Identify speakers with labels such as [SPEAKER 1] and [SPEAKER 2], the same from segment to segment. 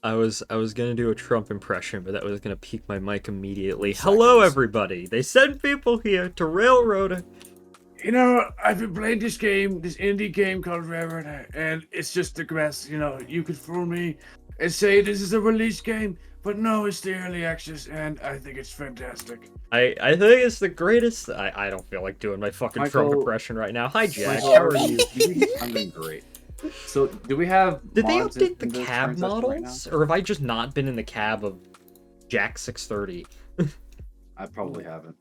[SPEAKER 1] I was gonna do a Trump impression, but that was gonna peak my mic immediately.
[SPEAKER 2] Seconds.
[SPEAKER 1] Hello, everybody. They send people here to railroad.
[SPEAKER 3] You know, I've been playing this game, this indie game called Rant, and it's just the best. You know, you could fool me and say this is a release game, but no, it's the early access, and I think it's fantastic.
[SPEAKER 1] I think it's the greatest. I don't feel like doing my fucking Trump
[SPEAKER 2] Michael-
[SPEAKER 1] impression right now. Hi, Jack.
[SPEAKER 2] Michael,
[SPEAKER 1] How are you?
[SPEAKER 2] I'm doing great. So, do we have?
[SPEAKER 1] Did they
[SPEAKER 2] mods
[SPEAKER 1] update the
[SPEAKER 2] in this
[SPEAKER 1] cab
[SPEAKER 2] current session right
[SPEAKER 1] models, or have I just not been in the cab of Jack 630?
[SPEAKER 2] now? I probably haven't.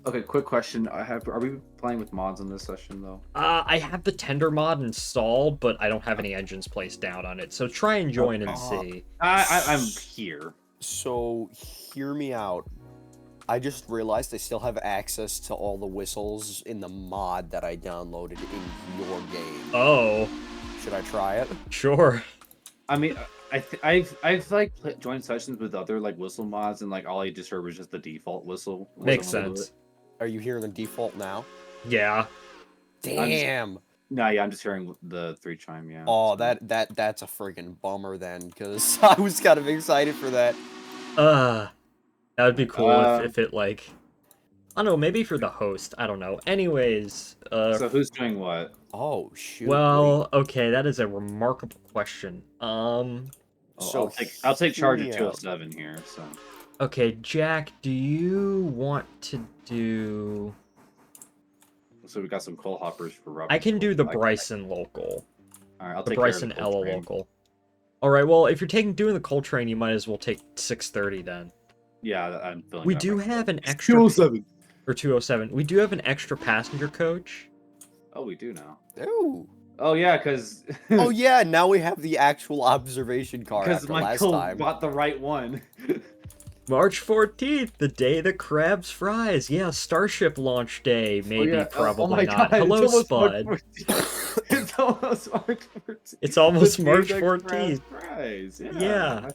[SPEAKER 2] Okay. Quick question. Are we playing with mods in this session though?
[SPEAKER 1] I have the tender mod installed, but I don't have any engines placed down on it. So try and join and see.
[SPEAKER 2] I'm here.
[SPEAKER 4] So, hear me out. I just realized I still have access to all the whistles in the mod that I downloaded in your game.
[SPEAKER 1] Oh,
[SPEAKER 4] Should I try it?
[SPEAKER 1] sure.
[SPEAKER 2] I mean, I've like joined sessions with other like whistle mods, and like all I just heard was just the default whistle.
[SPEAKER 1] Makes
[SPEAKER 2] Wasn't
[SPEAKER 1] sense.
[SPEAKER 4] Are you hearing the default now?
[SPEAKER 1] Yeah.
[SPEAKER 4] Damn.
[SPEAKER 2] No, yeah, I'm just hearing the 3 chime. Yeah.
[SPEAKER 4] Oh, that's a freaking bummer then, because I was kind of excited for that.
[SPEAKER 1] That would be cool
[SPEAKER 2] Uh,
[SPEAKER 1] if it like, I don't know, maybe for the host. I don't know. Anyways,
[SPEAKER 2] So who's doing what?
[SPEAKER 4] Oh shoot.
[SPEAKER 1] well, okay, that is a remarkable question.
[SPEAKER 2] Oh,
[SPEAKER 4] So
[SPEAKER 2] I'll take charge of
[SPEAKER 4] yeah.
[SPEAKER 2] 207 here. So
[SPEAKER 1] Okay, Jack, do you want to do?
[SPEAKER 2] we got some coal hoppers for Robert.
[SPEAKER 1] I can do the
[SPEAKER 2] Like,
[SPEAKER 1] Bryson local,
[SPEAKER 2] All right, I'll
[SPEAKER 1] the
[SPEAKER 2] take
[SPEAKER 1] Bryson
[SPEAKER 2] care of the
[SPEAKER 1] Ella
[SPEAKER 2] coal train.
[SPEAKER 1] local. All right, well, if you're doing the coal train, you might as well take 630 then.
[SPEAKER 2] Yeah, I'm feeling.
[SPEAKER 1] We
[SPEAKER 2] that
[SPEAKER 1] do
[SPEAKER 2] myself.
[SPEAKER 1] have an extra
[SPEAKER 2] 207.
[SPEAKER 1] or 207. We do have an extra passenger coach.
[SPEAKER 2] Oh, we do now.
[SPEAKER 4] Ooh.
[SPEAKER 2] Oh yeah, because
[SPEAKER 4] Oh yeah, now we have the actual observation car after last
[SPEAKER 2] Michael
[SPEAKER 4] time.
[SPEAKER 2] bought the right one.
[SPEAKER 1] March 14th, the day the crabs fries. Yeah, Starship launch day, maybe,
[SPEAKER 2] yeah.
[SPEAKER 1] probably
[SPEAKER 2] my
[SPEAKER 1] not.
[SPEAKER 2] God,
[SPEAKER 1] Hello,
[SPEAKER 2] it's almost
[SPEAKER 1] Spud.
[SPEAKER 2] March 14th. It's almost March 14th.
[SPEAKER 1] It's almost
[SPEAKER 2] The
[SPEAKER 1] March
[SPEAKER 2] day that
[SPEAKER 1] 14th.
[SPEAKER 2] crabs fries,
[SPEAKER 1] Yeah.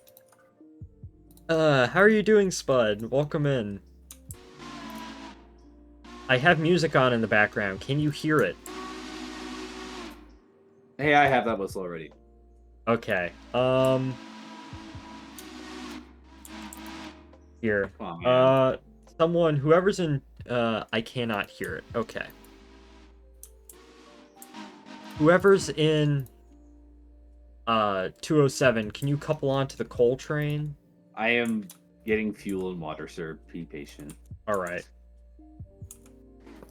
[SPEAKER 1] How are you doing, Spud? Welcome in. I have music on in the background. Can you hear it?
[SPEAKER 2] Hey, I have that whistle already.
[SPEAKER 1] Okay. Here.
[SPEAKER 2] Come on, man.
[SPEAKER 1] Someone, whoever's in, I cannot hear it. Okay. Whoever's in, 207, can you couple onto the coal train?
[SPEAKER 2] I am getting fuel and water, sir. Be patient.
[SPEAKER 1] Alright.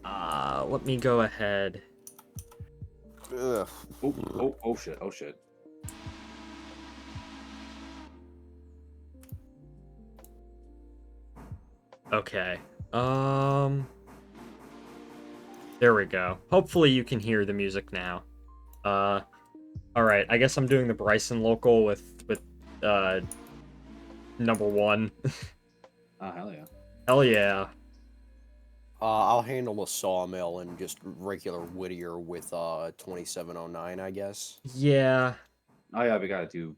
[SPEAKER 1] Let me go ahead.
[SPEAKER 4] Ugh.
[SPEAKER 2] Oh shit! Oh shit!
[SPEAKER 1] Okay. There we go. Hopefully you can hear the music now. Alright, I guess I'm doing the Bryson local with number 1.
[SPEAKER 2] Oh hell yeah!
[SPEAKER 1] Hell yeah.
[SPEAKER 4] I'll handle the sawmill and just regular Whittier with 2709, I guess.
[SPEAKER 1] Yeah.
[SPEAKER 2] Oh yeah, we gotta do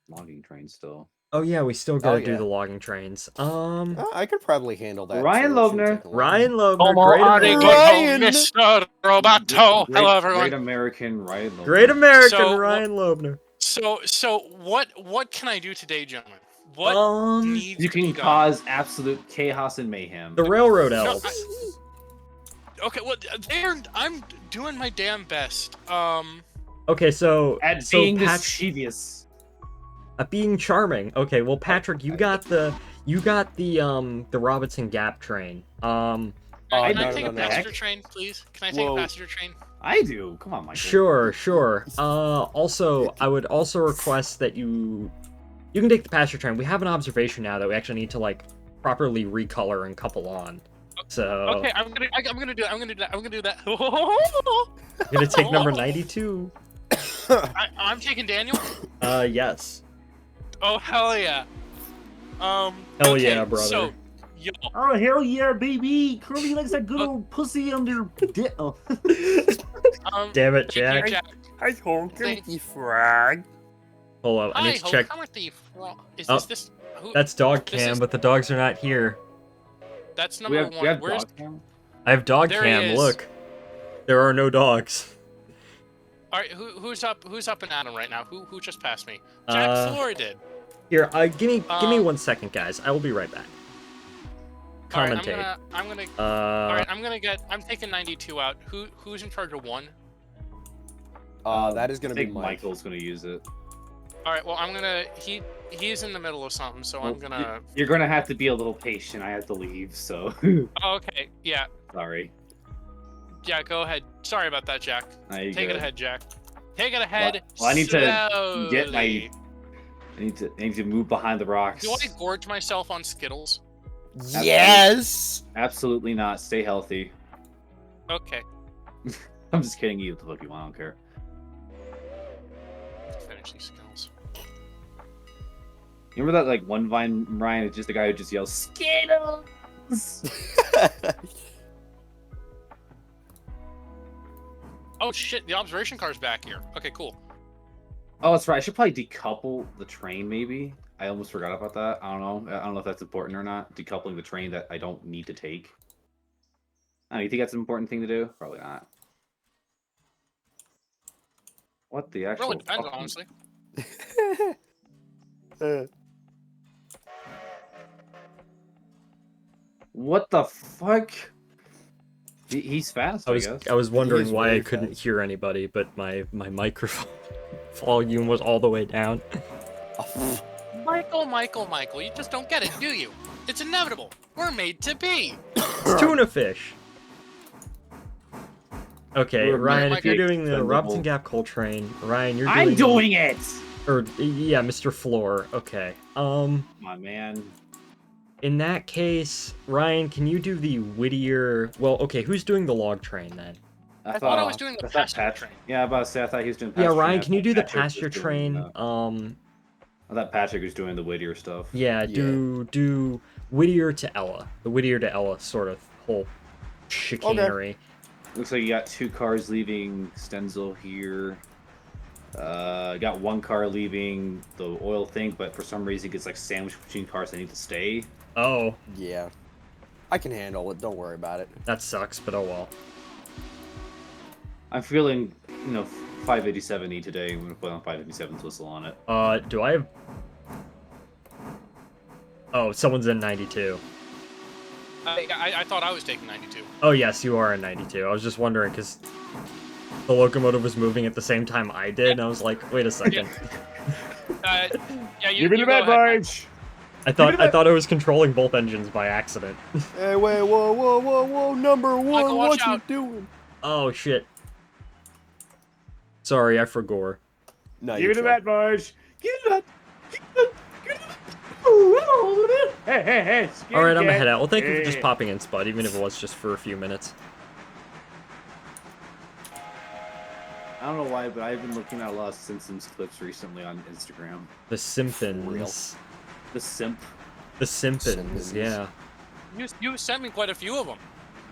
[SPEAKER 2] logging trains still.
[SPEAKER 1] Oh yeah, we still gotta do
[SPEAKER 4] yeah.
[SPEAKER 1] the logging trains.
[SPEAKER 4] I could probably handle that.
[SPEAKER 2] Ryan
[SPEAKER 4] too. It shouldn't
[SPEAKER 2] Loebner.
[SPEAKER 4] take long.
[SPEAKER 1] Ryan Loebner,
[SPEAKER 5] Como
[SPEAKER 1] great
[SPEAKER 5] arigato,
[SPEAKER 1] American,
[SPEAKER 4] Ryan!
[SPEAKER 5] Mr. Roboto. Hello, everyone.
[SPEAKER 2] Great American, right?
[SPEAKER 1] great American
[SPEAKER 5] So,
[SPEAKER 1] Ryan Loebner.
[SPEAKER 5] So what can I do today, gentlemen? What needs
[SPEAKER 2] You
[SPEAKER 5] to be
[SPEAKER 2] can
[SPEAKER 5] done?
[SPEAKER 2] cause absolute chaos and mayhem.
[SPEAKER 1] The railroad
[SPEAKER 5] No,
[SPEAKER 1] elves.
[SPEAKER 5] Okay, well, I'm doing my damn best.
[SPEAKER 1] Okay, so
[SPEAKER 2] At
[SPEAKER 1] so
[SPEAKER 2] being
[SPEAKER 1] Pat-
[SPEAKER 2] mischievous.
[SPEAKER 1] being charming. Okay, well Patrick, you got the Robinson Gap train.
[SPEAKER 5] Can I
[SPEAKER 4] no,
[SPEAKER 5] take
[SPEAKER 4] no,
[SPEAKER 5] a
[SPEAKER 4] no.
[SPEAKER 5] passenger train, please? Can I take
[SPEAKER 4] Whoa.
[SPEAKER 5] a passenger train?
[SPEAKER 2] I do. Come on, Michael.
[SPEAKER 1] Sure. Also, I would also request that you can take the passenger train. We have an observation now that we actually need to like properly recolor and couple on. So
[SPEAKER 5] Okay, I'm gonna do that.
[SPEAKER 1] I'm gonna take number 92.
[SPEAKER 5] I'm taking Daniel.
[SPEAKER 1] Yes.
[SPEAKER 5] Oh hell yeah.
[SPEAKER 1] Hell
[SPEAKER 5] okay,
[SPEAKER 1] yeah, brother.
[SPEAKER 5] So, yo,
[SPEAKER 3] Oh hell yeah, baby! Kirby likes that good old pussy under dick. Oh.
[SPEAKER 1] Damn it,
[SPEAKER 5] Jack.
[SPEAKER 1] Jack.
[SPEAKER 4] I told
[SPEAKER 5] Thank-
[SPEAKER 4] the frog.
[SPEAKER 1] Hold up, I
[SPEAKER 5] Hi,
[SPEAKER 1] need to check.
[SPEAKER 5] Is
[SPEAKER 1] Oh,
[SPEAKER 5] this who?
[SPEAKER 1] That's dog
[SPEAKER 5] This
[SPEAKER 1] cam,
[SPEAKER 5] is-
[SPEAKER 1] but the dogs are not here.
[SPEAKER 5] That's
[SPEAKER 2] We
[SPEAKER 5] number
[SPEAKER 2] have,
[SPEAKER 5] one.
[SPEAKER 2] we have
[SPEAKER 5] Where's
[SPEAKER 2] dog cam?
[SPEAKER 1] I have dog
[SPEAKER 5] There he
[SPEAKER 1] cam.
[SPEAKER 5] is.
[SPEAKER 1] Look, there are no dogs.
[SPEAKER 5] All right, who's up? Who's up and at him right now? Who just passed me? Jack Flory did.
[SPEAKER 1] Here, give me 1 second, guys. I will be right back. Commentate.
[SPEAKER 5] All right, I'm taking 92 out. Who's in charge of 1?
[SPEAKER 4] That is gonna
[SPEAKER 2] I
[SPEAKER 4] be
[SPEAKER 2] think
[SPEAKER 4] Mike.
[SPEAKER 2] Michael's gonna use it.
[SPEAKER 5] All right, well, he's in the middle of something, so I'm gonna.
[SPEAKER 2] You're gonna have to be a little patient. I have to leave, so.
[SPEAKER 5] Oh, okay, yeah,
[SPEAKER 2] Sorry.
[SPEAKER 5] yeah. Go ahead. Sorry about that, Jack. Take it ahead, Jack. Take it ahead.
[SPEAKER 2] Well, I need to get my.
[SPEAKER 5] slowly.
[SPEAKER 2] I need to move behind the rocks.
[SPEAKER 5] Do I gorge myself on Skittles?
[SPEAKER 4] Yes.
[SPEAKER 2] Absolutely not. Stay healthy.
[SPEAKER 5] Okay.
[SPEAKER 2] I'm just kidding. You look you want. I don't care.
[SPEAKER 5] Finish these Skittles.
[SPEAKER 2] You remember that like one Vine, Ryan? It's just the guy who just yells Skittles.
[SPEAKER 5] Oh shit! The observation car's back here. Okay, cool.
[SPEAKER 2] Oh, that's right. I should probably decouple the train. Maybe I almost forgot about that. I don't know. I don't know if that's important or not. Decoupling the train that I don't need to take. Oh, you think that's an important thing to do? Probably not. What the actual?
[SPEAKER 5] Really depends,
[SPEAKER 2] fucking-
[SPEAKER 5] honestly.
[SPEAKER 2] What the fuck? He's fast. I guess.
[SPEAKER 1] I was wondering
[SPEAKER 4] is
[SPEAKER 1] why I
[SPEAKER 4] very
[SPEAKER 1] couldn't
[SPEAKER 4] fast.
[SPEAKER 1] hear anybody, but my microphone volume was all the way down.
[SPEAKER 5] Michael, you just don't get it, do you? It's inevitable. We're made to be.
[SPEAKER 1] It's tuna fish. Okay,
[SPEAKER 2] We're
[SPEAKER 1] Ryan,
[SPEAKER 2] made
[SPEAKER 1] if you're
[SPEAKER 2] to
[SPEAKER 1] doing the
[SPEAKER 2] expendable.
[SPEAKER 1] Robinson Gap Coltrane, Ryan, you're doing.
[SPEAKER 2] I'm doing it.
[SPEAKER 1] Or yeah, Mr. Floor. Okay.
[SPEAKER 2] Come on, man.
[SPEAKER 1] In that case, Ryan, can you do the Whittier? Well, okay, who's doing the log train then?
[SPEAKER 5] I thought I was doing the
[SPEAKER 2] I thought
[SPEAKER 5] passenger train.
[SPEAKER 2] Yeah, I was about to say I thought he was doing.
[SPEAKER 1] Yeah,
[SPEAKER 2] passenger
[SPEAKER 1] Ryan,
[SPEAKER 2] train.
[SPEAKER 1] can you
[SPEAKER 2] I
[SPEAKER 1] do
[SPEAKER 2] thought
[SPEAKER 1] the
[SPEAKER 2] Patrick was
[SPEAKER 1] pasture
[SPEAKER 2] doing,
[SPEAKER 1] train?
[SPEAKER 2] I thought Patrick was doing the Whittier stuff.
[SPEAKER 1] Yeah, do Whittier to Ella. The Whittier to Ella sort of whole chicanery.
[SPEAKER 2] Looks like you got 2 cars leaving Stenzel here. Got 1 car leaving the oil thing, but for some reason it gets like sandwiched between cars that need to stay.
[SPEAKER 1] Oh,
[SPEAKER 4] Yeah. I can handle it. Don't worry about it.
[SPEAKER 1] that sucks, but oh well.
[SPEAKER 2] I'm feeling, 587-y today. I'm gonna put on 587's whistle on it.
[SPEAKER 1] Do I have... Oh, someone's in 92.
[SPEAKER 5] I thought I was taking 92.
[SPEAKER 1] Oh, yes, you are in 92. I was just wondering, because the locomotive was moving at the same time I did, and I was like, wait a second.
[SPEAKER 5] Yeah, you
[SPEAKER 3] Give me
[SPEAKER 5] you
[SPEAKER 3] the
[SPEAKER 5] go
[SPEAKER 3] bad
[SPEAKER 5] ahead,
[SPEAKER 3] vibes.
[SPEAKER 1] I thought I was controlling both engines by accident.
[SPEAKER 4] Hey, wait, whoa, number 1,
[SPEAKER 5] Michael, watch
[SPEAKER 4] what you
[SPEAKER 5] out.
[SPEAKER 4] doing?
[SPEAKER 1] Oh, shit. Sorry, I forgot.
[SPEAKER 4] No,
[SPEAKER 3] Give
[SPEAKER 4] you
[SPEAKER 3] me the
[SPEAKER 4] chill.
[SPEAKER 3] bad vibes. Give me that. Hey.
[SPEAKER 1] Alright, I'm gonna head out. Well, thank you for just popping in, Spud, even if it was just for a few minutes.
[SPEAKER 2] I don't know why, but I've been looking at a lot of Simpsons clips recently on Instagram.
[SPEAKER 1] The Simpsons.
[SPEAKER 2] The simp.
[SPEAKER 1] The Simpsons,
[SPEAKER 4] Simpsons.
[SPEAKER 1] yeah.
[SPEAKER 5] You sent me quite a few of them.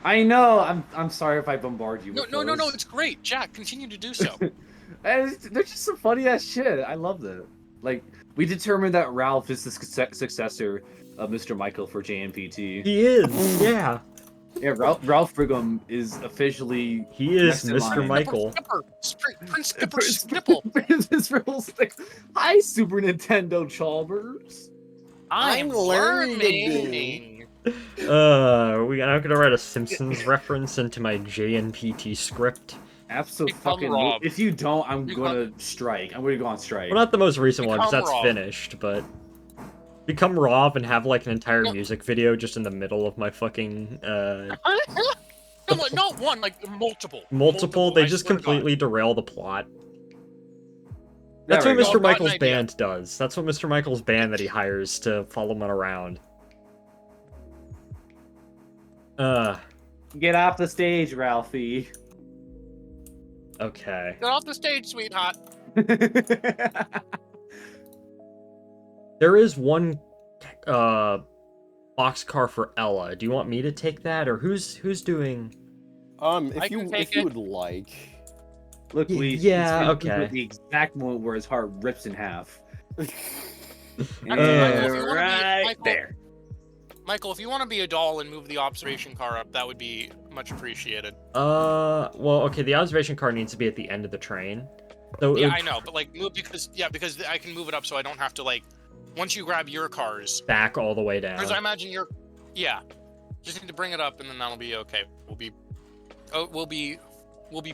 [SPEAKER 2] I know. I'm sorry if I bombard you.
[SPEAKER 5] No,
[SPEAKER 2] with
[SPEAKER 5] no, no, no.
[SPEAKER 2] those.
[SPEAKER 5] It's great, Jack. Continue to do so.
[SPEAKER 2] They're just some funny ass shit. I love it. Like, we determined that Ralph is the successor of Mr. Michael for JNPT.
[SPEAKER 1] He is, yeah.
[SPEAKER 2] Yeah, Ralph Brigham is officially.
[SPEAKER 1] He is
[SPEAKER 2] next in
[SPEAKER 1] Mr.
[SPEAKER 2] line.
[SPEAKER 1] Michael.
[SPEAKER 5] Prince Skipper Snipple.
[SPEAKER 2] This rules like, hi, Super Nintendo Chalmers.
[SPEAKER 5] I'm learning.
[SPEAKER 1] We're not gonna write a Simpsons reference into my JNPT script.
[SPEAKER 2] Absolutely.
[SPEAKER 5] Become Rob.
[SPEAKER 2] If you don't, I'm
[SPEAKER 5] Become-
[SPEAKER 2] gonna strike. I'm gonna go on strike.
[SPEAKER 1] Well, not the most recent one, because
[SPEAKER 5] Become
[SPEAKER 1] that's
[SPEAKER 5] Rob.
[SPEAKER 1] finished, but... Become Rob and have, like, an entire music video just in the middle of my fucking,
[SPEAKER 5] No, not one, like multiple.
[SPEAKER 1] Multiple, they
[SPEAKER 5] I
[SPEAKER 1] just
[SPEAKER 5] swear to God.
[SPEAKER 1] completely derail the plot. That's
[SPEAKER 2] There
[SPEAKER 1] what
[SPEAKER 2] we go.
[SPEAKER 1] Mr.
[SPEAKER 5] Got an
[SPEAKER 1] Michael's
[SPEAKER 5] idea.
[SPEAKER 1] band does. That's what Mr. Michael's band that he hires to follow him around.
[SPEAKER 2] Get off the stage, Ralphie.
[SPEAKER 1] Okay.
[SPEAKER 5] Get off the stage, sweetheart.
[SPEAKER 1] There is one, boxcar for Ella. Do you want me to take that, or who's doing...
[SPEAKER 5] I
[SPEAKER 4] If you
[SPEAKER 5] can take
[SPEAKER 4] if you
[SPEAKER 5] it.
[SPEAKER 4] would like.
[SPEAKER 2] Look, Lee.
[SPEAKER 1] Yeah,
[SPEAKER 2] it's
[SPEAKER 1] okay.
[SPEAKER 2] The exact moment where his heart rips in half.
[SPEAKER 5] Michael, if you wanna be-
[SPEAKER 2] right
[SPEAKER 5] Michael-
[SPEAKER 2] there.
[SPEAKER 5] Michael, if you want to be a doll and move the observation car up, that would be much appreciated.
[SPEAKER 1] Well, okay, the observation car needs to be at the end of the train. So
[SPEAKER 5] Yeah, I know, but like move because I can move it up so I don't have to like once you grab your cars
[SPEAKER 1] back all the way down.
[SPEAKER 5] Because I imagine just need to bring it up and then that'll be okay. We'll be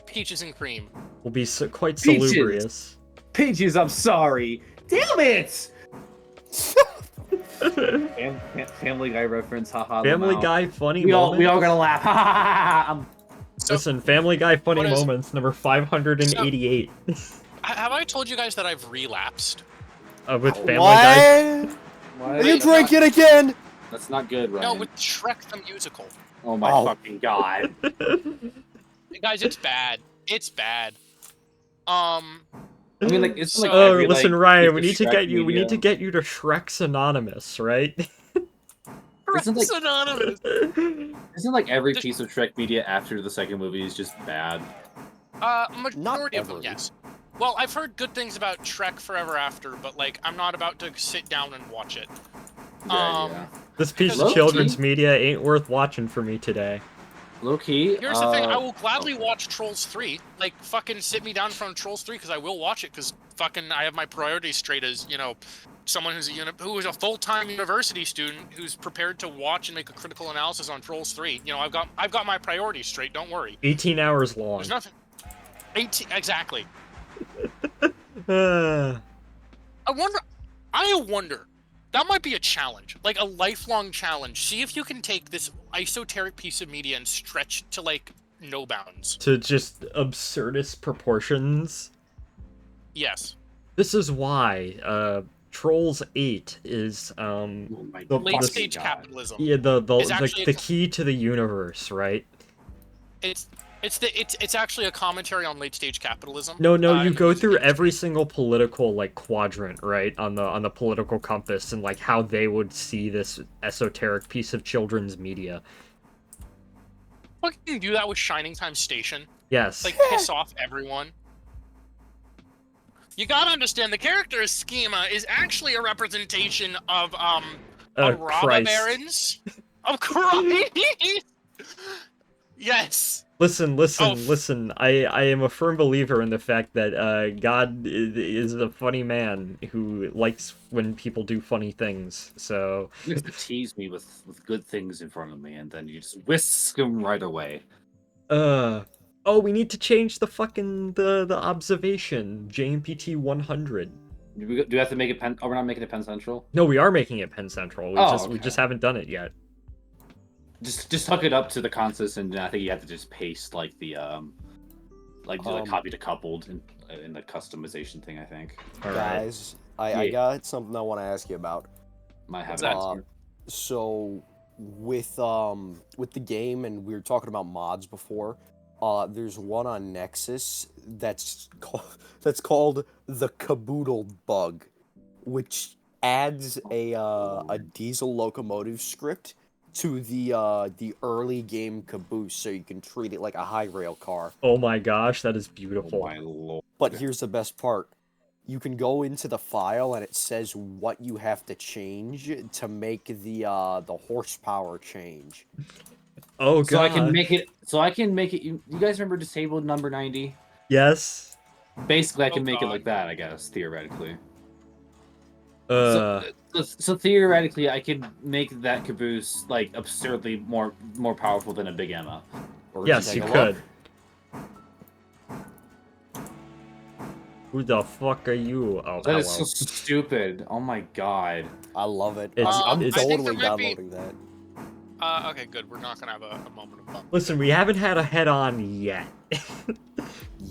[SPEAKER 5] peaches and cream.
[SPEAKER 1] We'll be quite
[SPEAKER 2] Peaches.
[SPEAKER 1] salubrious.
[SPEAKER 2] Peaches, I'm sorry. Damn it! Family Guy reference, haha.
[SPEAKER 1] Family Guy funny
[SPEAKER 2] we
[SPEAKER 1] moments.
[SPEAKER 2] all gonna laugh. Ha ha ha ha!
[SPEAKER 1] Listen, Family Guy funny moments, number 588.
[SPEAKER 5] Have I told you guys that I've relapsed?
[SPEAKER 1] With Family Guy?
[SPEAKER 2] What?
[SPEAKER 4] Are you drinking again?
[SPEAKER 2] That's not good, right?
[SPEAKER 5] No, with Shrek the Musical.
[SPEAKER 2] Oh my fucking god.
[SPEAKER 5] Guys, it's bad. It's bad.
[SPEAKER 2] I mean, like, it's like
[SPEAKER 1] Oh,
[SPEAKER 2] every,
[SPEAKER 1] listen,
[SPEAKER 2] like,
[SPEAKER 1] Ryan, we
[SPEAKER 2] piece
[SPEAKER 1] need to
[SPEAKER 2] of
[SPEAKER 1] get
[SPEAKER 2] Shrek
[SPEAKER 1] you. We
[SPEAKER 2] media.
[SPEAKER 1] need to get you to Shrek's Anonymous, right?
[SPEAKER 5] Shrek's Anonymous.
[SPEAKER 2] Isn't like every piece of Shrek media after the second movie is just bad?
[SPEAKER 5] Majority of them,
[SPEAKER 4] every.
[SPEAKER 5] yes. Well, I've heard good things about Shrek Forever After, but like, I'm not about to sit down and watch it.
[SPEAKER 2] Yeah.
[SPEAKER 1] This piece of
[SPEAKER 5] Low-key-
[SPEAKER 1] children's media ain't worth watching for me today.
[SPEAKER 2] Low key.
[SPEAKER 5] Here's the thing, I will gladly watch Trolls 3. Like, fucking sit me down from Trolls 3, because I will watch it, because fucking I have my priorities straight as, you know, someone who is a full-time university student who's prepared to watch and make a critical analysis on Trolls 3. You know, I've got my priorities straight, don't worry.
[SPEAKER 1] 18 hours long.
[SPEAKER 5] There's nothing... 18... Exactly.
[SPEAKER 1] Uh,
[SPEAKER 5] I wonder... That might be a challenge, like a lifelong challenge. See if you can take this esoteric piece of media and stretch it to like no bounds.
[SPEAKER 1] to just absurdist proportions.
[SPEAKER 5] Yes.
[SPEAKER 1] This is why Trolls 8 is the
[SPEAKER 5] Late
[SPEAKER 1] the-
[SPEAKER 5] stage capitalism.
[SPEAKER 1] Yeah,
[SPEAKER 5] Is actually
[SPEAKER 1] the key to the universe, right?
[SPEAKER 5] It's actually a commentary on late stage capitalism.
[SPEAKER 1] No, you
[SPEAKER 5] and
[SPEAKER 1] go
[SPEAKER 5] music
[SPEAKER 1] through
[SPEAKER 5] industry.
[SPEAKER 1] every single political like quadrant, right, on the political compass, and like how they would see this esoteric piece of children's media.
[SPEAKER 5] Fucking do that with Shining Time Station.
[SPEAKER 1] Yes.
[SPEAKER 5] Like piss off everyone. You gotta understand the character schema is actually a representation of robber
[SPEAKER 1] Christ.
[SPEAKER 5] barons of Christ. Yes.
[SPEAKER 1] Listen.
[SPEAKER 5] Oh.
[SPEAKER 1] I am a firm believer in the fact that God is a funny man who likes when people do funny things. So
[SPEAKER 2] You have to tease me with good things in front of me, and then you just whisk them right away.
[SPEAKER 1] oh, we need to change the fucking the observation JNPT 100.
[SPEAKER 2] Do we have to make it pen? Oh, we're not making it Pen Central.
[SPEAKER 1] No, we are making it Penn Central. We
[SPEAKER 2] Okay.
[SPEAKER 1] just haven't done it yet.
[SPEAKER 2] Just hook it up to the consist, and I think you have to just paste like the copy to coupled in the customization thing. I think.
[SPEAKER 1] All right.
[SPEAKER 4] Guys, I got something I want to ask you about.
[SPEAKER 2] Might have
[SPEAKER 5] What's
[SPEAKER 2] it.
[SPEAKER 4] So with the game, and we were talking about mods before. There's one on Nexus that's called the Caboodle bug, which adds a diesel locomotive script to the early game caboose, so you can treat it like a high rail car.
[SPEAKER 1] Oh my gosh, that is
[SPEAKER 2] Oh
[SPEAKER 1] beautiful.
[SPEAKER 2] my lord.
[SPEAKER 4] But here's the best part. You can go into the file and it says what you have to change to make the horsepower change.
[SPEAKER 1] Oh god.
[SPEAKER 2] So I can make it. You guys remember disabled number 90?
[SPEAKER 1] Yes.
[SPEAKER 2] Basically, I can
[SPEAKER 5] Oh,
[SPEAKER 2] make it
[SPEAKER 5] God.
[SPEAKER 2] like that. I guess theoretically.
[SPEAKER 1] Uh.
[SPEAKER 2] So theoretically, I could make that caboose like absurdly more powerful than a Big Emma.
[SPEAKER 1] Yes,
[SPEAKER 4] take
[SPEAKER 1] you
[SPEAKER 4] a
[SPEAKER 1] could.
[SPEAKER 4] look.
[SPEAKER 1] Who the fuck are you? Oh,
[SPEAKER 2] That is
[SPEAKER 1] hello.
[SPEAKER 2] so stupid. Oh my god.
[SPEAKER 4] I love it.
[SPEAKER 1] It's-
[SPEAKER 4] I'm
[SPEAKER 1] it's-
[SPEAKER 5] I think
[SPEAKER 4] totally
[SPEAKER 5] there might be-
[SPEAKER 4] downloading that.
[SPEAKER 5] Okay, good. We're not gonna have a moment of fun.
[SPEAKER 1] Listen, we haven't had a head-on yet.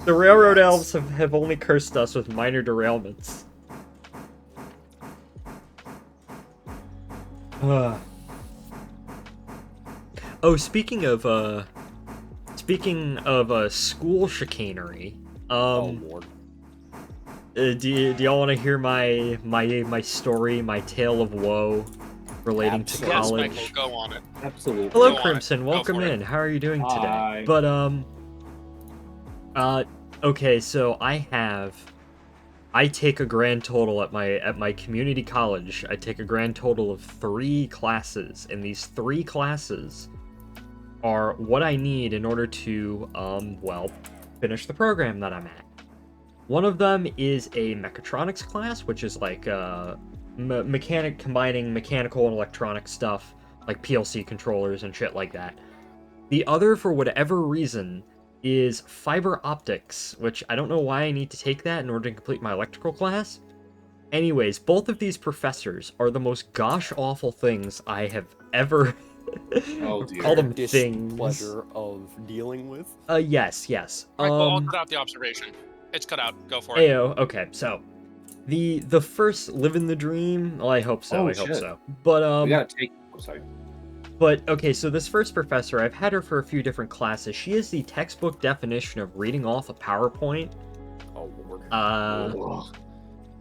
[SPEAKER 1] The railroad
[SPEAKER 4] Yes.
[SPEAKER 1] elves have only cursed us with minor derailments. Oh, speaking of school chicanery,
[SPEAKER 4] Oh lord.
[SPEAKER 1] do y'all want to hear my story, my tale of woe relating to
[SPEAKER 4] Absolutely.
[SPEAKER 5] Yes,
[SPEAKER 1] college?
[SPEAKER 5] Michael, go on it.
[SPEAKER 2] Absolutely.
[SPEAKER 1] Hello,
[SPEAKER 5] Go on.
[SPEAKER 1] Crimson.
[SPEAKER 5] Go
[SPEAKER 1] Welcome
[SPEAKER 5] for it.
[SPEAKER 1] in. How are you doing today?
[SPEAKER 2] Hi.
[SPEAKER 1] But okay, so I have I take a grand total at my community college. I take a grand total of 3 classes, and these 3 classes are what I need in order to well, finish the program that I'm at. One of them is a mechatronics class, which is like combining mechanical and electronic stuff, like PLC controllers and shit like that. The other, for whatever reason, is fiber optics, which I don't know why I need to take that in order to complete my electrical class. Anyways, both of these professors are the most gosh-awful things I have ever
[SPEAKER 2] Oh, dear.
[SPEAKER 1] call them things.
[SPEAKER 4] Displeasure of dealing with.
[SPEAKER 1] Yes.
[SPEAKER 5] Michael, I'll cut out the observation. It's cut out. Go for it.
[SPEAKER 1] Ayo, okay, so the first living the dream. Well, I hope so.
[SPEAKER 2] Oh,
[SPEAKER 1] I hope
[SPEAKER 2] shit.
[SPEAKER 1] so. But
[SPEAKER 2] We gotta take. Oh, sorry.
[SPEAKER 1] But, okay, so this first professor, I've had her for a few different classes. She is the textbook definition of reading off a PowerPoint.
[SPEAKER 4] Oh, Lord.
[SPEAKER 2] Ugh.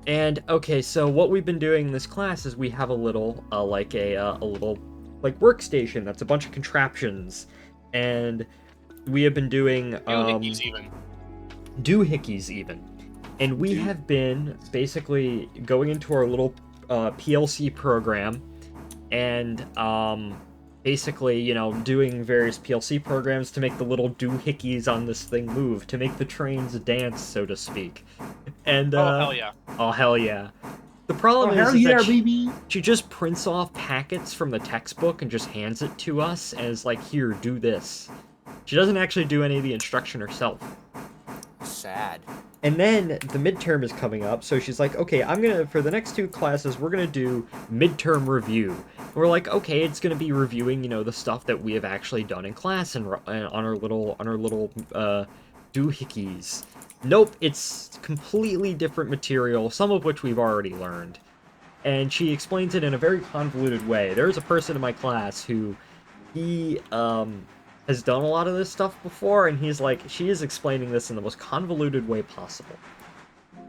[SPEAKER 1] And, okay, so what we've been doing in this class is we have a little, workstation that's a bunch of contraptions. And we have been doing, doohickeys even. And we have been basically going into our little, PLC program and, basically, you know, doing various PLC programs to make the little doohickeys on this thing move, to make the trains dance, so to speak. And,
[SPEAKER 5] Oh, hell yeah.
[SPEAKER 1] Oh, hell yeah. The problem is
[SPEAKER 2] yeah,
[SPEAKER 1] that
[SPEAKER 2] baby.
[SPEAKER 1] she just prints off packets from the textbook and just hands it to us, and is like, here, do this. She doesn't actually do any of the instruction herself.
[SPEAKER 4] Sad.
[SPEAKER 1] And then the midterm is coming up, so she's like, okay, for the next 2 classes, we're gonna do midterm review. And we're like, okay, it's gonna be reviewing, you know, the stuff that we have actually done in class and on our little doohickeys. Nope, it's completely different material, some of which we've already learned. And she explains it in a very convoluted way. There's a person in my class who, he, has done a lot of this stuff before, and he's like, she is explaining this in the most convoluted way possible.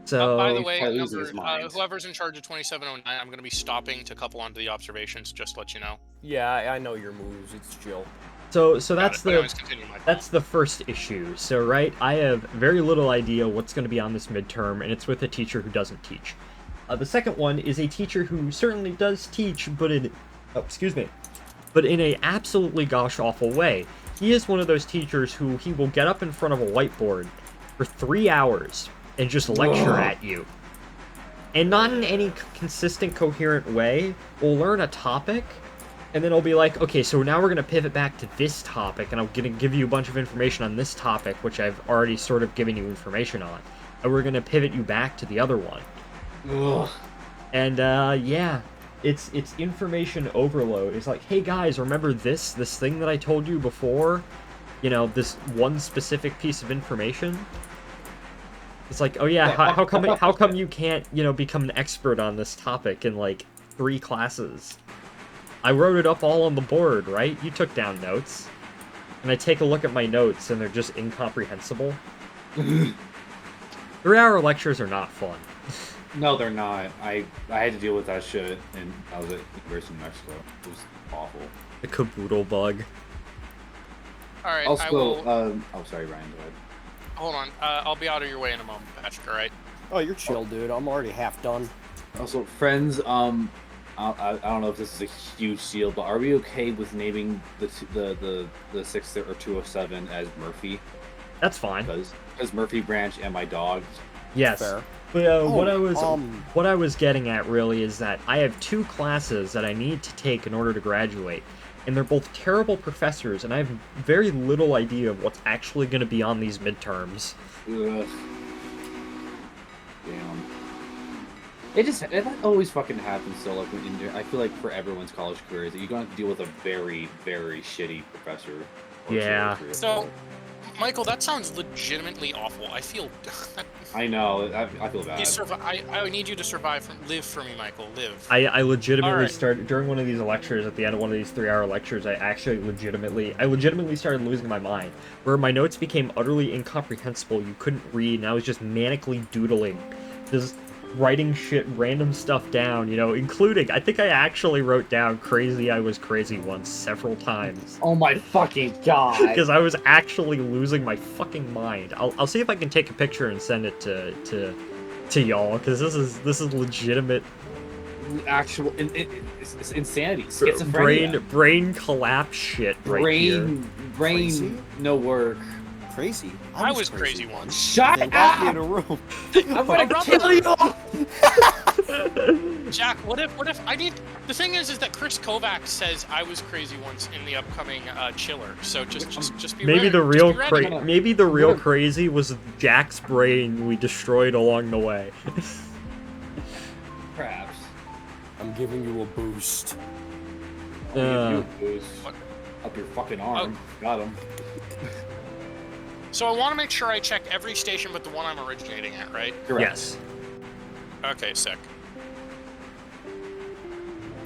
[SPEAKER 1] So,
[SPEAKER 5] By the way,
[SPEAKER 2] probably losing his mind.
[SPEAKER 5] whoever's in charge of 2709, I'm going to be stopping to couple onto the observations, just to let you know.
[SPEAKER 4] Yeah, I know your moves. It's chill.
[SPEAKER 1] so that's
[SPEAKER 5] Anyways, continue, Michael.
[SPEAKER 1] that's the first issue. So, right, I have very little idea what's going to be on this midterm, and it's with a teacher who doesn't teach. The second one is a teacher who certainly does teach, but in a absolutely gosh-awful way. He is one of those teachers who he will get up in front of a whiteboard for 3 hours and just lecture at you. And not in any consistent, coherent way. We'll learn a topic, and then he'll be like, okay, so now we're going to pivot back to this topic, and I'm going to give you a bunch of information on this topic, which I've already sort of given you information on. And we're going to pivot you back to the other one.
[SPEAKER 2] Ugh.
[SPEAKER 1] And, yeah. It's information overload. It's like, hey guys, remember this thing that I told you before? You know, this one specific piece of information? It's like, oh yeah, how come you can't, you know, become an expert on this topic in like 3 classes? I wrote it up all on the board, right? You took down notes. And I take a look at my notes and they're just incomprehensible. 3-hour lectures are not fun.
[SPEAKER 2] No, they're not. I had to deal with that shit, and I was at University of Mexico. It was awful.
[SPEAKER 1] The caboodle bug.
[SPEAKER 5] All right,
[SPEAKER 2] Also,
[SPEAKER 5] I will...
[SPEAKER 2] oh, sorry, Ryan, go ahead.
[SPEAKER 5] Hold on. I'll be out of your way in a moment, Patrick, all right?
[SPEAKER 4] Oh, you're chill, dude. I'm already half done.
[SPEAKER 2] Also, friends, I don't know if this is a huge deal, but are we okay with naming the 6th or 207 as Murphy?
[SPEAKER 1] That's fine.
[SPEAKER 2] Because Murphy Branch and my dog.
[SPEAKER 1] Yes.
[SPEAKER 4] Fair.
[SPEAKER 1] But what I was getting at really is that I have 2 classes that I need to take in order to graduate, and they're both terrible professors, and I have very little idea of what's actually going to be on these midterms.
[SPEAKER 2] Ugh. Damn. It always fucking happens though. Like when I feel like for everyone's college career, that you're going to have to deal with a very, very shitty professor.
[SPEAKER 1] Yeah.
[SPEAKER 5] So, Michael, that sounds legitimately awful. I feel.
[SPEAKER 2] I know. I feel bad.
[SPEAKER 5] I need you to live for me, Michael. Live.
[SPEAKER 1] I legitimately
[SPEAKER 5] Right.
[SPEAKER 1] started during one of these lectures. At the end of one of these 3-hour lectures, I legitimately started losing my mind, where my notes became utterly incomprehensible. You couldn't read, and I was just manically doodling, just writing random stuff down. You know, including I think I actually wrote down "crazy I was crazy" once several times.
[SPEAKER 2] Oh my fucking god!
[SPEAKER 1] Because I was actually losing my fucking mind. I'll see if I can take a picture and send it to to y'all because this is legitimate
[SPEAKER 2] Actual, it's insanity. Schizophrenia.
[SPEAKER 1] brain collapse shit right here.
[SPEAKER 2] Brain,
[SPEAKER 4] Crazy?
[SPEAKER 2] no work.
[SPEAKER 4] Crazy.
[SPEAKER 5] I was crazy once.
[SPEAKER 2] Shut
[SPEAKER 4] They locked me in
[SPEAKER 2] up!
[SPEAKER 4] a room.
[SPEAKER 2] I'm gonna kill you!
[SPEAKER 5] Jack, what if I need? The thing is that Chris Kovacs says I was crazy once in the upcoming Chiller. So just be
[SPEAKER 1] Maybe
[SPEAKER 5] ready.
[SPEAKER 1] the real
[SPEAKER 5] Just be ready.
[SPEAKER 1] maybe the real crazy was Jack's brain we destroyed along the way.
[SPEAKER 2] Perhaps.
[SPEAKER 4] I'm giving you a boost.
[SPEAKER 2] You
[SPEAKER 1] Uh,
[SPEAKER 2] boost up your fucking arm. Got him.
[SPEAKER 5] So I want to make sure I check every station but the one I'm originating at, right?
[SPEAKER 2] Correct.
[SPEAKER 1] yes.
[SPEAKER 5] Okay, sick.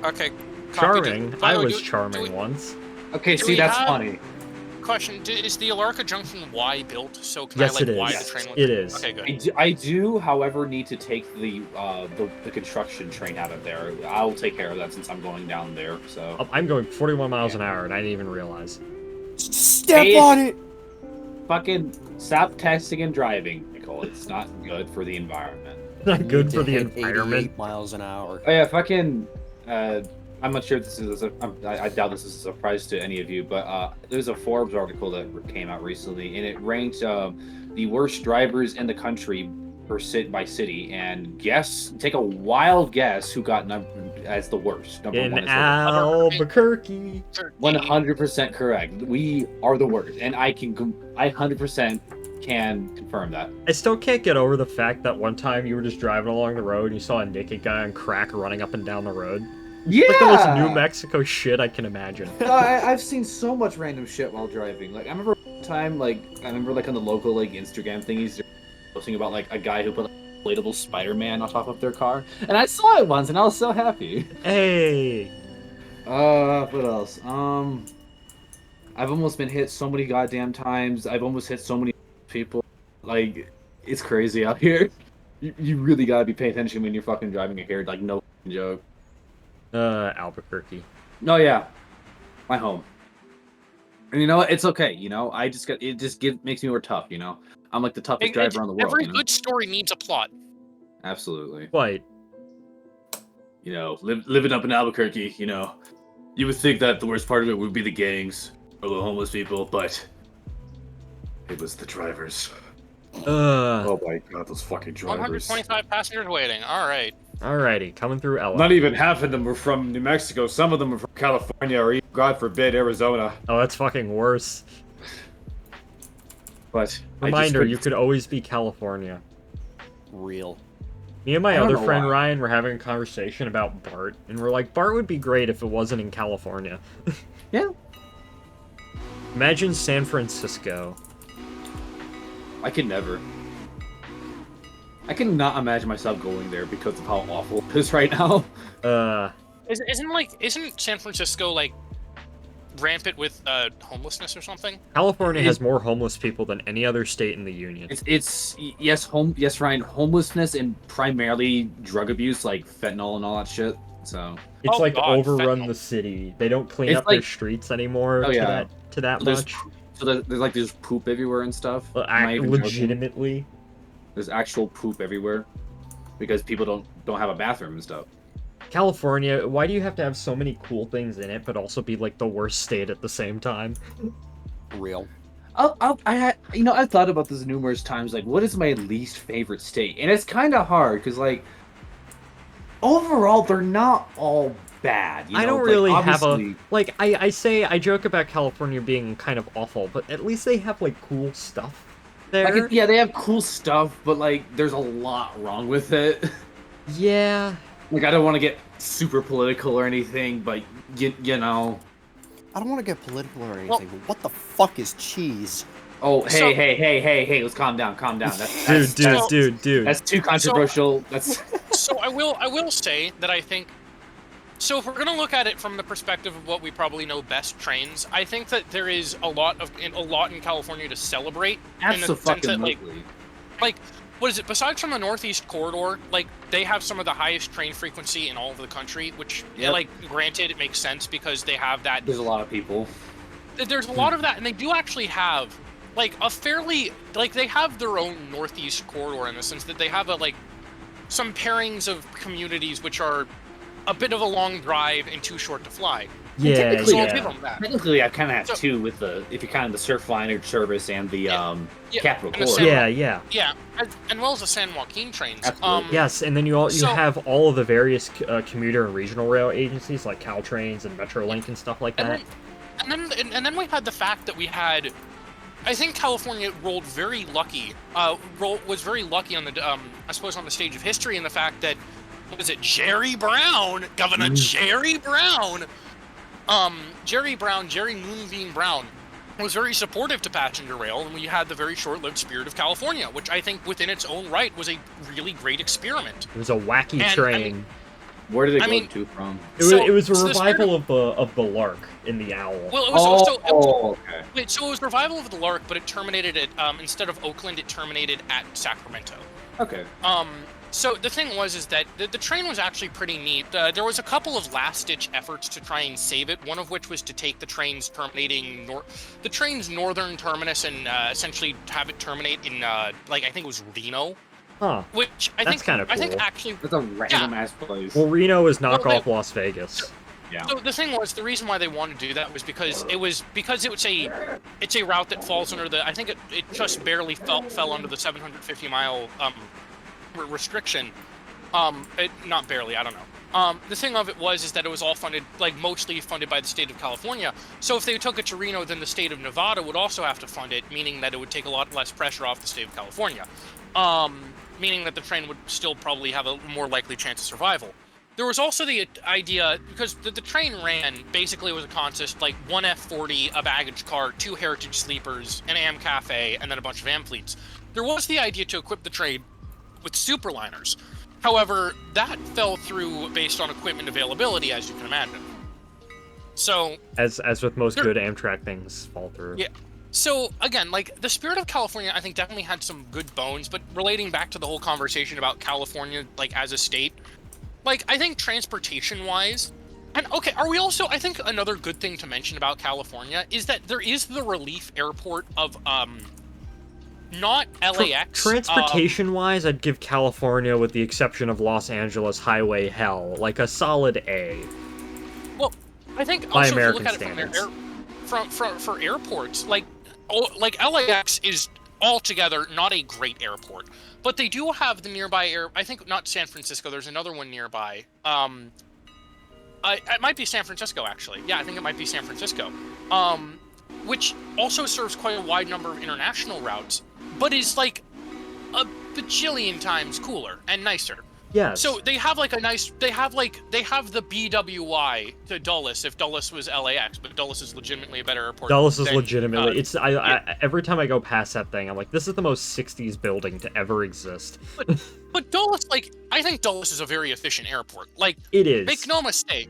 [SPEAKER 5] Okay. copy.
[SPEAKER 1] Charming.
[SPEAKER 5] By
[SPEAKER 1] I
[SPEAKER 5] the way,
[SPEAKER 1] was
[SPEAKER 5] do
[SPEAKER 1] charming
[SPEAKER 5] we-
[SPEAKER 1] once.
[SPEAKER 2] Okay,
[SPEAKER 5] Do
[SPEAKER 2] see,
[SPEAKER 5] we
[SPEAKER 2] that's
[SPEAKER 5] have-
[SPEAKER 2] funny.
[SPEAKER 5] Question: Is the Alarka Junction Y built? So can
[SPEAKER 1] Yes,
[SPEAKER 5] I like
[SPEAKER 1] it
[SPEAKER 5] Y
[SPEAKER 1] is.
[SPEAKER 5] the train?
[SPEAKER 1] It is.
[SPEAKER 5] Okay, good.
[SPEAKER 2] I do, however, need to take the construction train out of there. I'll take care of that since I'm going down there. So
[SPEAKER 1] Oh, I'm going 41 miles an hour and I didn't even realize.
[SPEAKER 4] Step
[SPEAKER 2] Hey,
[SPEAKER 4] on it!
[SPEAKER 2] fucking stop texting and driving, Nicole. It's not good for the environment.
[SPEAKER 1] Not good
[SPEAKER 4] Need
[SPEAKER 1] for
[SPEAKER 4] to
[SPEAKER 1] the
[SPEAKER 4] hit
[SPEAKER 1] environment.
[SPEAKER 4] 88 miles an hour.
[SPEAKER 2] Oh yeah, fucking. I'm not sure if this is. I doubt this is a surprise to any of you, but there's a Forbes article that came out recently, and it ranked the worst drivers in the country by city. And take a wild guess who got as the worst. Number
[SPEAKER 1] In
[SPEAKER 2] one is
[SPEAKER 1] Albuquerque.
[SPEAKER 2] 100% correct. We are the worst, and I 100% can confirm that.
[SPEAKER 1] I still can't get over the fact that one time you were just driving along the road and you saw a naked guy on crack running up and down the road.
[SPEAKER 2] Yeah,
[SPEAKER 1] Like the most New Mexico shit I can imagine.
[SPEAKER 2] I've seen so much random shit while driving. Like I remember one time, like on the local like Instagram thingies, they're posting about like a guy who put like, an inflatable Spider-Man on top of their car, and I saw it once, and I was so happy.
[SPEAKER 1] Hey.
[SPEAKER 2] What else? I've almost been hit so many goddamn times. I've almost hit so many people. Like it's crazy out here. You really gotta be paying attention when you're fucking driving here. Like no joke.
[SPEAKER 1] Albuquerque.
[SPEAKER 2] No, yeah, my home. And you know what? It's okay. You know, makes me more tough. You know, I'm like the toughest driver on the world.
[SPEAKER 5] Every
[SPEAKER 2] You know?
[SPEAKER 5] good story needs a plot.
[SPEAKER 2] Absolutely.
[SPEAKER 1] Quite.
[SPEAKER 3] You know, living up in Albuquerque, you know, you would think that the worst part of it would be the gangs or the homeless people, but it was the drivers. Oh my god, those fucking drivers.
[SPEAKER 5] 125 passengers waiting. All right.
[SPEAKER 1] Alrighty, coming through LA.
[SPEAKER 3] Not even half of them were from New Mexico. Some of them were from California or even, God forbid, Arizona.
[SPEAKER 1] Oh, that's fucking worse.
[SPEAKER 3] But
[SPEAKER 1] Reminder, you could always be California.
[SPEAKER 4] Real.
[SPEAKER 1] Me and my
[SPEAKER 2] I don't
[SPEAKER 1] other
[SPEAKER 2] know
[SPEAKER 1] friend
[SPEAKER 2] why.
[SPEAKER 1] Ryan were having a conversation about BART, and we're like, BART would be great if it wasn't in California.
[SPEAKER 2] Yeah.
[SPEAKER 1] Imagine San Francisco.
[SPEAKER 2] I could never. I cannot imagine myself going there because of how awful it is right now.
[SPEAKER 5] Isn't San Francisco like rampant with homelessness or something?
[SPEAKER 1] California has more homeless people than any other state in the union.
[SPEAKER 2] Yes, Ryan, homelessness and primarily drug abuse, like fentanyl and all that shit. So
[SPEAKER 1] It's
[SPEAKER 5] Oh,
[SPEAKER 1] like
[SPEAKER 5] God,
[SPEAKER 1] overrun
[SPEAKER 5] fentanyl.
[SPEAKER 1] the city. They don't clean
[SPEAKER 2] It's
[SPEAKER 1] up their
[SPEAKER 2] like-
[SPEAKER 1] streets anymore
[SPEAKER 2] Oh,
[SPEAKER 1] to
[SPEAKER 2] yeah.
[SPEAKER 1] that
[SPEAKER 2] there's
[SPEAKER 1] much.
[SPEAKER 2] there's poop everywhere and stuff. I'm not even joking.
[SPEAKER 1] Legitimately.
[SPEAKER 2] There's actual poop everywhere because people don't have a bathroom and stuff.
[SPEAKER 1] California, why do you have to have so many cool things in it, but also be like the worst state at the same time?
[SPEAKER 4] Real.
[SPEAKER 2] I've thought about this numerous times. Like, what is my least favorite state? And it's kind of hard because, like, overall, they're not all bad. You know?
[SPEAKER 1] I don't
[SPEAKER 2] Like,
[SPEAKER 1] really have
[SPEAKER 2] obviously-
[SPEAKER 1] I joke about California being kind of awful, but at least they have like cool stuff there.
[SPEAKER 2] Like, yeah, they have cool stuff, but like, there's a lot wrong with it.
[SPEAKER 1] Yeah.
[SPEAKER 2] Like, I don't want to get super political or anything, but you know.
[SPEAKER 4] I don't want to get political or anything, but what the fuck is cheese?
[SPEAKER 2] Oh, hey,
[SPEAKER 5] So-
[SPEAKER 2] hey, let's calm down.
[SPEAKER 1] Dude.
[SPEAKER 2] That's too controversial. That's
[SPEAKER 5] So I will say that I think. So if we're gonna look at it from the perspective of what we probably know best, trains, I think that there is a lot in California to celebrate. In the sense that, like, what is it? Besides from the Northeast corridor, like they have some of the highest train frequency in all of the country. Which,
[SPEAKER 2] Yep.
[SPEAKER 5] like, granted, it makes sense because they have that.
[SPEAKER 2] There's a lot of people.
[SPEAKER 5] There's a lot of that, and they do actually have like a fairly they have their own Northeast corridor in the sense that they have a some pairings of communities which are a bit of a long drive and too short to fly.
[SPEAKER 1] Yeah,
[SPEAKER 2] technically,
[SPEAKER 5] So I'll
[SPEAKER 1] yeah.
[SPEAKER 5] give them that.
[SPEAKER 2] Technically, I kind of have
[SPEAKER 5] So-
[SPEAKER 2] two with if you count the Surfliner service and the
[SPEAKER 5] Yeah,
[SPEAKER 2] Capital
[SPEAKER 5] and the
[SPEAKER 2] Core.
[SPEAKER 5] San-
[SPEAKER 1] Yeah.
[SPEAKER 5] Yeah, and well as the San Joaquin trains.
[SPEAKER 2] Absolutely.
[SPEAKER 1] Yes, and then you
[SPEAKER 5] So-
[SPEAKER 1] have all of the various commuter and regional rail agencies like Caltrains and Metrolink and stuff like
[SPEAKER 5] And
[SPEAKER 1] that.
[SPEAKER 5] then we had the fact that we had, I think California rolled very lucky. Was very lucky on the I suppose on the stage of history in the fact that was it Jerry Brown, Governor Jerry Brown, Jerry Moonbeam Brown was very supportive to passenger rail, and we had the very short-lived Spirit of California, which I think within its own right was a really great experiment.
[SPEAKER 1] It was a wacky
[SPEAKER 5] And,
[SPEAKER 1] train.
[SPEAKER 2] Where did it
[SPEAKER 5] I
[SPEAKER 2] go
[SPEAKER 5] mean-
[SPEAKER 2] to from?
[SPEAKER 1] It was a
[SPEAKER 5] so the Spirit
[SPEAKER 1] revival of the Lark in the Owl.
[SPEAKER 5] Well, it was also
[SPEAKER 2] okay.
[SPEAKER 5] wait. So it was revival of the Lark, but it terminated at instead of Oakland, it terminated at Sacramento.
[SPEAKER 2] Okay.
[SPEAKER 5] So the thing was that the train was actually pretty neat. There was a couple of last-ditch efforts to try and save it. One of which was to take the train's northern terminus and essentially have it terminate in like I think it was Reno,
[SPEAKER 1] Huh.
[SPEAKER 5] which I
[SPEAKER 1] That's
[SPEAKER 5] think
[SPEAKER 1] kinda
[SPEAKER 5] I think
[SPEAKER 1] cool.
[SPEAKER 5] actually.
[SPEAKER 2] That's a random ass place.
[SPEAKER 1] Well, Reno is knockoff
[SPEAKER 5] Well,
[SPEAKER 1] Las Vegas.
[SPEAKER 2] Yeah.
[SPEAKER 5] So the thing was, the reason why they wanted to do that was because it's a route that falls under the, I think it just barely fell under the 750 mile restriction. Not barely, I don't know. The thing of it is that it was all funded, like mostly funded by the state of California. So if they took it to Reno, then the state of Nevada would also have to fund it, meaning that it would take a lot less pressure off the state of California. Meaning that the train would still probably have a more likely chance of survival. There was also the idea, because the train ran, basically was a consist, like one F40, a baggage car, 2 Heritage Sleepers, an AM Cafe, and then a bunch of AM fleets. There was the idea to equip the train with superliners. However, that fell through based on equipment availability, as you can imagine. So,
[SPEAKER 1] As with most good Amtrak things, fall through.
[SPEAKER 5] yeah. So, again, like, the Spirit of California, I think, definitely had some good bones, but relating back to the whole conversation about California, like, as a state, like, I think transportation-wise, and, okay, are we also, I think another good thing to mention about California is that there is the relief airport of, not LAX.
[SPEAKER 1] Transportation-wise, I'd give California, with the exception of Los Angeles Highway Hell, like a solid A.
[SPEAKER 5] Well, I think
[SPEAKER 1] By
[SPEAKER 5] also
[SPEAKER 1] American
[SPEAKER 5] if you look at it
[SPEAKER 1] standards.
[SPEAKER 5] for airports, like LAX is altogether not a great airport, but they do have the nearby I think not San Francisco. There's another one nearby. It might be San Francisco actually. Yeah, I think it might be San Francisco. Which also serves quite a wide number of international routes, but is like a bajillion times cooler and nicer.
[SPEAKER 1] Yes.
[SPEAKER 5] So they have like they have the BWI to Dulles if Dulles was LAX, but Dulles is legitimately a better airport.
[SPEAKER 1] Dulles is
[SPEAKER 5] than,
[SPEAKER 1] legitimately.
[SPEAKER 5] yeah.
[SPEAKER 1] I every time I go past that thing, I'm like, this is the most '60s building to ever exist.
[SPEAKER 5] But Dulles, like, I think Dulles is a very efficient airport. Like,
[SPEAKER 1] It is.
[SPEAKER 5] make no mistake,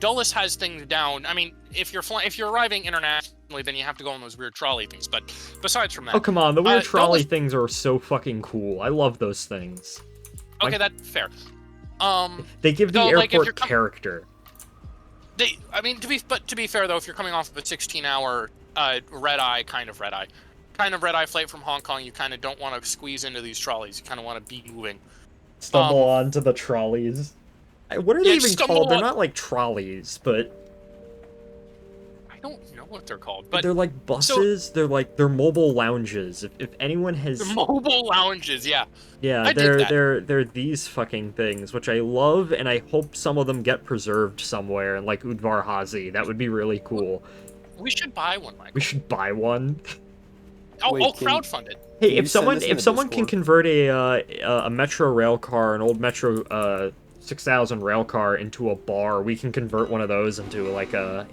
[SPEAKER 5] Dulles has things down. I mean, if you're arriving internationally, then you have to go on those weird trolley things. But besides from that,
[SPEAKER 1] Oh come on, the weird trolley
[SPEAKER 5] Dulles-
[SPEAKER 1] things are so fucking cool. I love those things.
[SPEAKER 5] okay, that's fair.
[SPEAKER 1] They give the
[SPEAKER 5] So, like, if
[SPEAKER 1] airport
[SPEAKER 5] you're
[SPEAKER 1] character.
[SPEAKER 5] I mean, to be fair though, if you're coming off of a 16-hour red-eye flight from Hong Kong, you kind of don't want to squeeze into these trolleys. You kind of want to be moving.
[SPEAKER 1] Stumble onto the trolleys. What are they
[SPEAKER 5] Yeah,
[SPEAKER 1] even
[SPEAKER 5] stumble
[SPEAKER 1] called? They're
[SPEAKER 5] on-
[SPEAKER 1] not like trolleys, but
[SPEAKER 5] I don't know what they're called, but
[SPEAKER 1] they're like buses. They're mobile lounges. If anyone has,
[SPEAKER 5] the mobile lounges, yeah.
[SPEAKER 1] yeah,
[SPEAKER 5] I dig that.
[SPEAKER 1] they're these fucking things, which I love, and I hope some of them get preserved somewhere, like Udvar Hazy. That would be really cool.
[SPEAKER 5] We should buy one, Michael.
[SPEAKER 1] We should buy one.
[SPEAKER 5] I'll
[SPEAKER 4] Wait,
[SPEAKER 5] crowdfund it.
[SPEAKER 1] Hey,
[SPEAKER 4] Can you
[SPEAKER 1] if someone
[SPEAKER 4] send this in the
[SPEAKER 1] can
[SPEAKER 4] Discord?
[SPEAKER 1] convert a Metro rail car, an old Metro 6000 rail car into a bar, we can convert one of those into like a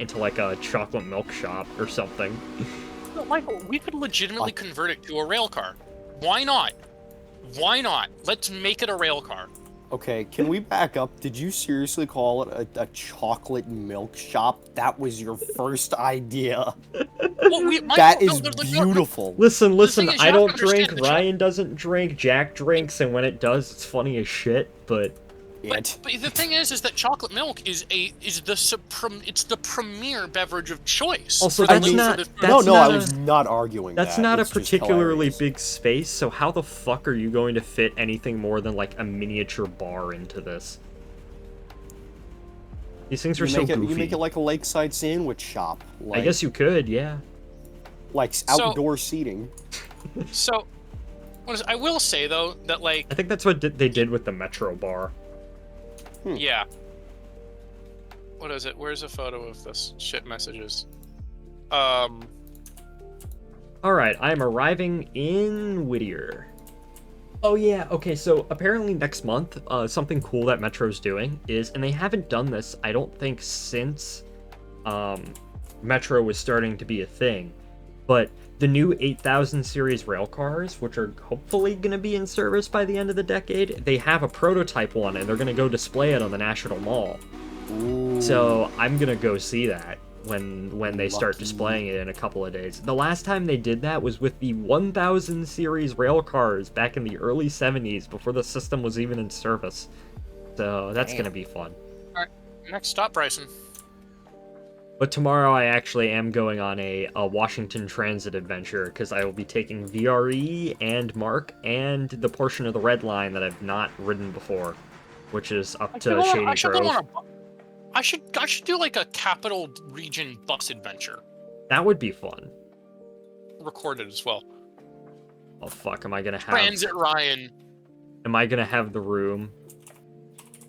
[SPEAKER 1] chocolate milk shop or something.
[SPEAKER 5] No, Michael, we could legitimately convert it to a rail car. Why not? Why not? Let's make it a rail car.
[SPEAKER 4] Okay, can we back up? Did you seriously call it a chocolate milk shop? That was your first idea.
[SPEAKER 5] Well, Michael,
[SPEAKER 4] That
[SPEAKER 5] no,
[SPEAKER 4] is
[SPEAKER 5] no,
[SPEAKER 4] beautiful.
[SPEAKER 1] Listen,
[SPEAKER 5] thing is, you
[SPEAKER 1] I
[SPEAKER 5] have
[SPEAKER 1] don't
[SPEAKER 5] to understand
[SPEAKER 1] drink,
[SPEAKER 5] the
[SPEAKER 1] Ryan doesn't drink, Jack drinks, and when it does, it's funny as shit, but
[SPEAKER 4] It.
[SPEAKER 5] But the thing is that chocolate milk is the premier beverage of choice.
[SPEAKER 1] Also,
[SPEAKER 5] for the
[SPEAKER 1] that's
[SPEAKER 5] league-
[SPEAKER 1] not-
[SPEAKER 5] for the-
[SPEAKER 1] that's
[SPEAKER 4] No, I
[SPEAKER 1] not
[SPEAKER 4] was not arguing
[SPEAKER 1] That's
[SPEAKER 4] that.
[SPEAKER 1] not a
[SPEAKER 4] It's just
[SPEAKER 1] particularly
[SPEAKER 4] hilarious.
[SPEAKER 1] big space, so how the fuck are you going to fit anything more than like a miniature bar into this? These things are so goofy.
[SPEAKER 4] You make it like a lakeside sandwich shop. Like,
[SPEAKER 1] I guess you could, yeah.
[SPEAKER 4] like
[SPEAKER 5] So-
[SPEAKER 4] outdoor seating.
[SPEAKER 5] So, I will say though that like
[SPEAKER 1] I think that's what they did with the Metro bar.
[SPEAKER 5] yeah. What is it? Where's a photo of this shit messages?
[SPEAKER 1] Alright, I'm arriving in Whittier. Oh yeah, okay, so apparently next month, something cool that Metro's doing is, and they haven't done this, I don't think, since Metro was starting to be a thing, but the new 8000 series rail cars, which are hopefully going to be in service by the end of the decade, they have a prototype one, and they're going to go display it on the National Mall.
[SPEAKER 4] Ooh.
[SPEAKER 1] So I'm going to go see that when they start
[SPEAKER 4] Lucky.
[SPEAKER 1] displaying it in a couple of days. The last time they did that was with the 1000 series rail cars back in the early 70s, before the system was even in service. So that's going to be fun.
[SPEAKER 5] Next stop, Bryson.
[SPEAKER 1] But tomorrow I actually am going on a Washington Transit adventure, because I will be taking VRE and Mark and the portion of the Red Line that I've not ridden before, which is up to Shady Grove.
[SPEAKER 5] I should do like a Capital Region bus adventure,
[SPEAKER 1] That would be fun.
[SPEAKER 5] recorded as well.
[SPEAKER 1] Oh fuck, am I gonna have
[SPEAKER 5] Transit Ryan.
[SPEAKER 1] Am I gonna have the room?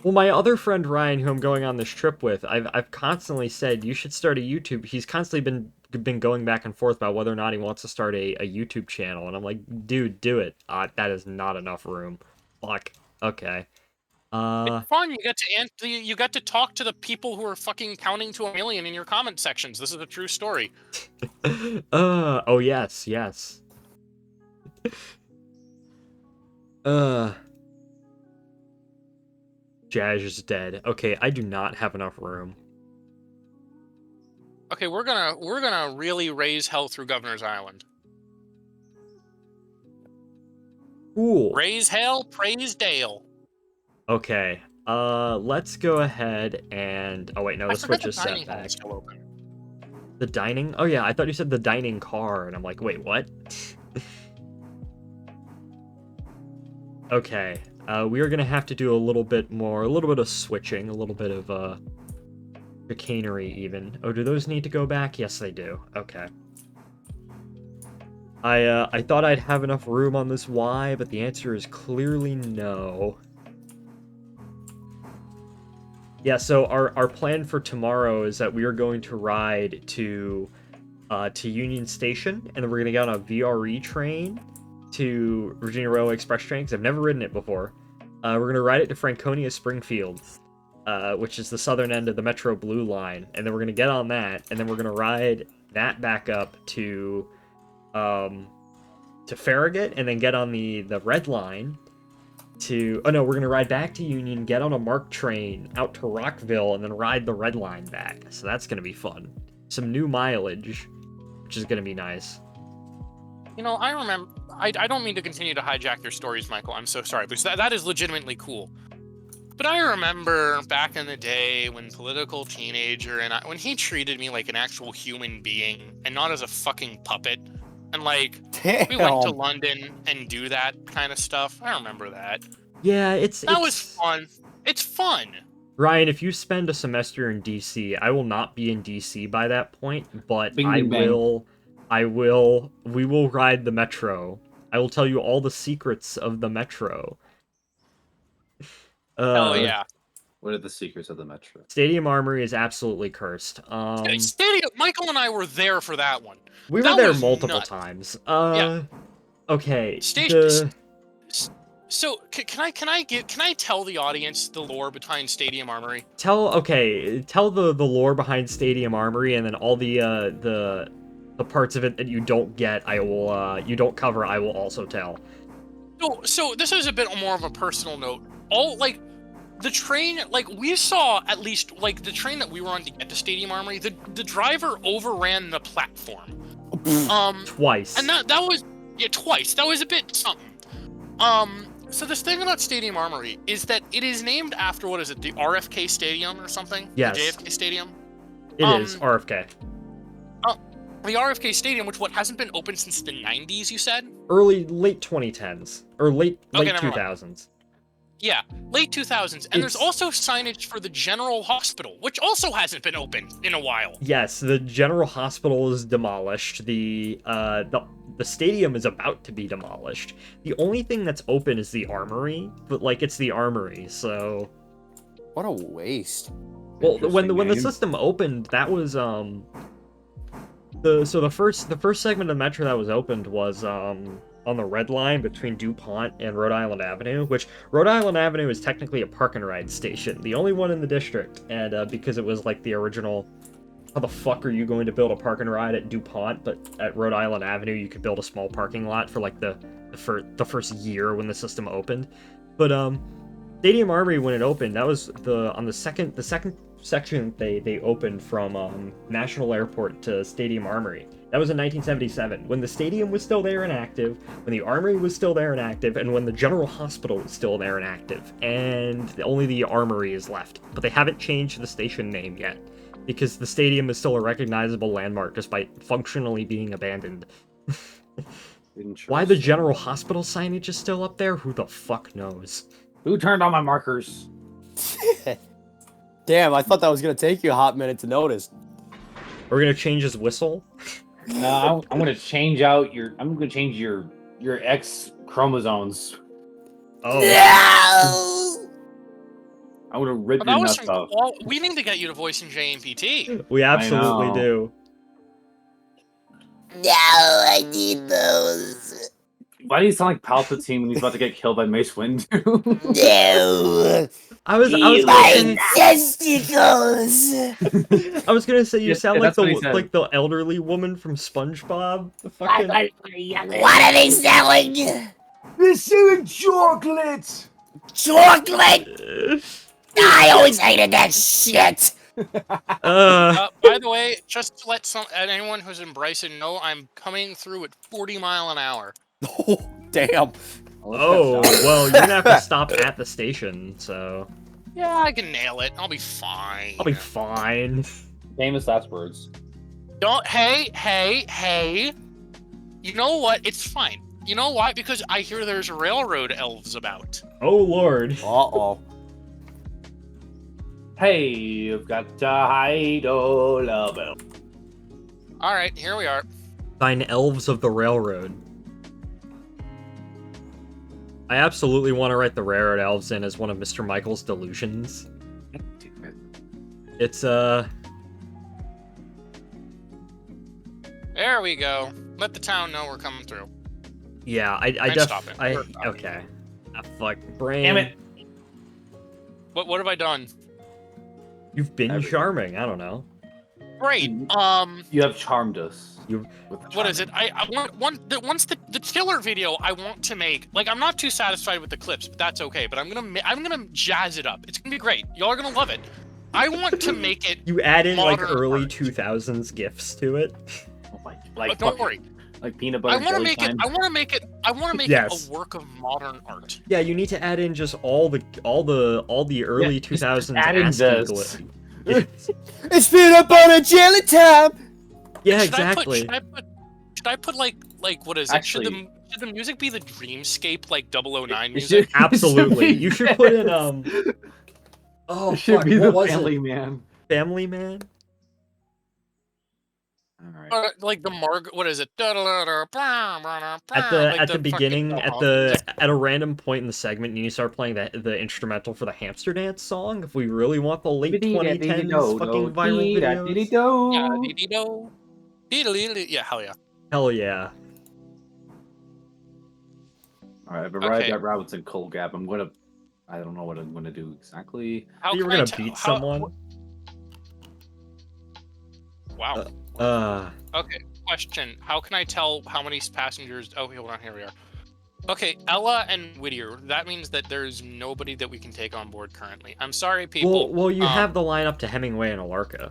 [SPEAKER 1] Well, my other friend Ryan, who I'm going on this trip with, I've constantly said you should start a YouTube. He's constantly been going back and forth about whether or not he wants to start a YouTube channel, and I'm like, dude, do it. That is not enough room. Fuck. Okay.
[SPEAKER 5] It's fun. You get to talk to the people who are fucking counting to 1 million in your comment sections. This is a true story.
[SPEAKER 1] Oh yes, yes. Jazz is dead. Okay, I do not have enough room.
[SPEAKER 5] Okay, we're gonna really raise hell through Governor's Island.
[SPEAKER 1] Cool.
[SPEAKER 5] Raise hell, praise Dale.
[SPEAKER 1] Okay. Let's go ahead and... Oh, wait, no, the
[SPEAKER 5] I forgot
[SPEAKER 1] switch is set
[SPEAKER 5] dining hall
[SPEAKER 1] back.
[SPEAKER 5] is still open.
[SPEAKER 1] The dining? Oh, yeah, I thought you said the dining car, and I'm like, wait, what? Okay. We are gonna have to do a little bit of switching, a little bit of, chicanery, even. Oh, do those need to go back? Yes, they do. Okay. I thought I'd have enough room on this Y, but the answer is clearly no. Yeah, so our plan for tomorrow is that we are going to ride to Union Station, and then we're going to get on a VRE train to Virginia Railway Express train, because I've never ridden it before. We're going to ride it to Franconia Springfield, which is the southern end of the Metro Blue Line, and then we're going to get on that, and then we're going to ride that back up to Farragut, and then get on the Red Line to... Oh no, we're going to ride back to Union, get on a MARC train out to Rockville, and then ride the Red Line back. So that's going to be fun. Some new mileage, which is going to be nice.
[SPEAKER 5] You know, I remember. I don't mean to continue to hijack your stories, Michael. I'm so sorry, because that is legitimately cool. But I remember back in the day when political teenager, and when he treated me like an actual human being and not as a fucking puppet. And like, we went to London and do that kind of stuff. I remember that.
[SPEAKER 1] Yeah,
[SPEAKER 5] That was fun. It's fun.
[SPEAKER 1] Ryan, if you spend a semester in DC, I will not be in DC by that point, but
[SPEAKER 2] Bing,
[SPEAKER 1] we
[SPEAKER 2] bing, bang.
[SPEAKER 1] will ride the Metro. I will tell you all the secrets of the Metro.
[SPEAKER 5] Hell yeah.
[SPEAKER 2] What are the secrets of the Metro?
[SPEAKER 1] Stadium Armory is absolutely cursed.
[SPEAKER 5] Stadium. Michael and I were there for that one.
[SPEAKER 1] We were
[SPEAKER 5] That
[SPEAKER 1] there
[SPEAKER 5] was
[SPEAKER 1] multiple
[SPEAKER 5] nuts.
[SPEAKER 1] times.
[SPEAKER 5] Yeah.
[SPEAKER 1] Okay.
[SPEAKER 5] Station. So can I tell the audience the lore behind Stadium Armory?
[SPEAKER 1] Tell the lore behind Stadium Armory, and then all the parts of it that you don't get, you don't cover, I will also tell.
[SPEAKER 5] So this is a bit more of a personal note. The train, we saw at least, the train that we were on to get to Stadium Armory, the driver overran the platform.
[SPEAKER 1] Twice.
[SPEAKER 5] And that was, twice. That was a bit something. So this thing about Stadium Armory is that it is named after, what is it, the RFK Stadium or something?
[SPEAKER 1] Yes.
[SPEAKER 5] The JFK Stadium?
[SPEAKER 1] It is RFK.
[SPEAKER 5] The RFK Stadium, which hasn't been open since the 90s, you said?
[SPEAKER 1] Late 2010s. Or late
[SPEAKER 5] Okay, never mind.
[SPEAKER 1] 2000s.
[SPEAKER 5] Yeah, late 2000s. And there's also signage for the General Hospital, which also hasn't been open in a while.
[SPEAKER 1] Yes, the General Hospital is demolished. The stadium is about to be demolished. The only thing that's open is the armory, but like it's the armory, so
[SPEAKER 4] What a waste.
[SPEAKER 1] well when the
[SPEAKER 2] Interesting
[SPEAKER 1] system opened, that was the first segment of Metro that was opened was on the Red Line between DuPont and Rhode Island Avenue, which Rhode Island Avenue is technically a park and ride station, the only one in the district, and because it was like the original. How the fuck are you going to build a park and ride at DuPont, but at Rhode Island Avenue you could build a small parking lot for like the first year when the system opened? But Stadium Armory, when it opened, that was the second section they opened from National Airport to Stadium Armory. That was in 1977, when the stadium was still there and active, when the armory was still there and active, and when the General Hospital was still there and active. And only the armory is left, but they haven't changed the station name yet, because the stadium is still a recognizable landmark despite functionally being abandoned. Why the General Hospital signage is still up there, who the fuck knows?
[SPEAKER 2] Who turned on my markers?
[SPEAKER 4] Damn, I thought that was gonna take you a hot minute to notice.
[SPEAKER 1] We're gonna change his whistle?
[SPEAKER 2] No, I'm gonna change out your. I'm gonna change your X chromosomes.
[SPEAKER 1] Oh.
[SPEAKER 4] No!
[SPEAKER 2] I'm gonna rip
[SPEAKER 5] But
[SPEAKER 2] your
[SPEAKER 5] that was
[SPEAKER 2] nuts
[SPEAKER 5] some,
[SPEAKER 2] off.
[SPEAKER 5] well, we need to get you to voice in JNPT.
[SPEAKER 1] We absolutely
[SPEAKER 2] know.
[SPEAKER 1] do.
[SPEAKER 4] No, I need those.
[SPEAKER 2] Why do you sound like Palpatine when he's about to get killed by Mace Windu?
[SPEAKER 4] No!
[SPEAKER 1] I was
[SPEAKER 4] My testicles!
[SPEAKER 1] I was gonna say you
[SPEAKER 2] Yeah,
[SPEAKER 1] sound
[SPEAKER 2] yeah,
[SPEAKER 1] like
[SPEAKER 2] that's what he said.
[SPEAKER 1] the elderly woman from SpongeBob. The fucking...
[SPEAKER 4] What are they selling?
[SPEAKER 3] They're selling chocolate.
[SPEAKER 4] Chocolate! I always hated that shit!
[SPEAKER 5] By the way, just to let anyone who's in Bryson know, I'm coming through at 40 mile an hour.
[SPEAKER 4] Oh, damn.
[SPEAKER 1] Oh, well, you're gonna have to stop at the station, so...
[SPEAKER 5] Yeah, I can nail it. I'll be fine.
[SPEAKER 1] I'll be fine.
[SPEAKER 2] Famous last words.
[SPEAKER 5] Don't. Hey. You know what? It's fine. You know why? Because I hear there's railroad elves about.
[SPEAKER 1] Oh, Lord.
[SPEAKER 4] Uh-oh.
[SPEAKER 2] Hey, you've got to hide all of it.
[SPEAKER 5] Alright, here we are.
[SPEAKER 1] Thine elves of the railroad. I absolutely want to write the railroad elves in as one of Mr. Michael's delusions. It's,
[SPEAKER 5] There we go. Let the town know we're coming through.
[SPEAKER 1] yeah,
[SPEAKER 5] I'm stopping. We're stopping.
[SPEAKER 1] Okay. Ah, fuck. Brain.
[SPEAKER 2] Damn it.
[SPEAKER 5] What have I done?
[SPEAKER 1] You've been
[SPEAKER 2] Everything.
[SPEAKER 1] charming, I don't know.
[SPEAKER 5] Great.
[SPEAKER 2] You have charmed us.
[SPEAKER 5] What is it? I want once the killer video I want to make. Like, I'm not too satisfied with the clips, but that's okay. But I'm gonna jazz it up. It's gonna be great. Y'all are gonna love it. I want to make it.
[SPEAKER 1] You added like
[SPEAKER 5] modern
[SPEAKER 1] early
[SPEAKER 5] art.
[SPEAKER 1] 2000s gifs to it.
[SPEAKER 2] Oh my,
[SPEAKER 5] But don't worry.
[SPEAKER 2] Like peanut butter.
[SPEAKER 5] I want to
[SPEAKER 2] jelly
[SPEAKER 5] make it.
[SPEAKER 2] time.
[SPEAKER 5] I want to make it. I want to make
[SPEAKER 1] Yes.
[SPEAKER 5] it a work of modern art.
[SPEAKER 1] Yeah, you need to add in just all the early
[SPEAKER 2] Yeah, just
[SPEAKER 1] 2000s
[SPEAKER 2] add in
[SPEAKER 1] ASCII
[SPEAKER 2] this.
[SPEAKER 4] It's been up on a jelly time!
[SPEAKER 1] Yeah,
[SPEAKER 5] Should
[SPEAKER 1] exactly.
[SPEAKER 5] Should I put like what is it?
[SPEAKER 2] Actually-
[SPEAKER 5] Should the music be the dreamscape like 009
[SPEAKER 2] It
[SPEAKER 5] music?
[SPEAKER 2] should-
[SPEAKER 1] Absolutely. You should put in Oh
[SPEAKER 2] It should
[SPEAKER 1] fuck,
[SPEAKER 2] be
[SPEAKER 1] what
[SPEAKER 2] the
[SPEAKER 1] was
[SPEAKER 2] Family
[SPEAKER 1] it?
[SPEAKER 2] Man.
[SPEAKER 1] Family Man?
[SPEAKER 2] All right.
[SPEAKER 5] Like the what is it?
[SPEAKER 1] At the beginning, at a random point in the segment, you start playing the instrumental for the hamster dance song. If we really want the late 2010s fucking viral videos.
[SPEAKER 5] Yeah, hell yeah.
[SPEAKER 1] Hell yeah.
[SPEAKER 2] All right, I've
[SPEAKER 5] Okay.
[SPEAKER 2] arrived at Robinson Coal Gap. I don't know what I'm gonna do exactly.
[SPEAKER 5] How
[SPEAKER 1] You were
[SPEAKER 5] can I
[SPEAKER 1] gonna
[SPEAKER 5] tell-
[SPEAKER 1] beat
[SPEAKER 5] how-
[SPEAKER 1] someone?
[SPEAKER 5] Wow. Okay, question. How can I tell how many passengers... Oh, hold on, here we are. Okay, Ella and Whittier, that means that there's nobody that we can take on board currently. I'm sorry, people.
[SPEAKER 1] Well, you have the line up to Hemingway and Alarka.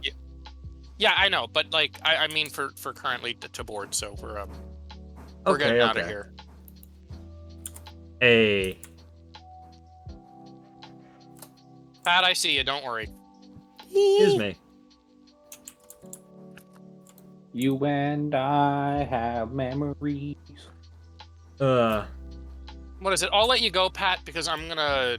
[SPEAKER 5] Yeah, I know, but like, I mean for currently to board, so we're getting out of here.
[SPEAKER 1] Hey.
[SPEAKER 5] Pat, I see you. Don't worry.
[SPEAKER 1] Excuse me.
[SPEAKER 2] You and I have memories.
[SPEAKER 5] What is it? I'll let you go, Pat, because I'm gonna.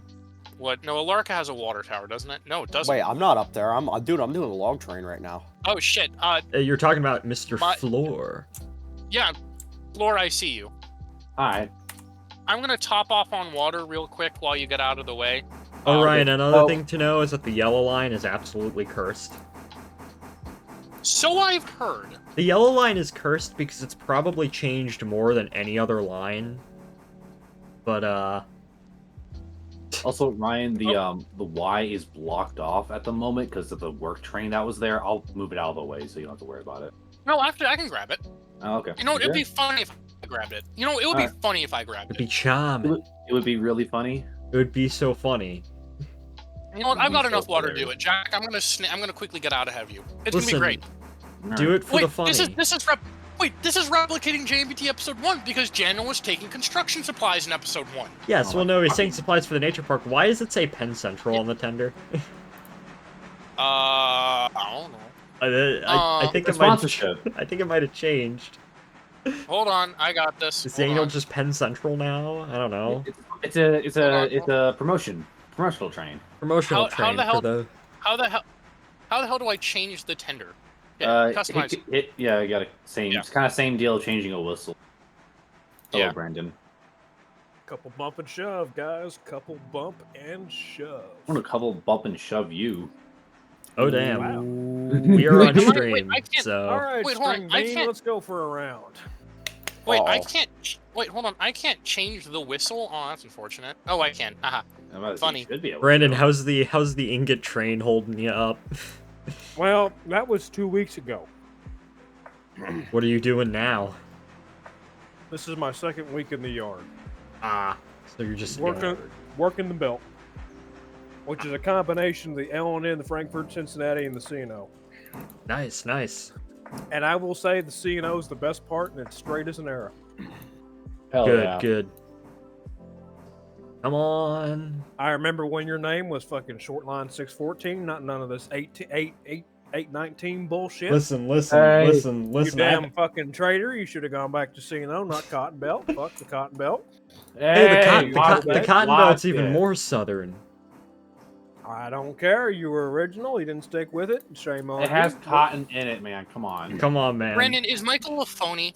[SPEAKER 5] What? No, Alarka has a water tower, doesn't it? No, it doesn't.
[SPEAKER 4] Wait, I'm not up there. I'm doing a log train right now.
[SPEAKER 5] Oh shit.
[SPEAKER 1] You're talking about Mr.
[SPEAKER 5] My-
[SPEAKER 1] Floor.
[SPEAKER 5] Yeah, Floor, I see you.
[SPEAKER 2] Alright.
[SPEAKER 5] I'm gonna top off on water real quick while you get out of the way.
[SPEAKER 1] Oh, Ryan, another
[SPEAKER 2] Oh.
[SPEAKER 1] thing to know is that the yellow line is absolutely cursed.
[SPEAKER 5] So I've heard.
[SPEAKER 1] The yellow line is cursed because it's probably changed more than any other line. But,
[SPEAKER 2] Also, Ryan, the Y is blocked off at the moment because of the work train that was there. I'll move it out of the way so you don't have to worry about it.
[SPEAKER 5] No, actually, I can grab it.
[SPEAKER 2] Oh, okay.
[SPEAKER 5] You know, it'd
[SPEAKER 2] Yeah.
[SPEAKER 5] be funny if I grabbed it. You know, it would be funny if I grabbed
[SPEAKER 1] it'd be
[SPEAKER 5] it.
[SPEAKER 1] charming.
[SPEAKER 2] It would be really funny.
[SPEAKER 1] It would be so funny.
[SPEAKER 5] You know what? I've
[SPEAKER 2] It'd be
[SPEAKER 5] got enough
[SPEAKER 2] so
[SPEAKER 5] water to do
[SPEAKER 2] hilarious.
[SPEAKER 5] it, Jack. I'm gonna quickly get out ahead of you. It's
[SPEAKER 1] Listen,
[SPEAKER 5] gonna be great.
[SPEAKER 1] Do it for
[SPEAKER 5] Wait,
[SPEAKER 1] the funny.
[SPEAKER 5] this is replicating JNPT episode 1 because Jano was taking construction supplies in episode 1.
[SPEAKER 1] Yes,
[SPEAKER 2] Oh
[SPEAKER 1] well,
[SPEAKER 2] my
[SPEAKER 1] no, he's
[SPEAKER 2] God.
[SPEAKER 1] taking supplies for the nature park. Why does it say Penn Central on the tender?
[SPEAKER 5] I don't know.
[SPEAKER 1] I think
[SPEAKER 2] The
[SPEAKER 1] it might.
[SPEAKER 2] sponsorship.
[SPEAKER 1] I think it might have changed.
[SPEAKER 5] Hold on, I got this.
[SPEAKER 1] Is
[SPEAKER 5] Hold
[SPEAKER 1] Daniel
[SPEAKER 5] on.
[SPEAKER 1] just Penn Central now? I don't know.
[SPEAKER 2] It's a promotional train.
[SPEAKER 1] Promotional
[SPEAKER 5] How
[SPEAKER 1] train
[SPEAKER 5] the hell-
[SPEAKER 1] for the.
[SPEAKER 5] How the hell do I change the tender? Yeah, customize.
[SPEAKER 2] Yeah, you got a same.
[SPEAKER 5] Yeah.
[SPEAKER 2] It's kind of same deal, changing a whistle. Hello,
[SPEAKER 5] Yeah.
[SPEAKER 2] Brandon.
[SPEAKER 6] Couple bump and shove, guys. Couple bump and shove.
[SPEAKER 2] I'm gonna couple bump and shove you.
[SPEAKER 1] Oh damn!
[SPEAKER 6] Wow.
[SPEAKER 1] We are
[SPEAKER 5] Wait,
[SPEAKER 1] on
[SPEAKER 5] am I-
[SPEAKER 1] stream,
[SPEAKER 5] wait, I can't-
[SPEAKER 1] so.
[SPEAKER 6] All right,
[SPEAKER 5] Wait, hold on,
[SPEAKER 6] String
[SPEAKER 5] I
[SPEAKER 6] Bean,
[SPEAKER 5] can't-
[SPEAKER 6] let's go for a round.
[SPEAKER 5] Wait, I
[SPEAKER 4] Uh-oh.
[SPEAKER 5] can't. Wait, hold on. I can't change the whistle. Oh, that's unfortunate. Oh, I can. Haha.
[SPEAKER 2] I'm about to say,
[SPEAKER 5] Funny.
[SPEAKER 2] you should be able
[SPEAKER 1] Brandon,
[SPEAKER 2] to.
[SPEAKER 1] how's the ingot train holding you up?
[SPEAKER 6] Well, that was 2 weeks ago.
[SPEAKER 1] What are you doing now?
[SPEAKER 6] This is my second week in the yard.
[SPEAKER 1] Ah, so you're just
[SPEAKER 6] Working the belt, which is a combination of the L&N, the Frankfurt, Cincinnati, and the C&O.
[SPEAKER 1] Nice, nice.
[SPEAKER 6] And I will say the C&O is the best part, and it's straight as an arrow.
[SPEAKER 2] Hell
[SPEAKER 1] Good,
[SPEAKER 2] yeah.
[SPEAKER 1] good. Come on.
[SPEAKER 6] I remember when your name was fucking short line 614, not none of this 819 bullshit.
[SPEAKER 1] Listen,
[SPEAKER 2] Hey.
[SPEAKER 6] You damn fucking traitor! You should have gone back to C&O, not Cotton Belt. Fuck the Cotton Belt.
[SPEAKER 1] Hey, the
[SPEAKER 2] watch
[SPEAKER 1] cotton
[SPEAKER 2] it,
[SPEAKER 1] belt's
[SPEAKER 2] watch
[SPEAKER 1] even
[SPEAKER 2] it.
[SPEAKER 1] more southern.
[SPEAKER 6] I don't care. You were original. You didn't stick with it. Shame on
[SPEAKER 2] It has
[SPEAKER 6] you.
[SPEAKER 2] cotton in it, man. Come on.
[SPEAKER 1] Come on, man.
[SPEAKER 5] Brandon, is Michael a phony?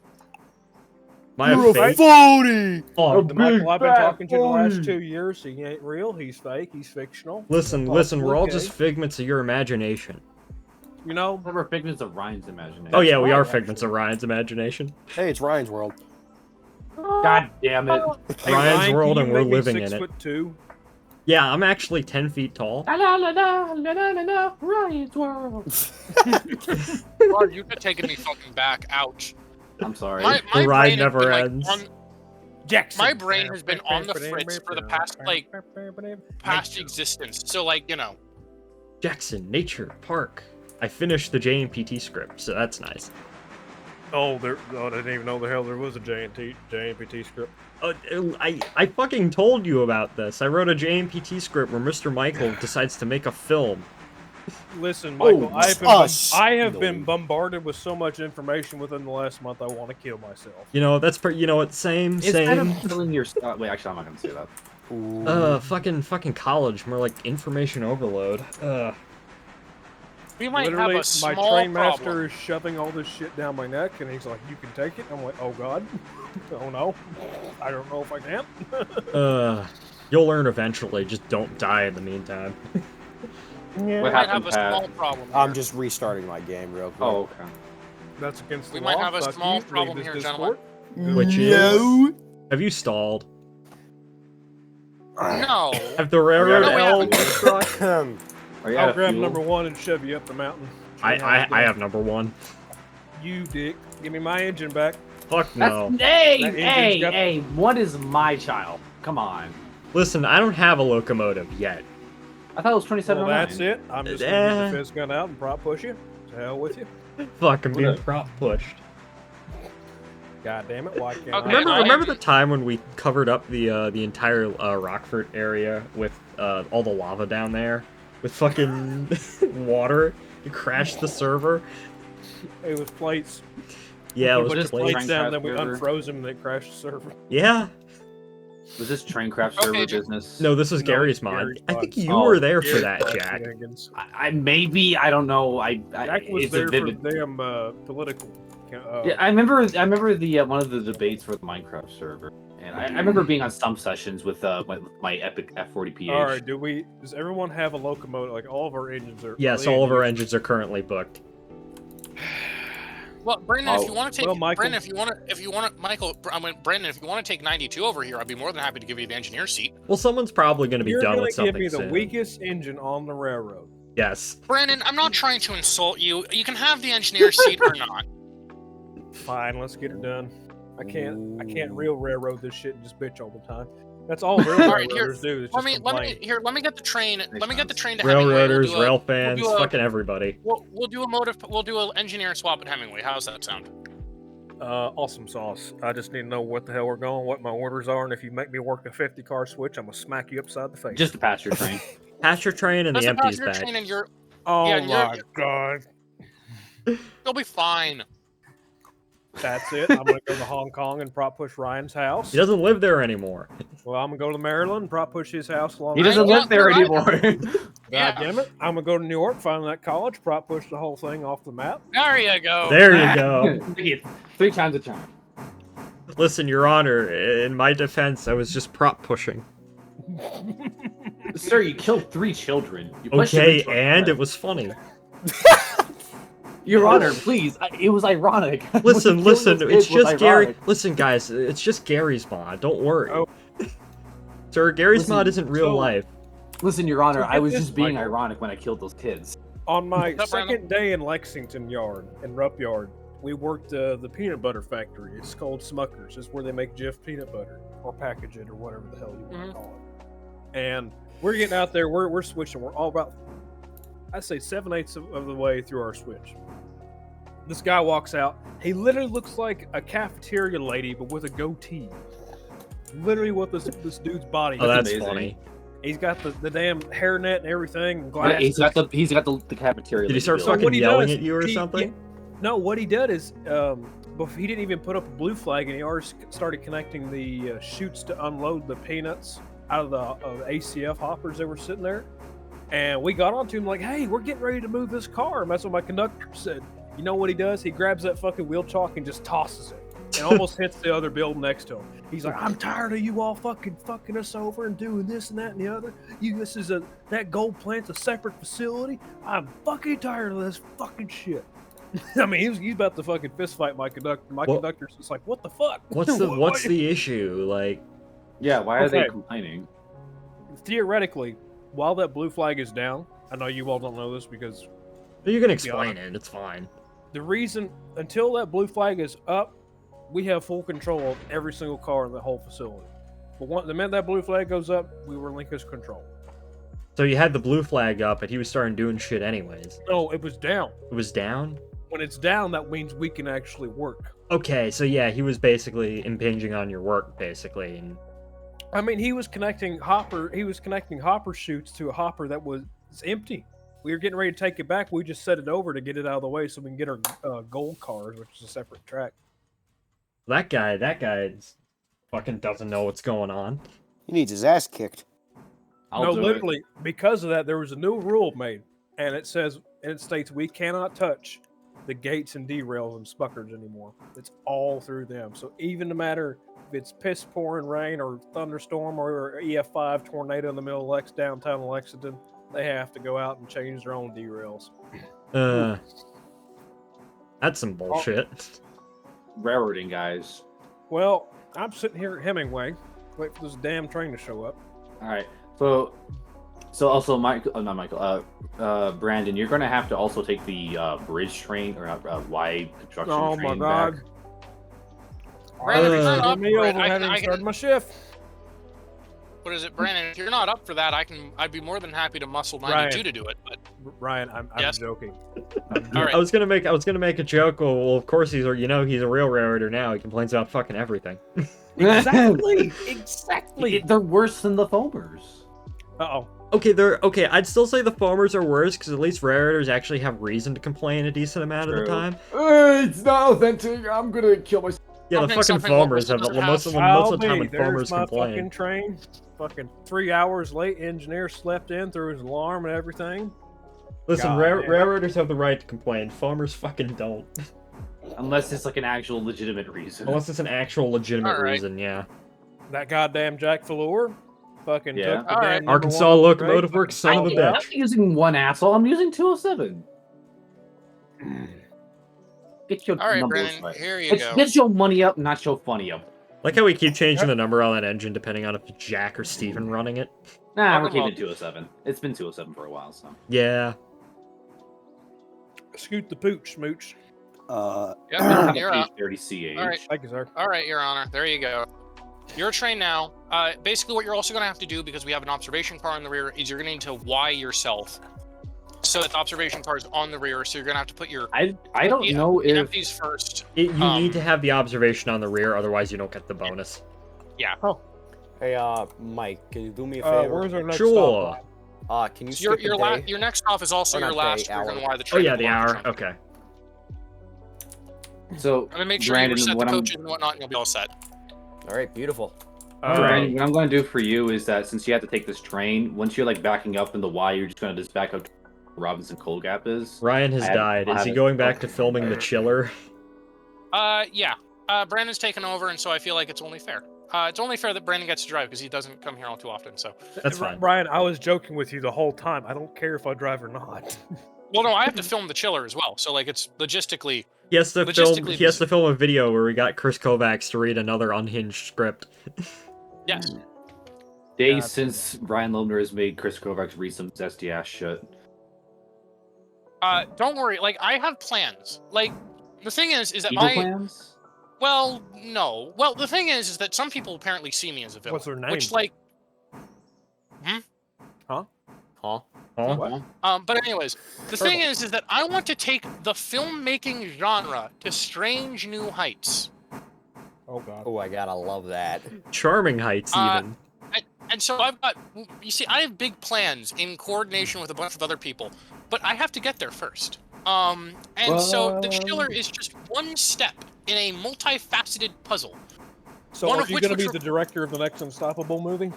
[SPEAKER 1] My
[SPEAKER 6] You're a
[SPEAKER 1] fake.
[SPEAKER 4] phony!
[SPEAKER 1] Oh,
[SPEAKER 6] The Michael I've been
[SPEAKER 2] bad
[SPEAKER 6] talking to the last
[SPEAKER 2] phony.
[SPEAKER 6] 2 years, he ain't real. He's fake. He's fictional.
[SPEAKER 1] listen,
[SPEAKER 6] Oh,
[SPEAKER 1] listen. We're all
[SPEAKER 6] okay.
[SPEAKER 1] just figments of your imagination.
[SPEAKER 6] You know,
[SPEAKER 2] Remember figments of Ryan's imagination.
[SPEAKER 1] Oh yeah, we
[SPEAKER 6] right,
[SPEAKER 1] are
[SPEAKER 6] actually.
[SPEAKER 1] figments of Ryan's imagination.
[SPEAKER 4] Hey, it's Ryan's world.
[SPEAKER 2] God damn it.
[SPEAKER 6] hey,
[SPEAKER 1] Ryan's
[SPEAKER 6] Ryan,
[SPEAKER 1] world
[SPEAKER 6] can
[SPEAKER 1] and
[SPEAKER 6] you
[SPEAKER 1] we're
[SPEAKER 6] make me
[SPEAKER 1] living in it.
[SPEAKER 6] 6'2"?
[SPEAKER 1] Yeah, I'm actually 10 feet tall.
[SPEAKER 2] Ryan's world.
[SPEAKER 5] God, you could taken me fucking back. Ouch.
[SPEAKER 2] I'm sorry.
[SPEAKER 5] My
[SPEAKER 1] The ride
[SPEAKER 5] brain has
[SPEAKER 1] never
[SPEAKER 5] been, like,
[SPEAKER 1] ends.
[SPEAKER 6] Jackson.
[SPEAKER 5] My brain has been on the fritz for the past, like, past existence. So, like, you know.
[SPEAKER 1] Jackson Nature Park. I finished the JNPT script, so that's nice.
[SPEAKER 6] Oh, I didn't even know the hell there was a JNPT script.
[SPEAKER 1] Oh, I fucking told you about this. I wrote a JNPT script where Mr. Michael decides to make a film.
[SPEAKER 6] Listen, Michael,
[SPEAKER 4] Oh,
[SPEAKER 6] I have been bombarded with so much information within the last month. I want to kill myself.
[SPEAKER 1] You know, that's you know what? Same.
[SPEAKER 2] Instead of killing your wait, actually, I'm not gonna say that.
[SPEAKER 1] Fucking college, more like information overload.
[SPEAKER 5] We might
[SPEAKER 6] Literally,
[SPEAKER 5] have a small
[SPEAKER 6] my train master
[SPEAKER 5] problem.
[SPEAKER 6] is shoving all this shit down my neck, and he's like, "You can take it." I'm like, "Oh God, oh no, I don't know if I can."
[SPEAKER 1] You'll learn eventually. Just don't die in the meantime.
[SPEAKER 2] What
[SPEAKER 5] We might have
[SPEAKER 2] happened,
[SPEAKER 5] a
[SPEAKER 2] Pat?
[SPEAKER 5] small problem.
[SPEAKER 4] I'm
[SPEAKER 5] here.
[SPEAKER 4] just restarting my game real quick.
[SPEAKER 2] Oh, okay.
[SPEAKER 6] That's against the
[SPEAKER 5] We
[SPEAKER 6] law.
[SPEAKER 5] might have a
[SPEAKER 6] Fuck
[SPEAKER 5] small
[SPEAKER 6] you. Leave
[SPEAKER 5] problem
[SPEAKER 6] this
[SPEAKER 5] here,
[SPEAKER 6] Discord.
[SPEAKER 1] Which
[SPEAKER 4] No.
[SPEAKER 1] Have you stalled?
[SPEAKER 5] No.
[SPEAKER 1] Have the railroad
[SPEAKER 5] No, we
[SPEAKER 1] elves
[SPEAKER 5] haven't.
[SPEAKER 1] struck?
[SPEAKER 2] Are you out
[SPEAKER 6] I'll
[SPEAKER 2] of
[SPEAKER 6] grab
[SPEAKER 2] fuel?
[SPEAKER 6] number 1 and shove you up the mountain.
[SPEAKER 1] I have number 1.
[SPEAKER 6] You dick. Give me my engine back.
[SPEAKER 1] Fuck no.
[SPEAKER 2] Hey,
[SPEAKER 6] That engine's
[SPEAKER 2] hey,
[SPEAKER 6] got-
[SPEAKER 2] hey! What is my child? Come on.
[SPEAKER 1] Listen, I don't have a locomotive yet.
[SPEAKER 2] I thought it was 27.
[SPEAKER 6] Well, that's it. I'm just gonna get
[SPEAKER 1] Eh.
[SPEAKER 6] the fizz gun out and prop push you. To hell with you.
[SPEAKER 1] Fuck, I'm being
[SPEAKER 2] Whatever.
[SPEAKER 1] prop pushed.
[SPEAKER 6] God damn it! Why can't
[SPEAKER 5] Okay,
[SPEAKER 6] I?
[SPEAKER 1] Remember the time when we covered up the entire Rockford area with all the lava down there? with fucking water. You crashed the server.
[SPEAKER 6] It was plates.
[SPEAKER 1] Yeah, it
[SPEAKER 6] We
[SPEAKER 1] was
[SPEAKER 6] put his
[SPEAKER 1] plates.
[SPEAKER 6] plates down, then we
[SPEAKER 2] server.
[SPEAKER 6] unfroze them, and they crashed the server.
[SPEAKER 1] Yeah.
[SPEAKER 2] Was this Traincraft server
[SPEAKER 5] Okay,
[SPEAKER 2] business?
[SPEAKER 1] No, this was
[SPEAKER 6] No,
[SPEAKER 1] Gary's
[SPEAKER 6] it's
[SPEAKER 1] mod.
[SPEAKER 6] Gary's
[SPEAKER 1] I
[SPEAKER 6] mod.
[SPEAKER 1] think you
[SPEAKER 2] Oh,
[SPEAKER 1] were there for
[SPEAKER 6] Gary's
[SPEAKER 1] that,
[SPEAKER 6] mod
[SPEAKER 1] Jack.
[SPEAKER 6] shenanigans.
[SPEAKER 2] I maybe I don't know.
[SPEAKER 6] Jack was
[SPEAKER 2] it's
[SPEAKER 6] there
[SPEAKER 2] a
[SPEAKER 6] for
[SPEAKER 2] vivid.
[SPEAKER 6] damn political.
[SPEAKER 2] Yeah, I remember the one of the debates for the Minecraft server, and I remember being on some sessions with my Epic F40PH.
[SPEAKER 6] All right, does everyone have a locomotive? Like all of our engines are.
[SPEAKER 1] Yes,
[SPEAKER 6] are they
[SPEAKER 1] all of
[SPEAKER 6] in
[SPEAKER 1] our
[SPEAKER 6] use?
[SPEAKER 1] engines are currently booked.
[SPEAKER 5] Well, Brendan, if
[SPEAKER 2] Oh,
[SPEAKER 5] you want to take,
[SPEAKER 6] well, Michael-
[SPEAKER 5] Brendan, if you want to, Michael, I mean, Brendan, if you want to take 92 over here, I'd be more than happy to give you the engineer seat.
[SPEAKER 1] Well, someone's probably going to be
[SPEAKER 6] You're
[SPEAKER 1] done
[SPEAKER 6] gonna
[SPEAKER 1] with something
[SPEAKER 6] give me the
[SPEAKER 1] soon.
[SPEAKER 6] weakest engine on the railroad.
[SPEAKER 1] Yes.
[SPEAKER 5] Brendan, I'm not trying to insult you. You can have the engineer seat or not.
[SPEAKER 6] Fine, let's get it done. I can't real railroad this shit and just bitch all the time. That's all real
[SPEAKER 5] All right,
[SPEAKER 6] railroaders do. Is
[SPEAKER 5] Let
[SPEAKER 6] just
[SPEAKER 5] me
[SPEAKER 6] complain.
[SPEAKER 5] let me get the train. Let me get the train to Hemingway.
[SPEAKER 1] Railroaders,
[SPEAKER 5] We'll do a-
[SPEAKER 1] rail fans,
[SPEAKER 5] we'll do a-
[SPEAKER 1] fucking everybody.
[SPEAKER 5] We'll do a motive. We'll do an engineer swap at Hemingway. How's that sound?
[SPEAKER 6] Awesome sauce. I just need to know what the hell we're going, what my orders are, and if you make me work a 50-car switch, I'm gonna smack you upside the face.
[SPEAKER 2] Just a passenger train.
[SPEAKER 1] Pasture train and
[SPEAKER 5] That's
[SPEAKER 1] the
[SPEAKER 5] a
[SPEAKER 1] empties
[SPEAKER 5] passenger
[SPEAKER 1] bag.
[SPEAKER 5] train, and you're
[SPEAKER 6] oh
[SPEAKER 5] yeah,
[SPEAKER 6] my god,
[SPEAKER 5] you'll be fine.
[SPEAKER 6] that's it. I'm gonna go to Hong Kong and prop push Ryan's house.
[SPEAKER 1] He doesn't live there anymore.
[SPEAKER 6] Well, I'm gonna go to Maryland and prop push his house along.
[SPEAKER 2] He
[SPEAKER 6] the
[SPEAKER 2] doesn't
[SPEAKER 6] coast.
[SPEAKER 2] live there
[SPEAKER 5] Right.
[SPEAKER 2] anymore.
[SPEAKER 6] God
[SPEAKER 5] Yeah.
[SPEAKER 6] damn it! I'm gonna go to New York, find that college, prop push the whole thing off the map.
[SPEAKER 5] There you go.
[SPEAKER 1] There you go.
[SPEAKER 2] Three times a charm.
[SPEAKER 1] Listen, Your Honor, in my defense, I was just prop pushing.
[SPEAKER 2] Sir, you killed 3 children. You pushed them
[SPEAKER 1] Okay,
[SPEAKER 2] into a
[SPEAKER 1] and
[SPEAKER 2] cliff.
[SPEAKER 1] it was funny.
[SPEAKER 2] Your Honor, please. It was ironic.
[SPEAKER 1] Listen,
[SPEAKER 2] Killing
[SPEAKER 1] listen,
[SPEAKER 2] those
[SPEAKER 1] it's
[SPEAKER 2] kids was
[SPEAKER 1] just Gary.
[SPEAKER 2] ironic.
[SPEAKER 1] Listen, guys, it's just Gary's mod. Don't worry.
[SPEAKER 6] Oh.
[SPEAKER 1] Sir, Gary's
[SPEAKER 2] Listen,
[SPEAKER 1] mod isn't real
[SPEAKER 6] so-
[SPEAKER 1] life.
[SPEAKER 2] Listen, Your Honor,
[SPEAKER 6] So
[SPEAKER 2] I was
[SPEAKER 6] get
[SPEAKER 2] just
[SPEAKER 6] this,
[SPEAKER 2] being
[SPEAKER 6] Michael.
[SPEAKER 2] ironic when I killed those kids.
[SPEAKER 6] On my
[SPEAKER 5] What's up, Randall?
[SPEAKER 6] second day in Lexington Yard and Rupp Yard, we worked the peanut butter factory. It's called Smucker's. It's where they make Jif peanut butter or package it or whatever the hell you want to call it. And we're getting out there. We're switching. We're all about, I'd say 7/8 of the way through our switch. This guy walks out. He literally looks like a cafeteria lady, but with a goatee. Literally what this dude's body.
[SPEAKER 1] Oh,
[SPEAKER 6] is.
[SPEAKER 1] that's
[SPEAKER 2] amazing.
[SPEAKER 1] funny.
[SPEAKER 6] He's got the damn hairnet and everything. And glasses.
[SPEAKER 2] He's got the cafeteria.
[SPEAKER 1] Did he start
[SPEAKER 2] built.
[SPEAKER 6] So
[SPEAKER 1] fucking
[SPEAKER 6] what he
[SPEAKER 1] yelling
[SPEAKER 6] does,
[SPEAKER 1] at you or
[SPEAKER 6] he-
[SPEAKER 1] something?
[SPEAKER 6] No, what he did is, he didn't even put up a blue flag, and he already started connecting the chutes to unload the peanuts out of the ACF hoppers that were sitting there. And we got onto him like, "Hey, we're getting ready to move this car." And that's what my conductor said. You know what he does? He grabs that fucking wheel chalk and just tosses it, and almost hits the other building next to him. He's like, "I'm tired of you all fucking us over and doing this and that and the other. That gold plant's a separate facility. I'm fucking tired of this fucking shit." I mean, he's about to fucking fist fight my conductor. My
[SPEAKER 1] Well-
[SPEAKER 6] conductor's just like, "What the fuck?
[SPEAKER 1] What's the issue? Like,
[SPEAKER 2] Yeah, why are they
[SPEAKER 6] Okay.
[SPEAKER 2] complaining?
[SPEAKER 6] Theoretically, while that blue flag is down, I know you all don't know this because
[SPEAKER 1] you can explain it. It's fine.
[SPEAKER 6] the reason until that blue flag is up, we have full control of every single car in the whole facility. But the minute that blue flag goes up, we relinquish control.
[SPEAKER 1] So you had the blue flag up, but he was starting doing shit anyways.
[SPEAKER 6] No, it was down.
[SPEAKER 1] It was down?
[SPEAKER 6] When it's down, that means we can actually work.
[SPEAKER 1] Okay, so yeah, he was basically impinging on your work, basically. And
[SPEAKER 6] I mean, he was connecting hopper chutes to a hopper that was empty. We were getting ready to take it back. We just set it over to get it out of the way so we can get our gold cars, which is a separate track.
[SPEAKER 1] that guy fucking doesn't know what's going on.
[SPEAKER 4] He needs his ass kicked.
[SPEAKER 6] No,
[SPEAKER 2] do it.
[SPEAKER 6] literally, because of that, there was a new rule made, and it states we cannot touch the gates and derails and spuckers anymore. It's all through them. So even no matter if it's piss pouring rain or thunderstorm or EF5 tornado in the middle of downtown Lexington, they have to go out and change their own derails.
[SPEAKER 1] That's some bullshit.
[SPEAKER 2] Railroading guys.
[SPEAKER 6] Well, I'm sitting here at Hemingway, wait for this damn train to show up.
[SPEAKER 2] All right. So also Brandon, you're gonna have to also take the bridge train or Y construction
[SPEAKER 6] Oh
[SPEAKER 2] train
[SPEAKER 6] my god.
[SPEAKER 2] back.
[SPEAKER 5] Brandon, if you're not
[SPEAKER 6] Let
[SPEAKER 5] up
[SPEAKER 6] me
[SPEAKER 5] for
[SPEAKER 6] over,
[SPEAKER 5] it,
[SPEAKER 6] I haven't even started my shift.
[SPEAKER 5] What is it, Brandon? If you're not up for that, I'd be more than happy to muscle 92
[SPEAKER 6] Ryan.
[SPEAKER 5] to do it. But
[SPEAKER 6] Ryan, I'm
[SPEAKER 5] Yes?
[SPEAKER 6] joking.
[SPEAKER 5] all right,
[SPEAKER 1] I was gonna make a joke. Well, of course he's a real railroader now. He complains about fucking everything.
[SPEAKER 6] Exactly. Exactly.
[SPEAKER 2] They're worse than the foamers.
[SPEAKER 6] Uh-oh.
[SPEAKER 1] Okay. I'd still say the farmers are worse because at least raritors actually have reason to complain a decent amount of the
[SPEAKER 2] True.
[SPEAKER 1] time.
[SPEAKER 3] It's not authentic. I'm gonna kill myself.
[SPEAKER 1] Yeah, the fucking
[SPEAKER 5] Something
[SPEAKER 1] farmers have
[SPEAKER 5] doesn't
[SPEAKER 1] most of
[SPEAKER 6] I'll
[SPEAKER 1] the time
[SPEAKER 6] be.
[SPEAKER 1] when farmers
[SPEAKER 6] There's my
[SPEAKER 1] complain.
[SPEAKER 6] fucking train. Fucking 3 hours late. Engineer slept in through his alarm and everything.
[SPEAKER 1] Listen,
[SPEAKER 6] God, man.
[SPEAKER 1] raritors have the right to complain. Farmers fucking don't.
[SPEAKER 2] Unless it's like an actual legitimate reason.
[SPEAKER 1] Unless it's an actual legitimate
[SPEAKER 5] Alright.
[SPEAKER 1] reason, yeah.
[SPEAKER 6] That goddamn Jack Valor fucking
[SPEAKER 2] Yeah.
[SPEAKER 6] took the
[SPEAKER 5] Alright.
[SPEAKER 6] damn number
[SPEAKER 1] Arkansas
[SPEAKER 6] one
[SPEAKER 1] locomotive
[SPEAKER 6] grade.
[SPEAKER 1] works, son of a
[SPEAKER 6] Oh,
[SPEAKER 2] I'm
[SPEAKER 1] bitch.
[SPEAKER 2] not using one asshole. I'm using 207. Get your
[SPEAKER 5] All right,
[SPEAKER 2] numbers
[SPEAKER 5] Brennan,
[SPEAKER 2] right.
[SPEAKER 5] here you go.
[SPEAKER 2] Get your money up, not your funny up.
[SPEAKER 1] Like how we keep changing the number on that engine depending on if it's Jack or Steven running it.
[SPEAKER 2] Nah, we're
[SPEAKER 5] Welcome
[SPEAKER 2] keeping
[SPEAKER 5] up.
[SPEAKER 2] 207. It's been 207 for a while, so.
[SPEAKER 1] Yeah.
[SPEAKER 6] Scoot the pooch, smooch.
[SPEAKER 5] Yep, you're up.
[SPEAKER 2] 30 CH.
[SPEAKER 5] All right.
[SPEAKER 6] Thank you, sir.
[SPEAKER 5] All right, Your Honor. There you go. Your train now. Basically, what you're also going to have to do, because we have an observation car in the rear, is you're going to need to Y yourself. So that the observation car is on the rear, so you're going to have to put your
[SPEAKER 2] I don't know if
[SPEAKER 5] empties first.
[SPEAKER 1] You need to have the observation on the rear, otherwise you don't get the bonus.
[SPEAKER 4] Hey, Mike, can you do me a favor?
[SPEAKER 6] Where's our next
[SPEAKER 1] Sure.
[SPEAKER 6] stop?
[SPEAKER 4] Can you
[SPEAKER 5] So
[SPEAKER 4] skip a day?
[SPEAKER 5] your next off is also
[SPEAKER 4] Or
[SPEAKER 5] your
[SPEAKER 4] not
[SPEAKER 5] last.
[SPEAKER 4] day,
[SPEAKER 5] You're going
[SPEAKER 4] hour.
[SPEAKER 5] to Y the
[SPEAKER 1] Oh
[SPEAKER 5] train.
[SPEAKER 1] yeah,
[SPEAKER 5] to
[SPEAKER 1] the
[SPEAKER 5] belong to
[SPEAKER 1] hour.
[SPEAKER 5] train.
[SPEAKER 1] Okay.
[SPEAKER 2] so.
[SPEAKER 5] I'm going to make sure
[SPEAKER 2] Brandon,
[SPEAKER 5] you reset the
[SPEAKER 2] what I'm-
[SPEAKER 5] coaches and whatnot, and you'll be all set.
[SPEAKER 4] All right, beautiful.
[SPEAKER 2] Brandon, what I'm going to do for you is that since you have to take this train, once you're like backing up in the Y, you're just going to just back up to where Robinson Coal Gap is.
[SPEAKER 1] Ryan has died. Is he going back to filming the chiller?
[SPEAKER 5] Yeah. Brandon's taken over, and so I feel like it's only fair. It's only fair that Brandon gets to drive because he doesn't come here all too often. So,
[SPEAKER 1] That's fine.
[SPEAKER 6] Brian, I was joking with you the whole time. I don't care if I drive or not.
[SPEAKER 5] well, no, I have to film the chiller as well. So, like, it's logistically.
[SPEAKER 1] He has to film.
[SPEAKER 5] Logistically,
[SPEAKER 1] He has to film a video where we got Chris Kovacs to read another unhinged script.
[SPEAKER 5] Yes.
[SPEAKER 2] Days since Brian Lobner has made Chris Kovacs read some zesty ass shit.
[SPEAKER 5] Don't worry. Like, I have plans. Like, the thing is that
[SPEAKER 2] Evil
[SPEAKER 5] my
[SPEAKER 2] plans?
[SPEAKER 5] well, no. Well, the thing is that some people apparently see me as a villain.
[SPEAKER 6] What's their name?
[SPEAKER 5] Which, like,
[SPEAKER 4] Huh?
[SPEAKER 1] Huh?
[SPEAKER 5] But anyways, the thing is that I want to take the filmmaking genre to strange new heights.
[SPEAKER 6] Oh god.
[SPEAKER 4] Oh, I gotta love that.
[SPEAKER 1] Charming heights, even.
[SPEAKER 5] And so I've got, you see, I have big plans in coordination with a bunch of other people, but I have to get there first. And so the chiller is just one step in a multifaceted puzzle.
[SPEAKER 6] So
[SPEAKER 5] One
[SPEAKER 6] are
[SPEAKER 5] of
[SPEAKER 6] you
[SPEAKER 5] which
[SPEAKER 6] going to
[SPEAKER 5] would
[SPEAKER 6] be the director of the next Unstoppable movie?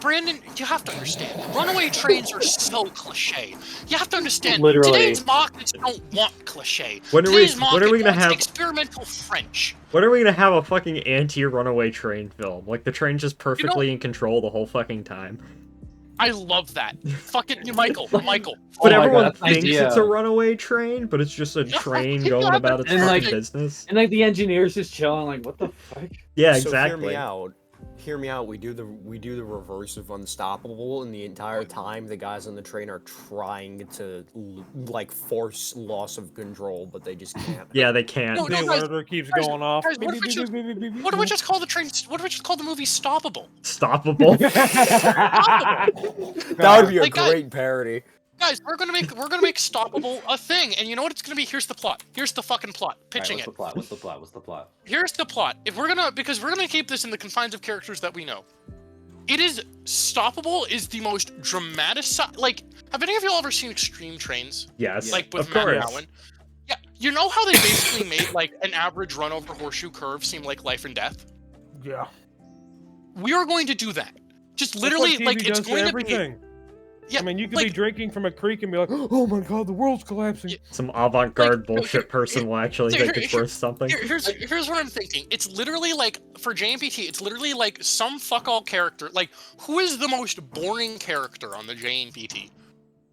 [SPEAKER 5] Brandon, you have to understand. Runaway trains are so cliche. You have to understand.
[SPEAKER 2] Literally.
[SPEAKER 5] Today's markets don't want cliche.
[SPEAKER 1] When are we
[SPEAKER 5] Today's
[SPEAKER 1] gonna
[SPEAKER 5] market wants
[SPEAKER 1] have-
[SPEAKER 5] experimental French?
[SPEAKER 1] When are we gonna have a fucking anti-runaway train film? Like the train's just perfectly in control the whole fucking time.
[SPEAKER 5] I love that. Fucking Michael.
[SPEAKER 1] But
[SPEAKER 2] Oh my
[SPEAKER 1] everyone
[SPEAKER 2] God,
[SPEAKER 1] thinks
[SPEAKER 2] idea.
[SPEAKER 1] it's a runaway train, but it's just a train going about its
[SPEAKER 2] And,
[SPEAKER 1] fucking
[SPEAKER 2] like-
[SPEAKER 1] business.
[SPEAKER 2] And like the engineers just chilling, like, what the fuck?
[SPEAKER 1] Yeah,
[SPEAKER 4] So
[SPEAKER 1] exactly.
[SPEAKER 4] hear me out. Hear me out. We do the reverse of Unstoppable, and the entire time the guys on the train are trying to like force loss of control, but they just can't.
[SPEAKER 1] Yeah, they can't.
[SPEAKER 5] No,
[SPEAKER 6] The
[SPEAKER 5] guys,
[SPEAKER 6] alerter keeps going off.
[SPEAKER 5] guys, what if we just- What do we just call the train? What do we just call the movie Stoppable?
[SPEAKER 1] Stoppable.
[SPEAKER 4] That would be a
[SPEAKER 5] Like, guys-
[SPEAKER 4] great parody.
[SPEAKER 5] Guys, we're gonna make Stoppable a thing, and you know what it's gonna be? Here's the plot. Here's the fucking plot. Pitching
[SPEAKER 2] Alright,
[SPEAKER 5] it.
[SPEAKER 2] What's the plot?
[SPEAKER 5] Here's the plot. Because we're gonna keep this in the confines of characters that we know. It is Stoppable is the most dramatic. Like, have any of you all ever seen Extreme Trains?
[SPEAKER 1] Yes,
[SPEAKER 5] Like with
[SPEAKER 1] of
[SPEAKER 5] Matt
[SPEAKER 1] course.
[SPEAKER 5] Allen? Yeah, you know how they basically made like an average run over horseshoe curve seem like life and death?
[SPEAKER 6] Yeah.
[SPEAKER 5] We are going to do that. Just
[SPEAKER 6] That's
[SPEAKER 5] literally,
[SPEAKER 6] what TV
[SPEAKER 5] like it's
[SPEAKER 6] does to
[SPEAKER 5] going to be.
[SPEAKER 6] everything.
[SPEAKER 5] Yeah,
[SPEAKER 6] I mean, you could
[SPEAKER 5] like-
[SPEAKER 6] be drinking from a creek and be like, "Oh my god, the world's collapsing."
[SPEAKER 1] Some avant-garde
[SPEAKER 5] Like,
[SPEAKER 1] bullshit person will actually think it's worth something.
[SPEAKER 5] Here's what I'm thinking. It's literally like for JNPT. It's literally like some fuck all character. Like who is the most boring character on the JNPT?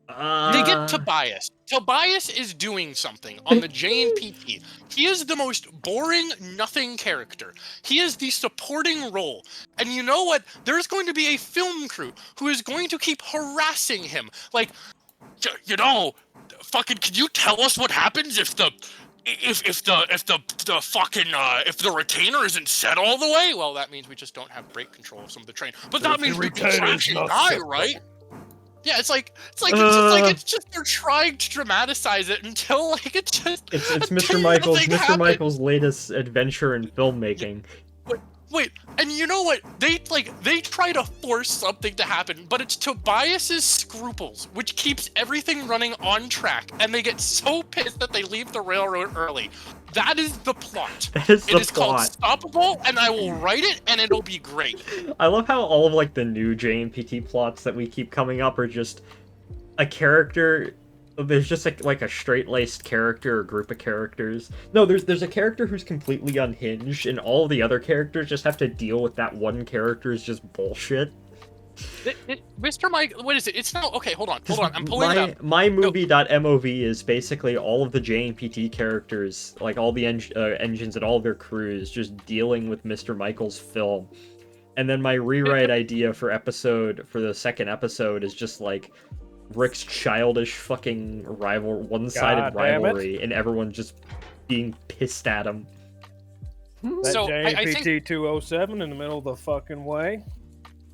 [SPEAKER 5] They get Tobias. Tobias is doing something on the JNPT. He is the most boring nothing character. He is the supporting role. And you know what? There's going to be a film crew who is going to keep harassing him. Like, you know, fucking, can you tell us what happens if the retainer isn't set all the way? Well, that means we just don't have brake control of some of the train. But that means we can crash and die, right? Yeah, it's just they're trying to dramatize it until like it's just
[SPEAKER 1] It's
[SPEAKER 5] until
[SPEAKER 1] Mr. Michael's
[SPEAKER 5] nothing
[SPEAKER 1] Mr.
[SPEAKER 5] happens.
[SPEAKER 1] Michael's latest adventure in filmmaking.
[SPEAKER 5] Wait, and you know what? They try to force something to happen, but it's Tobias's scruples, which keeps everything running on track, and they get so pissed that they leave the railroad early. That is the plot.
[SPEAKER 1] That is the
[SPEAKER 5] It is called
[SPEAKER 1] plot.
[SPEAKER 5] Stoppable, and I will write it, and it'll be great.
[SPEAKER 1] I love how all of like the new JNPT plots that we keep coming up are just a character. There's just like a straight-laced character or group of characters. No, there's a character who's completely unhinged, and all the other characters just have to deal with that one character's just bullshit.
[SPEAKER 5] Mr. Mike, what is it? It's not okay. Hold on. I'm pulling it up.
[SPEAKER 1] MyMovie.mov is basically all of the JNPT characters, like all the engines and all of their crews, just dealing with Mr. Michael's film. And then my rewrite idea for the second episode is just like Rick's childish fucking one-sided
[SPEAKER 6] God damn it.
[SPEAKER 1] rivalry, and everyone just being pissed at him.
[SPEAKER 6] That
[SPEAKER 5] So, I think-
[SPEAKER 6] JNPT 207 in the middle of the fucking way.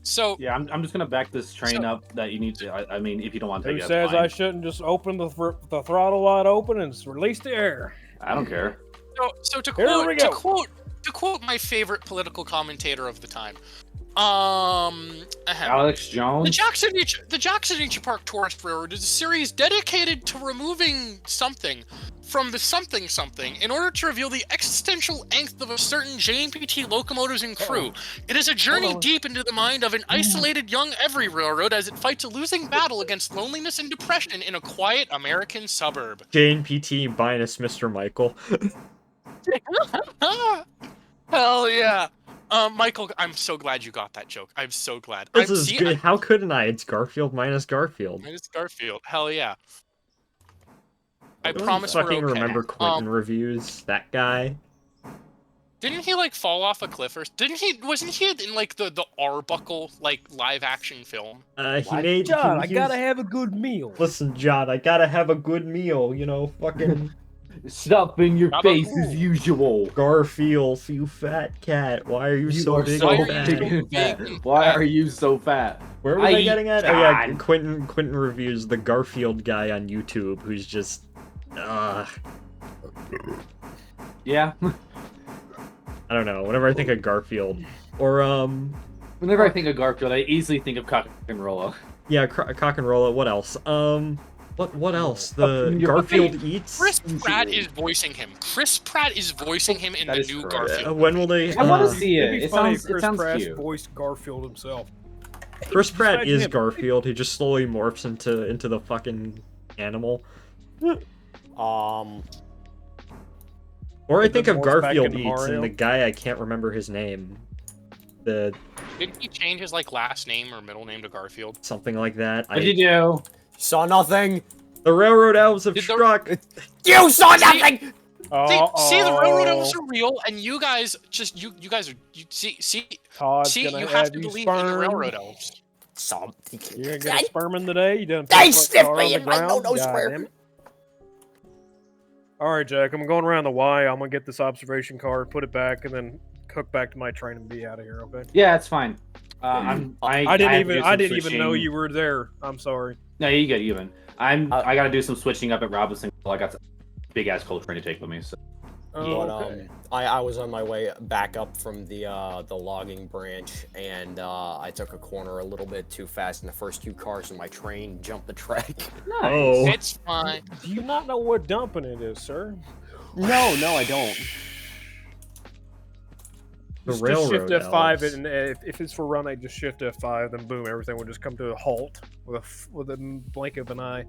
[SPEAKER 5] So
[SPEAKER 2] Yeah, I'm just gonna back this train up that you need to. I mean, if you don't want to
[SPEAKER 6] Who
[SPEAKER 2] take it,
[SPEAKER 6] says
[SPEAKER 2] that's fine.
[SPEAKER 6] I shouldn't just open the throttle wide open and release the air?
[SPEAKER 2] I don't care.
[SPEAKER 5] So to
[SPEAKER 6] Here we go.
[SPEAKER 5] quote my favorite political commentator of the time,
[SPEAKER 2] Alex
[SPEAKER 5] the
[SPEAKER 2] Jones.
[SPEAKER 5] Jackson Nature Park Tourist Railroad is a series dedicated to removing something from the something in order to reveal the existential angst of a certain JNPT locomotives and crew. It is a journey deep into the mind of an isolated young every railroad as it fights a losing battle against loneliness and depression in a quiet American suburb.
[SPEAKER 1] JNPT minus Mr. Michael.
[SPEAKER 5] Hell yeah. Michael, I'm so glad you got that joke. I'm so glad.
[SPEAKER 1] This is good. How couldn't I? It's Garfield minus Garfield.
[SPEAKER 5] Minus Garfield. Hell yeah. I
[SPEAKER 1] Don't
[SPEAKER 5] promise we're
[SPEAKER 1] fucking
[SPEAKER 5] okay.
[SPEAKER 1] remember Quentin reviews. That guy.
[SPEAKER 5] Didn't he like fall off a cliff or wasn't he in like the Arbuckle like live action film?
[SPEAKER 1] He made.
[SPEAKER 6] John, I
[SPEAKER 1] he
[SPEAKER 6] gotta
[SPEAKER 1] was-
[SPEAKER 6] have a good meal.
[SPEAKER 1] Listen, John, I gotta have a good meal. You know, fucking
[SPEAKER 2] Stuff in your
[SPEAKER 5] How
[SPEAKER 2] face
[SPEAKER 5] about-
[SPEAKER 2] as usual.
[SPEAKER 1] Garfield, you fat cat. Why are you,
[SPEAKER 2] You
[SPEAKER 1] so
[SPEAKER 2] are
[SPEAKER 1] big
[SPEAKER 2] so
[SPEAKER 1] and
[SPEAKER 5] Why are
[SPEAKER 1] fat?
[SPEAKER 5] you
[SPEAKER 2] big and fat.
[SPEAKER 5] big and
[SPEAKER 2] Why
[SPEAKER 5] fat?
[SPEAKER 2] are you so fat?
[SPEAKER 1] Where was I
[SPEAKER 2] I
[SPEAKER 1] getting at? Oh yeah,
[SPEAKER 2] God.
[SPEAKER 1] Quentin reviews the Garfield guy on YouTube, who's just,
[SPEAKER 2] Yeah.
[SPEAKER 1] I don't know. Whenever I think of Garfield, or
[SPEAKER 2] Whenever I think of Garfield, I easily think of Cock and Rolla.
[SPEAKER 1] yeah, Cock and Rolla. What else? What else? The
[SPEAKER 2] Fucking your
[SPEAKER 1] Garfield
[SPEAKER 2] face.
[SPEAKER 1] Eats.
[SPEAKER 5] Chris Pratt is voicing him. Chris Pratt is voicing him in
[SPEAKER 2] That
[SPEAKER 5] the
[SPEAKER 2] is
[SPEAKER 5] new
[SPEAKER 2] correct.
[SPEAKER 5] Garfield.
[SPEAKER 1] When will they?
[SPEAKER 2] I want to
[SPEAKER 1] uh,
[SPEAKER 2] see
[SPEAKER 6] It'd
[SPEAKER 2] it.
[SPEAKER 6] be
[SPEAKER 2] It
[SPEAKER 6] funny
[SPEAKER 2] sounds,
[SPEAKER 6] if
[SPEAKER 2] it
[SPEAKER 6] Chris
[SPEAKER 2] sounds
[SPEAKER 6] Pratt
[SPEAKER 2] cute.
[SPEAKER 6] voiced Garfield himself.
[SPEAKER 1] Chris Pratt is
[SPEAKER 6] him.
[SPEAKER 1] Garfield. He just slowly morphs into the fucking animal. Or I
[SPEAKER 6] And
[SPEAKER 1] think
[SPEAKER 6] then
[SPEAKER 1] of
[SPEAKER 6] morphs back
[SPEAKER 1] Garfield
[SPEAKER 6] into
[SPEAKER 1] Eats and
[SPEAKER 6] Mario.
[SPEAKER 1] the guy I can't remember his name. The
[SPEAKER 5] Didn't he change his like last name or middle name to Garfield?
[SPEAKER 1] something like that.
[SPEAKER 2] What did you do?
[SPEAKER 4] Saw nothing.
[SPEAKER 1] The railroad elves have
[SPEAKER 5] Did the-
[SPEAKER 1] struck.
[SPEAKER 4] You saw nothing.
[SPEAKER 5] See, the railroad elves are real, and you guys just you guys are
[SPEAKER 6] Todd's
[SPEAKER 5] see
[SPEAKER 6] gonna
[SPEAKER 5] you
[SPEAKER 6] have
[SPEAKER 5] have to
[SPEAKER 6] you
[SPEAKER 5] believe in the
[SPEAKER 6] spermed.
[SPEAKER 5] railroad elves.
[SPEAKER 4] Something.
[SPEAKER 6] You're gonna get a sperming today? You done
[SPEAKER 4] They
[SPEAKER 6] put
[SPEAKER 4] sniffed
[SPEAKER 6] tar
[SPEAKER 4] me
[SPEAKER 6] on the
[SPEAKER 4] in my
[SPEAKER 6] ground?
[SPEAKER 4] no-nose
[SPEAKER 6] God
[SPEAKER 4] square.
[SPEAKER 6] damn it. All right, Jack. I'm going around the Y. I'm gonna get this observation card, put it back, and then hook back to my train and be out of here. Okay.
[SPEAKER 2] Yeah, it's fine. I
[SPEAKER 6] I didn't
[SPEAKER 2] have to do
[SPEAKER 6] even.
[SPEAKER 2] some
[SPEAKER 6] I didn't even know
[SPEAKER 2] switching.
[SPEAKER 6] you were there. I'm sorry.
[SPEAKER 2] No, you get even. I gotta do some switching up at Robinson. I got a big ass coal train to take with me. So.
[SPEAKER 6] Oh,
[SPEAKER 4] But
[SPEAKER 6] okay.
[SPEAKER 4] I was on my way back up from the logging branch, and I took a corner a little bit too fast, and the first two cars in my train jumped the track.
[SPEAKER 1] Oh,
[SPEAKER 5] It's fine.
[SPEAKER 6] Do you not know what dumping it is, sir?
[SPEAKER 4] No, I don't.
[SPEAKER 1] the
[SPEAKER 6] Just
[SPEAKER 1] railroad
[SPEAKER 6] shift F5,
[SPEAKER 1] elves.
[SPEAKER 6] and if it's for run, I just shift F5, then boom, everything will just come to a halt with a blink of an eye.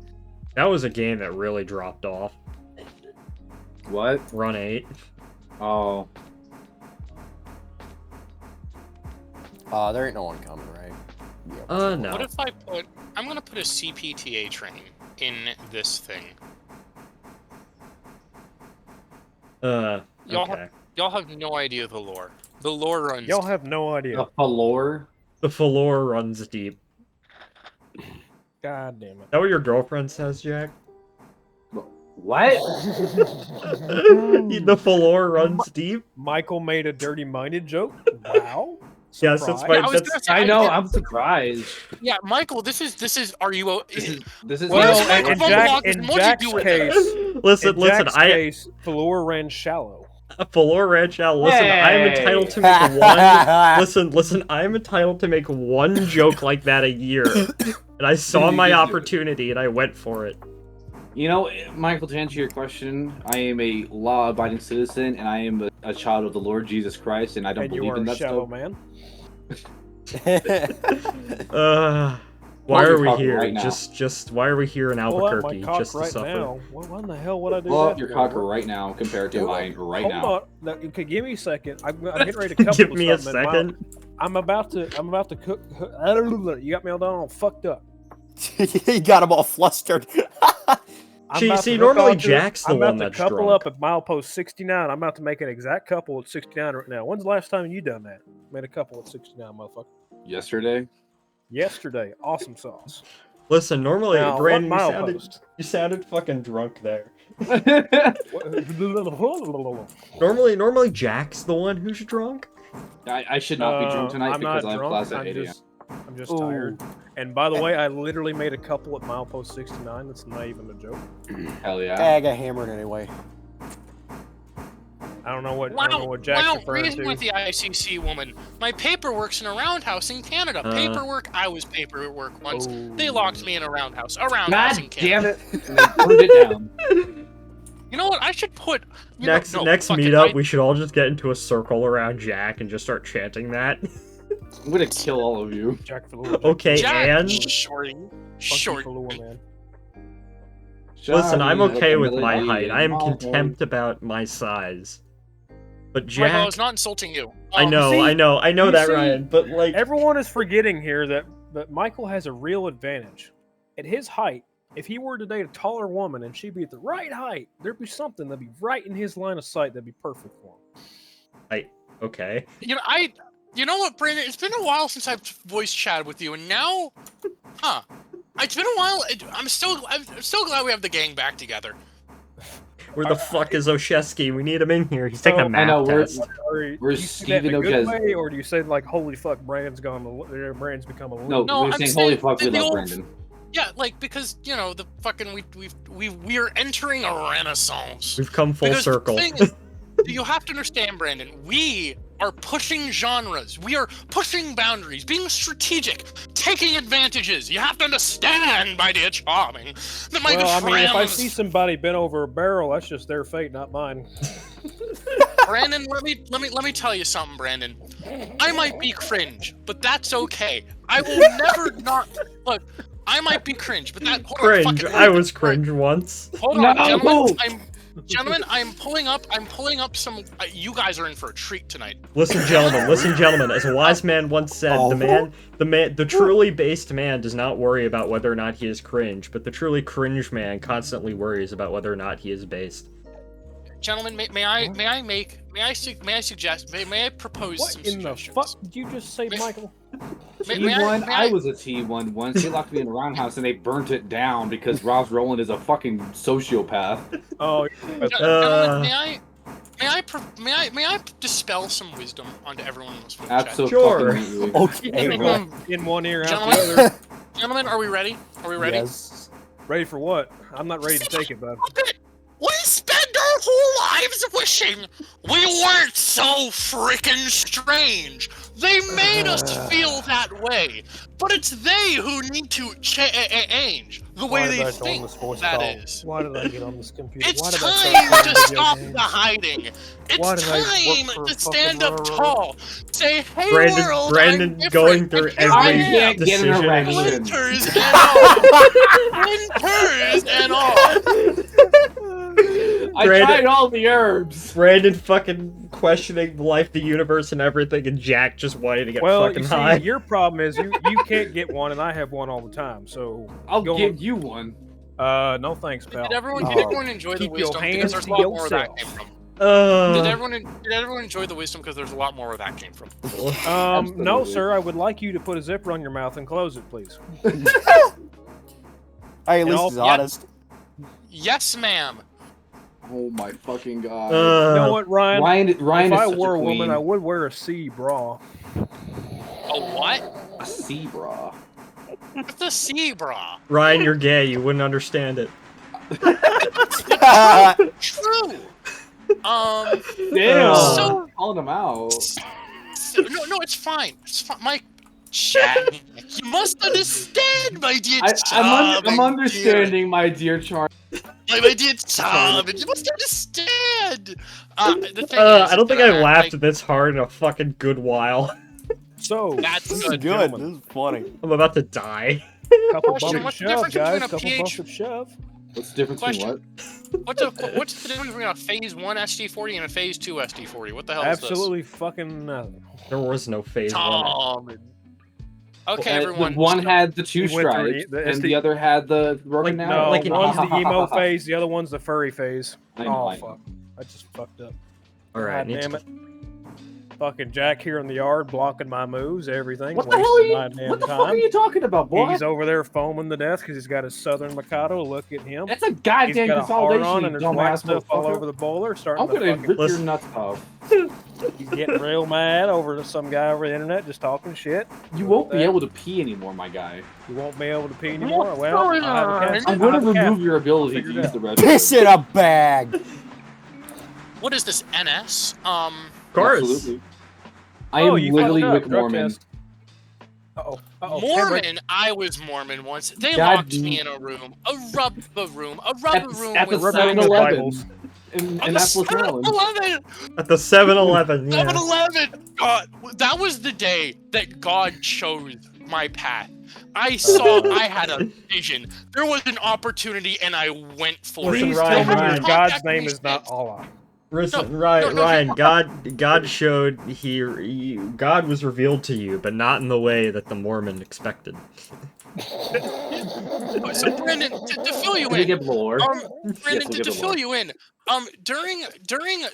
[SPEAKER 1] That was a game that really dropped off.
[SPEAKER 2] What?
[SPEAKER 1] Run 8.
[SPEAKER 2] Oh.
[SPEAKER 4] There ain't no one coming, right?
[SPEAKER 1] No.
[SPEAKER 5] What if I put? I'm gonna put a CPTA train in this thing.
[SPEAKER 1] Okay.
[SPEAKER 5] Y'all have no idea the lore. The lore runs.
[SPEAKER 6] Y'all have no idea.
[SPEAKER 2] The Falor?
[SPEAKER 1] The floor runs deep.
[SPEAKER 6] God damn it.
[SPEAKER 1] Is that what your girlfriend says, Jack?
[SPEAKER 2] What?
[SPEAKER 1] The floor runs deep?
[SPEAKER 6] Michael made a dirty-minded joke. Wow.
[SPEAKER 1] Yes, that's
[SPEAKER 6] Surprise.
[SPEAKER 1] my-
[SPEAKER 5] I was
[SPEAKER 1] that's-
[SPEAKER 5] gonna say,
[SPEAKER 2] I know. I'm surprised.
[SPEAKER 5] Yeah, Michael, this is. Are you?
[SPEAKER 2] This is.
[SPEAKER 5] Where's
[SPEAKER 6] Well,
[SPEAKER 5] Michael
[SPEAKER 6] in,
[SPEAKER 5] Von
[SPEAKER 6] Jack,
[SPEAKER 5] Block?
[SPEAKER 6] in
[SPEAKER 5] What do you
[SPEAKER 6] Jack's
[SPEAKER 5] do with
[SPEAKER 6] case,
[SPEAKER 1] Listen,
[SPEAKER 6] in Jack's
[SPEAKER 1] I
[SPEAKER 6] case, Valor ran shallow.
[SPEAKER 1] Valor Ranch Al, listen, I am entitled to make listen, I am entitled to make one joke like that a year. And I saw my opportunity and I went for it.
[SPEAKER 2] You know, Michael, to answer your question, I am a law-abiding citizen, and I am a child of the Lord Jesus Christ, and I don't believe in that
[SPEAKER 6] shallow
[SPEAKER 2] stuff.
[SPEAKER 6] Man.
[SPEAKER 1] Why are we
[SPEAKER 2] cock
[SPEAKER 1] here?
[SPEAKER 2] right now.
[SPEAKER 1] Just why are we here in Albuquerque? Just to
[SPEAKER 6] right
[SPEAKER 1] suffer.
[SPEAKER 6] now. What in the hell would I do?
[SPEAKER 2] Pull
[SPEAKER 6] that
[SPEAKER 2] up your
[SPEAKER 6] for?
[SPEAKER 2] cock right now compared to mine right
[SPEAKER 6] Hold
[SPEAKER 2] now.
[SPEAKER 6] on. No, okay, give me a second. I'm getting ready to couple
[SPEAKER 1] Give me a
[SPEAKER 6] something.
[SPEAKER 1] second.
[SPEAKER 6] I'm about to cook. You got me all fucked up.
[SPEAKER 4] He got him all flustered.
[SPEAKER 1] See, normally Jack's the one that's
[SPEAKER 6] couple
[SPEAKER 1] drunk.
[SPEAKER 6] up at milepost 69. I'm about to make an exact couple at 69 right now. When's the last time you done that? Made a couple at 69, motherfucker.
[SPEAKER 2] Yesterday?
[SPEAKER 6] Yesterday. Awesome sauce.
[SPEAKER 1] Listen, normally,
[SPEAKER 6] Now,
[SPEAKER 1] Brandon,
[SPEAKER 6] what
[SPEAKER 1] you sounded fucking drunk there.
[SPEAKER 6] milepost?
[SPEAKER 1] Normally Jack's the one who's drunk.
[SPEAKER 2] I should not be drunk tonight
[SPEAKER 6] I'm
[SPEAKER 2] because
[SPEAKER 6] not
[SPEAKER 2] I have
[SPEAKER 6] drunk.
[SPEAKER 2] class at 8 a.m.
[SPEAKER 6] I'm just tired. And by the way, I literally made a couple at milepost 69. That's not even a joke.
[SPEAKER 2] Hell yeah.
[SPEAKER 4] I got hammered anyway.
[SPEAKER 6] I don't know what Jack's referring
[SPEAKER 5] reason
[SPEAKER 6] to.
[SPEAKER 5] with the ICC woman. My paperwork's in a roundhouse in Canada. Paperwork, I was paperwork once. They locked me in a roundhouse. A roundhouse in
[SPEAKER 2] God
[SPEAKER 5] Canada.
[SPEAKER 2] damn it. And they burned it down.
[SPEAKER 5] You know what? I should put...
[SPEAKER 1] Next meetup, we should all just get into a circle around Jack and just start chanting that.
[SPEAKER 2] I'm gonna kill all of you.
[SPEAKER 6] Jack Falula.
[SPEAKER 1] Okay,
[SPEAKER 5] Jack,
[SPEAKER 1] and...
[SPEAKER 5] Shorty. Short.
[SPEAKER 6] Falula, man.
[SPEAKER 1] Listen, I'm okay with my
[SPEAKER 2] Melody
[SPEAKER 1] height.
[SPEAKER 2] and
[SPEAKER 1] I am
[SPEAKER 2] Malfoy.
[SPEAKER 1] contempt about my size. But
[SPEAKER 5] Michael, I
[SPEAKER 1] Jack...
[SPEAKER 5] was not insulting you.
[SPEAKER 1] I know
[SPEAKER 6] you
[SPEAKER 1] that,
[SPEAKER 6] see,
[SPEAKER 1] Ryan, but like...
[SPEAKER 6] Everyone is forgetting here that Michael has a real advantage. At his height, if he were to date a taller woman and she'd be at the right height, there'd be something that'd be right in his line of sight that'd be perfect for him.
[SPEAKER 1] Okay.
[SPEAKER 5] You know what, Brandon? It's been a while since I've voice chatted with you, and now, it's been a while. I'm still glad we have the gang back together.
[SPEAKER 1] Where the fuck is Oshesky? We need him in here. He's taking a
[SPEAKER 2] I
[SPEAKER 1] math
[SPEAKER 2] know,
[SPEAKER 1] test.
[SPEAKER 2] we're
[SPEAKER 6] do you say that in a
[SPEAKER 2] Steven
[SPEAKER 6] good
[SPEAKER 2] Oches.
[SPEAKER 6] way, or do you say like, "Holy fuck, Brandon's become a loon"?
[SPEAKER 2] No,
[SPEAKER 5] No,
[SPEAKER 2] we're
[SPEAKER 5] I'm
[SPEAKER 2] saying
[SPEAKER 5] saying
[SPEAKER 2] holy fuck, we
[SPEAKER 5] the
[SPEAKER 2] love
[SPEAKER 5] old-
[SPEAKER 2] Brandon.
[SPEAKER 5] Yeah, like because the fucking we're entering a renaissance.
[SPEAKER 1] We've come full
[SPEAKER 5] Because
[SPEAKER 1] circle.
[SPEAKER 5] The thing is, you have to understand, Brandon. We are pushing genres. We are pushing boundaries, being strategic, taking advantages. You have to understand, my dear charming, that my
[SPEAKER 6] Well, I mean, if I
[SPEAKER 5] friends-
[SPEAKER 6] see somebody bent over a barrel, that's just their fate, not mine.
[SPEAKER 5] Brandon, let me tell you something, Brandon. I might be cringe, but that's okay. I will never not look. I might be cringe, but that hold on,
[SPEAKER 1] Cringe.
[SPEAKER 5] fucking-
[SPEAKER 1] I was cringe once.
[SPEAKER 5] Hold on,
[SPEAKER 2] No!
[SPEAKER 5] gentlemen. I'm pulling up some. You guys are in for a treat tonight.
[SPEAKER 1] Listen, gentlemen. As a wise man once said, the truly based man does not worry about whether or not he is cringe, but the truly cringe man constantly worries about whether or not he is based.
[SPEAKER 5] Gentlemen, may I propose
[SPEAKER 6] What
[SPEAKER 5] some
[SPEAKER 6] in the
[SPEAKER 5] suggestions?
[SPEAKER 6] fuck did you just say, Michael?
[SPEAKER 2] T1, I was a T1 once. They locked me in a roundhouse and they burnt it down because Ross Roland is a fucking sociopath.
[SPEAKER 6] Oh,
[SPEAKER 5] Gentlemen, may I dispel some wisdom onto everyone in this room?
[SPEAKER 2] Absolutely.
[SPEAKER 4] Okay.
[SPEAKER 6] in one ear, out the other.
[SPEAKER 5] Gentlemen, are we ready? Are we ready?
[SPEAKER 4] Yes.
[SPEAKER 6] Ready for what? I'm not ready to take it, bud.
[SPEAKER 5] We spend our whole lives wishing we weren't so freaking strange. They made us feel that way, but it's they who need to change the way they think that is.
[SPEAKER 6] Why did I get on this computer?
[SPEAKER 5] It's
[SPEAKER 6] Why did
[SPEAKER 5] time to
[SPEAKER 6] I
[SPEAKER 5] stop the hiding.
[SPEAKER 6] Why
[SPEAKER 5] It's
[SPEAKER 6] did I work
[SPEAKER 5] time
[SPEAKER 6] for
[SPEAKER 5] to
[SPEAKER 6] a
[SPEAKER 5] stand
[SPEAKER 6] fucking
[SPEAKER 5] up
[SPEAKER 6] railroad?
[SPEAKER 5] tall. Say, hey world,
[SPEAKER 1] Brandon
[SPEAKER 5] I'm
[SPEAKER 1] going
[SPEAKER 5] different,
[SPEAKER 1] through
[SPEAKER 5] and here I
[SPEAKER 1] every
[SPEAKER 5] am.
[SPEAKER 2] Get an
[SPEAKER 1] decision.
[SPEAKER 2] erection.
[SPEAKER 5] Winters and all. Winters and all.
[SPEAKER 2] I tried all the herbs.
[SPEAKER 1] Brandon fucking questioning life, the universe, and everything, and Jack just wanting to get fucking
[SPEAKER 6] you see,
[SPEAKER 1] high.
[SPEAKER 6] your problem is you can't get one, and I have one all the time. So
[SPEAKER 2] I'll
[SPEAKER 6] go
[SPEAKER 2] give
[SPEAKER 6] on.
[SPEAKER 2] you one.
[SPEAKER 6] No thanks, pal.
[SPEAKER 5] Did everyone enjoy the
[SPEAKER 6] Keep your
[SPEAKER 5] wisdom? Because
[SPEAKER 6] hands
[SPEAKER 5] there's a
[SPEAKER 6] to
[SPEAKER 5] lot more where that
[SPEAKER 6] yourself.
[SPEAKER 5] came from.
[SPEAKER 1] Uh,
[SPEAKER 5] Did everyone enjoy the wisdom? Because there's a lot more where that came from.
[SPEAKER 6] No,
[SPEAKER 2] Absolutely.
[SPEAKER 6] sir. I would like you to put a zipper on your mouth and close it, please.
[SPEAKER 4] Hey, at
[SPEAKER 6] You
[SPEAKER 4] least
[SPEAKER 6] know,
[SPEAKER 4] he's
[SPEAKER 5] yeah.
[SPEAKER 4] honest.
[SPEAKER 5] Yes, ma'am.
[SPEAKER 2] Oh my fucking god.
[SPEAKER 6] You know what, Ryan?
[SPEAKER 2] Ryan
[SPEAKER 6] If
[SPEAKER 2] is
[SPEAKER 6] I
[SPEAKER 2] such
[SPEAKER 6] were
[SPEAKER 2] a
[SPEAKER 6] a woman,
[SPEAKER 2] queen.
[SPEAKER 6] I would wear a C bra.
[SPEAKER 5] A what?
[SPEAKER 2] A sea bra.
[SPEAKER 5] What's the sea bra?
[SPEAKER 1] Ryan, you're gay. You wouldn't understand it.
[SPEAKER 5] True.
[SPEAKER 2] Damn.
[SPEAKER 5] So-
[SPEAKER 2] Calling him out.
[SPEAKER 5] No, it's fine. It's fine. My chat. You must understand, my dear
[SPEAKER 2] I'm understanding, my dear Charlie.
[SPEAKER 5] My dear Tom, you must understand. The thing
[SPEAKER 1] I don't think I
[SPEAKER 5] that
[SPEAKER 1] laughed this hard in a fucking good while.
[SPEAKER 6] So
[SPEAKER 5] That's
[SPEAKER 4] This is
[SPEAKER 5] good,
[SPEAKER 4] good.
[SPEAKER 6] gentlemen.
[SPEAKER 4] This is funny.
[SPEAKER 1] I'm about to die.
[SPEAKER 6] couple
[SPEAKER 5] Question,
[SPEAKER 6] bump
[SPEAKER 5] what's the
[SPEAKER 6] and shove,
[SPEAKER 5] difference
[SPEAKER 6] guys.
[SPEAKER 5] between a
[SPEAKER 6] Couple
[SPEAKER 5] PH?
[SPEAKER 6] bump and shove.
[SPEAKER 2] What's the difference between what?
[SPEAKER 5] What's the difference between a Phase 1 SD40 and a Phase 2 SD40? What the hell is
[SPEAKER 6] Absolutely fucking nothing.
[SPEAKER 1] There was no phase
[SPEAKER 5] this?
[SPEAKER 1] one.
[SPEAKER 5] Tom. Okay, everyone.
[SPEAKER 2] The one had the 2
[SPEAKER 6] He went through
[SPEAKER 2] stripes,
[SPEAKER 6] the
[SPEAKER 2] and
[SPEAKER 6] SD
[SPEAKER 2] the other had the broken
[SPEAKER 1] Like,
[SPEAKER 2] arrow.
[SPEAKER 6] No,
[SPEAKER 1] like an
[SPEAKER 6] one's the
[SPEAKER 1] easy-
[SPEAKER 6] emo phase, the other one's the furry phase.
[SPEAKER 2] I know,
[SPEAKER 6] Oh
[SPEAKER 2] I know.
[SPEAKER 6] fuck! I just fucked up.
[SPEAKER 1] All right,
[SPEAKER 6] God damn it! Fucking Jack here in the yard blocking my moves, everything.
[SPEAKER 2] What the hell are
[SPEAKER 6] wasting
[SPEAKER 2] you?
[SPEAKER 6] my damn
[SPEAKER 2] What the fuck
[SPEAKER 6] time.
[SPEAKER 2] are you talking about, boy?
[SPEAKER 6] He's over there foaming to death because he's got his Southern Mikado. Look at him.
[SPEAKER 2] That's a
[SPEAKER 6] He's
[SPEAKER 2] goddamn
[SPEAKER 6] got a hard
[SPEAKER 2] consolidation,
[SPEAKER 6] on
[SPEAKER 2] you
[SPEAKER 6] and there's white
[SPEAKER 2] dumbass
[SPEAKER 6] stuff all
[SPEAKER 2] motherfucker.
[SPEAKER 6] over the bowler. Starting
[SPEAKER 2] I'm
[SPEAKER 6] to
[SPEAKER 2] gonna
[SPEAKER 6] fucking,
[SPEAKER 2] rip your
[SPEAKER 1] Listen.
[SPEAKER 2] nuts off.
[SPEAKER 6] he's getting real mad over to some guy over the internet just talking shit.
[SPEAKER 2] You won't be able to pee anymore, my guy.
[SPEAKER 6] You won't be able to pee anymore. Well, I'll
[SPEAKER 5] going
[SPEAKER 6] have a
[SPEAKER 5] on?
[SPEAKER 6] cat.
[SPEAKER 2] I'm gonna
[SPEAKER 6] I'll have a cat.
[SPEAKER 2] remove your ability to
[SPEAKER 6] Figured
[SPEAKER 2] use
[SPEAKER 6] out.
[SPEAKER 2] the red.
[SPEAKER 4] Piss in a bag.
[SPEAKER 5] What is this, NS?
[SPEAKER 1] Of course.
[SPEAKER 2] Absolutely. I
[SPEAKER 6] Oh,
[SPEAKER 2] am
[SPEAKER 6] you
[SPEAKER 2] literally
[SPEAKER 6] fucked up.
[SPEAKER 2] Rick
[SPEAKER 6] Drug
[SPEAKER 2] Mormon.
[SPEAKER 6] test. Uh-oh. Uh-oh.
[SPEAKER 5] Mormon. I was Mormon once. They
[SPEAKER 2] God
[SPEAKER 5] locked me in a rubber room
[SPEAKER 2] At the
[SPEAKER 5] with
[SPEAKER 6] We're rubbing the
[SPEAKER 2] 7-Eleven
[SPEAKER 6] Bibles.
[SPEAKER 2] in
[SPEAKER 5] on the
[SPEAKER 2] Apples, Maryland.
[SPEAKER 5] 7-Eleven.
[SPEAKER 1] At the 7-Eleven, yeah.
[SPEAKER 5] 7-Eleven. God, that was the day that God chose my path. I saw. I had a vision. There was an opportunity, and I went for
[SPEAKER 1] Listen,
[SPEAKER 5] it.
[SPEAKER 6] Please
[SPEAKER 1] Ryan,
[SPEAKER 6] tell me
[SPEAKER 1] Ryan.
[SPEAKER 6] your God's
[SPEAKER 5] Contact
[SPEAKER 6] name
[SPEAKER 5] me
[SPEAKER 6] is not
[SPEAKER 5] since.
[SPEAKER 6] Allah.
[SPEAKER 1] Listen,
[SPEAKER 5] No,
[SPEAKER 1] Ryan,
[SPEAKER 5] no,
[SPEAKER 1] Ryan, God showed God was revealed to you, but not in the way that the Mormon expected.
[SPEAKER 5] So Brandon, to fill you
[SPEAKER 2] Can we
[SPEAKER 5] in,
[SPEAKER 2] get lore?
[SPEAKER 5] Brandon,
[SPEAKER 2] we'll
[SPEAKER 5] to
[SPEAKER 2] give it
[SPEAKER 5] fill
[SPEAKER 2] more.
[SPEAKER 5] you in, during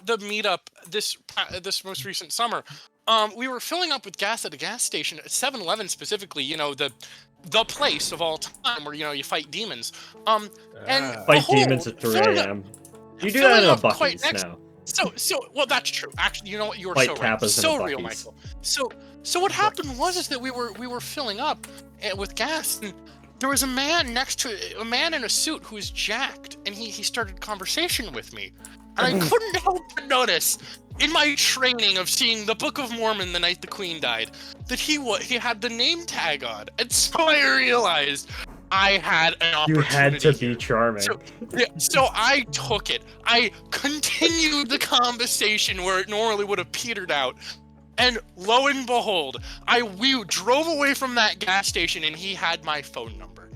[SPEAKER 5] the meetup this most recent summer, we were filling up with gas at a gas station, at 7-Eleven specifically. You know, the place of all time where you fight demons. And
[SPEAKER 6] Ah.
[SPEAKER 1] Fight
[SPEAKER 5] behold,
[SPEAKER 1] demons at 3
[SPEAKER 5] filling up-
[SPEAKER 1] a.m. You do that in
[SPEAKER 5] filling
[SPEAKER 1] a
[SPEAKER 5] up quite
[SPEAKER 1] Buc-ee's
[SPEAKER 5] next-
[SPEAKER 1] now.
[SPEAKER 5] Well, that's true. Actually, you know what? You were
[SPEAKER 1] Fight
[SPEAKER 5] so right.
[SPEAKER 1] Kappas and
[SPEAKER 5] So real,
[SPEAKER 1] Buc-ee's.
[SPEAKER 5] Michael. So what happened was that we were filling up with gas, and there was a man next to a man in a suit who was jacked, and he started conversation with me, and I couldn't help but notice in my training of seeing the Book of Mormon the night the Queen died that he had the name tag on, and so I realized I had an
[SPEAKER 1] You
[SPEAKER 5] opportunity.
[SPEAKER 1] had to be
[SPEAKER 5] here.
[SPEAKER 1] charming.
[SPEAKER 5] So I took it. I continued the conversation where it normally would have petered out. And lo and behold, we drove away from that gas station and he had my phone number.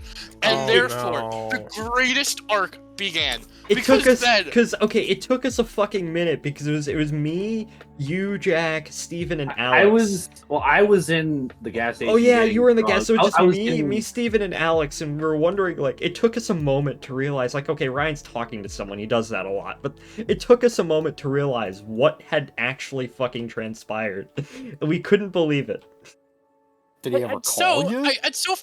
[SPEAKER 5] And
[SPEAKER 6] Oh,
[SPEAKER 5] therefore,
[SPEAKER 6] no.
[SPEAKER 5] the greatest arc began.
[SPEAKER 1] It took us
[SPEAKER 5] then,
[SPEAKER 1] it took us a fucking minute because it was me, you, Jack, Steven, and Alex.
[SPEAKER 2] I was in the gas station.
[SPEAKER 1] Oh yeah,
[SPEAKER 2] getting
[SPEAKER 1] you were in the
[SPEAKER 2] drunk.
[SPEAKER 1] gas. So it's just
[SPEAKER 2] I was
[SPEAKER 1] me,
[SPEAKER 2] in-
[SPEAKER 1] me, Steven, and Alex, and we were wondering. Like, it took us a moment to realize, like, okay, Ryan's talking to someone. He does that a lot, but it took us a moment to realize what had actually fucking transpired. We couldn't believe it.
[SPEAKER 4] Did he ever
[SPEAKER 5] and
[SPEAKER 4] call
[SPEAKER 5] so,
[SPEAKER 4] you?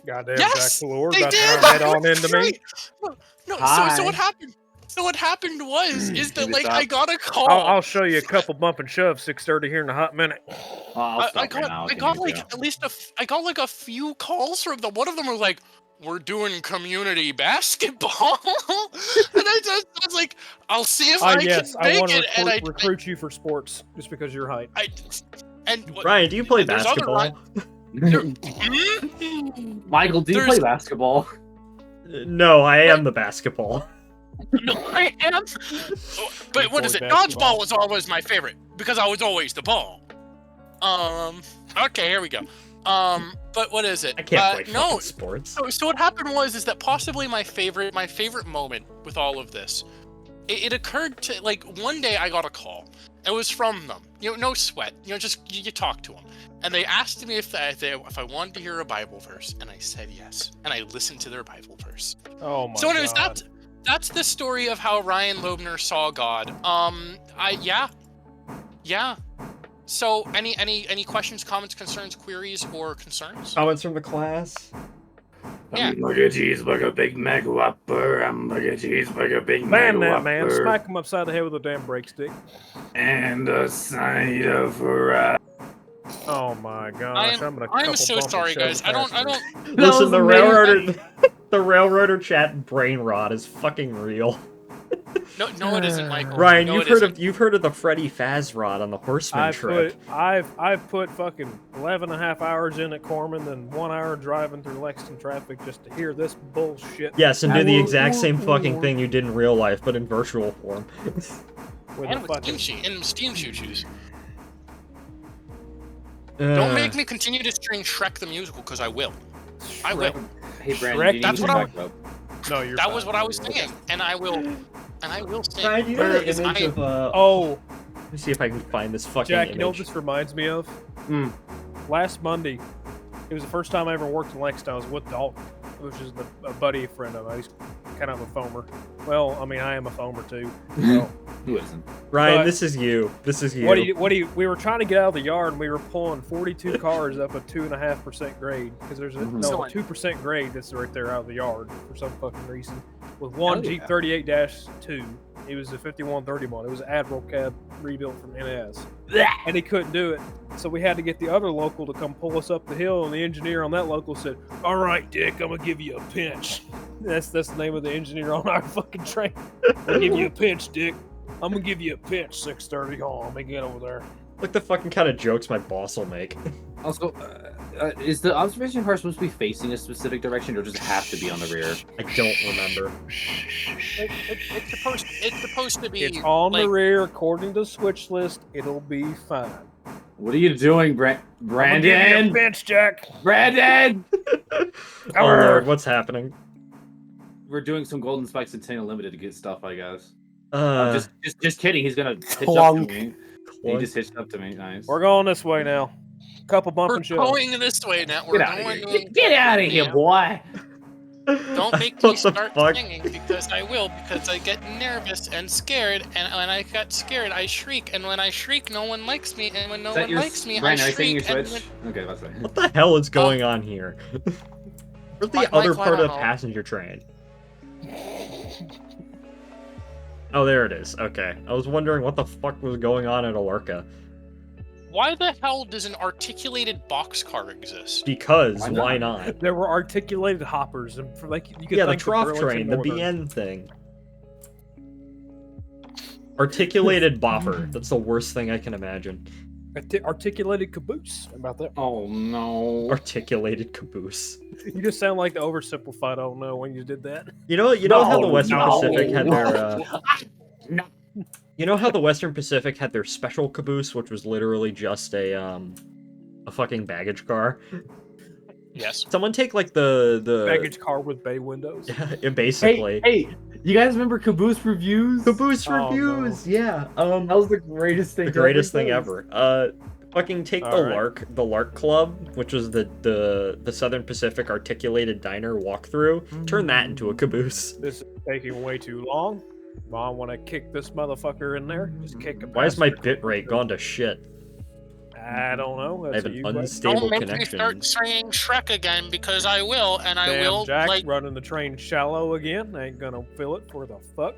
[SPEAKER 6] Goddamn
[SPEAKER 5] Yes,
[SPEAKER 6] Jack Lord
[SPEAKER 5] they
[SPEAKER 6] about to
[SPEAKER 5] did.
[SPEAKER 6] run head on into me.
[SPEAKER 5] Right. No.
[SPEAKER 2] Hi.
[SPEAKER 5] So what happened? So what happened was is that
[SPEAKER 2] Maybe
[SPEAKER 5] like
[SPEAKER 2] stop.
[SPEAKER 5] I got a call.
[SPEAKER 6] I'll show you a couple bump and shove 6:30 here in a hot minute.
[SPEAKER 2] I'll
[SPEAKER 5] I
[SPEAKER 2] stop right
[SPEAKER 5] got
[SPEAKER 2] now.
[SPEAKER 5] I got like at least I got like a few calls from them. One of them was like, "We're doing community basketball," and I was like, "I'll see if I
[SPEAKER 6] Yes,
[SPEAKER 5] can
[SPEAKER 6] I
[SPEAKER 5] make
[SPEAKER 6] want
[SPEAKER 5] it."
[SPEAKER 6] to
[SPEAKER 5] And
[SPEAKER 6] recruit you for sports just because you're height.
[SPEAKER 1] Ryan, do you play
[SPEAKER 5] there's other
[SPEAKER 1] basketball?
[SPEAKER 2] Michael, do you
[SPEAKER 5] There's-
[SPEAKER 2] play basketball?
[SPEAKER 1] No, I am the basketball.
[SPEAKER 5] No, I am. But what is it? Dodgeball was always my favorite because I was always the ball. Okay, here we go. But what is it?
[SPEAKER 1] I can't play
[SPEAKER 5] no.
[SPEAKER 1] fucking sports.
[SPEAKER 5] So what happened was that possibly my favorite moment with all of this, it occurred to like one day I got a call. It was from them. No sweat. Just you talk to them, and they asked me if I wanted to hear a Bible verse, and I said yes, and I listened to their Bible verse.
[SPEAKER 6] Oh my
[SPEAKER 5] So anyways,
[SPEAKER 6] god.
[SPEAKER 5] that's the story of how Ryan Loebner saw God. Yeah. So any questions, comments, concerns, queries, or concerns?
[SPEAKER 1] Comments from the class?
[SPEAKER 5] Yeah.
[SPEAKER 3] Hamburger, cheeseburger, Big Mac Whopper. Hamburger, cheeseburger, Big Mac
[SPEAKER 6] Man that
[SPEAKER 3] Whopper.
[SPEAKER 6] man, smack him upside the head with a damn break stick.
[SPEAKER 3] And a side of fries.
[SPEAKER 6] Oh my gosh, I'm gonna.
[SPEAKER 5] I'm
[SPEAKER 6] couple
[SPEAKER 5] so
[SPEAKER 6] bump and
[SPEAKER 5] sorry,
[SPEAKER 6] shove
[SPEAKER 5] guys. I
[SPEAKER 6] past
[SPEAKER 5] don't.
[SPEAKER 6] you.
[SPEAKER 1] Listen,
[SPEAKER 2] was
[SPEAKER 1] the
[SPEAKER 2] amazing.
[SPEAKER 1] railroader, the railroader chat brain rot is fucking real.
[SPEAKER 5] No, it isn't, Michael.
[SPEAKER 1] Ryan,
[SPEAKER 5] No,
[SPEAKER 1] you've heard of the Freddy Faz rod on the Horseman trip.
[SPEAKER 6] I've put fucking 11 and a half hours in at Corman, then 1 hour driving through Lexington traffic just to hear this bullshit.
[SPEAKER 1] Yes, and do the exact same fucking thing you did in real life, but in virtual form.
[SPEAKER 5] And with Steam Choo-Choos. Don't make me continue to string Shrek the musical, because I will. I will.
[SPEAKER 2] Hey, Brandon,
[SPEAKER 6] Shrek,
[SPEAKER 2] you need
[SPEAKER 5] that's
[SPEAKER 2] to
[SPEAKER 5] what I-
[SPEAKER 2] back up.
[SPEAKER 6] No, you're
[SPEAKER 5] That
[SPEAKER 6] fine.
[SPEAKER 5] was what I was thinking, and I will sing.
[SPEAKER 1] Ryan, do you know the
[SPEAKER 5] Because
[SPEAKER 1] image of
[SPEAKER 6] Oh,
[SPEAKER 1] let me see if I can find this fucking
[SPEAKER 6] Jack,
[SPEAKER 1] image.
[SPEAKER 6] you know what this reminds me of? Last Monday, it was the first time I ever worked in Lexington. I was with Dalton, which is a buddy friend of mine. He's kind of a foamer. Well, I mean, I am a foamer too. So,
[SPEAKER 2] Who isn't?
[SPEAKER 1] Ryan,
[SPEAKER 6] but-
[SPEAKER 1] this is you. This is you.
[SPEAKER 6] we were trying to get out of the yard, and we were pulling 42 cars up a 2.5% grade because there's a 2% grade that's right there out of the yard for some fucking reason. With one
[SPEAKER 2] Hell
[SPEAKER 6] Jeep
[SPEAKER 2] yeah.
[SPEAKER 6] 38-2, it was a 5131. It was an Admiral cab rebuilt from NS, and he couldn't do it. So we had to get the other local to come pull us up the hill, and the engineer on that local said, "All right, Dick, I'm gonna give you a pinch." That's the name of the engineer on our fucking train. "I'll give you a pinch, Dick. I'm gonna give you a pinch." 6:30. Oh, let me get over there.
[SPEAKER 1] Look the fucking kind of jokes my boss will make.
[SPEAKER 2] Also, is the observation car supposed to be facing a specific direction, or does it have to be on the rear?
[SPEAKER 1] I don't remember.
[SPEAKER 5] It's supposed to be.
[SPEAKER 6] It's on
[SPEAKER 5] like,
[SPEAKER 6] the rear, according to switch list. It'll be fine.
[SPEAKER 2] What are you doing, Brandon?
[SPEAKER 6] Bench, Jack.
[SPEAKER 2] Brandon!
[SPEAKER 1] Oh lord, what's happening?
[SPEAKER 2] We're doing some Golden Spikes and Centennial Limited to get stuff, I guess. Just kidding. He's gonna hitch up to
[SPEAKER 4] Clunk.
[SPEAKER 2] me. He just hitched up to me. Nice.
[SPEAKER 6] We're going this way now. Couple bump
[SPEAKER 5] We're
[SPEAKER 6] and shove.
[SPEAKER 5] going this way now. We're
[SPEAKER 2] Get out of
[SPEAKER 5] going.
[SPEAKER 2] here! Get out of here, boy!
[SPEAKER 5] Don't make me
[SPEAKER 1] What the
[SPEAKER 5] start
[SPEAKER 1] fuck?
[SPEAKER 5] singing because I will, because I get nervous and scared, and when I get scared, I shriek, and when I shriek, no one likes me, and when no one likes me, I
[SPEAKER 2] Brandon, are you taking
[SPEAKER 5] shriek.
[SPEAKER 2] your
[SPEAKER 5] And
[SPEAKER 2] switch?
[SPEAKER 5] when...
[SPEAKER 2] Okay, that's right.
[SPEAKER 1] What the hell is going on here? Where's the
[SPEAKER 5] Michael,
[SPEAKER 1] other
[SPEAKER 5] I
[SPEAKER 1] part of
[SPEAKER 5] don't
[SPEAKER 1] the
[SPEAKER 5] know.
[SPEAKER 1] passenger train? Oh, there it is. Okay. I was wondering what the fuck was going on at Alarka.
[SPEAKER 5] Why the hell does an articulated boxcar exist?
[SPEAKER 1] Because,
[SPEAKER 2] Why
[SPEAKER 1] why
[SPEAKER 2] not?
[SPEAKER 1] not?
[SPEAKER 6] There were articulated hoppers, and for like you could
[SPEAKER 1] Yeah, the
[SPEAKER 6] think of
[SPEAKER 1] trough
[SPEAKER 6] Burlington
[SPEAKER 1] train, the
[SPEAKER 6] Northern.
[SPEAKER 1] BN thing. Articulated bopper. That's the worst thing I can imagine.
[SPEAKER 6] Articulated caboose. How about that?
[SPEAKER 2] Oh no.
[SPEAKER 1] Articulated caboose.
[SPEAKER 6] You just sound like the oversimplified. I don't know when you did that.
[SPEAKER 1] You know how the
[SPEAKER 2] No,
[SPEAKER 1] Western
[SPEAKER 2] no.
[SPEAKER 1] Pacific had their
[SPEAKER 2] No.
[SPEAKER 1] You know how the Western Pacific had their special caboose, which was literally just a fucking baggage car?
[SPEAKER 5] Yes.
[SPEAKER 1] Someone take like the
[SPEAKER 6] Baggage car with bay windows.
[SPEAKER 1] Yeah, basically.
[SPEAKER 2] Hey, you guys remember Caboose Reviews?
[SPEAKER 1] Caboose
[SPEAKER 6] Oh,
[SPEAKER 1] reviews, yeah.
[SPEAKER 2] That was the greatest thing.
[SPEAKER 1] The greatest thing ever. Fucking take the
[SPEAKER 6] Alright.
[SPEAKER 1] Lark Club, which was the Southern Pacific articulated diner walkthrough. Turn that into a caboose.
[SPEAKER 6] This is taking way too long. I want to kick this motherfucker in there. Just kick it.
[SPEAKER 1] Why is my bit rate gone to shit?
[SPEAKER 6] I don't know.
[SPEAKER 1] I
[SPEAKER 6] That's
[SPEAKER 1] have
[SPEAKER 6] a
[SPEAKER 1] an
[SPEAKER 6] you question.
[SPEAKER 1] unstable
[SPEAKER 5] Don't make
[SPEAKER 1] connection.
[SPEAKER 5] me start singing Shrek again because I will, and I
[SPEAKER 6] Damn,
[SPEAKER 5] will
[SPEAKER 6] Jack,
[SPEAKER 5] like.
[SPEAKER 6] running the train shallow again. I ain't gonna fill it for the fuck.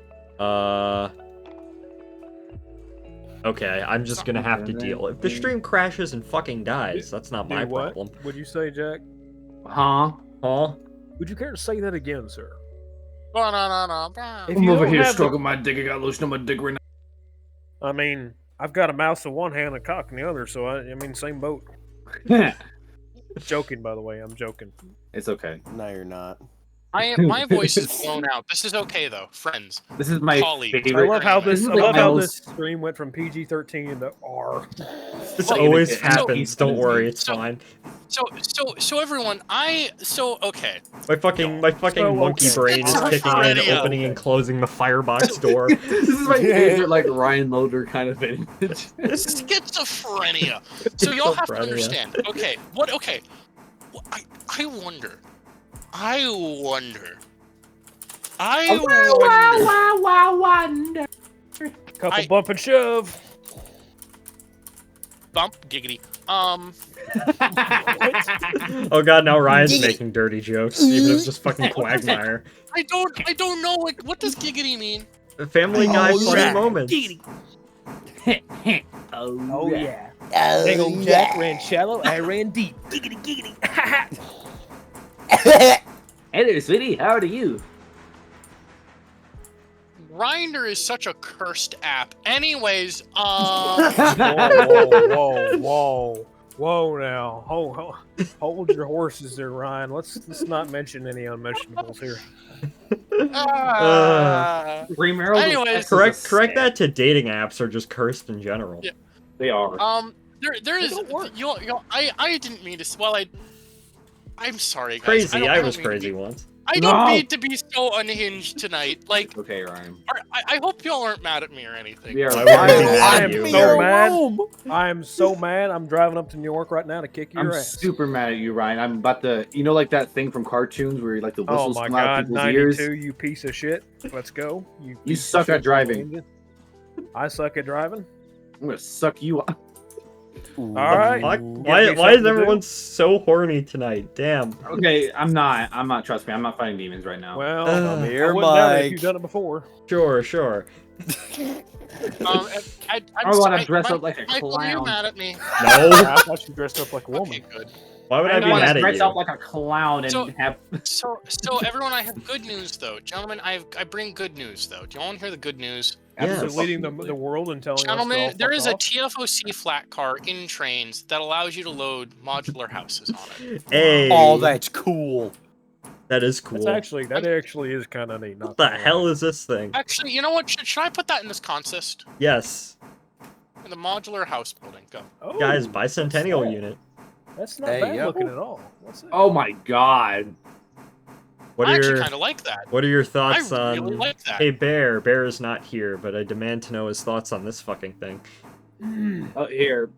[SPEAKER 1] Okay, I'm just gonna have to deal. If the stream crashes and fucking dies, that's not my
[SPEAKER 6] Do what?
[SPEAKER 1] problem.
[SPEAKER 6] Would you say, Jack?
[SPEAKER 2] Huh?
[SPEAKER 1] Huh?
[SPEAKER 6] Would you care to say that again, sir?
[SPEAKER 5] No.
[SPEAKER 6] If
[SPEAKER 3] I'm
[SPEAKER 6] you
[SPEAKER 3] over
[SPEAKER 6] don't
[SPEAKER 3] here
[SPEAKER 6] have the-
[SPEAKER 3] stroking my dick. I got lotion on my dick right now.
[SPEAKER 6] I mean, I've got a mouse in one hand and a cock in the other, so I mean, same boat. Joking, by the way. I'm joking.
[SPEAKER 2] It's okay.
[SPEAKER 4] No, you're not.
[SPEAKER 5] My voice is blown out. This is okay though, friends.
[SPEAKER 2] This is my
[SPEAKER 5] Colleagues.
[SPEAKER 2] favorite.
[SPEAKER 6] I love how this.
[SPEAKER 2] This
[SPEAKER 6] I
[SPEAKER 2] is like
[SPEAKER 6] love
[SPEAKER 2] my
[SPEAKER 6] how
[SPEAKER 2] most-
[SPEAKER 6] this stream went from PG-13 to R.
[SPEAKER 1] This
[SPEAKER 5] Well,
[SPEAKER 1] always
[SPEAKER 2] it's-
[SPEAKER 1] happens. Don't worry, it's
[SPEAKER 5] so-
[SPEAKER 1] fine.
[SPEAKER 5] So everyone, okay.
[SPEAKER 1] My fucking
[SPEAKER 6] So,
[SPEAKER 1] monkey
[SPEAKER 6] okay.
[SPEAKER 1] brain is kicking in,
[SPEAKER 5] Already
[SPEAKER 1] opening and closing the firebox door.
[SPEAKER 2] This is my favorite, like Ryan Loader kind of image.
[SPEAKER 5] Schizophrenia. So y'all have to
[SPEAKER 1] Schizophrenia.
[SPEAKER 5] understand. Okay, what? Okay, Well, I wonder.
[SPEAKER 6] Couple
[SPEAKER 5] I-
[SPEAKER 6] bump and shove.
[SPEAKER 5] Bump giggity.
[SPEAKER 1] Oh god, now Ryan's making dirty jokes, even if it's just fucking Quagmire.
[SPEAKER 5] I don't know. What does giggity mean?
[SPEAKER 1] Family Guy funny
[SPEAKER 6] right.
[SPEAKER 1] moments.
[SPEAKER 6] Oh yeah. Big old Jack ran shallow. I ran deep. Giggity giggity.
[SPEAKER 2] Hey there, sweetie. How are you?
[SPEAKER 5] Grindr is such a cursed app. Anyways,
[SPEAKER 6] Whoa now. Hold your horses there, Ryan. Let's not mention any unmentionables here.
[SPEAKER 5] Anyways,
[SPEAKER 1] Correct that to dating apps are just cursed in general.
[SPEAKER 5] Yeah.
[SPEAKER 2] They are.
[SPEAKER 5] there is I didn't mean to. Well, I'm sorry, guys.
[SPEAKER 1] Crazy. I
[SPEAKER 5] don't
[SPEAKER 1] was
[SPEAKER 5] mean to
[SPEAKER 1] crazy
[SPEAKER 5] be-
[SPEAKER 1] once.
[SPEAKER 5] I don't mean to be so unhinged tonight. Like,
[SPEAKER 2] Okay, Ryan.
[SPEAKER 5] I hope y'all aren't mad at me or anything.
[SPEAKER 2] We are.
[SPEAKER 1] Why would I be mad
[SPEAKER 6] I
[SPEAKER 1] at
[SPEAKER 6] am
[SPEAKER 1] you?
[SPEAKER 6] so mad. I am so mad. I'm driving up to New York right now to kick your
[SPEAKER 2] I'm
[SPEAKER 6] ass.
[SPEAKER 2] super mad at you, Ryan. I'm about to, like that thing from cartoons where like the
[SPEAKER 6] Oh
[SPEAKER 2] whistles
[SPEAKER 6] my
[SPEAKER 2] come out of
[SPEAKER 6] god,
[SPEAKER 2] people's
[SPEAKER 6] 92,
[SPEAKER 2] ears.
[SPEAKER 6] you piece of shit. Let's go.
[SPEAKER 2] You
[SPEAKER 6] piece of
[SPEAKER 2] suck
[SPEAKER 6] shit
[SPEAKER 2] at driving.
[SPEAKER 6] engine. I suck at driving.
[SPEAKER 2] I'm gonna suck you up.
[SPEAKER 6] All right.
[SPEAKER 1] Fuck?
[SPEAKER 6] Give me
[SPEAKER 1] Why
[SPEAKER 6] something
[SPEAKER 1] is
[SPEAKER 6] to do.
[SPEAKER 1] everyone so horny tonight? Damn.
[SPEAKER 2] Okay, I'm not. Trust me, I'm not fighting demons right now.
[SPEAKER 6] Well,
[SPEAKER 1] Come
[SPEAKER 6] I
[SPEAKER 4] here,
[SPEAKER 6] wouldn't doubt it if
[SPEAKER 4] Mike.
[SPEAKER 6] you've done it before.
[SPEAKER 1] Sure.
[SPEAKER 2] I want to dress up like a
[SPEAKER 5] Michael, you're
[SPEAKER 2] clown.
[SPEAKER 5] mad at me.
[SPEAKER 1] No.
[SPEAKER 6] I thought you dressed up like a woman.
[SPEAKER 5] Okay, good.
[SPEAKER 1] Why would I be
[SPEAKER 2] want
[SPEAKER 1] mad
[SPEAKER 2] to
[SPEAKER 1] at
[SPEAKER 2] dress
[SPEAKER 1] you?
[SPEAKER 2] up like a clown and
[SPEAKER 5] So-
[SPEAKER 2] have.
[SPEAKER 5] So everyone, I have good news though, gentlemen. I bring good news though. Do you want to hear the good news?
[SPEAKER 1] Yeah.
[SPEAKER 6] So leading the world and telling
[SPEAKER 5] Gentlemen,
[SPEAKER 6] us to
[SPEAKER 5] there
[SPEAKER 6] all
[SPEAKER 5] is a
[SPEAKER 6] fuck off.
[SPEAKER 5] TFOC flat car in trains that allows you to load modular houses on it.
[SPEAKER 1] Hey.
[SPEAKER 4] Oh, that's cool.
[SPEAKER 1] That is cool.
[SPEAKER 6] That actually is kind of neat.
[SPEAKER 1] What the hell is this thing?
[SPEAKER 5] Actually, you know what? Should I put that in this consist?
[SPEAKER 1] Yes.
[SPEAKER 5] In the modular house building. Go.
[SPEAKER 6] Oh,
[SPEAKER 1] Guys, bicentennial
[SPEAKER 6] that?
[SPEAKER 1] unit.
[SPEAKER 6] That's not
[SPEAKER 4] Hey,
[SPEAKER 6] bad
[SPEAKER 4] yeah.
[SPEAKER 6] looking at all. What's that?
[SPEAKER 2] Oh my god.
[SPEAKER 1] What
[SPEAKER 5] I
[SPEAKER 1] are
[SPEAKER 5] actually
[SPEAKER 1] your
[SPEAKER 5] kind of like that.
[SPEAKER 1] What are your
[SPEAKER 5] I
[SPEAKER 1] thoughts on
[SPEAKER 5] really like that.
[SPEAKER 1] Hey Bear, Bear is not here, but I demand to know his thoughts on this fucking thing.
[SPEAKER 2] Here,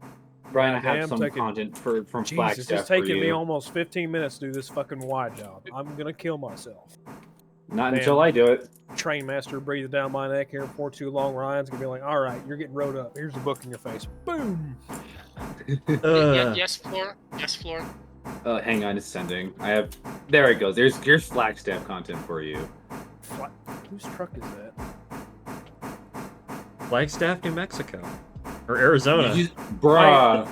[SPEAKER 2] Brian, I
[SPEAKER 6] Damn,
[SPEAKER 2] have some
[SPEAKER 6] taking-
[SPEAKER 2] content from
[SPEAKER 6] Jesus,
[SPEAKER 2] Flagstaff
[SPEAKER 6] it's taking
[SPEAKER 2] for
[SPEAKER 6] me
[SPEAKER 2] you.
[SPEAKER 6] almost 15 minutes to do this fucking wide job. I'm gonna kill myself.
[SPEAKER 2] Not
[SPEAKER 6] Damn.
[SPEAKER 2] until I do it.
[SPEAKER 6] Train master breathes down my neck here before too long. Ryan's gonna be like, "All right, you're getting rode up. Here's the book in your face." Boom.
[SPEAKER 5] Yes, Floor. Yes, Floor.
[SPEAKER 2] Hang on, it's sending. I have. There it goes. There's Flagstaff content for you.
[SPEAKER 6] Whose truck is that?
[SPEAKER 1] Flagstaff, New Mexico. Or Arizona.
[SPEAKER 2] Bruh.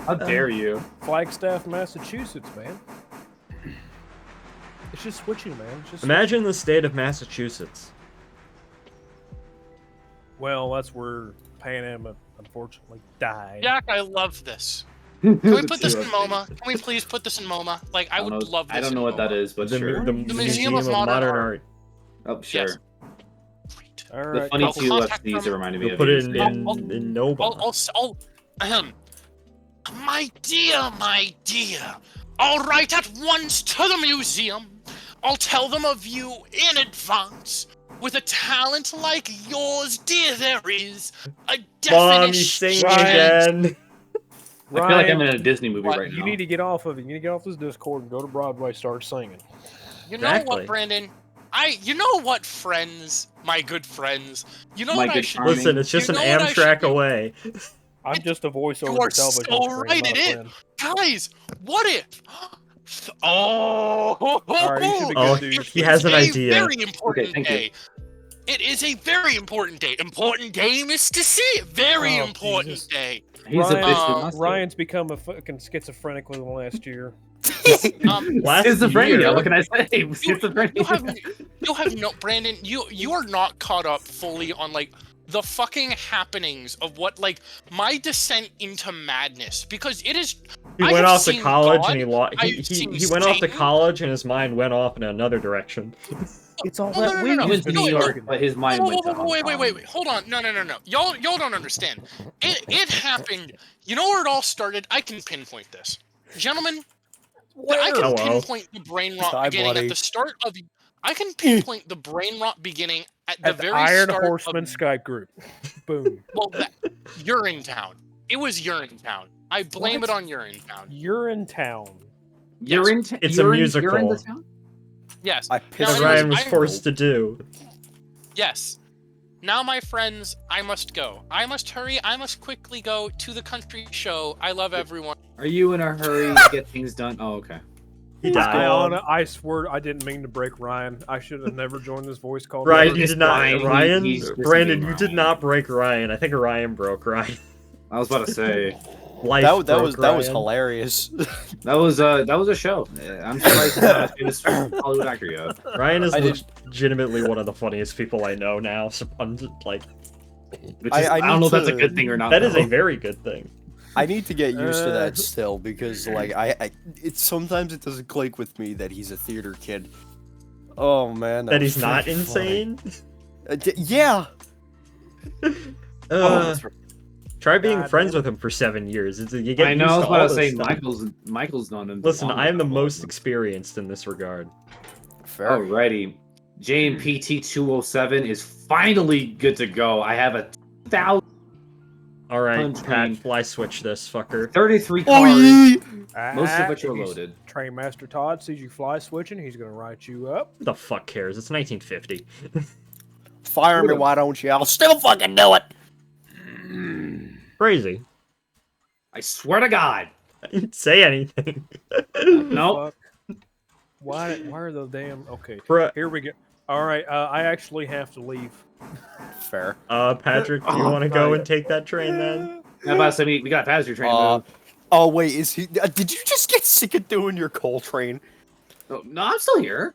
[SPEAKER 2] How dare you?
[SPEAKER 6] Flagstaff, Massachusetts, man. It's just switching, man. It's just
[SPEAKER 1] Imagine the state of Massachusetts.
[SPEAKER 6] Well, that's where Pan Am unfortunately died.
[SPEAKER 5] Jack, I love this. Can we put this in MoMA? Can we please put this in MoMA? Like, I would love this.
[SPEAKER 2] I don't know what that is, but
[SPEAKER 1] The,
[SPEAKER 2] sure.
[SPEAKER 1] the
[SPEAKER 5] Museum of Modern Art.
[SPEAKER 2] Oh, sure.
[SPEAKER 5] Yes. Great.
[SPEAKER 6] All
[SPEAKER 2] The
[SPEAKER 6] right.
[SPEAKER 2] funny
[SPEAKER 5] I'll
[SPEAKER 2] two
[SPEAKER 5] contact
[SPEAKER 2] LFCs
[SPEAKER 5] them.
[SPEAKER 2] reminded me
[SPEAKER 1] We'll
[SPEAKER 2] of
[SPEAKER 1] put it
[SPEAKER 2] you.
[SPEAKER 1] in Nova.
[SPEAKER 5] My dear, I'll write at once to the museum. I'll tell them of you in advance. With a talent like yours, dear, there is a definite
[SPEAKER 1] Mom, you singing
[SPEAKER 5] chance.
[SPEAKER 1] again.
[SPEAKER 2] I feel like I'm
[SPEAKER 6] Ryan,
[SPEAKER 2] in a Disney movie
[SPEAKER 5] What?
[SPEAKER 2] right now.
[SPEAKER 6] you need to get off of it. You need to get off this Discord and go to Broadway, start singing.
[SPEAKER 5] You know
[SPEAKER 1] Exactly.
[SPEAKER 5] what, Brandon? You know what, friends, my good friends. You know
[SPEAKER 2] My
[SPEAKER 5] what I
[SPEAKER 2] good
[SPEAKER 5] should
[SPEAKER 2] friends.
[SPEAKER 1] Listen, it's just
[SPEAKER 5] You
[SPEAKER 1] an
[SPEAKER 5] know what I should
[SPEAKER 1] Amtrak
[SPEAKER 5] do?
[SPEAKER 1] away.
[SPEAKER 6] I'm just a voiceover
[SPEAKER 5] You are
[SPEAKER 6] television
[SPEAKER 5] so
[SPEAKER 6] screen,
[SPEAKER 5] right,
[SPEAKER 6] not a
[SPEAKER 5] it is.
[SPEAKER 6] friend.
[SPEAKER 5] Guys, what if? Oh,
[SPEAKER 6] All right, you should be
[SPEAKER 1] Oh,
[SPEAKER 6] good, dude.
[SPEAKER 1] he has an
[SPEAKER 5] It's
[SPEAKER 1] idea.
[SPEAKER 5] A very important
[SPEAKER 2] thank you.
[SPEAKER 5] day. It is a very important day. Important day, Mr. C. Very
[SPEAKER 6] Oh,
[SPEAKER 5] important
[SPEAKER 6] Jesus.
[SPEAKER 5] day.
[SPEAKER 2] He's
[SPEAKER 6] Ryan-
[SPEAKER 2] a bitch. Who must
[SPEAKER 6] Ryan's become a fucking schizophrenic within the last year.
[SPEAKER 1] Last
[SPEAKER 2] Schizophrenia.
[SPEAKER 1] year.
[SPEAKER 2] What can I say? Schizophrenia.
[SPEAKER 5] You have no, Brandon. You are not caught up fully on like the fucking happenings of what like my descent into madness because it is.
[SPEAKER 1] He
[SPEAKER 5] I
[SPEAKER 1] went
[SPEAKER 5] have
[SPEAKER 1] off to
[SPEAKER 5] seen
[SPEAKER 1] college
[SPEAKER 5] God,
[SPEAKER 1] and he lost.
[SPEAKER 5] I've seen
[SPEAKER 1] He went off to
[SPEAKER 5] Satan.
[SPEAKER 1] college and his mind went off in another direction.
[SPEAKER 6] It's all
[SPEAKER 5] No,
[SPEAKER 6] that
[SPEAKER 5] no,
[SPEAKER 6] weed
[SPEAKER 5] no,
[SPEAKER 2] He
[SPEAKER 5] no.
[SPEAKER 6] has
[SPEAKER 2] went to
[SPEAKER 6] been
[SPEAKER 2] New York,
[SPEAKER 6] smoking.
[SPEAKER 2] but his mind went to Hong
[SPEAKER 5] Wait,
[SPEAKER 2] Kong.
[SPEAKER 5] hold on. No. Y'all don't understand. It happened. You know where it all started? I can pinpoint this. Gentlemen, I can
[SPEAKER 1] Hello.
[SPEAKER 5] pinpoint the brain rot
[SPEAKER 4] Hi,
[SPEAKER 5] beginning
[SPEAKER 4] buddy.
[SPEAKER 5] at the start of I can pinpoint the brain rot beginning at the
[SPEAKER 6] At the
[SPEAKER 5] very
[SPEAKER 6] Iron
[SPEAKER 5] start
[SPEAKER 6] Horseman
[SPEAKER 5] of
[SPEAKER 6] Skype group. Boom.
[SPEAKER 5] well, Urinetown. It was Urinetown. I blame
[SPEAKER 6] What?
[SPEAKER 5] it on Urinetown.
[SPEAKER 6] You're in town.
[SPEAKER 2] You're in.
[SPEAKER 1] It's a musical.
[SPEAKER 2] You're in the town?
[SPEAKER 5] Yes.
[SPEAKER 4] I
[SPEAKER 5] Now,
[SPEAKER 1] As
[SPEAKER 4] pissed.
[SPEAKER 5] anyways,
[SPEAKER 1] Ryan was
[SPEAKER 5] I-
[SPEAKER 1] forced to do.
[SPEAKER 5] Yes. Now, my friends, I must go. I must hurry. I must quickly go to the country show. I love everyone.
[SPEAKER 2] Are you in a hurry to get things done? Oh, okay.
[SPEAKER 1] He died.
[SPEAKER 6] I swear I didn't mean to break Ryan. I should have never joined this voice call.
[SPEAKER 1] Ryan,
[SPEAKER 6] Never.
[SPEAKER 1] you did not.
[SPEAKER 2] Ryan,
[SPEAKER 1] Ryan,
[SPEAKER 2] he's just
[SPEAKER 1] Brandon,
[SPEAKER 2] being
[SPEAKER 1] you did
[SPEAKER 2] Ryan.
[SPEAKER 1] not break Ryan. I think Ryan broke Ryan.
[SPEAKER 2] I was about to say.
[SPEAKER 1] Life
[SPEAKER 4] that
[SPEAKER 1] broke
[SPEAKER 4] was
[SPEAKER 1] Ryan.
[SPEAKER 4] hilarious.
[SPEAKER 2] That was a show. I'm surprised he's not a famous Hollywood actor yet.
[SPEAKER 1] Ryan is
[SPEAKER 4] I did-
[SPEAKER 1] legitimately one of the funniest people I know now. So I'm just, like,
[SPEAKER 2] Which is, I don't
[SPEAKER 4] need
[SPEAKER 2] know if that's a
[SPEAKER 4] to-
[SPEAKER 2] good thing or not.
[SPEAKER 1] that is a
[SPEAKER 2] though.
[SPEAKER 1] very good thing.
[SPEAKER 4] I need to get used to
[SPEAKER 6] Uh,
[SPEAKER 4] that still because like it's sometimes it doesn't click with me that he's a theater kid. Oh man,
[SPEAKER 1] That
[SPEAKER 4] was
[SPEAKER 1] he's not
[SPEAKER 4] freaking
[SPEAKER 1] insane.
[SPEAKER 4] yeah.
[SPEAKER 1] Try being
[SPEAKER 6] God
[SPEAKER 1] friends
[SPEAKER 6] damn it.
[SPEAKER 1] with him for 7 years. You get
[SPEAKER 2] I know.
[SPEAKER 1] used
[SPEAKER 2] I was
[SPEAKER 1] to
[SPEAKER 2] about
[SPEAKER 1] all
[SPEAKER 2] to
[SPEAKER 1] this
[SPEAKER 2] say
[SPEAKER 1] stuff.
[SPEAKER 2] Michael's not in.
[SPEAKER 1] Listen, I am the
[SPEAKER 2] long
[SPEAKER 1] most
[SPEAKER 2] enough.
[SPEAKER 1] experienced in this regard.
[SPEAKER 4] Fair.
[SPEAKER 2] Alrighty, JNPT 207 is finally good to go. I have a 1,033
[SPEAKER 1] All right,
[SPEAKER 2] Punch
[SPEAKER 1] Pat,
[SPEAKER 2] me.
[SPEAKER 1] fly switch this fucker.
[SPEAKER 2] cars,
[SPEAKER 4] Oh yeah.
[SPEAKER 2] most of which are
[SPEAKER 6] if you-
[SPEAKER 2] loaded.
[SPEAKER 6] Train Master Todd sees you fly switching, he's gonna write you up.
[SPEAKER 1] Who the fuck cares? It's 1950.
[SPEAKER 4] Fire me, why don't you? I'll still fucking do it.
[SPEAKER 1] Crazy.
[SPEAKER 2] I swear to God.
[SPEAKER 1] I didn't say anything.
[SPEAKER 2] Nope.
[SPEAKER 6] Fuck. Why are those damn? Okay,
[SPEAKER 1] Bruh,
[SPEAKER 6] here we go. All right, I actually have to leave.
[SPEAKER 4] Fair.
[SPEAKER 1] Patrick, do you
[SPEAKER 2] Oh,
[SPEAKER 1] want to go
[SPEAKER 6] right.
[SPEAKER 1] and take that train then?
[SPEAKER 2] I'm about to say we got passenger train. to
[SPEAKER 4] Oh wait, is he? Did you just get sick of doing your Coltrane?
[SPEAKER 2] move. No, I'm still here.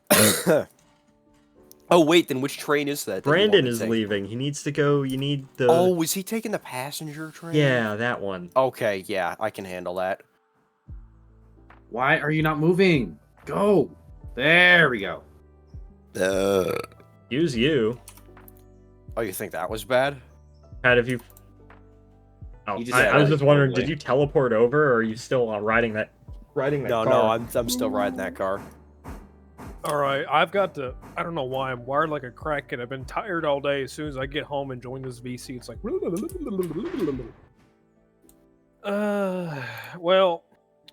[SPEAKER 4] Oh wait, then which train is that? that you want
[SPEAKER 1] Brandon
[SPEAKER 4] to
[SPEAKER 1] is
[SPEAKER 4] take?
[SPEAKER 1] leaving. He needs to go. You need the.
[SPEAKER 4] Oh, was he taking the passenger train?
[SPEAKER 1] Yeah, that one.
[SPEAKER 4] Okay, yeah, I can handle that.
[SPEAKER 2] Why are you not moving? Go. There we go.
[SPEAKER 1] Use you.
[SPEAKER 4] Oh, you think that was bad?
[SPEAKER 1] Pat, if you. Oh,
[SPEAKER 2] You just
[SPEAKER 1] I was
[SPEAKER 2] like,
[SPEAKER 1] just wondering,
[SPEAKER 2] away.
[SPEAKER 1] did you teleport over, or are you still riding that? Riding that
[SPEAKER 4] No,
[SPEAKER 1] car?
[SPEAKER 4] no, I'm still riding that car.
[SPEAKER 6] All right, I've got to. I don't know why I'm wired like a crackhead. I've been tired all day. As soon as I get home and join this VC, it's like. Well,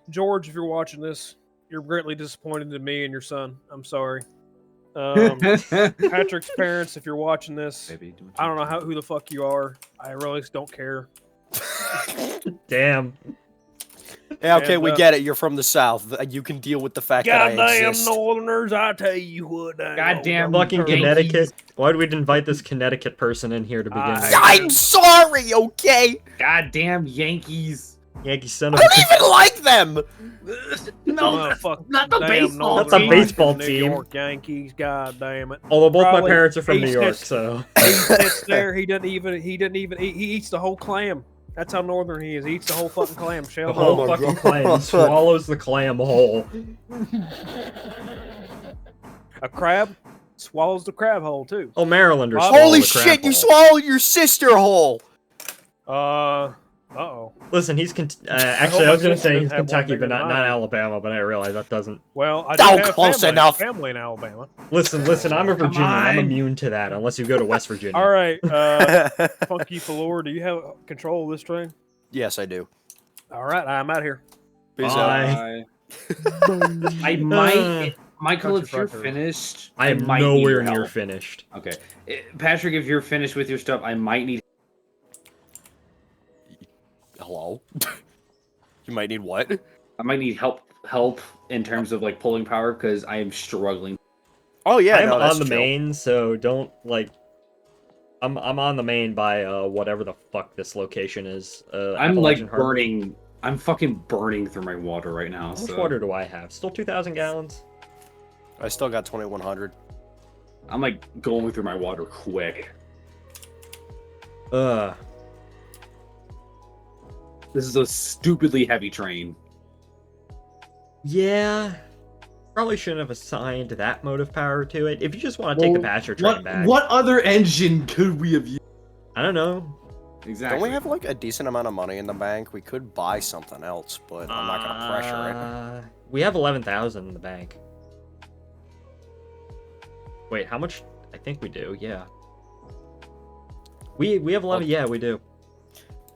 [SPEAKER 6] George, if you're watching this, you're greatly disappointed in me and your son. I'm sorry. Patrick's parents, if you're watching this, I don't know who the fuck you are. I really don't care.
[SPEAKER 1] Damn.
[SPEAKER 4] Yeah, okay,
[SPEAKER 6] And,
[SPEAKER 4] we get it. You're from the South. You can deal with the fact that I
[SPEAKER 6] Goddamn
[SPEAKER 4] exist.
[SPEAKER 6] Northerners, I tell you what.
[SPEAKER 2] Goddamn
[SPEAKER 1] Fucking
[SPEAKER 2] Yankees.
[SPEAKER 1] Connecticut. Why did we invite this Connecticut person in here to begin with?
[SPEAKER 4] I'm sorry, okay?
[SPEAKER 2] Goddamn Yankees.
[SPEAKER 1] Yankee son
[SPEAKER 4] I
[SPEAKER 1] of a.
[SPEAKER 4] don't even like them.
[SPEAKER 2] No,
[SPEAKER 6] fuck
[SPEAKER 2] not the
[SPEAKER 6] damn
[SPEAKER 2] baseball
[SPEAKER 1] That's a
[SPEAKER 6] Northern
[SPEAKER 1] baseball
[SPEAKER 6] New
[SPEAKER 1] team.
[SPEAKER 6] York Yankees, god damn it.
[SPEAKER 1] Although both my
[SPEAKER 6] Probably
[SPEAKER 1] parents are from
[SPEAKER 6] he
[SPEAKER 1] New York,
[SPEAKER 6] sits-
[SPEAKER 1] so.
[SPEAKER 6] He sits there, he doesn't even he eats the whole clam. That's how northern he is. He eats the whole fucking clam shell.
[SPEAKER 1] The whole
[SPEAKER 4] Oh my
[SPEAKER 1] fucking
[SPEAKER 4] God.
[SPEAKER 1] clam. He swallows the clam whole.
[SPEAKER 6] A crab swallows the crab whole too.
[SPEAKER 1] Oh, Marylanders.
[SPEAKER 6] Holy
[SPEAKER 1] swallow
[SPEAKER 4] Holy
[SPEAKER 1] the crab
[SPEAKER 4] shit, you
[SPEAKER 1] whole.
[SPEAKER 4] swallowed your sister whole.
[SPEAKER 6] Uh-oh.
[SPEAKER 1] Listen, he's actually
[SPEAKER 6] hope
[SPEAKER 1] I was
[SPEAKER 6] my
[SPEAKER 1] gonna
[SPEAKER 6] sister
[SPEAKER 1] say
[SPEAKER 6] doesn't
[SPEAKER 1] he's
[SPEAKER 6] have one
[SPEAKER 1] Kentucky,
[SPEAKER 6] bigger
[SPEAKER 1] but not
[SPEAKER 6] than mine.
[SPEAKER 1] Alabama. But I realize that doesn't.
[SPEAKER 6] Well, I do
[SPEAKER 4] Oh,
[SPEAKER 6] have
[SPEAKER 4] close
[SPEAKER 6] family,
[SPEAKER 4] enough.
[SPEAKER 6] family in Alabama.
[SPEAKER 1] Listen. I'm a Virginian. I'm
[SPEAKER 2] on.
[SPEAKER 1] immune to that unless you go to West Virginia.
[SPEAKER 6] All right, Funky Falor, do you have control of this train?
[SPEAKER 4] Yes, I do.
[SPEAKER 6] All right, I'm out here.
[SPEAKER 4] Peace
[SPEAKER 1] Bye.
[SPEAKER 4] out.
[SPEAKER 2] I might. Michael, if you're
[SPEAKER 6] Country
[SPEAKER 2] finished,
[SPEAKER 1] I am
[SPEAKER 2] might need
[SPEAKER 1] nowhere
[SPEAKER 2] your
[SPEAKER 1] near
[SPEAKER 2] help.
[SPEAKER 1] finished.
[SPEAKER 2] Okay, Patrick, if you're finished with your stuff, I might need.
[SPEAKER 4] Hello? You might need what?
[SPEAKER 2] I might need help in terms of like pulling power because I am struggling.
[SPEAKER 4] Oh yeah,
[SPEAKER 1] I'm
[SPEAKER 4] no, that's
[SPEAKER 1] on the
[SPEAKER 4] chill.
[SPEAKER 1] main, so don't like. I'm on the main by whatever the fuck this location is.
[SPEAKER 2] I'm like
[SPEAKER 1] Appalachian Harbor.
[SPEAKER 2] burning. I'm fucking burning through my water right now.
[SPEAKER 1] How much
[SPEAKER 2] So
[SPEAKER 1] water do I have? Still 2,000 gallons.
[SPEAKER 4] I still got 2,100.
[SPEAKER 2] I'm like going through my water quick. This is a stupidly heavy train.
[SPEAKER 1] Yeah. Probably shouldn't have assigned that motive power to it. If you just want to take the passenger train back.
[SPEAKER 2] What other engine could we have used?
[SPEAKER 1] I don't know.
[SPEAKER 2] Exactly.
[SPEAKER 4] Don't we have like a decent amount of money in the bank? We could buy something else, but I'm not gonna pressure it.
[SPEAKER 1] We have 11,000 in the bank. Wait, how much? I think we do. Yeah. We have 11. Yeah, we do.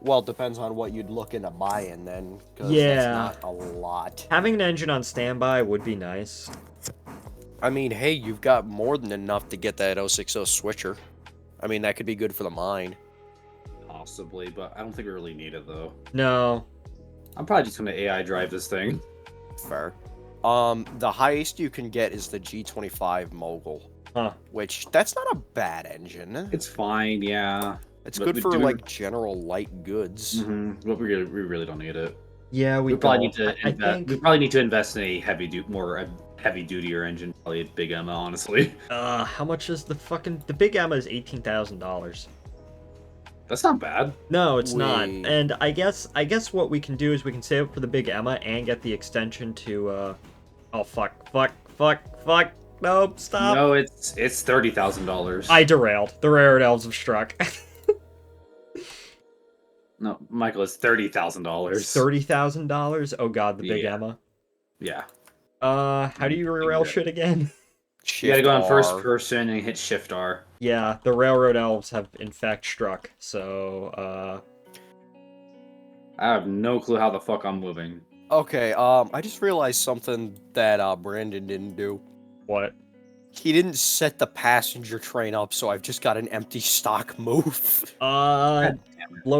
[SPEAKER 4] Well, it depends on what you'd look into buying then, because
[SPEAKER 1] Yeah.
[SPEAKER 4] that's not a lot.
[SPEAKER 1] Having an engine on standby would be nice.
[SPEAKER 4] I mean, hey, you've got more than enough to get that 060 switcher. I mean, that could be good for the mine.
[SPEAKER 2] Possibly, but I don't think we really need it though.
[SPEAKER 1] No.
[SPEAKER 2] I'm probably just gonna AI drive this thing.
[SPEAKER 4] Fair. The highest you can get is the G25 Mogul.
[SPEAKER 1] Huh.
[SPEAKER 4] Which, that's not a bad engine.
[SPEAKER 2] It's fine, yeah.
[SPEAKER 4] It's
[SPEAKER 2] But
[SPEAKER 4] good
[SPEAKER 2] we
[SPEAKER 4] for
[SPEAKER 2] do-
[SPEAKER 4] like general light goods.
[SPEAKER 2] But we really don't need it.
[SPEAKER 1] Yeah,
[SPEAKER 2] We probably need to.
[SPEAKER 1] I think.
[SPEAKER 2] We probably need to invest in a more heavy duty engine. Probably a big Emma, honestly.
[SPEAKER 1] How much is the big Emma is $18,000.
[SPEAKER 2] That's not bad.
[SPEAKER 1] No, it's not.
[SPEAKER 4] Wait.
[SPEAKER 1] And I guess what we can do is we can save up for the big Emma and get the extension to oh fuck. Nope, stop.
[SPEAKER 2] No, it's $30,000.
[SPEAKER 1] I derailed. The rared elves have struck.
[SPEAKER 2] No, Michael, it's $30,000.
[SPEAKER 1] $30,000? Oh god, the big
[SPEAKER 2] Yeah.
[SPEAKER 1] Emma.
[SPEAKER 2] Yeah.
[SPEAKER 1] How do you derail shit again?
[SPEAKER 2] You gotta go on first
[SPEAKER 4] R.
[SPEAKER 2] person and hit Shift R.
[SPEAKER 1] Yeah, the railroad elves have in fact struck. So
[SPEAKER 2] I have no clue how the fuck I'm moving.
[SPEAKER 4] Okay, I just realized something that Brandon didn't do.
[SPEAKER 1] what?
[SPEAKER 4] He didn't set the passenger train up, so I've just got an empty stock move.
[SPEAKER 1] Load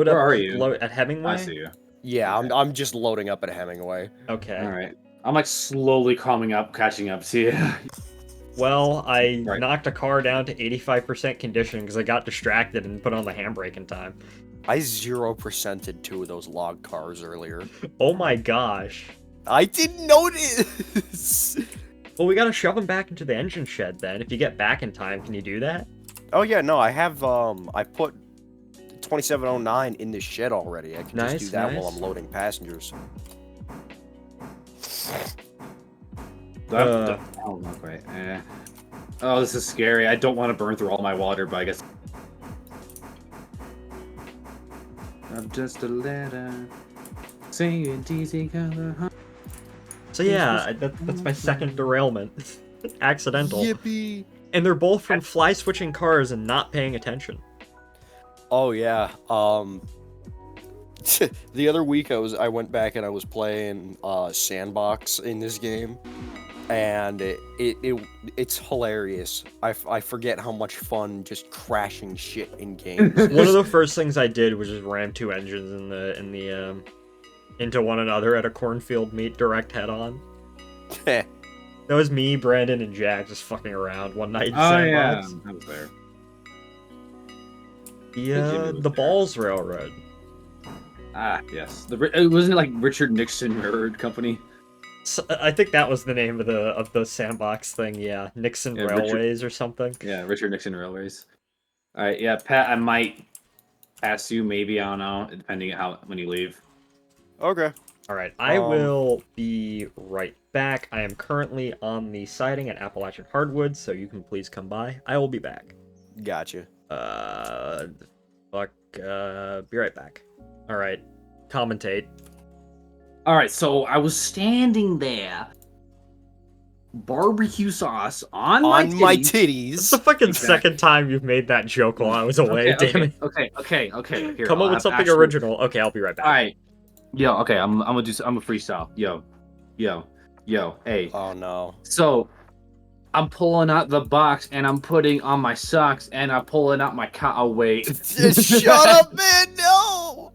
[SPEAKER 1] up.
[SPEAKER 2] Where are you?
[SPEAKER 1] Load at Hemingway.
[SPEAKER 2] I see you.
[SPEAKER 4] Yeah, I'm just loading up at Hemingway.
[SPEAKER 1] Okay.
[SPEAKER 2] All right. I'm like slowly catching up to you.
[SPEAKER 1] Well, I
[SPEAKER 2] Right.
[SPEAKER 1] knocked a car down to 85% condition because I got distracted and put on the handbrake in time.
[SPEAKER 4] I 0%ed 2 of those log cars earlier.
[SPEAKER 1] Oh my gosh.
[SPEAKER 4] I didn't notice!
[SPEAKER 1] Well, we gotta shove them back into the engine shed then. If you get back in time, can you do that?
[SPEAKER 4] Oh yeah, no, I have, I put 2709 in the shed already. I can just do
[SPEAKER 1] Nice,
[SPEAKER 4] that while
[SPEAKER 1] nice.
[SPEAKER 4] I'm loading passengers.
[SPEAKER 2] Oh, okay. Oh, this is scary. I don't want to burn through all my water, but I guess. I'm just a letter saying DC color.
[SPEAKER 1] So yeah, that's my second derailment. Accidental.
[SPEAKER 4] Yippee!
[SPEAKER 1] And they're both from fly switching cars and not paying attention.
[SPEAKER 4] Oh yeah. The other week I went back and I was playing Sandbox in this game, and it's hilarious. I forget how much fun just crashing shit in games.
[SPEAKER 1] One of the first things I did was just ram two engines in the into one another at a cornfield meet direct head on. That was me, Brandon, and Jack just fucking around one night in Sandbox.
[SPEAKER 2] I was there.
[SPEAKER 1] The Balls Railroad.
[SPEAKER 2] Ah, yes. Wasn't it like Richard Nixon Railroad Company?
[SPEAKER 1] So, I think that was the name of the Sandbox thing. Yeah, Nixon
[SPEAKER 2] Yeah,
[SPEAKER 1] Railways or something.
[SPEAKER 2] Yeah, Richard Nixon Railways. All right, yeah, Pat, I might pass you, maybe, I don't know, depending on when you leave.
[SPEAKER 4] Okay.
[SPEAKER 1] All right, I will be right back. I am currently on the siding at Appalachian Hardwood, so you can please come by. I will be back.
[SPEAKER 4] Gotcha.
[SPEAKER 1] Be right back. All right, commentate.
[SPEAKER 2] All right, so I was standing there, barbecue sauce on my
[SPEAKER 1] It's
[SPEAKER 4] titties.
[SPEAKER 1] the fucking
[SPEAKER 2] Exactly.
[SPEAKER 1] second time you've made that joke while I was away. Damn it!
[SPEAKER 2] Okay. Here,
[SPEAKER 1] Come
[SPEAKER 2] I'll
[SPEAKER 1] up with
[SPEAKER 2] have
[SPEAKER 1] something
[SPEAKER 2] actual-
[SPEAKER 1] original. Okay, I'll be right back.
[SPEAKER 2] All right, yo, okay, I'm a freestyle. Yo, hey.
[SPEAKER 4] Oh no.
[SPEAKER 2] So, I'm pulling out the box and I'm putting on my socks and I'm pulling out my car. Oh wait.
[SPEAKER 4] Shut up, man! No.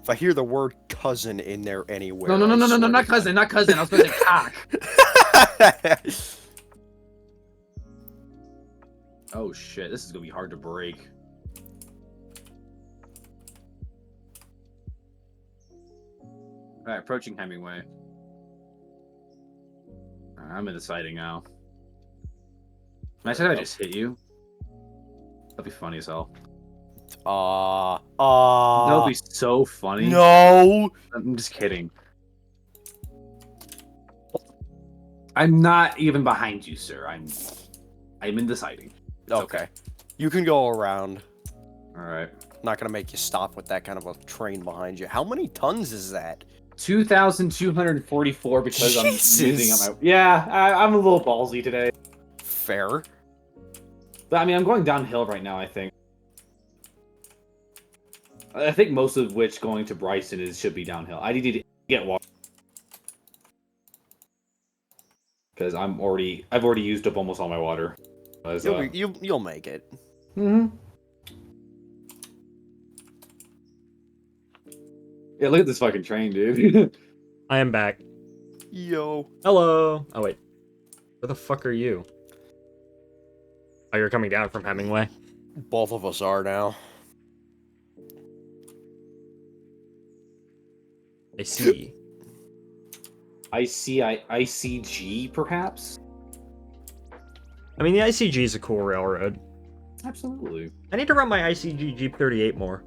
[SPEAKER 4] If I hear the word cousin in there anywhere.
[SPEAKER 2] No,
[SPEAKER 4] I swear
[SPEAKER 2] not
[SPEAKER 4] to
[SPEAKER 2] cousin. I was supposed to say cock.
[SPEAKER 4] God.
[SPEAKER 2] Oh shit, this is gonna be hard to break. Alright, approaching Hemingway. Alright, I'm in the siding now. Imagine if I just hit you. That'd be funny as hell. That would be so funny.
[SPEAKER 4] No.
[SPEAKER 2] I'm just kidding. I'm not even behind you, sir. I'm in the siding.
[SPEAKER 4] Okay. You can go around.
[SPEAKER 2] Alright.
[SPEAKER 4] Not gonna make you stop with that kind of a train behind you. How many tons is that?
[SPEAKER 2] 2,244 because I'm
[SPEAKER 4] Jesus.
[SPEAKER 2] using up my. Yeah, I'm a little ballsy today.
[SPEAKER 4] Fair.
[SPEAKER 2] But I mean, I'm going downhill right now, I think. I think most of which going to Bryson should be downhill. I need to get water. Because I've already used up almost all my water.
[SPEAKER 4] You'll make it.
[SPEAKER 2] Yeah, look at this fucking train, dude.
[SPEAKER 1] I am back.
[SPEAKER 4] Yo.
[SPEAKER 1] Hello. Oh wait, where the fuck are you? Oh, you're coming down from Hemingway?
[SPEAKER 4] Both of us are now.
[SPEAKER 1] I see.
[SPEAKER 2] ICG, perhaps?
[SPEAKER 1] I mean, the ICG is a cool railroad.
[SPEAKER 2] Absolutely.
[SPEAKER 1] I need to run my ICG Jeep 38 more.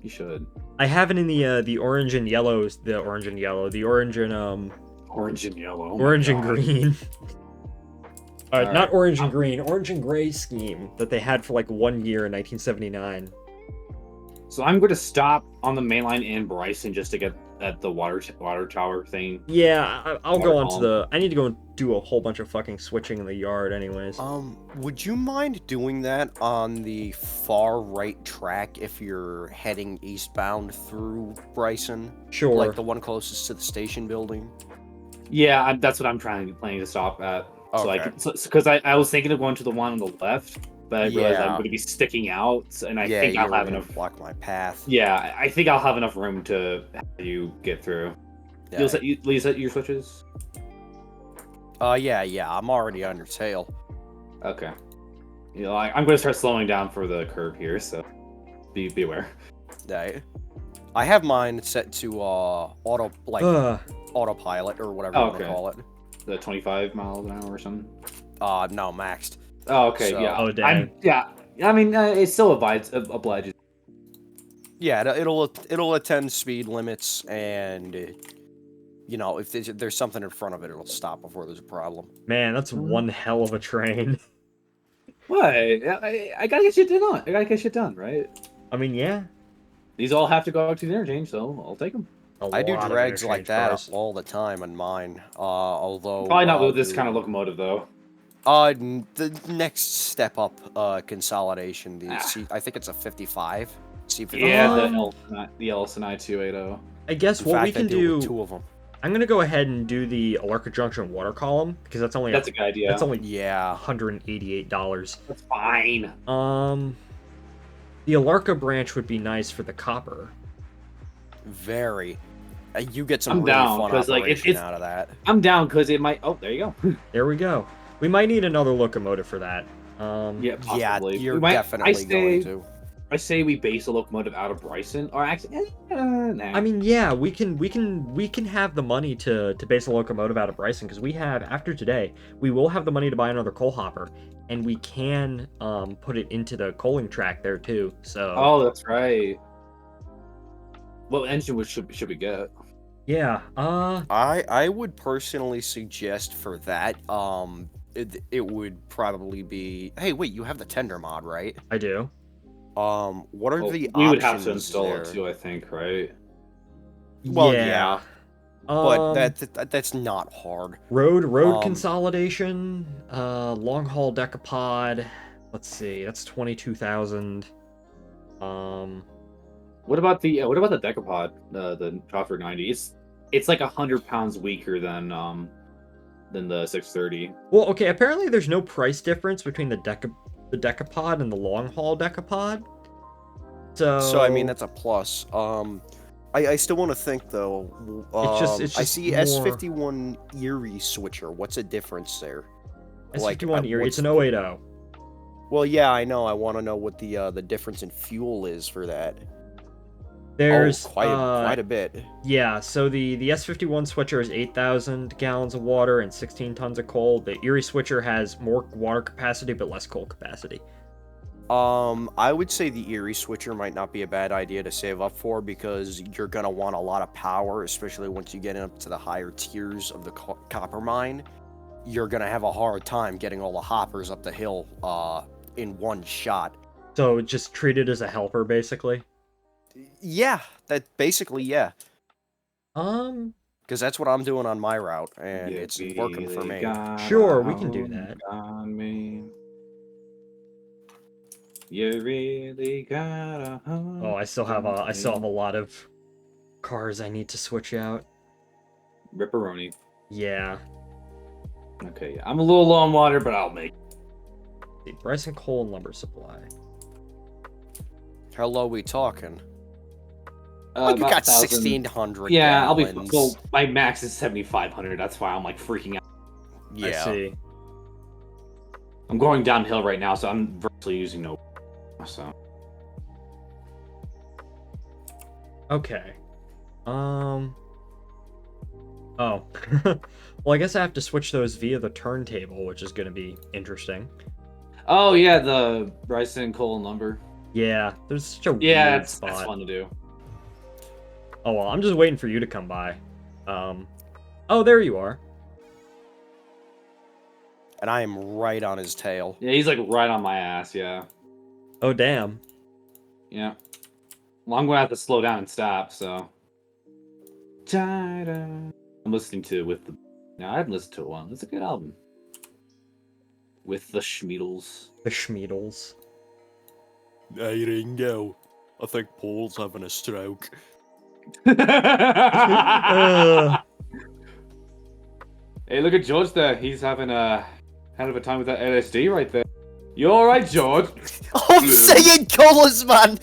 [SPEAKER 2] You should.
[SPEAKER 1] I have it in the orange and yellows, the orange and yellow, the orange and
[SPEAKER 2] Orange and yellow. Oh my
[SPEAKER 1] orange and
[SPEAKER 2] God.
[SPEAKER 1] green.
[SPEAKER 2] Alright.
[SPEAKER 1] Not orange and green, orange and gray scheme that they had for like 1 year in 1979.
[SPEAKER 2] So I'm going to stop on the main line in Bryson just to get at the water tower thing.
[SPEAKER 1] Yeah, I'll go
[SPEAKER 2] Water
[SPEAKER 1] on to
[SPEAKER 2] column.
[SPEAKER 1] the. I need to go and do a whole bunch of fucking switching in the yard, anyways.
[SPEAKER 4] Would you mind doing that on the far right track if you're heading eastbound through Bryson?
[SPEAKER 1] Sure.
[SPEAKER 4] Like the one closest to the station building?
[SPEAKER 2] Yeah, that's what I'm planning to stop at. So
[SPEAKER 4] Okay.
[SPEAKER 2] because I was thinking of going to the one on the left, but I realized I'm
[SPEAKER 4] Yeah.
[SPEAKER 2] going to be sticking out, and I
[SPEAKER 4] Yeah,
[SPEAKER 2] think I'll
[SPEAKER 4] you're
[SPEAKER 2] have
[SPEAKER 4] gonna
[SPEAKER 2] enough.
[SPEAKER 4] block my path.
[SPEAKER 2] Yeah, I think I'll have enough room to have you get through.
[SPEAKER 4] Yeah.
[SPEAKER 2] You'll set your switches.
[SPEAKER 4] Yeah, I'm already on your tail.
[SPEAKER 2] Okay. You know, I'm going to start slowing down for the curve here, so be aware.
[SPEAKER 4] I have mine set to autopilot or whatever you want to
[SPEAKER 2] Okay.
[SPEAKER 4] call it.
[SPEAKER 2] The 25 miles an hour or something.
[SPEAKER 4] No, maxed.
[SPEAKER 2] Oh, okay.
[SPEAKER 4] So-
[SPEAKER 2] Yeah.
[SPEAKER 1] Oh, dang.
[SPEAKER 2] I mean, it still obliges.
[SPEAKER 4] Yeah, it'll attend speed limits, and you know, if there's something in front of it, it'll stop before there's a problem.
[SPEAKER 1] Man, that's one hell of a train.
[SPEAKER 2] What? I gotta get shit done. I gotta get shit done, right?
[SPEAKER 1] I mean, yeah.
[SPEAKER 2] These all have to go out to the interchange, so I'll take them.
[SPEAKER 4] I do
[SPEAKER 1] lot of
[SPEAKER 4] drags like
[SPEAKER 1] interchange
[SPEAKER 4] that
[SPEAKER 1] cars.
[SPEAKER 4] all the time on mine. Although
[SPEAKER 2] Probably not with this kind of locomotive, though.
[SPEAKER 4] The next step up consolidation.
[SPEAKER 2] Ah.
[SPEAKER 4] I think it's a 55. C55.
[SPEAKER 2] Yeah,
[SPEAKER 1] Um,
[SPEAKER 2] the LSNI 280.
[SPEAKER 1] I guess
[SPEAKER 4] In
[SPEAKER 1] what
[SPEAKER 4] fact,
[SPEAKER 1] we can
[SPEAKER 4] I deal with
[SPEAKER 1] do.
[SPEAKER 4] two of them.
[SPEAKER 1] I'm gonna go ahead and do the Alarka Junction water column because that's only
[SPEAKER 2] That's a good idea.
[SPEAKER 1] that's only
[SPEAKER 4] Yeah.
[SPEAKER 1] $188.
[SPEAKER 2] That's fine.
[SPEAKER 1] The Alarka branch would be nice for the copper.
[SPEAKER 4] Very. You get some
[SPEAKER 2] I'm
[SPEAKER 4] really
[SPEAKER 2] down,
[SPEAKER 4] fun
[SPEAKER 2] 'cause, like,
[SPEAKER 4] operation
[SPEAKER 2] it's-
[SPEAKER 4] out of that.
[SPEAKER 2] I'm down because it might. Oh, there you go.
[SPEAKER 1] There we go. We might need another locomotive for that.
[SPEAKER 2] Yeah,
[SPEAKER 4] Yeah,
[SPEAKER 2] possibly.
[SPEAKER 4] you're
[SPEAKER 2] We might-
[SPEAKER 4] definitely going to.
[SPEAKER 2] I say we base a locomotive out of Bryson, or actually, nah.
[SPEAKER 1] I mean, yeah, we can have the money to base a locomotive out of Bryson because we have after today we will have the money to buy another coal hopper and we can put it into the coaling track there too. So
[SPEAKER 2] Oh, that's right. What engine should we get?
[SPEAKER 1] yeah,
[SPEAKER 4] I would personally suggest for that, it would probably be. Hey, wait, you have the tender mod, right?
[SPEAKER 1] I do.
[SPEAKER 4] What are
[SPEAKER 2] Well,
[SPEAKER 4] the
[SPEAKER 2] we
[SPEAKER 4] options
[SPEAKER 2] would have to install
[SPEAKER 4] there?
[SPEAKER 2] it too, I think, right?
[SPEAKER 4] Well, yeah, but
[SPEAKER 1] Um,
[SPEAKER 4] that's not hard.
[SPEAKER 1] road
[SPEAKER 4] um,
[SPEAKER 1] consolidation, long haul decapod. Let's see, that's 22,000.
[SPEAKER 2] What about the decapod, the Crawford 90? It's like 100 pounds weaker than the 630.
[SPEAKER 1] Well, okay, apparently there's no price difference between the decapod and the long haul decapod.
[SPEAKER 4] So I mean that's a plus. I still want to think though.
[SPEAKER 1] It's
[SPEAKER 4] I
[SPEAKER 1] just
[SPEAKER 4] see
[SPEAKER 1] more-
[SPEAKER 4] S51 Erie switcher. What's the difference there?
[SPEAKER 1] S51 Erie,
[SPEAKER 4] what's
[SPEAKER 1] it's an 080.
[SPEAKER 4] Well, yeah, I know. I want to know what the difference in fuel is for that.
[SPEAKER 1] There's
[SPEAKER 4] quite a bit.
[SPEAKER 1] Yeah, so the S51 switcher is 8,000 gallons of water and 16 tons of coal. The Erie switcher has more water capacity but less coal capacity.
[SPEAKER 4] I would say the Erie switcher might not be a bad idea to save up for because you're gonna want a lot of power, especially once you get up to the higher tiers of the copper mine. You're gonna have a hard time getting all the hoppers up the hill in one shot.
[SPEAKER 1] So just treat it as a helper, basically.
[SPEAKER 4] Yeah, that basically, yeah. Because that's what I'm doing on my route, and it's working for me.
[SPEAKER 1] Sure, we can do that.
[SPEAKER 2] On me. You really gotta.
[SPEAKER 1] Oh, I still have a lot of cars I need to switch out.
[SPEAKER 2] Ripperoni.
[SPEAKER 1] Yeah.
[SPEAKER 2] Okay, yeah. I'm a little low on water, but I'll make.
[SPEAKER 1] The Bryson coal and lumber supply.
[SPEAKER 4] How low we talking? You
[SPEAKER 2] about
[SPEAKER 4] got
[SPEAKER 2] 1,000.
[SPEAKER 4] 1,600
[SPEAKER 2] Yeah, I'll be.
[SPEAKER 4] gallons.
[SPEAKER 2] Well, my max is 7,500. That's why I'm like freaking out.
[SPEAKER 1] I
[SPEAKER 4] Yeah.
[SPEAKER 1] see.
[SPEAKER 2] I'm going downhill right now, so I'm virtually using no. So.
[SPEAKER 1] Okay. Oh. Well, I guess I have to switch those via the turntable, which is going to be interesting.
[SPEAKER 2] Oh yeah, the rice and coal lumber.
[SPEAKER 1] Yeah, there's such a
[SPEAKER 2] Yeah,
[SPEAKER 1] weird
[SPEAKER 2] that's
[SPEAKER 1] spot.
[SPEAKER 2] fun to do.
[SPEAKER 1] Oh well, I'm just waiting for you to come by. Oh, there you are.
[SPEAKER 4] And I am right on his tail.
[SPEAKER 2] Yeah, he's like right on my ass. Yeah.
[SPEAKER 1] Oh damn.
[SPEAKER 2] Yeah. Well, I'm gonna have to slow down and stop. So. I'm listening to with the. Now I haven't listened to one. It's a good album. With the Schmeedles.
[SPEAKER 1] The Schmeedles.
[SPEAKER 4] Hey, Ringo. I think Paul's having a stroke.
[SPEAKER 2] Hey, look at George there. He's having a hell of a time with that LSD right there. You alright, George?
[SPEAKER 4] I'm singing colours, man!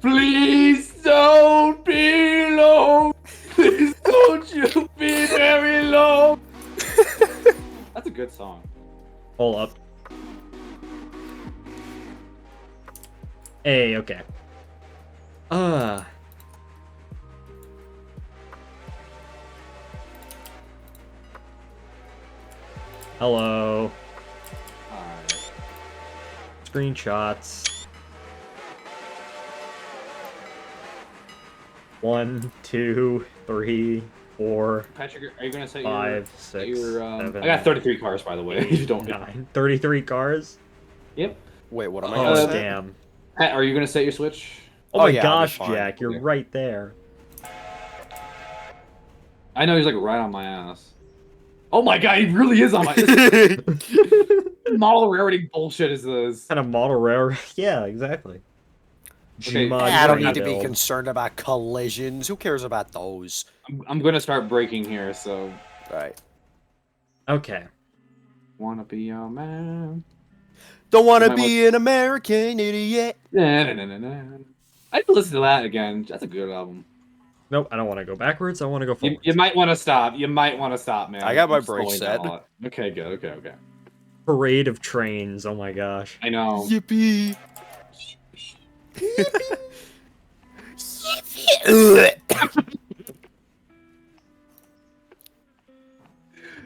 [SPEAKER 2] Please don't be long. Please don't you be very long. That's a good song.
[SPEAKER 1] Hold up. Hey, okay. Hello.
[SPEAKER 2] Alright.
[SPEAKER 1] Screenshots. 1, 2, 3, 4,
[SPEAKER 2] Patrick, are you gonna set
[SPEAKER 1] 5, 6,
[SPEAKER 2] your
[SPEAKER 1] 7.
[SPEAKER 2] I got 33 cars, by the way. If you don't.
[SPEAKER 1] 9. 33 cars?
[SPEAKER 2] Yep.
[SPEAKER 4] Wait, what am I
[SPEAKER 1] Oh,
[SPEAKER 4] gonna say?
[SPEAKER 1] damn.
[SPEAKER 2] Pat, are you gonna set your switch?
[SPEAKER 1] Oh,
[SPEAKER 4] Oh,
[SPEAKER 1] my
[SPEAKER 4] yeah, I'll be
[SPEAKER 1] gosh,
[SPEAKER 4] fine.
[SPEAKER 1] Jack, you're
[SPEAKER 2] Okay.
[SPEAKER 1] right there.
[SPEAKER 2] I know he's like right on my ass. Oh my god, he really is on my. Model rarity bullshit is this?
[SPEAKER 1] Kind of model rare. Yeah, exactly.
[SPEAKER 2] Okay,
[SPEAKER 1] Gmod
[SPEAKER 4] I don't
[SPEAKER 1] train
[SPEAKER 4] need to be
[SPEAKER 1] build.
[SPEAKER 4] concerned about collisions. Who cares about those?
[SPEAKER 2] I'm gonna start braking here, so.
[SPEAKER 4] Right.
[SPEAKER 1] Okay.
[SPEAKER 2] Wanna be your man?
[SPEAKER 4] Don't want
[SPEAKER 2] You
[SPEAKER 4] to
[SPEAKER 2] might
[SPEAKER 4] be an American idiot.
[SPEAKER 2] Na-na-na-na-na. I'd listen to that again. That's a good album.
[SPEAKER 1] Nope, I don't want to go backwards. I want to go forwards.
[SPEAKER 2] You might want to stop. You might want to stop, man.
[SPEAKER 4] I got my
[SPEAKER 2] I'm
[SPEAKER 4] brakes
[SPEAKER 2] slowing down
[SPEAKER 4] set.
[SPEAKER 2] a lot. Okay, good. Okay.
[SPEAKER 1] Parade of trains. Oh my gosh.
[SPEAKER 2] I know.
[SPEAKER 4] Yippee.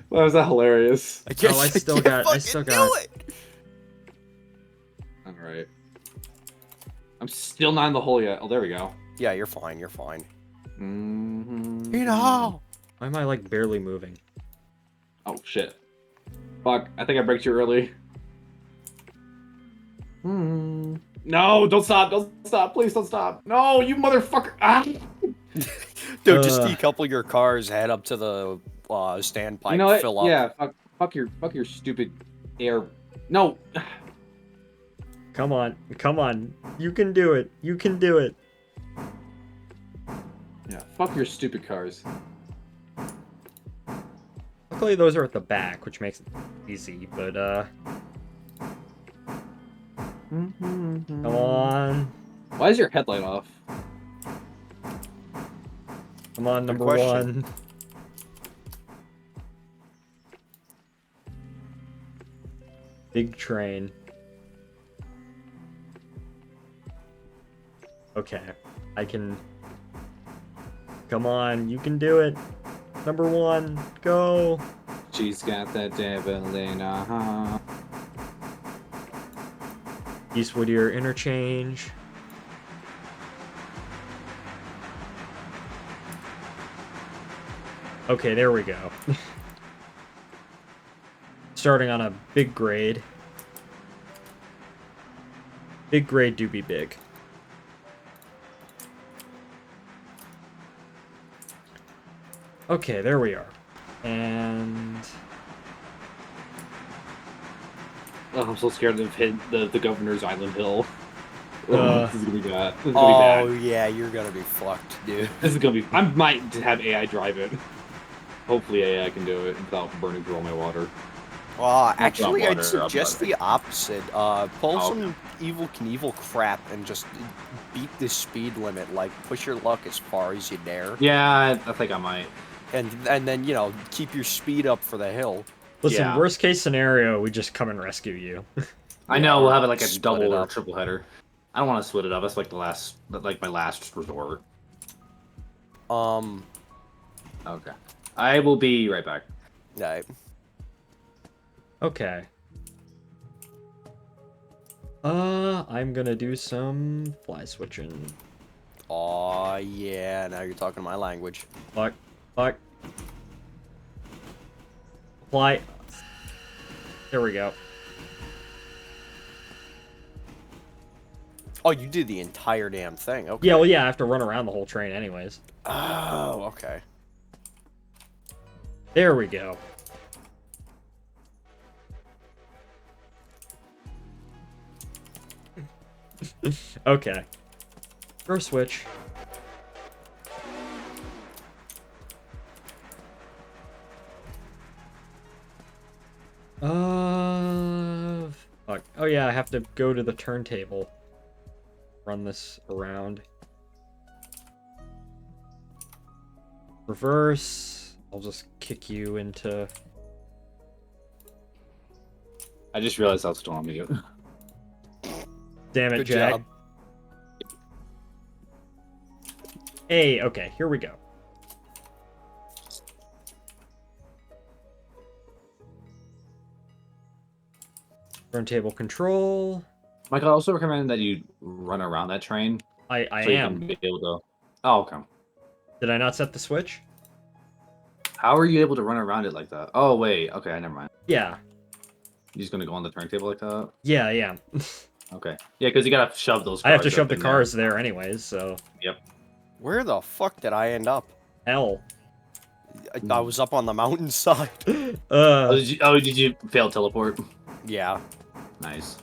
[SPEAKER 2] Well, was that hilarious?
[SPEAKER 4] I can't,
[SPEAKER 1] Oh, I still
[SPEAKER 4] can't
[SPEAKER 1] got- I
[SPEAKER 4] fucking
[SPEAKER 1] still
[SPEAKER 4] do
[SPEAKER 1] got-
[SPEAKER 4] it.
[SPEAKER 2] All right. I'm still not in the hole yet. Oh, there we go.
[SPEAKER 4] Yeah, you're fine. You're fine.
[SPEAKER 2] Mm-hmm.
[SPEAKER 4] You know.
[SPEAKER 1] Why am I like barely moving?
[SPEAKER 2] Oh shit. Fuck. I think I braked you early. No, don't stop. Don't stop. Please don't stop. No, you motherfucker. Ah.
[SPEAKER 4] Dude, just
[SPEAKER 1] Ugh.
[SPEAKER 4] decouple your cars, head up to the standpipe,
[SPEAKER 2] You know what?
[SPEAKER 4] fill up.
[SPEAKER 2] Yeah. Fuck your stupid air. No.
[SPEAKER 1] Come on. Come on. You can do it. You can do it.
[SPEAKER 2] Yeah. Fuck your stupid cars.
[SPEAKER 1] Luckily, those are at the back, which makes it easy, but, come on.
[SPEAKER 2] Why is your headlight off?
[SPEAKER 1] Come on, number
[SPEAKER 4] question.
[SPEAKER 1] 1. Big train. Okay. I can... Come on, you can do it. Number 1, go.
[SPEAKER 2] She's got that devil in her heart.
[SPEAKER 1] East Whittier interchange. Okay, there we go. Starting on a big grade. Big grade do be big. Okay, there we are. And...
[SPEAKER 2] Oh, I'm so scared of hit the governor's island hill.
[SPEAKER 1] Uh,
[SPEAKER 2] This is gonna be bad. This is gonna
[SPEAKER 4] Oh,
[SPEAKER 2] be bad.
[SPEAKER 4] yeah, you're gonna be fucked, dude.
[SPEAKER 2] This is gonna be. I might have AI drive it. Hopefully, AI can do it without burning through all my water.
[SPEAKER 4] Actually,
[SPEAKER 2] water,
[SPEAKER 4] I'd suggest
[SPEAKER 2] water.
[SPEAKER 4] the opposite. Pull
[SPEAKER 2] Oh,
[SPEAKER 4] some Evil Knievel crap and just beat the speed limit. Like, push your luck as far as you dare.
[SPEAKER 2] Yeah, I think I might.
[SPEAKER 4] And then, you know, keep your speed up for the hill.
[SPEAKER 1] Listen,
[SPEAKER 2] Yeah.
[SPEAKER 1] worst case scenario, we just come and rescue you.
[SPEAKER 2] I know we'll have it like a
[SPEAKER 4] split
[SPEAKER 2] double
[SPEAKER 4] it
[SPEAKER 2] or
[SPEAKER 4] up.
[SPEAKER 2] triple header. I don't want to split it up. That's like my last resort. Okay. I will be right back.
[SPEAKER 4] Right.
[SPEAKER 1] Okay. I'm gonna do some fly switching.
[SPEAKER 4] Aw, yeah, now you're talking my language.
[SPEAKER 1] Fuck. Fuck. Fly. There we go.
[SPEAKER 4] Oh, you did the entire damn thing. Okay.
[SPEAKER 1] Yeah, well, yeah, I have to run around the whole train anyways.
[SPEAKER 4] Oh, okay.
[SPEAKER 1] There we go. Okay. First switch. Fuck. Oh yeah, I have to go to the turntable. Run this around. Reverse. I'll just kick you into...
[SPEAKER 2] I just realized I was still on mute.
[SPEAKER 1] Damn it,
[SPEAKER 4] Good
[SPEAKER 1] Jack.
[SPEAKER 4] job.
[SPEAKER 1] Hey, okay, here we go. Turntable control.
[SPEAKER 2] Michael, I also recommend that you run around that train.
[SPEAKER 1] I
[SPEAKER 2] so you
[SPEAKER 1] am.
[SPEAKER 2] can be able to... Oh, okay.
[SPEAKER 1] Did I not set the switch?
[SPEAKER 2] How are you able to run around it like that? Oh, wait. Okay, never mind.
[SPEAKER 1] Yeah.
[SPEAKER 2] You're just gonna go on the turntable like that?
[SPEAKER 1] Yeah, I am.
[SPEAKER 2] Okay. Yeah, because you gotta shove those cars
[SPEAKER 1] I have to
[SPEAKER 2] up
[SPEAKER 1] shove the
[SPEAKER 2] in
[SPEAKER 1] cars there anyways, so...
[SPEAKER 2] Yep.
[SPEAKER 4] Where the fuck did I end up?
[SPEAKER 1] Hell.
[SPEAKER 4] I was up on the mountainside.
[SPEAKER 2] Oh, did you fail teleport?
[SPEAKER 4] Yeah.
[SPEAKER 2] Nice.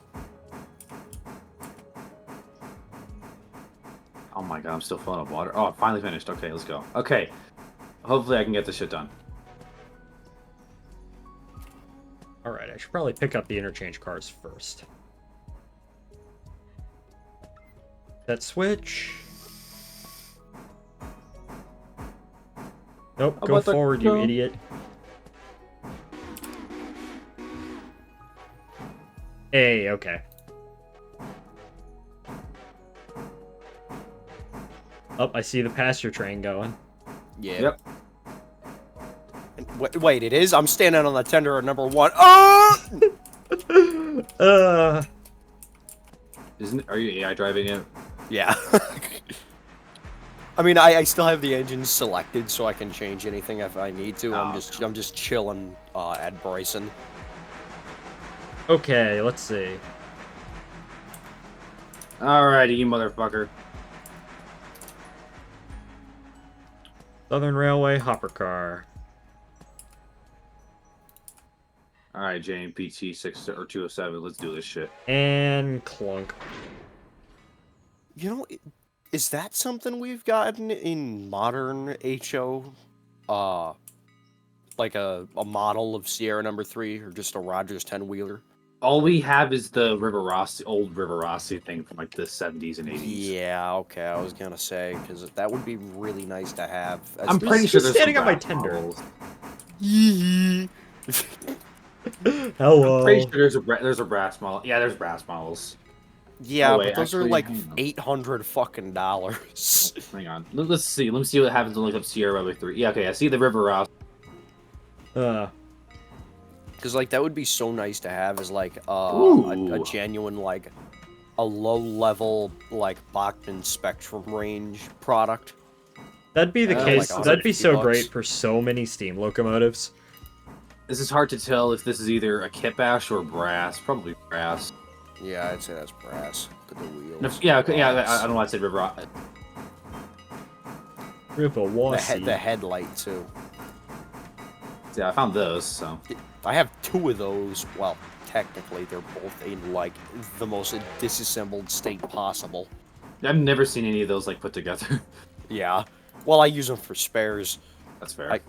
[SPEAKER 2] Oh my god, I'm still filling up water. Oh, I finally finished. Okay, let's go. Okay. Hopefully I can get this shit done.
[SPEAKER 1] Alright, I should probably pick up the interchange cars first. That switch. Nope,
[SPEAKER 2] How
[SPEAKER 1] go
[SPEAKER 2] about the
[SPEAKER 1] forward, you
[SPEAKER 2] go?
[SPEAKER 1] idiot. Hey, okay. Oh, I see the passenger train going.
[SPEAKER 4] Yeah.
[SPEAKER 2] Yep.
[SPEAKER 4] Wait, it is? I'm standing on the tender at number 1. Oh!
[SPEAKER 2] Are you AI driving it?
[SPEAKER 4] Yeah. I mean, I still have the engine selected, so I can change anything if I need to.
[SPEAKER 2] Oh,
[SPEAKER 4] I'm just chilling at Bryson.
[SPEAKER 1] Okay, let's see.
[SPEAKER 2] Alrighty, you motherfucker.
[SPEAKER 1] Southern Railway hopper car.
[SPEAKER 2] Alright, JNPT 6 or 207, let's do this shit.
[SPEAKER 1] And clunk.
[SPEAKER 4] You know, is that something we've gotten in modern HO? Like a model of Sierra number 3 or just a Rogers 10-wheeler?
[SPEAKER 2] All we have is the old River Rossi thing from like the 70s and 80s.
[SPEAKER 4] Yeah, okay, I was gonna say, because that would be really nice to have.
[SPEAKER 2] I'm pretty sure there's
[SPEAKER 1] standing
[SPEAKER 2] some
[SPEAKER 1] on my
[SPEAKER 2] brass
[SPEAKER 1] tender.
[SPEAKER 2] models.
[SPEAKER 1] Hello.
[SPEAKER 2] I'm pretty sure there's a brass model. Yeah, there's brass models.
[SPEAKER 4] Yeah,
[SPEAKER 2] Oh, wait,
[SPEAKER 4] but those are
[SPEAKER 2] actually,
[SPEAKER 4] like
[SPEAKER 2] hang on.
[SPEAKER 4] $800 fucking dollars.
[SPEAKER 2] Hang on. Let's see. Let me see what happens when I look up Sierra Railway 3. Yeah, okay, I see the River Rossi.
[SPEAKER 4] Because like that would be so nice to have as like a
[SPEAKER 2] Ooh.
[SPEAKER 4] genuine like a low level like Bachman Spectrum range product.
[SPEAKER 1] That'd be the case.
[SPEAKER 4] like
[SPEAKER 1] That'd be so
[SPEAKER 4] $150.
[SPEAKER 1] great for so many steam locomotives.
[SPEAKER 2] This is hard to tell if this is either a kit bash or brass. Probably brass.
[SPEAKER 4] Yeah, I'd say that's brass. Look at the
[SPEAKER 2] No,
[SPEAKER 4] wheels.
[SPEAKER 2] yeah,
[SPEAKER 4] brass.
[SPEAKER 2] I don't know why I said River Rossi.
[SPEAKER 1] Ripple
[SPEAKER 4] The,
[SPEAKER 1] Wassie.
[SPEAKER 4] the headlight too.
[SPEAKER 2] Yeah, I found those, so.
[SPEAKER 4] I have 2 of those. Well, technically they're both in like the most disassembled state possible.
[SPEAKER 2] I've never seen any of those like put together.
[SPEAKER 4] Yeah. Well, I use them for spares.
[SPEAKER 2] That's fair.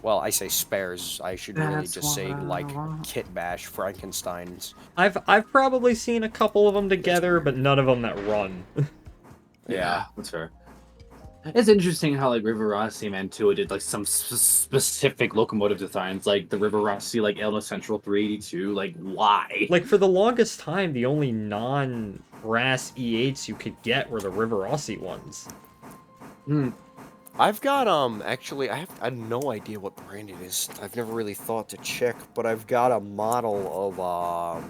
[SPEAKER 4] Well, I say spares. I should really
[SPEAKER 2] That's
[SPEAKER 4] just say
[SPEAKER 2] what I
[SPEAKER 4] like
[SPEAKER 2] want.
[SPEAKER 4] kit bash Frankenstein's.
[SPEAKER 1] I've probably seen a couple of them together, but none of them that run.
[SPEAKER 2] Yeah, that's fair. It's interesting how like River Rossi and Mantua did like some specific locomotive designs, like the River Rossi like Illinois Central 382. Like, why?
[SPEAKER 1] Like, for the longest time, the only non-brass E8s you could get were the River Rossi ones.
[SPEAKER 4] I've got actually I have no idea what brand it is. I've never really thought to check, but I've got a model of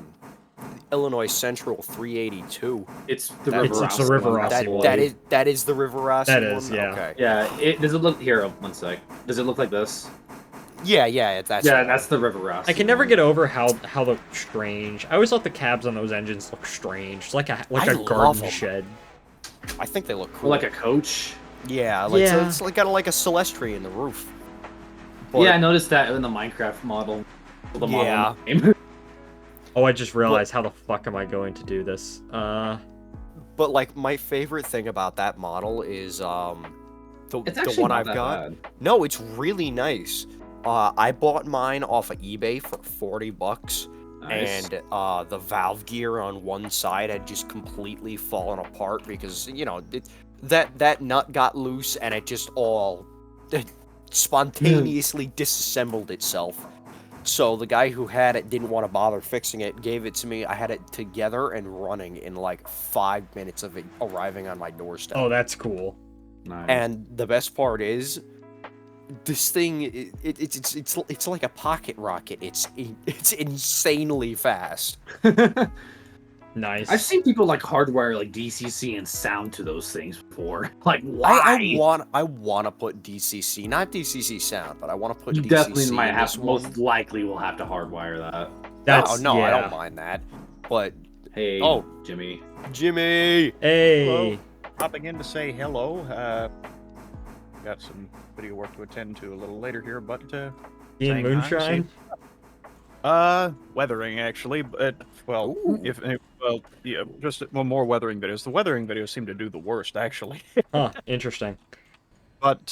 [SPEAKER 4] Illinois Central 382.
[SPEAKER 2] It's the
[SPEAKER 4] That-
[SPEAKER 2] River
[SPEAKER 1] it's the
[SPEAKER 2] Rossi.
[SPEAKER 1] River
[SPEAKER 2] one.
[SPEAKER 1] Rossi one.
[SPEAKER 4] That is the River Rossi
[SPEAKER 1] That
[SPEAKER 4] one?
[SPEAKER 1] is, yeah.
[SPEAKER 4] Okay.
[SPEAKER 2] Yeah. Does it look here? One sec. Does it look like this?
[SPEAKER 4] Yeah, that's
[SPEAKER 2] Yeah, that's the River Rossi.
[SPEAKER 1] I can never
[SPEAKER 2] one.
[SPEAKER 1] get over how they look strange. I always thought the cabs on those engines look strange. It's like a
[SPEAKER 4] I
[SPEAKER 1] a
[SPEAKER 4] love
[SPEAKER 1] garden
[SPEAKER 4] 'em.
[SPEAKER 1] shed.
[SPEAKER 4] I think they look
[SPEAKER 2] Or
[SPEAKER 4] cool.
[SPEAKER 2] like a coach.
[SPEAKER 4] Yeah, like
[SPEAKER 1] Yeah.
[SPEAKER 4] it's like got like a Celestri in the roof.
[SPEAKER 2] Yeah, I noticed that in the Minecraft model. The model
[SPEAKER 4] Yeah.
[SPEAKER 2] name.
[SPEAKER 1] Oh, I just realized how the fuck am I going to do this?
[SPEAKER 4] But like my favorite thing about that model is
[SPEAKER 2] It's
[SPEAKER 4] the
[SPEAKER 2] actually
[SPEAKER 4] one
[SPEAKER 2] not
[SPEAKER 4] I've
[SPEAKER 2] that
[SPEAKER 4] got.
[SPEAKER 2] bad.
[SPEAKER 4] No, it's really nice. I bought mine off of eBay for $40,
[SPEAKER 2] Nice.
[SPEAKER 4] and the valve gear on one side had just completely fallen apart because that nut got loose and it just all spontaneously disassembled itself. So the guy who had it didn't want to bother fixing it, gave it to me. I had it together and running in like 5 minutes of it arriving on my doorstep.
[SPEAKER 1] Oh, that's cool.
[SPEAKER 2] Nice.
[SPEAKER 4] And the best part is, this thing it's like a pocket rocket. It's insanely fast.
[SPEAKER 1] Nice.
[SPEAKER 2] I've seen people like hardwire like DCC and sound to those things before. Like, why?
[SPEAKER 4] I want to put DCC, not DCC sound, but I want to put
[SPEAKER 2] You
[SPEAKER 4] DCC
[SPEAKER 2] definitely might
[SPEAKER 4] in
[SPEAKER 2] have
[SPEAKER 4] this
[SPEAKER 2] most
[SPEAKER 4] one.
[SPEAKER 2] likely will have to hardwire that.
[SPEAKER 1] That's
[SPEAKER 4] no, I
[SPEAKER 1] yeah.
[SPEAKER 4] don't mind that. But
[SPEAKER 2] Hey,
[SPEAKER 4] Oh.
[SPEAKER 2] Jimmy.
[SPEAKER 4] Jimmy,
[SPEAKER 1] Hey.
[SPEAKER 7] Hello. Popping in to say hello. Got some video work to attend to a little later here, but
[SPEAKER 1] Being
[SPEAKER 7] saying hi,
[SPEAKER 1] moonshine.
[SPEAKER 7] weathering actually, but well, just more weathering videos. The weathering videos seem to do the worst actually.
[SPEAKER 1] Huh. Interesting.
[SPEAKER 7] But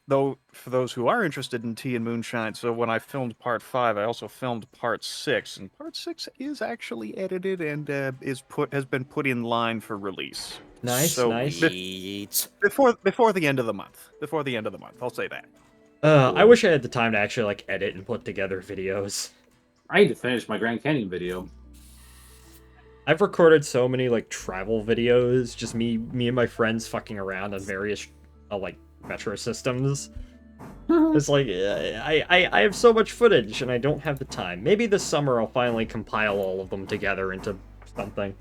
[SPEAKER 7] though, for those who are interested in tea and moonshine, so when I filmed part 5, I also filmed part 6, and part 6 is actually edited and has been put in line for release.
[SPEAKER 1] Nice.
[SPEAKER 7] So,
[SPEAKER 1] Nice.
[SPEAKER 4] sweet.
[SPEAKER 7] Before the end of the month. Before the end of the month, I'll say that.
[SPEAKER 1] I wish I had the time to actually like edit and put together videos.
[SPEAKER 2] I need to finish my Grand Canyon video.
[SPEAKER 1] I've recorded so many like travel videos, just me and my friends fucking around on various like metro systems. It's like I have so much footage and I don't have the time. Maybe this summer I'll finally compile all of them together into something.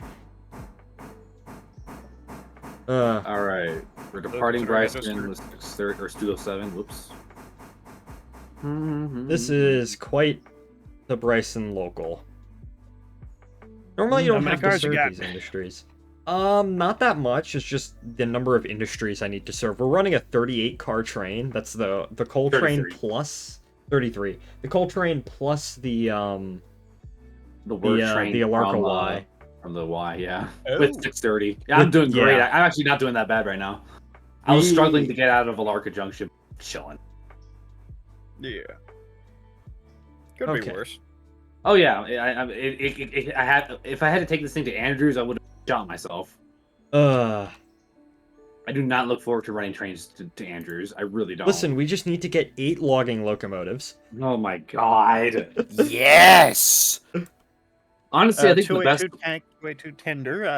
[SPEAKER 2] All right, we're departing
[SPEAKER 7] sorry, this
[SPEAKER 2] Bryson with 6:30 or 2:07. Whoops.
[SPEAKER 1] This is quite the Bryson local. Normally you
[SPEAKER 7] How
[SPEAKER 1] don't
[SPEAKER 7] many
[SPEAKER 1] have to
[SPEAKER 7] cars you
[SPEAKER 1] serve
[SPEAKER 7] got?
[SPEAKER 1] these industries. Not that much. It's just the number of industries I need to serve. We're running a 38 car train. That's the coal train
[SPEAKER 2] 33.
[SPEAKER 1] plus 33. The coal train plus the
[SPEAKER 2] word train
[SPEAKER 1] the Alarco
[SPEAKER 2] from,
[SPEAKER 1] Y.
[SPEAKER 2] From the Y, yeah.
[SPEAKER 7] Oh.
[SPEAKER 2] With 6:30. Yeah, I'm doing great.
[SPEAKER 1] yeah.
[SPEAKER 2] I'm actually not doing that bad right now. I was struggling to get out of Alarca Junction. Chilling.
[SPEAKER 7] Yeah. Could
[SPEAKER 1] Okay.
[SPEAKER 7] be worse.
[SPEAKER 2] Oh yeah, I had. If I had to take this thing to Andrews, I would have shot myself. I do not look forward to running trains to Andrews. I really don't.
[SPEAKER 1] Listen, we just need to get 8 logging locomotives.
[SPEAKER 2] Oh my god.
[SPEAKER 4] Yes.
[SPEAKER 2] Honestly, I think the best.
[SPEAKER 7] 282 tank, 282 tender.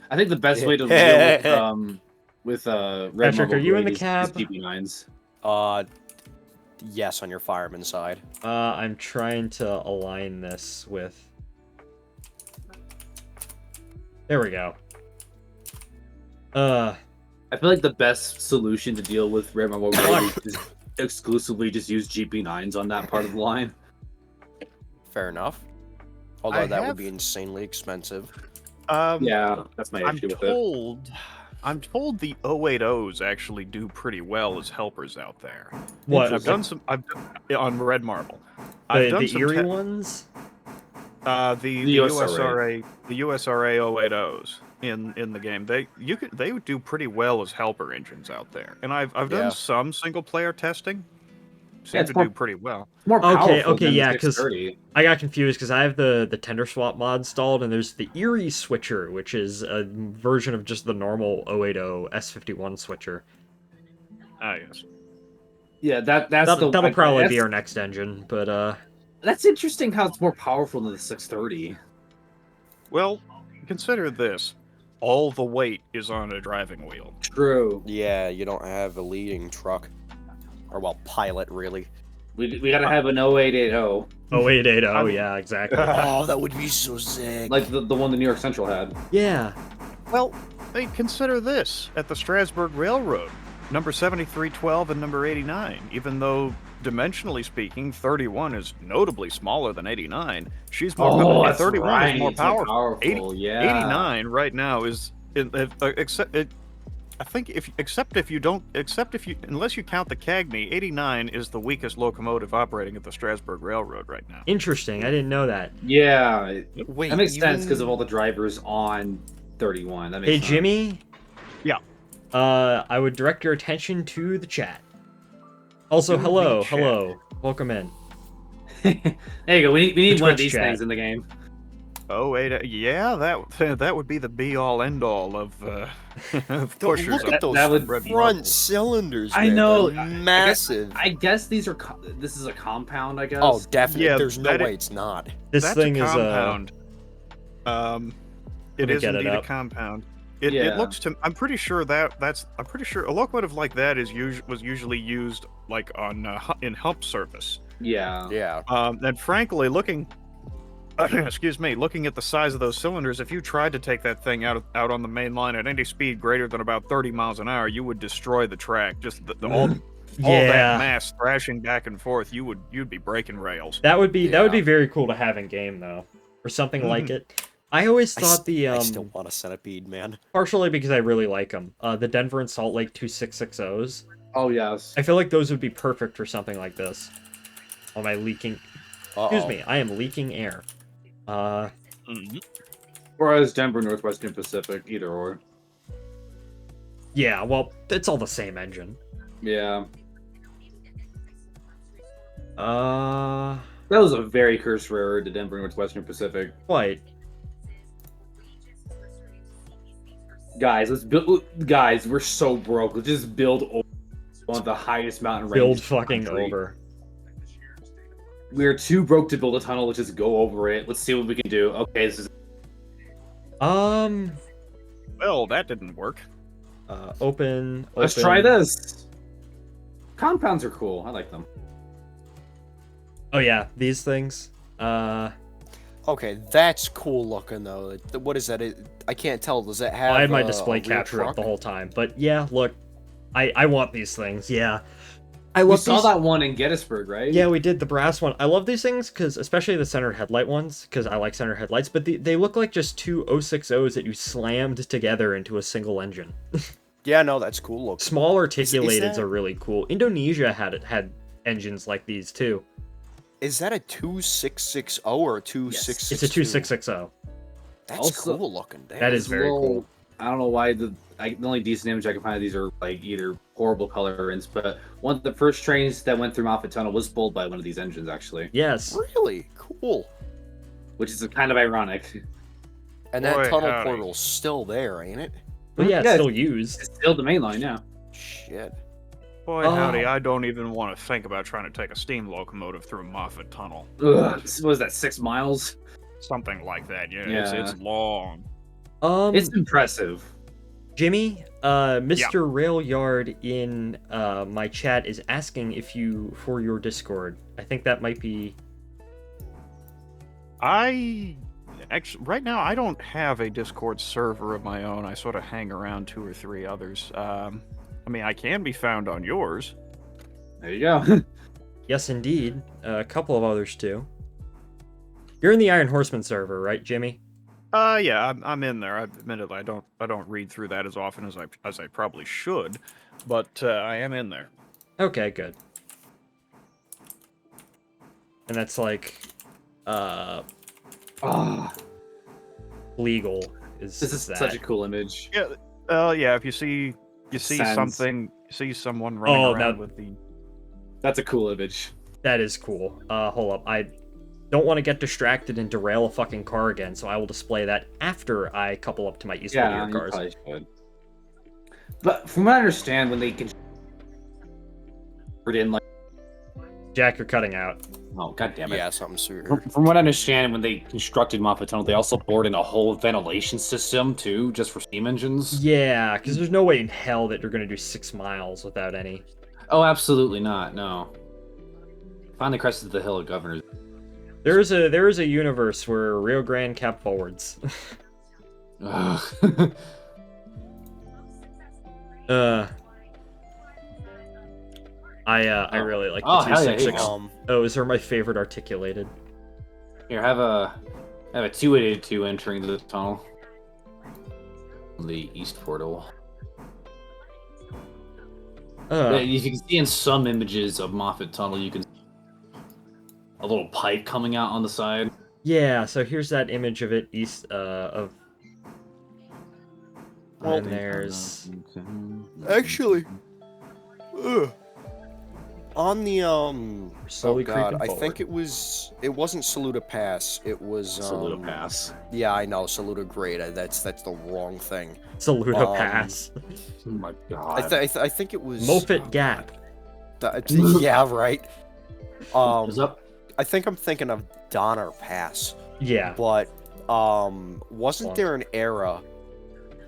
[SPEAKER 2] I think the best way to deal with Red
[SPEAKER 1] Patrick,
[SPEAKER 2] Marble
[SPEAKER 1] are you in
[SPEAKER 2] Grade
[SPEAKER 1] the cab?
[SPEAKER 2] is DB9s.
[SPEAKER 4] Yes, on your fireman side.
[SPEAKER 1] I'm trying to align this with. There we go.
[SPEAKER 2] I feel like the best solution to deal with Red Marble Grade is exclusively just use GP9s on that part of the line.
[SPEAKER 4] Fair enough. Although
[SPEAKER 7] I
[SPEAKER 4] that would
[SPEAKER 7] have-
[SPEAKER 4] be insanely expensive.
[SPEAKER 2] Yeah, that's my
[SPEAKER 7] I'm
[SPEAKER 2] issue with it.
[SPEAKER 7] told the 080s actually do pretty well as helpers out there.
[SPEAKER 1] What?
[SPEAKER 7] I've done some. On Red Marble.
[SPEAKER 1] The Erie ones?
[SPEAKER 7] The
[SPEAKER 2] USRA.
[SPEAKER 7] USRA 080s in the game. They do pretty well as helper engines out there. And I've
[SPEAKER 4] Yeah.
[SPEAKER 7] done some single player testing. seem to do pretty well.
[SPEAKER 2] It's more powerful
[SPEAKER 1] Okay,
[SPEAKER 2] than
[SPEAKER 1] yeah,
[SPEAKER 2] the
[SPEAKER 1] 'cause
[SPEAKER 2] 630.
[SPEAKER 1] I got confused because I have the tender swap mod installed, and there's the Erie switcher, which is a version of just the normal 080 S51 switcher.
[SPEAKER 7] Ah, yes.
[SPEAKER 2] Yeah, that'll
[SPEAKER 1] That'll probably be our next engine, but
[SPEAKER 2] That's interesting how it's more powerful than the 630.
[SPEAKER 7] Well, consider this. All the weight is on a driving wheel.
[SPEAKER 2] True.
[SPEAKER 4] Yeah, you don't have a leading truck. Or, well, pilot, really.
[SPEAKER 2] We gotta have an 0880.
[SPEAKER 1] 0880, yeah, exactly.
[SPEAKER 4] Oh, that would be so sick.
[SPEAKER 2] Like the one the New York Central had.
[SPEAKER 1] Yeah.
[SPEAKER 7] Well, hey, consider this. At the Strasbourg Railroad, number 7312 and number 89, even though dimensionally speaking, 31 is notably smaller than 89. She's more
[SPEAKER 2] Oh, that's
[SPEAKER 7] 31
[SPEAKER 2] right.
[SPEAKER 7] is more
[SPEAKER 2] It's more
[SPEAKER 7] powerful.
[SPEAKER 2] powerful, yeah.
[SPEAKER 7] 89 right now is I think unless you count the Cagney, 89 is the weakest locomotive operating at the Strasbourg Railroad right now.
[SPEAKER 1] Interesting. I didn't know that.
[SPEAKER 2] Yeah,
[SPEAKER 4] Wait,
[SPEAKER 2] that makes sense because of
[SPEAKER 4] even-
[SPEAKER 2] all the drivers on 31. That makes
[SPEAKER 1] Hey,
[SPEAKER 2] sense.
[SPEAKER 1] Jimmy?
[SPEAKER 7] Yeah.
[SPEAKER 1] I would direct your attention to the chat. Also,
[SPEAKER 7] To
[SPEAKER 1] hello,
[SPEAKER 7] the chat.
[SPEAKER 1] hello. Welcome in.
[SPEAKER 2] There you go. We need one of
[SPEAKER 1] Twitch
[SPEAKER 2] these
[SPEAKER 1] chat.
[SPEAKER 2] things in the game.
[SPEAKER 7] Oh, yeah, that would be the be-all, end-all of pushers.
[SPEAKER 4] Look at those
[SPEAKER 2] that would
[SPEAKER 7] be
[SPEAKER 4] front
[SPEAKER 7] awful.
[SPEAKER 4] cylinders.
[SPEAKER 2] I
[SPEAKER 4] man.
[SPEAKER 2] know,
[SPEAKER 4] They're
[SPEAKER 2] I guess-
[SPEAKER 4] massive.
[SPEAKER 2] I guess these are. This is a compound. I guess.
[SPEAKER 4] Oh, definitely.
[SPEAKER 7] Yeah,
[SPEAKER 4] There's no
[SPEAKER 7] that
[SPEAKER 4] way
[SPEAKER 7] is-
[SPEAKER 4] it's not.
[SPEAKER 1] This
[SPEAKER 7] That's
[SPEAKER 1] thing
[SPEAKER 7] a
[SPEAKER 1] is
[SPEAKER 7] compound. It
[SPEAKER 1] me
[SPEAKER 7] is
[SPEAKER 1] get it
[SPEAKER 7] indeed a
[SPEAKER 1] up.
[SPEAKER 7] compound. It
[SPEAKER 2] Yeah.
[SPEAKER 7] looks to. I'm pretty sure a locomotive like that was usually used like on in hump surface.
[SPEAKER 2] Yeah.
[SPEAKER 4] Yeah.
[SPEAKER 7] And frankly, looking at the size of those cylinders, if you tried to take that thing out on the main line at any speed greater than about 30 miles an hour, you would destroy the track. Just all that
[SPEAKER 1] Yeah.
[SPEAKER 7] mass thrashing back and forth, you'd be breaking rails.
[SPEAKER 1] That would be
[SPEAKER 4] Yeah.
[SPEAKER 1] very cool to have in game though, or something
[SPEAKER 7] Mm-hmm.
[SPEAKER 1] like it. I always
[SPEAKER 4] I
[SPEAKER 1] thought
[SPEAKER 4] I still want a centipede, man.
[SPEAKER 1] partially because I really like them. The Denver and Salt Lake 2660s.
[SPEAKER 2] Oh yes.
[SPEAKER 1] I feel like those would be perfect for something like this. Am I leaking? Excuse me, I am leaking air.
[SPEAKER 2] Whereas Denver, Northwestern Pacific, either or.
[SPEAKER 1] Yeah, well, it's all the same engine.
[SPEAKER 2] Yeah.
[SPEAKER 1] Uh,
[SPEAKER 2] That was a very cursed railroad to Denver, Northwestern Pacific.
[SPEAKER 1] quite.
[SPEAKER 2] Guys, let's build. Guys, we're so broke. Let's just build one of the highest mountain ranges.
[SPEAKER 1] Build
[SPEAKER 2] in the
[SPEAKER 1] fucking
[SPEAKER 2] country.
[SPEAKER 1] over.
[SPEAKER 2] We're too broke to build a tunnel. Let's just go over it. Let's see what we can do. Okay, this is.
[SPEAKER 1] Well,
[SPEAKER 7] that didn't work.
[SPEAKER 1] open.
[SPEAKER 2] Let's
[SPEAKER 1] open.
[SPEAKER 2] try this. Compounds are cool. I like them.
[SPEAKER 1] Oh yeah, these things.
[SPEAKER 4] Okay, that's cool looking though. What is that? I can't tell. Does it have?
[SPEAKER 1] I had my
[SPEAKER 4] a
[SPEAKER 1] display
[SPEAKER 4] rear
[SPEAKER 1] capture up
[SPEAKER 4] truck?
[SPEAKER 1] the whole time, but yeah, look, I want these things. Yeah, I
[SPEAKER 2] We
[SPEAKER 1] love
[SPEAKER 2] saw
[SPEAKER 1] these.
[SPEAKER 2] that one in Gettysburg, right?
[SPEAKER 1] Yeah, we did the brass one. I love these things because, especially the center headlight ones, because I like center headlights. But they look like just two 060s that you slammed together into a single engine.
[SPEAKER 4] Yeah, no, that's cool looking.
[SPEAKER 1] Small articulateds
[SPEAKER 4] that-
[SPEAKER 1] are really cool. Indonesia had engines like these too.
[SPEAKER 4] Is that a 2660 or a 2662?
[SPEAKER 1] It's a 2660.
[SPEAKER 4] That's
[SPEAKER 2] Also-
[SPEAKER 4] cool looking. Damn.
[SPEAKER 1] That is
[SPEAKER 2] It's
[SPEAKER 1] very
[SPEAKER 2] a little-
[SPEAKER 1] cool.
[SPEAKER 2] I don't know why the only decent image I can find of these are like either horrible colorants, but one of the first trains that went through Moffat Tunnel was pulled by one of these engines actually,
[SPEAKER 1] Yes.
[SPEAKER 4] Really cool.
[SPEAKER 2] which is kind of ironic.
[SPEAKER 4] And that
[SPEAKER 7] Boy,
[SPEAKER 4] tunnel
[SPEAKER 7] howdy.
[SPEAKER 4] portal's still there, ain't it?
[SPEAKER 1] But yeah, it's
[SPEAKER 2] Yeah,
[SPEAKER 1] still used.
[SPEAKER 2] It's still the main line, yeah.
[SPEAKER 4] Shit.
[SPEAKER 7] Boy,
[SPEAKER 1] Oh.
[SPEAKER 7] howdy, I don't even want to think about trying to take a steam locomotive through Moffat Tunnel.
[SPEAKER 2] Ugh, what was that, 6 miles?
[SPEAKER 7] Something like that, yeah.
[SPEAKER 2] Yeah.
[SPEAKER 7] It's long.
[SPEAKER 2] It's impressive.
[SPEAKER 1] Jimmy, Mr. Railyard in my chat is asking if you for your Discord. I think that might be.
[SPEAKER 7] Actually, right now, I don't have a Discord server of my own. I sort of hang around 2 or 3 others. I mean, I can be found on yours.
[SPEAKER 2] There you go.
[SPEAKER 1] Yes, indeed. A couple of others too. You're in the Iron Horseman server, right, Jimmy?
[SPEAKER 7] Yeah, I'm in there. Admittedly, I don't read through that as often as I probably should, but I am in there.
[SPEAKER 1] Okay, good. And that's like,
[SPEAKER 2] Ah,
[SPEAKER 1] legal. Is
[SPEAKER 2] this is
[SPEAKER 1] that.
[SPEAKER 2] such a cool image.
[SPEAKER 7] Yeah. Yeah. If you see
[SPEAKER 2] Sense.
[SPEAKER 7] something, you see someone running
[SPEAKER 1] Oh,
[SPEAKER 7] around
[SPEAKER 1] that-
[SPEAKER 7] with the
[SPEAKER 2] That's a cool image.
[SPEAKER 1] That is cool. Hold up. I don't want to get distracted and derail a fucking car again, so I will display that after I couple up to my East Whittier
[SPEAKER 2] You
[SPEAKER 1] cars.
[SPEAKER 2] probably should. But from what I understand, when they can in like,
[SPEAKER 1] Jack, you're cutting out.
[SPEAKER 2] oh god damn it.
[SPEAKER 4] Yeah, something super.
[SPEAKER 2] From what I understand, when they constructed Moffat Tunnel, they also bored in a whole ventilation system too, just for steam engines.
[SPEAKER 1] Yeah, because there's no way in hell that you're going to do 6 miles without any.
[SPEAKER 2] Oh, absolutely not. No. Finally crested the hill of governors.
[SPEAKER 1] There is a universe where Rio Grande cab forwards.
[SPEAKER 2] Ugh.
[SPEAKER 1] I really like the
[SPEAKER 2] Oh, hell yeah,
[SPEAKER 1] 266.
[SPEAKER 2] here
[SPEAKER 1] Those are my favorite articulated.
[SPEAKER 2] Here, have a 2882 entering the tunnel. The east portal. If you can see in some images of Moffat Tunnel, you can see a little pipe coming out on the side.
[SPEAKER 1] Yeah, so here's that image of it east of.
[SPEAKER 4] Well,
[SPEAKER 1] And there's
[SPEAKER 4] Actually, on the
[SPEAKER 1] slowly
[SPEAKER 4] oh god,
[SPEAKER 1] creeping
[SPEAKER 4] I
[SPEAKER 1] forward.
[SPEAKER 4] think it wasn't Saluda Pass. It was
[SPEAKER 2] Saluda Pass.
[SPEAKER 4] Yeah, I know Saluda Grade. That's the wrong thing.
[SPEAKER 1] Saluda Pass.
[SPEAKER 2] Oh my god.
[SPEAKER 4] I think it was
[SPEAKER 1] Mofet Gap.
[SPEAKER 4] Yeah, right.
[SPEAKER 2] What's up?
[SPEAKER 4] I think I'm thinking of Donner Pass.
[SPEAKER 1] Yeah.
[SPEAKER 4] But wasn't there an era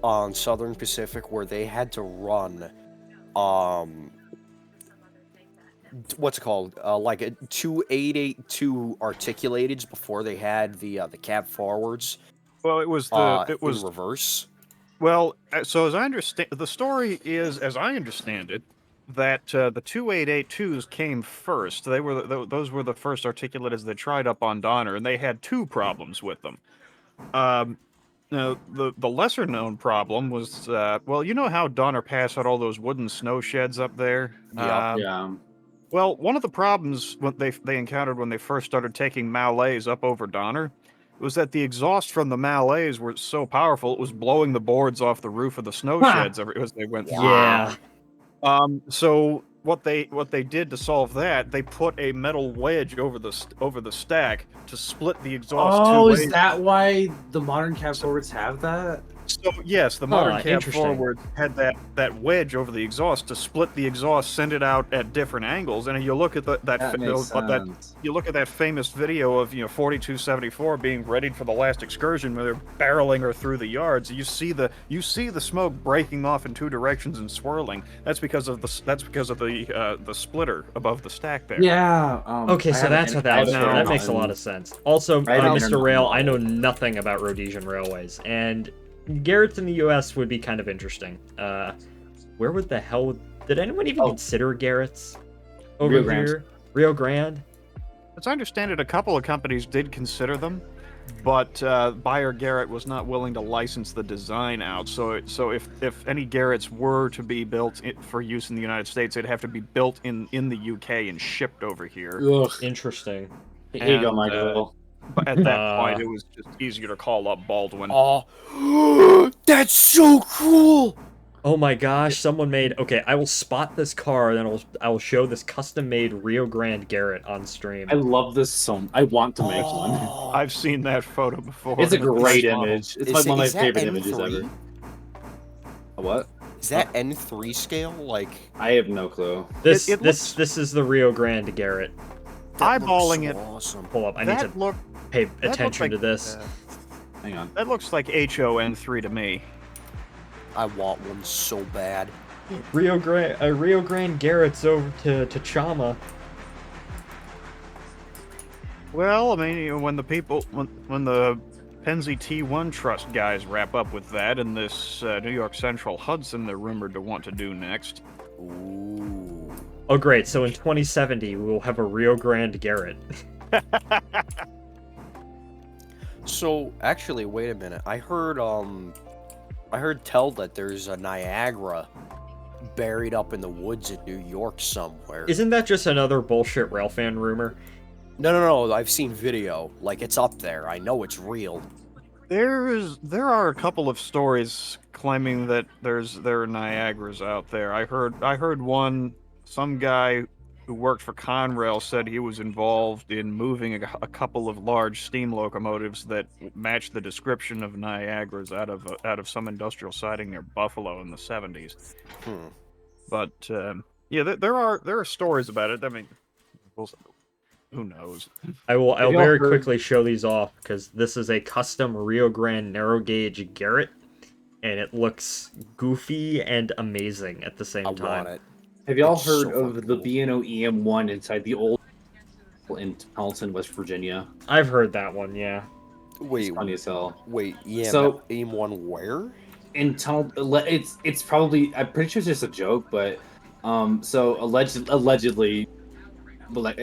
[SPEAKER 4] on Southern Pacific where they had to run what's it called? Like a 2882 articulateds before they had the cab forwards.
[SPEAKER 7] Well, it was
[SPEAKER 4] in reverse.
[SPEAKER 7] Well, so as I understand, the story is, as I understand it, that the 2882s came first. They were those were the first articulateds they tried up on Donner, and they had two problems with them. Now, the lesser known problem was, well, you know how Donner Pass had all those wooden snow sheds up there?
[SPEAKER 2] Yeah.
[SPEAKER 7] Well, one of the problems what they encountered when they first started taking Malays up over Donner was that the exhaust from the Malays were so powerful it was blowing the boards off the roof of the snow sheds as they went through.
[SPEAKER 1] Yeah.
[SPEAKER 7] So what they did to solve that, they put a metal wedge over the stack to split the exhaust two ways.
[SPEAKER 2] Is that why the modern cab forwards have that?
[SPEAKER 7] So yes, the modern cab
[SPEAKER 1] interesting.
[SPEAKER 7] forward had that wedge over the exhaust to split the exhaust, send it out at different angles, and you look at you look at that famous video of 4274 being readied for the last excursion where they're barreling her through the yards. You see the smoke breaking off in two directions and swirling. That's because of the splitter above the stack there.
[SPEAKER 2] Yeah.
[SPEAKER 1] Okay, so that's what that is. Now that makes a lot of sense. Also, Mr. Rail, I know nothing about Rhodesian railways, and Garrett's in the U.S. would be kind of interesting. Where would the hell did anyone even consider Garrett's over
[SPEAKER 2] Rio Grande.
[SPEAKER 1] here? Rio Grande?
[SPEAKER 7] As I understand it, a couple of companies did consider them, but buyer Garrett was not willing to license the design out. So if any Garretts were to be built for use in the United States, they'd have to be built in the UK and shipped over here.
[SPEAKER 2] Ugh.
[SPEAKER 1] Interesting.
[SPEAKER 2] Here you go, Michael.
[SPEAKER 7] But at that point, it was just easier to call up Baldwin.
[SPEAKER 4] Oh, that's so cool!
[SPEAKER 1] Oh my gosh, someone made... Okay, I will spot this car, and then I will show this custom-made Rio Grande Garrett on stream.
[SPEAKER 2] I love this song. I want to make one.
[SPEAKER 7] I've seen that photo before.
[SPEAKER 2] It's a great
[SPEAKER 7] Nice model.
[SPEAKER 2] image. It's like one of my
[SPEAKER 4] Is that
[SPEAKER 2] favorite images
[SPEAKER 4] N3?
[SPEAKER 2] ever. A what?
[SPEAKER 4] Is that N3 scale? Like,
[SPEAKER 2] I have no clue.
[SPEAKER 1] This
[SPEAKER 7] it looks-
[SPEAKER 1] this is the Rio Grande Garrett.
[SPEAKER 4] that looks
[SPEAKER 7] Eyeballing
[SPEAKER 4] so
[SPEAKER 7] it.
[SPEAKER 4] awesome.
[SPEAKER 1] Hold up, I need to pay
[SPEAKER 7] looked
[SPEAKER 1] attention
[SPEAKER 7] like,
[SPEAKER 1] to this.
[SPEAKER 2] Hang on.
[SPEAKER 7] That looks like HON3 to me.
[SPEAKER 4] I want one so bad.
[SPEAKER 1] Rio Grande Garrett's over to Chama.
[SPEAKER 7] Well, I mean, when the Pennsy T1 Trust guys wrap up with that, and this New York Central Hudson they're rumored to want to do next.
[SPEAKER 4] Ooh.
[SPEAKER 1] Oh great, so in 2070 we will have a Rio Grande Garrett.
[SPEAKER 4] So, actually, wait a minute. I heard tell that there's a Niagara buried up in the woods in New York somewhere.
[SPEAKER 1] Isn't that just another bullshit railfan rumor?
[SPEAKER 4] No. I've seen video. Like, it's up there. I know it's real.
[SPEAKER 7] There are a couple of stories claiming that there are Niagaras out there. I heard one. Some guy who worked for Conrail said he was involved in moving a couple of large steam locomotives that matched the description of Niagara's out of some industrial siding near Buffalo in the 70s.
[SPEAKER 4] Hmm.
[SPEAKER 7] But yeah, there are stories about it. I mean, who knows?
[SPEAKER 1] I'll
[SPEAKER 2] y'all
[SPEAKER 1] very
[SPEAKER 2] heard-
[SPEAKER 1] quickly show these off because this is a custom Rio Grande narrow gauge Garrett, and it looks goofy and amazing at the same
[SPEAKER 4] I
[SPEAKER 1] time.
[SPEAKER 4] want it.
[SPEAKER 2] Have y'all
[SPEAKER 4] It's
[SPEAKER 2] heard
[SPEAKER 4] so
[SPEAKER 2] of
[SPEAKER 4] fucking
[SPEAKER 2] the
[SPEAKER 4] cool.
[SPEAKER 2] B&O EM1 inside the old in Pendleton, West Virginia?
[SPEAKER 1] I've heard that one, yeah.
[SPEAKER 4] Wait,
[SPEAKER 2] It's funny as hell.
[SPEAKER 4] wait, EM,
[SPEAKER 2] So-
[SPEAKER 4] aim one where?
[SPEAKER 2] In tunnel, it's probably, I'm pretty sure it's just a joke, but so allegedly, but like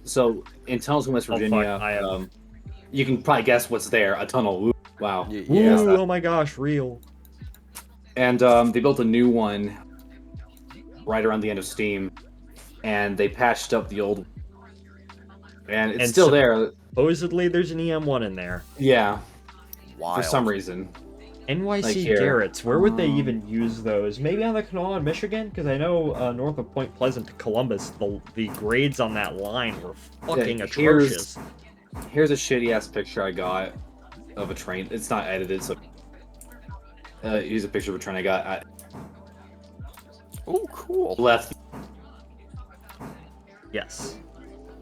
[SPEAKER 2] so in Tunnelton, West
[SPEAKER 1] Oh, fuck,
[SPEAKER 2] Virginia,
[SPEAKER 1] I have-
[SPEAKER 2] you can probably guess what's there. A tunnel. Ooh, wow.
[SPEAKER 4] Yeah.
[SPEAKER 1] Ooh, oh my gosh, real.
[SPEAKER 2] And they built a new one right around the end of Steam, and they patched up the old, and it's
[SPEAKER 1] And
[SPEAKER 2] still
[SPEAKER 1] so-
[SPEAKER 2] there.
[SPEAKER 1] Supposedly, there's an EM1 in there.
[SPEAKER 2] Yeah,
[SPEAKER 4] Wild.
[SPEAKER 2] for some reason.
[SPEAKER 1] NYC
[SPEAKER 2] Like here.
[SPEAKER 1] Garretts, where would they even use those? Maybe on the Kanawha in Michigan? Because I know north of Point Pleasant to Columbus, the grades on that line were fucking
[SPEAKER 2] Yeah,
[SPEAKER 1] atrocious.
[SPEAKER 2] Here's a shitty ass picture I got of a train. It's not edited, so here's a picture of a train I got at
[SPEAKER 4] Oh, cool.
[SPEAKER 2] left.
[SPEAKER 1] Yes.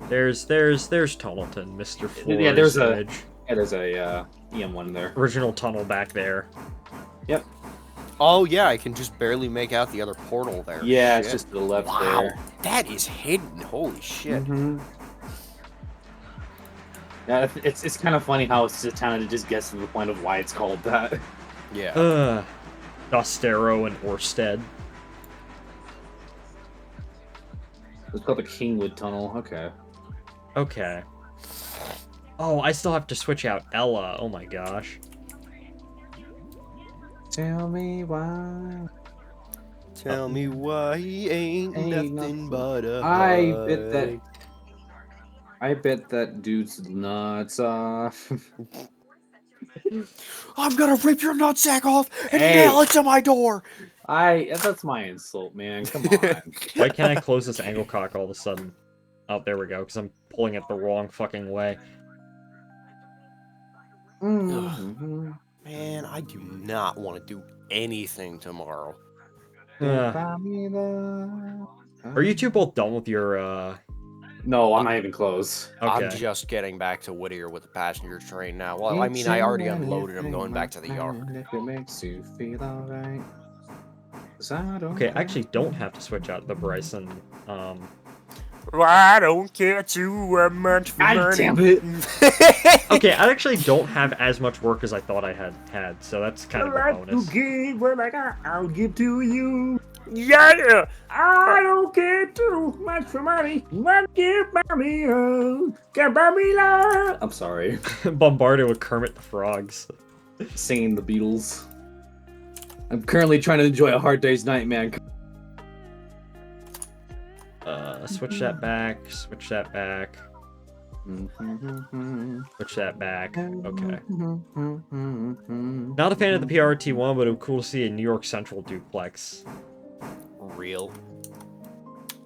[SPEAKER 1] There's Tunnelton, Mr. Floor's
[SPEAKER 2] Yeah, there's a-
[SPEAKER 1] image.
[SPEAKER 2] Yeah, there's a EM1 there.
[SPEAKER 1] Original tunnel back there.
[SPEAKER 2] Yep.
[SPEAKER 4] Oh yeah, I can just barely make out the other portal there.
[SPEAKER 2] Yeah, it's
[SPEAKER 4] Shit.
[SPEAKER 2] just to the left
[SPEAKER 4] Wow,
[SPEAKER 2] there.
[SPEAKER 4] that is hidden. Holy shit.
[SPEAKER 2] Yeah, it's kind of funny how it's just kind of just gets to the point of why it's called that.
[SPEAKER 4] Yeah.
[SPEAKER 1] Dostero and Orsted.
[SPEAKER 2] It's called the Kingwood Tunnel. Okay.
[SPEAKER 1] Okay. Oh, I still have to switch out Ella. Oh my gosh.
[SPEAKER 2] Tell me why.
[SPEAKER 4] Tell me why he ain't,
[SPEAKER 2] Ain't
[SPEAKER 4] nothing
[SPEAKER 2] nothing.
[SPEAKER 4] but a
[SPEAKER 2] I bet that dude's nuts off.
[SPEAKER 4] I'm gonna rip your nutsack off and
[SPEAKER 2] Hey.
[SPEAKER 4] nail it to my door.
[SPEAKER 2] That's my insult, man. Come on.
[SPEAKER 1] Why can't I close this angle cock all of a sudden? Oh, there we go, because I'm pulling it the wrong fucking way.
[SPEAKER 2] Mhm.
[SPEAKER 4] Man, I do not want to do anything tomorrow.
[SPEAKER 1] Are you two both done with your,
[SPEAKER 2] No, I'm not even close.
[SPEAKER 1] Okay.
[SPEAKER 4] I'm just getting back to Whittier with the passenger train now. Well, I mean, I already unloaded. I'm going back to the yard.
[SPEAKER 2] If it makes you feel alright. 'Cause I don't
[SPEAKER 1] Okay, I actually don't have to switch out the Bryson,
[SPEAKER 4] I don't care too much for
[SPEAKER 2] God damn it.
[SPEAKER 1] Okay, I actually don't have as much work as I thought I had, so that's kind of a bonus.
[SPEAKER 3] give what I got, I'll give to you.
[SPEAKER 4] Yeah.
[SPEAKER 3] I don't care too much for money. What can buy me love? Can buy me love?
[SPEAKER 2] I'm sorry.
[SPEAKER 1] Bombarded with Kermit the Frogs.
[SPEAKER 2] Singing the Beatles. I'm currently trying to enjoy a hard day's night, man.
[SPEAKER 1] Switch that back, switch that back, switch that back. Okay. Not a fan of the PRT1, but it was cool to see a New York Central duplex.
[SPEAKER 4] Real.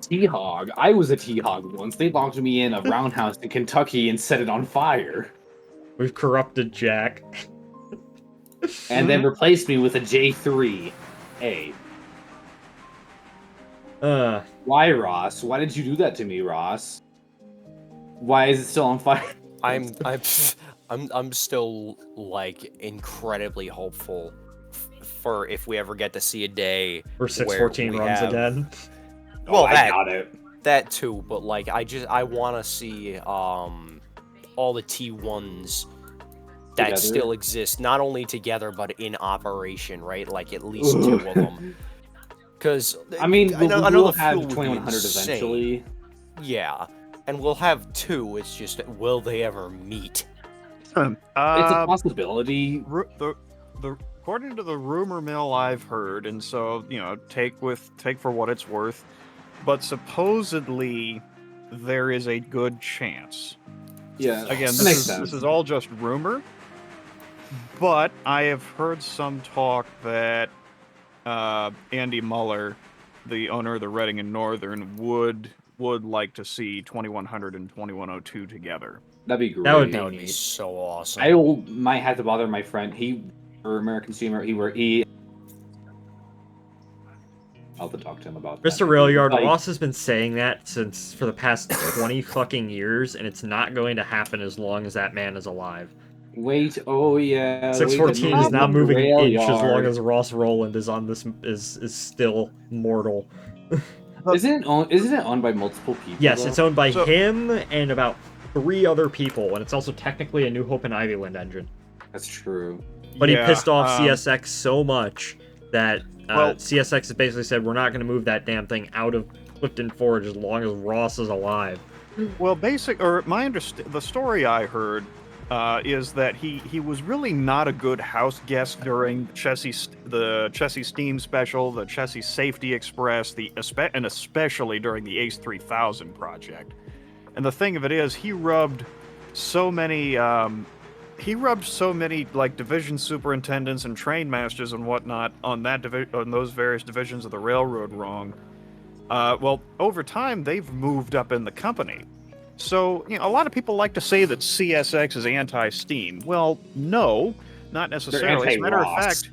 [SPEAKER 2] T-Hog. I was a T-Hog once. They locked me in a roundhouse in Kentucky and set it on fire.
[SPEAKER 1] We've corrupted Jack.
[SPEAKER 2] And then replaced me with a J3A. Why, Ross? Why did you do that to me, Ross? Why is it still on fire?
[SPEAKER 4] I'm still like incredibly hopeful for if we ever get to see a day
[SPEAKER 1] We're
[SPEAKER 4] where
[SPEAKER 1] 614
[SPEAKER 4] we
[SPEAKER 1] runs
[SPEAKER 4] have-
[SPEAKER 1] again.
[SPEAKER 4] Well,
[SPEAKER 2] I got it.
[SPEAKER 4] that too, but like I want to see all the T1s that
[SPEAKER 2] Together?
[SPEAKER 4] still exist, not only together but in operation, right? Like at least two of them. Because
[SPEAKER 2] I mean,
[SPEAKER 4] I know
[SPEAKER 2] we'll
[SPEAKER 4] the
[SPEAKER 2] have
[SPEAKER 4] fuel would be
[SPEAKER 2] 2100
[SPEAKER 4] insane.
[SPEAKER 2] eventually.
[SPEAKER 4] Yeah, and we'll have two. It's just will they ever meet?
[SPEAKER 2] It's a possibility.
[SPEAKER 7] According to the rumor mill I've heard, and so take for what it's worth, but supposedly there is a good chance.
[SPEAKER 2] Yeah.
[SPEAKER 7] Again,
[SPEAKER 2] that makes sense.
[SPEAKER 7] this is all just rumor, but I have heard some talk that Andy Muller, the owner of the Reading and Northern, would would like to see 2100 and 2102 together.
[SPEAKER 2] That'd be great.
[SPEAKER 1] That would be
[SPEAKER 4] That would be
[SPEAKER 1] neat.
[SPEAKER 4] so awesome.
[SPEAKER 2] I might have to bother my friend. For American Consumer, I'll have to talk to him about that.
[SPEAKER 1] Mr. Railyard,
[SPEAKER 2] Like,
[SPEAKER 1] Ross has been saying that for the past 20 fucking years, and it's not going to happen as long as that man is alive.
[SPEAKER 2] Wait, oh yeah.
[SPEAKER 1] 614 is not moving an inch as long
[SPEAKER 2] Railyard.
[SPEAKER 1] as Ross Roland is on this is still mortal.
[SPEAKER 2] Isn't it owned by multiple people?
[SPEAKER 1] Yes,
[SPEAKER 2] though?
[SPEAKER 1] it's owned by
[SPEAKER 7] So-
[SPEAKER 1] him and about 3 other people, and it's also technically a New Hope and Ivyland engine.
[SPEAKER 2] That's true.
[SPEAKER 1] But he
[SPEAKER 7] Yeah,
[SPEAKER 1] pissed off
[SPEAKER 7] um,
[SPEAKER 1] CSX so much that
[SPEAKER 7] Well-
[SPEAKER 1] CSX has basically said, we're not going to move that damn thing out of Clifton Forge as long as Ross is alive.
[SPEAKER 7] Well, the story I heard is that he was really not a good house guest during the Chessie Steam Special, the Chessie Safety Express, and especially during the Ace 3000 project. And the thing of it is, he rubbed so many like division superintendents and train masters and whatnot on those various divisions of the railroad wrong. Well, over time they've moved up in the company. So, a lot of people like to say that CSX is anti-Steam. Well, no, not necessarily. As a matter of fact,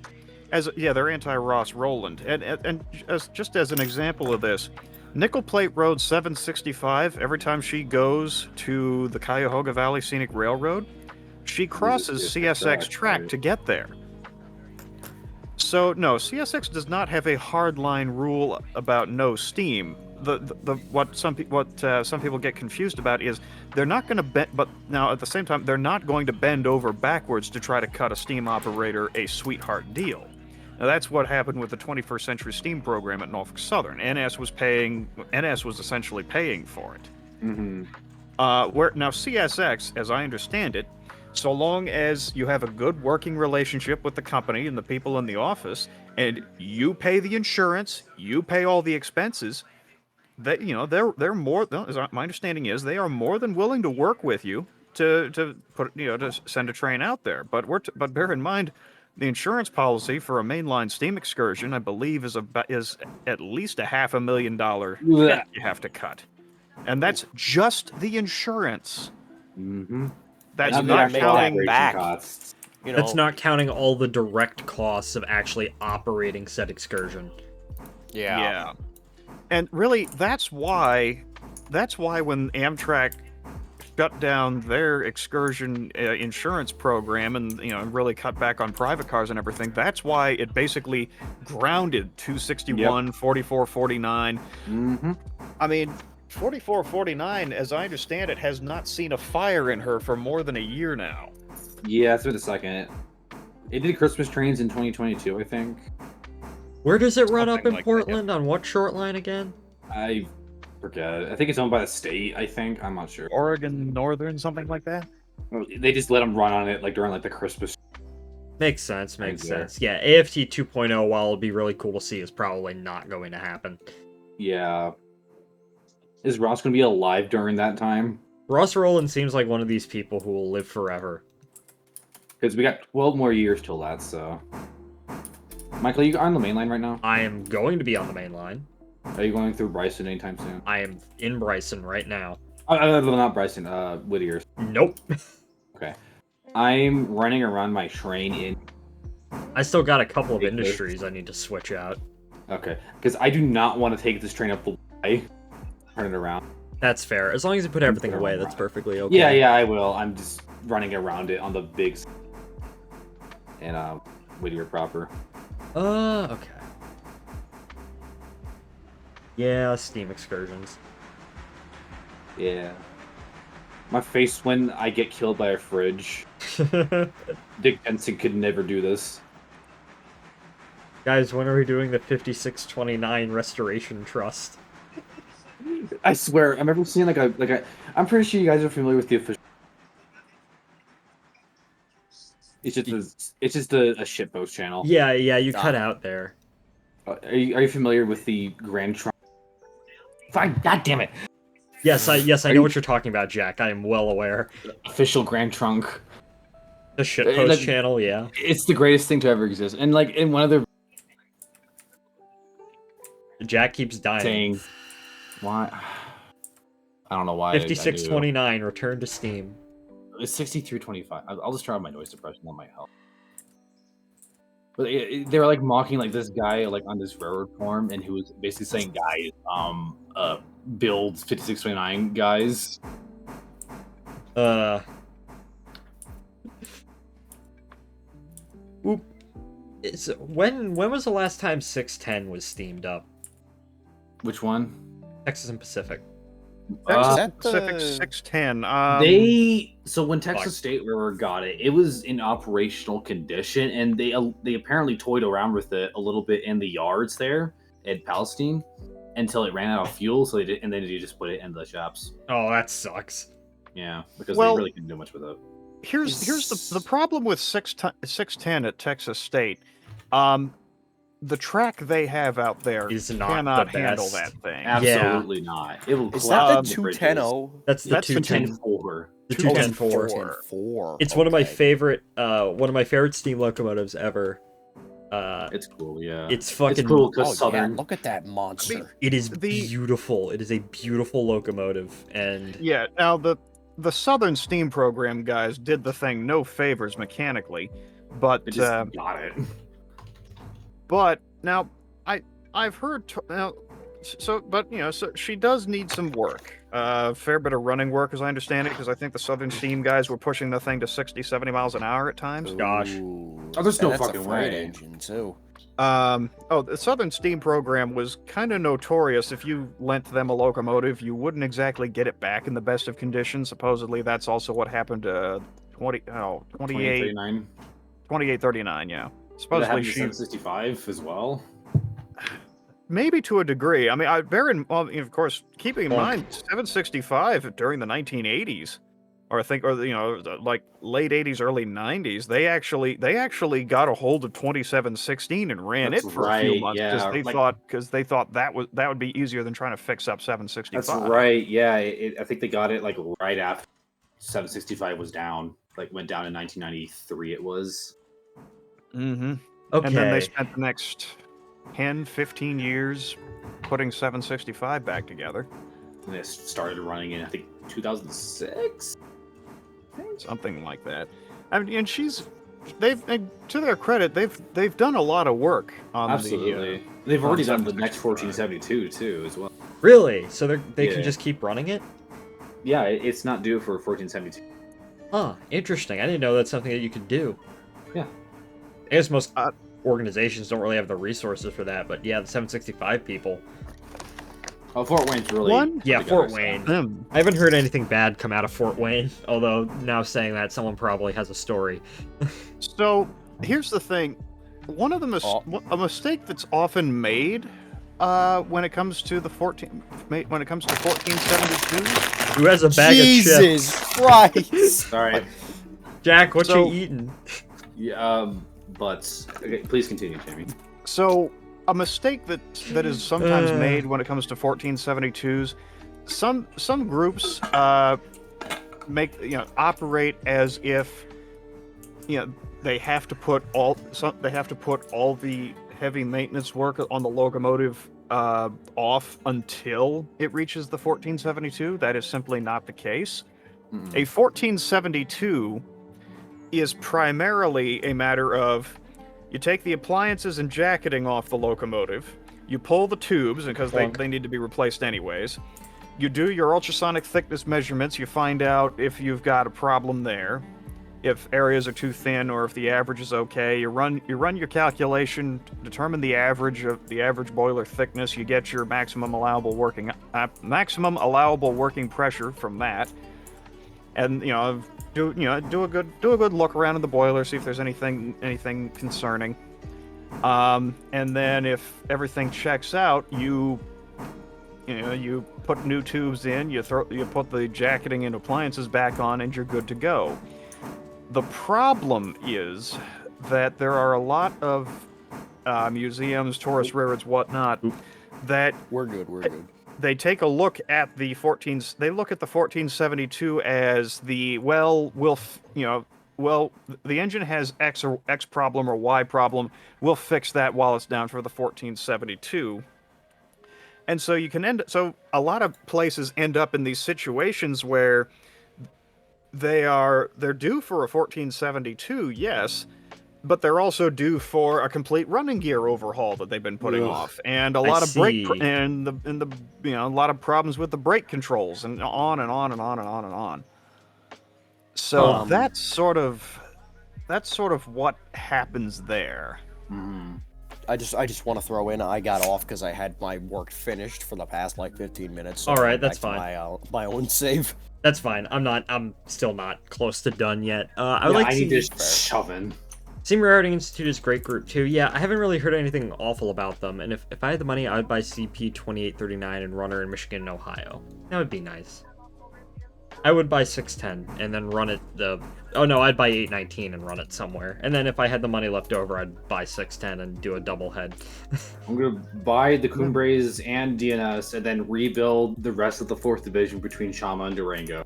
[SPEAKER 7] they're anti-Ross Roland. And just as an example of this, Nickel Plate Road 765, every time she goes to the Cuyahoga Valley Scenic Railroad, she crosses CSX track to get there. So, no, CSX does not have a hardline rule about no steam. What some people get confused about is they're not going to bend, but now at the same time they're not going to bend over backwards to try to cut a steam operator a sweetheart deal. Now that's what happened with the 21st Century Steam program at Norfolk Southern. NS was essentially paying for it.
[SPEAKER 2] Mm-hmm.
[SPEAKER 7] Where now CSX, as I understand it, so long as you have a good working relationship with the company and the people in the office, and you pay the insurance, you pay all the expenses, that they're more. My understanding is they are more than willing to work with you to send a train out there. But bear in mind, the insurance policy for a mainline steam excursion, I believe, is at least a $500,000 hit you have to cut, and that's just the insurance.
[SPEAKER 2] Mm-hmm.
[SPEAKER 7] That's
[SPEAKER 2] Now
[SPEAKER 7] not
[SPEAKER 2] they're
[SPEAKER 7] counting
[SPEAKER 4] back.
[SPEAKER 2] costs.
[SPEAKER 1] That's not counting all the direct costs of actually operating said excursion.
[SPEAKER 7] Yeah. And really, that's why when Amtrak shut down their excursion insurance program and really cut back on private cars and everything, that's why it basically grounded 261, 4449.
[SPEAKER 2] Mm-hmm.
[SPEAKER 7] I mean, 4449, as I understand it, has not seen a fire in her for more than a year now.
[SPEAKER 2] Yeah, it's been a second. It did Christmas trains in 2022, I think.
[SPEAKER 1] Where does it run up
[SPEAKER 7] Something
[SPEAKER 1] in
[SPEAKER 7] like that,
[SPEAKER 1] Portland? On what short line again?
[SPEAKER 2] I forget. I think it's owned by the state, I think. I'm not sure.
[SPEAKER 7] Oregon Northern, something like that?
[SPEAKER 2] They just let them run on it during the Christmas.
[SPEAKER 1] Makes sense.
[SPEAKER 2] Right there.
[SPEAKER 1] Yeah, AFT 2.0, while it'd be really cool to see, is probably not going to happen.
[SPEAKER 2] Yeah. Is Ross going to be alive during that time?
[SPEAKER 1] Ross Roland seems like one of these people who will live forever.
[SPEAKER 2] Because we got 12 more years till that, so... Michael, you on the main line right now?
[SPEAKER 1] I am going to be on the main line.
[SPEAKER 2] Are you going through Bryson anytime soon?
[SPEAKER 1] I am in Bryson right now.
[SPEAKER 2] Not Bryson, Whittier's.
[SPEAKER 1] Nope.
[SPEAKER 2] Okay. I'm running around my train in...
[SPEAKER 1] I still got a couple of
[SPEAKER 2] Okay.
[SPEAKER 1] industries I need to switch out.
[SPEAKER 2] Okay. Because I do not want to take this train up the way. Turn it around.
[SPEAKER 1] That's fair. As long as you put everything away, that's perfectly okay.
[SPEAKER 2] Yeah, I will. I'm just running around it on the big... And, Whittier proper.
[SPEAKER 1] Okay. Yeah, Steam excursions.
[SPEAKER 2] Yeah. My face when I get killed by a fridge. Dick Benson could never do this.
[SPEAKER 1] Guys, when are we doing the 5629 Restoration Trust?
[SPEAKER 2] I swear, I've ever seen I'm pretty sure you guys are familiar with the official. It's just a shitpost channel.
[SPEAKER 1] Yeah, you cut out there.
[SPEAKER 2] Are you familiar with the Grand Trunk? Fine, god damn it!
[SPEAKER 1] Yes, I know what you're talking about, Jack. I am well aware.
[SPEAKER 2] Official Grand Trunk.
[SPEAKER 1] The shitpost channel, yeah.
[SPEAKER 2] It's the greatest thing to ever exist. And in one of their
[SPEAKER 1] Jack keeps dying.
[SPEAKER 2] saying, why? I don't know why. I knew.
[SPEAKER 1] 5629, return to Steam.
[SPEAKER 2] It's 6325. I'll just turn on my noise suppression. That might help. But they were like mocking like this guy like on this railroad forum, and who was basically saying, "Guys, build 5629, guys."
[SPEAKER 1] Oop. When was the last time 610 was steamed up?
[SPEAKER 2] Which one?
[SPEAKER 1] Texas and Pacific.
[SPEAKER 7] Pacific 610.
[SPEAKER 2] So when Texas State River got it, it was in operational condition, and they apparently toyed around with it a little bit in the yards there at Palestine until it ran out of fuel. So and then they just put it in the shops.
[SPEAKER 1] Oh, that sucks.
[SPEAKER 2] Yeah, because they really couldn't do much with it.
[SPEAKER 7] Here's the problem with 610 at Texas State. The track they have out there
[SPEAKER 1] is not
[SPEAKER 7] cannot
[SPEAKER 1] the
[SPEAKER 7] handle
[SPEAKER 1] best.
[SPEAKER 7] that thing.
[SPEAKER 2] Absolutely not. It will
[SPEAKER 4] Is that the
[SPEAKER 2] collapse
[SPEAKER 4] 210?
[SPEAKER 1] That's the
[SPEAKER 7] That's the
[SPEAKER 1] 210-4. The
[SPEAKER 7] 210-4.
[SPEAKER 1] 210-4. It's one of my favorite steam locomotives ever.
[SPEAKER 2] It's cool, yeah.
[SPEAKER 1] It's fucking
[SPEAKER 2] it's cool because
[SPEAKER 4] Oh,
[SPEAKER 2] Southern.
[SPEAKER 4] yeah, look at that monster.
[SPEAKER 1] It is beautiful. It is a beautiful locomotive, and
[SPEAKER 7] Yeah, now the Southern Steam Program guys did the thing no favors mechanically, but
[SPEAKER 2] It just got it.
[SPEAKER 7] but now I've heard so she does need some work. Fair bit of running work, as I understand it, because I think the Southern Steam guys were pushing the thing to 60, 70 miles an hour at times.
[SPEAKER 1] Gosh.
[SPEAKER 4] Ooh.
[SPEAKER 2] Oh, there's no
[SPEAKER 4] And that's
[SPEAKER 2] fucking
[SPEAKER 4] a freight
[SPEAKER 2] way.
[SPEAKER 4] engine too.
[SPEAKER 7] The Southern Steam Program was kind of notorious. If you lent them a locomotive, you wouldn't exactly get it back in the best of condition. Supposedly, that's also what happened to 2839, yeah. Supposedly she
[SPEAKER 2] 765 as well.
[SPEAKER 7] maybe to a degree. I mean, of course, keeping in mind 765 during the 1980s, like late 80s, early 90s, they actually got a hold of 2716 and ran
[SPEAKER 2] That's
[SPEAKER 7] it for a few
[SPEAKER 2] right,
[SPEAKER 7] months
[SPEAKER 2] yeah,
[SPEAKER 7] because they thought that would be easier than trying to fix up 765.
[SPEAKER 2] That's right. Yeah, I think they got it like right after 765 was down. Like went down in 1993. It was.
[SPEAKER 7] Mm-hmm.
[SPEAKER 1] okay.
[SPEAKER 7] And then they spent the next 10, 15 years putting 765 back together.
[SPEAKER 2] And they started running in I think 2006.
[SPEAKER 7] Something like that. I mean, and to their credit, they've done a lot of work on
[SPEAKER 2] Absolutely. They've already done the next
[SPEAKER 7] 765.
[SPEAKER 2] 1472 too as well.
[SPEAKER 1] Really? So they
[SPEAKER 2] Yeah.
[SPEAKER 1] can just keep running it?
[SPEAKER 2] Yeah, it's not due for 1472.
[SPEAKER 1] Huh, interesting. I didn't know that's something that you could do.
[SPEAKER 2] Yeah.
[SPEAKER 1] I guess most organizations don't really have the resources for that, but yeah, the 765 people.
[SPEAKER 2] Oh, Fort Wayne's really.
[SPEAKER 1] Yeah,
[SPEAKER 2] put
[SPEAKER 1] Fort
[SPEAKER 2] together,
[SPEAKER 1] Wayne. I haven't heard anything bad come out of Fort Wayne, although now saying that, someone probably has a story.
[SPEAKER 7] So here's the thing: one of a mistake that's often made when it comes to 1472.
[SPEAKER 1] Who has a bag of chips?
[SPEAKER 4] Jesus Christ!
[SPEAKER 2] Sorry.
[SPEAKER 1] Jack, what
[SPEAKER 7] So-
[SPEAKER 1] you eating?
[SPEAKER 2] Yeah, but okay, please continue, Jamie.
[SPEAKER 7] So a mistake that is sometimes made when it comes to 1472s, some groups operate as if they have to put all the heavy maintenance work on the locomotive off until it reaches the 1472. That is simply not the case. A 1472 is primarily a matter of you take the appliances and jacketing off the locomotive, you pull the tubes because they need to be replaced anyways. You do your ultrasonic thickness measurements, you find out if you've got a problem there, if areas are too thin or if the average is okay. You run your calculation, determine the average boiler thickness, you get your maximum allowable working pressure from that. And do a good look around in the boiler, see if there's anything concerning. And then if everything checks out, you put new tubes in, you put the jacketing and appliances back on, and you're good to go. The problem is that there are a lot of museums, tourist railroads, whatnot, that
[SPEAKER 4] We're good.
[SPEAKER 7] they take a look at the 1472 as the the engine has X problem or Y problem. We'll fix that while it's down for the 1472. And so you can so a lot of places end up in these situations where they're due for a 1472, yes, but they're also due for a complete running gear overhaul that they've been putting off, and a lot of brake and the a lot of problems with the brake controls, and on and on and on and on and on. So that's sort of what happens there.
[SPEAKER 4] Mm-hmm. I just want to throw in, I got off because I had my work finished for the past like 15 minutes. So
[SPEAKER 1] all right, that's fine.
[SPEAKER 4] My own save.
[SPEAKER 1] That's fine. I'm still not close to done yet.
[SPEAKER 2] I need to shove in.
[SPEAKER 1] Steam Rewriting Institute is a great group too. Yeah, I haven't really heard anything awful about them. And if I had the money, I would buy CP 2839 and run her in Michigan and Ohio. That would be nice. I would buy 610 and then run it I'd buy 819 and run it somewhere. And then if I had the money left over, I'd buy 610 and do a double head.
[SPEAKER 2] I'm gonna buy the Cumbres and DNS and then rebuild the rest of the 4th Division between Shama and Durango.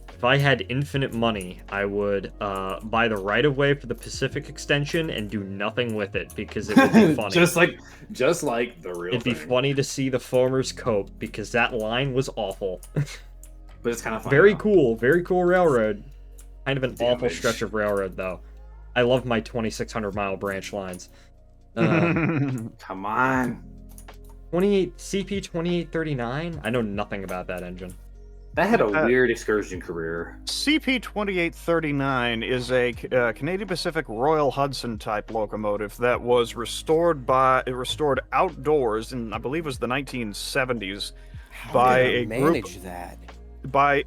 [SPEAKER 1] If I had infinite money, I would buy the right-of-way for the Pacific Extension and do nothing with it because it would be funny.
[SPEAKER 2] just like the real
[SPEAKER 1] It'd
[SPEAKER 2] thing.
[SPEAKER 1] be funny to see the farmers cope because that line was awful.
[SPEAKER 2] But it's kind of fun.
[SPEAKER 1] Very cool railroad. Kind of an awful stretch of railroad, though. I love my 2,600-mile branch lines.
[SPEAKER 2] Come on.
[SPEAKER 1] CP 2839? I know nothing about that engine.
[SPEAKER 2] That had a weird excursion career.
[SPEAKER 7] CP 2839 is a Canadian Pacific Royal Hudson type locomotive that was restored outdoors in, I believe it was the 1970s by a group by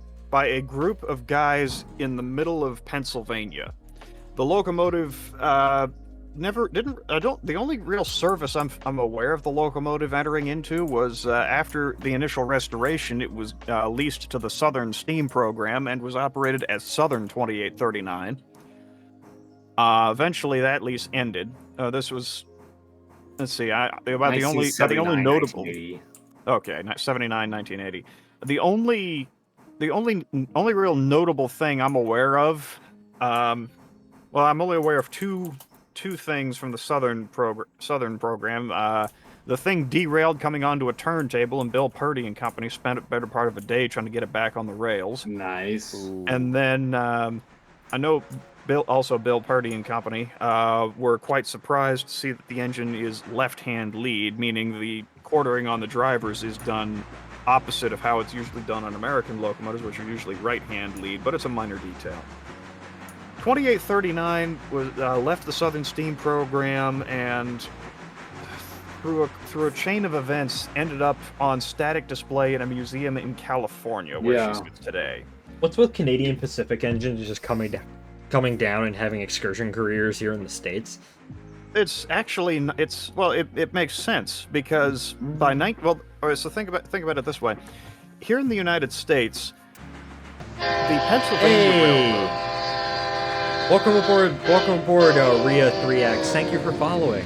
[SPEAKER 7] a group of guys in the middle of Pennsylvania. The locomotive the only real service I'm aware of the locomotive entering into was after the initial restoration. It was leased to the Southern Steam Program and was operated as Southern 2839. Eventually that lease ended. This was, let's see, about the only notable.
[SPEAKER 2] 1980.
[SPEAKER 7] Okay, 79, 1980. The only real notable thing I'm aware of, I'm only aware of two things from the Southern program. The thing derailed coming onto a turntable, and Bill Purdy and company spent a better part of a day trying to get it back on the rails.
[SPEAKER 2] Nice.
[SPEAKER 4] Ooh.
[SPEAKER 7] And then I know Bill Purdy and company were quite surprised to see that the engine is left-hand lead, meaning the quartering on the drivers is done opposite of how it's usually done on American locomotives, which are usually right-hand lead, but it's a minor detail. 2839 was left the Southern Steam Program and through a chain of events ended up on static display in a museum in California where she sits today.
[SPEAKER 1] What's with Canadian Pacific engines just coming down and having excursion careers here in the States?
[SPEAKER 7] It's actually it makes sense because so think about it this way. Here in the United States, the Pennsylvania Railroad.
[SPEAKER 1] Welcome aboard, Rhea 3X. Thank you for following.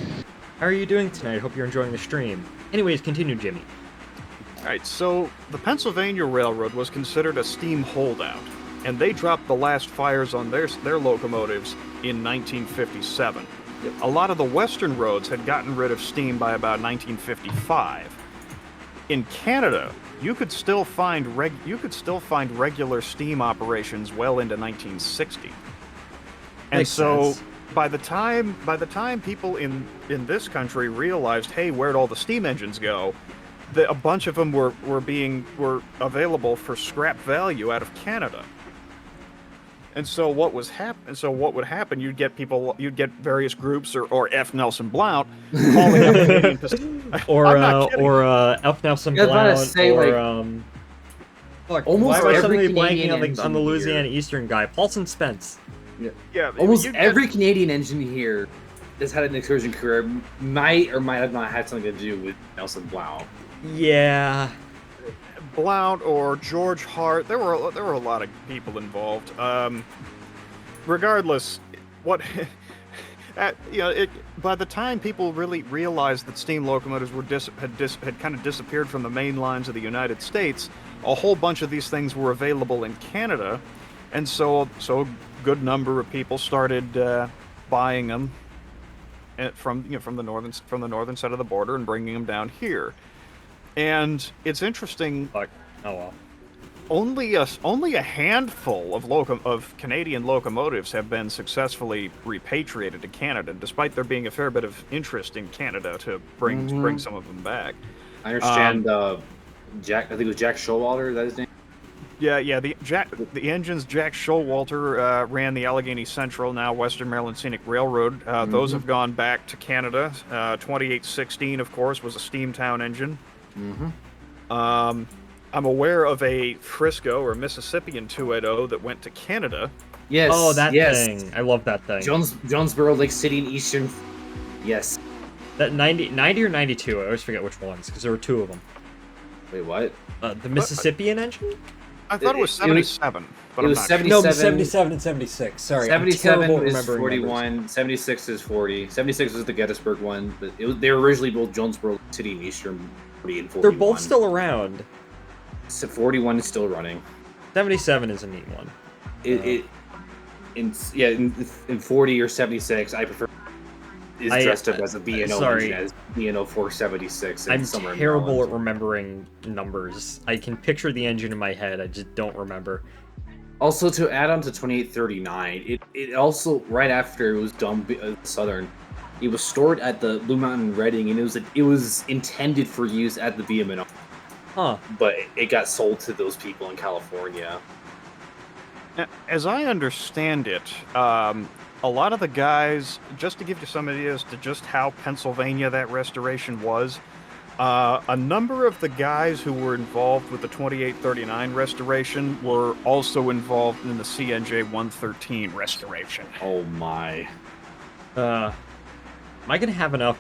[SPEAKER 1] How are you doing tonight? Hope you're enjoying the stream. Anyways, continue, Jimmy.
[SPEAKER 7] Alright, so the Pennsylvania Railroad was considered a steam holdout, and they dropped the last fires on their locomotives in 1957. A lot of the western roads had gotten rid of steam by about 1955. In Canada, you could still find regular steam operations well into 1960. And
[SPEAKER 1] Makes
[SPEAKER 7] so
[SPEAKER 1] sense.
[SPEAKER 7] by the time people in this country realized, hey, where'd all the steam engines go? A bunch of them were available for scrap value out of Canada. And so what would happen? You'd get various groups or F. Nelson Blount calling up Canadian Pacific.
[SPEAKER 1] or F. Nelson Blount,
[SPEAKER 2] almost
[SPEAKER 1] why am I
[SPEAKER 2] every
[SPEAKER 1] suddenly
[SPEAKER 2] Canadian
[SPEAKER 1] blanking on the
[SPEAKER 2] engine
[SPEAKER 1] Louisiana
[SPEAKER 2] here.
[SPEAKER 1] Eastern guy, Paulson Spence.
[SPEAKER 7] Yeah,
[SPEAKER 2] Almost every Canadian engine here that's had an excursion career might or might have not had something to do with Nelson Blount.
[SPEAKER 1] Yeah.
[SPEAKER 7] Blount or George Hart. There were a lot of people involved. Regardless, by the time people really realized that steam locomotives had kind of disappeared from the main lines of the United States, a whole bunch of these things were available in Canada, and so a good number of people started buying them from the northern side of the border and bringing them down here. And it's interesting.
[SPEAKER 1] Fuck. Oh well.
[SPEAKER 7] Only a handful of Canadian locomotives have been successfly repatriated to Canada, despite there being a fair bit of interest in Canada to bring some of them back.
[SPEAKER 2] I understand. Jack, I think it was Jack Showalter. Is that his name?
[SPEAKER 7] Yeah. The engine's Jack Showalter ran the Allegheny Central, now Western Maryland Scenic Railroad. Those have gone back to Canada. 2816, of course, was a Steamtown engine. I'm aware of a Frisco or Mississippian 280 that went to Canada.
[SPEAKER 2] Yes.
[SPEAKER 1] Oh, that
[SPEAKER 2] yes.
[SPEAKER 1] thing. I love that thing.
[SPEAKER 2] Jonesboro, Lake City, and Eastern. Yes.
[SPEAKER 1] That 90 or 92, I always forget which ones, because there were two of them.
[SPEAKER 2] Wait, what?
[SPEAKER 1] The Mississippian engine?
[SPEAKER 7] I thought it was 77, but
[SPEAKER 2] it
[SPEAKER 7] I'm
[SPEAKER 2] was
[SPEAKER 7] not
[SPEAKER 2] 77.
[SPEAKER 1] No, it was 77 and 76. Sorry,
[SPEAKER 2] 77
[SPEAKER 1] I'm
[SPEAKER 2] is
[SPEAKER 1] remembering
[SPEAKER 2] 41.
[SPEAKER 1] numbers.
[SPEAKER 2] 76 is 40. 76 was the Gettysburg one, but they were originally both Jonesboro City and Eastern 40 and 41.
[SPEAKER 1] They're both still around.
[SPEAKER 2] So 41 is still running.
[SPEAKER 1] 77 is a neat one.
[SPEAKER 2] In 40 or 76, I prefer is dressed up as a B&O engine as B&O 476.
[SPEAKER 1] I'm terrible at remembering numbers. I can picture the engine in my head. I just don't remember.
[SPEAKER 2] Also, to add on to 2839, it also right after it was done Southern, it was stored at the Blue Mountain Reading, and it was intended for use at the VMNO.
[SPEAKER 1] Huh.
[SPEAKER 2] But it got sold to those people in California.
[SPEAKER 7] As I understand it, a lot of the guys, just to give you some ideas to just how Pennsylvania that restoration was, a number of the guys who were involved with the 2839 restoration were also involved in the CNJ 113 restoration.
[SPEAKER 2] Oh my.
[SPEAKER 1] Am I gonna have enough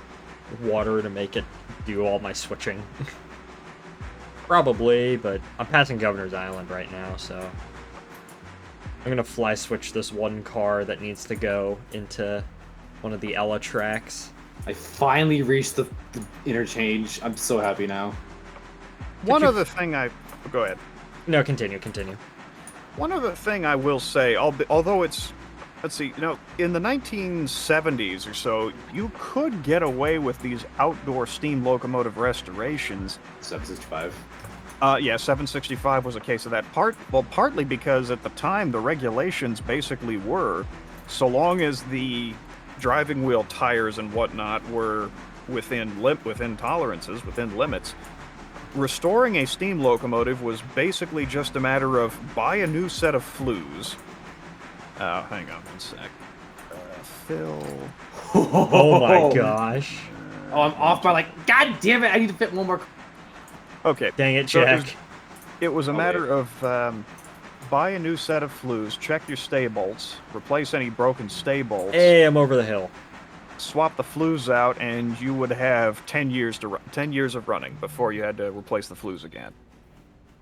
[SPEAKER 1] water to make it do all my switching? Probably, but I'm passing Governor's Island right now, so I'm gonna fly switch this one car that needs to go into one of the Ella tracks.
[SPEAKER 2] I finally reached the interchange. I'm so happy now.
[SPEAKER 7] Go ahead.
[SPEAKER 1] No, continue.
[SPEAKER 7] One other thing I will say, although it's, let's see, in the 1970s or so, you could get away with these outdoor steam locomotive restorations.
[SPEAKER 2] 765.
[SPEAKER 7] 765 was a case of that. Partly because at the time the regulations basically were, so long as the driving wheel tires and whatnot were within tolerances, within limits, restoring a steam locomotive was basically just a matter of buy a new set of flues. Hang on one sec. Phil.
[SPEAKER 1] Oh my gosh.
[SPEAKER 2] Oh, I'm off by God damn it! I need to fit one more.
[SPEAKER 7] Okay.
[SPEAKER 1] Dang it,
[SPEAKER 7] so
[SPEAKER 1] Jack.
[SPEAKER 7] it was a matter of buy a new set of flues, check your stay bolts, replace any broken stay bolts.
[SPEAKER 1] Hey, I'm over the hill.
[SPEAKER 7] Swap the flues out, and you would have 10 years of running before you had to replace the flues again.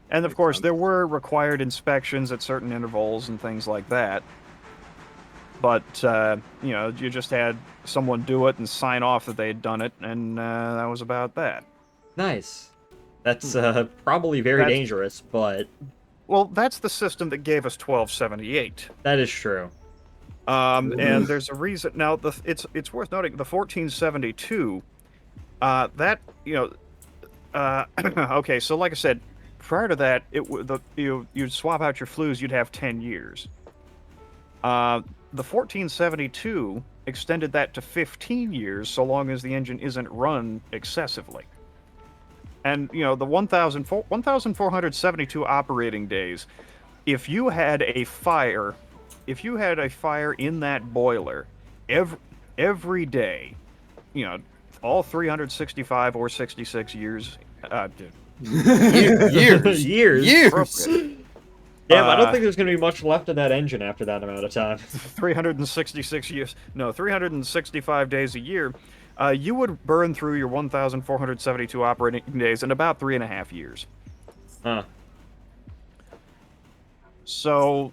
[SPEAKER 7] And of course, there were required inspections at certain intervals and things like that. But you just had someone do it and sign off that they had done it, and that was about that.
[SPEAKER 1] Nice. That's probably very dangerous, but...
[SPEAKER 7] Well, that's the system that gave us 1278.
[SPEAKER 1] That is true.
[SPEAKER 7] And there's a reason. Now, it's worth noting, the 1472, okay, so like I said, prior to that, you'd swap out your flues, you'd have 10 years. The 1472 extended that to 15 years, so long as the engine isn't run excessively. And, the 1,472 operating days, if you had a fire in that boiler every day, all 365 or 66 years,
[SPEAKER 1] years. Damn, I don't think there's going to be much left of that engine after that amount of time.
[SPEAKER 7] 366 years. No, 365 days a year. You would burn through your 1,472 operating days in about 3.5 years.
[SPEAKER 1] Huh.
[SPEAKER 7] So,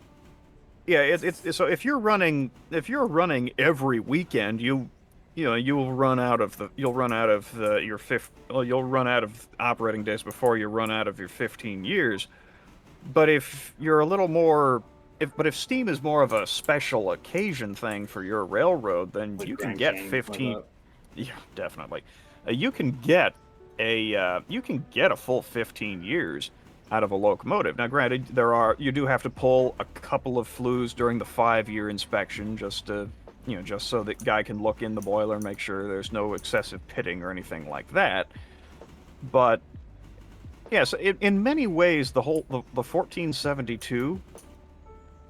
[SPEAKER 7] yeah, so if you're running every weekend, you'll run out of operating days before you run out of your 15 years. But if you're a little more, if steam is more of a special occasion thing for your railroad, then you can get 15. Yeah, definitely. You can get you can get a full 15 years out of a locomotive. Now, granted, you do have to pull a couple of flues during the 5-year inspection, just to, just so that guy can look in the boiler, make sure there's no excessive pitting or anything like that. But yes, in many ways, the 1472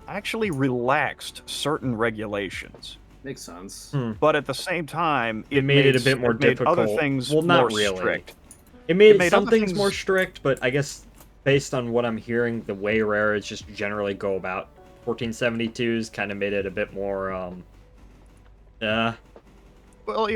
[SPEAKER 7] actually relaxed certain regulations.
[SPEAKER 2] Makes sense.
[SPEAKER 7] But at the same time,
[SPEAKER 1] It made it a bit more
[SPEAKER 7] it made
[SPEAKER 1] difficult.
[SPEAKER 7] other things
[SPEAKER 1] Well, not
[SPEAKER 7] more
[SPEAKER 1] really.
[SPEAKER 7] strict.
[SPEAKER 1] It made,
[SPEAKER 7] made
[SPEAKER 1] some
[SPEAKER 7] other
[SPEAKER 1] things more
[SPEAKER 7] things-
[SPEAKER 1] strict, but I guess based on what I'm hearing, the way rares just generally go about 1472s kind of made it a bit more,
[SPEAKER 7] Well,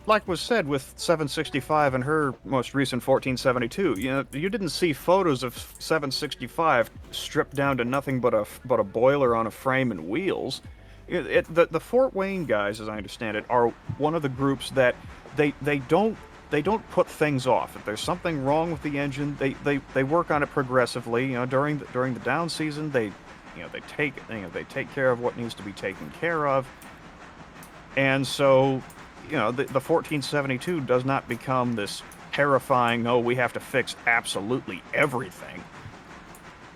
[SPEAKER 7] like was said with 765 and her most recent 1472, you didn't see photos of 765 stripped down to nothing but a boiler on a frame and wheels. The Fort Wayne guys, as I understand it, are one of the groups that they don't put things off. If there's something wrong with the engine, they work on it progressively. During the down season, they take care of what needs to be taken care of. And so, the 1472 does not become this terrifying, oh, we have to fix absolutely everything.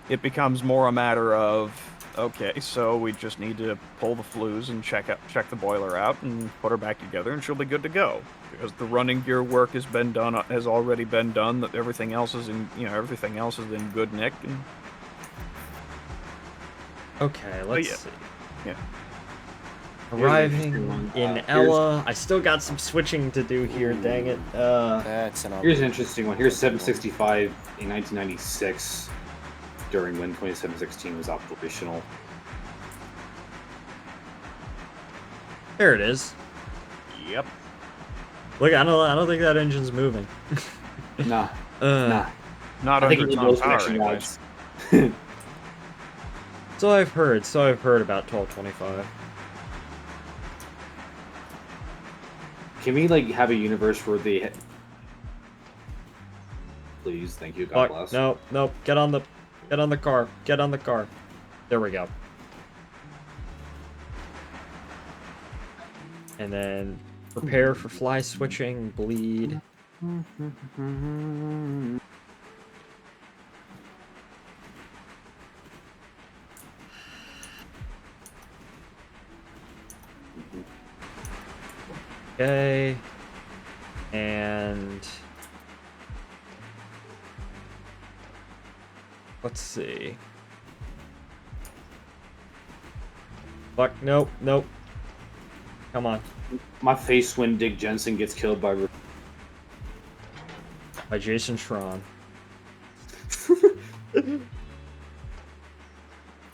[SPEAKER 7] It becomes more a matter of, okay, so we just need to pull the flues and check the boiler out and put her back together, and she'll be good to go. Because the running gear work has already been done. That everything else is in good nick. And
[SPEAKER 1] okay, let's see.
[SPEAKER 7] Yeah.
[SPEAKER 1] Arriving
[SPEAKER 2] Here's
[SPEAKER 1] in Ella. I still got some switching to do here, dang it.
[SPEAKER 4] That's an
[SPEAKER 2] Here's an interesting one. Here's 765 in 1996, during when 2716 was operational.
[SPEAKER 1] There it is.
[SPEAKER 7] Yep.
[SPEAKER 1] Look, I don't think that engine's moving.
[SPEAKER 2] Nah,
[SPEAKER 1] Uh,
[SPEAKER 2] nah.
[SPEAKER 7] Not
[SPEAKER 2] I think
[SPEAKER 7] under
[SPEAKER 2] it
[SPEAKER 7] ton
[SPEAKER 2] blows
[SPEAKER 7] power,
[SPEAKER 2] connection
[SPEAKER 7] anyways.
[SPEAKER 2] rods.
[SPEAKER 1] So I've heard about 1225.
[SPEAKER 2] Can we have a universe where they? Please, thank you. God
[SPEAKER 1] Fuck,
[SPEAKER 2] bless.
[SPEAKER 1] no, get on the car. Get on the car. There we go. And then prepare for fly switching, bleed. Okay. And let's see. Fuck, nope. Come on.
[SPEAKER 2] My face when Dick Jensen gets killed by.
[SPEAKER 1] By Jason Schron.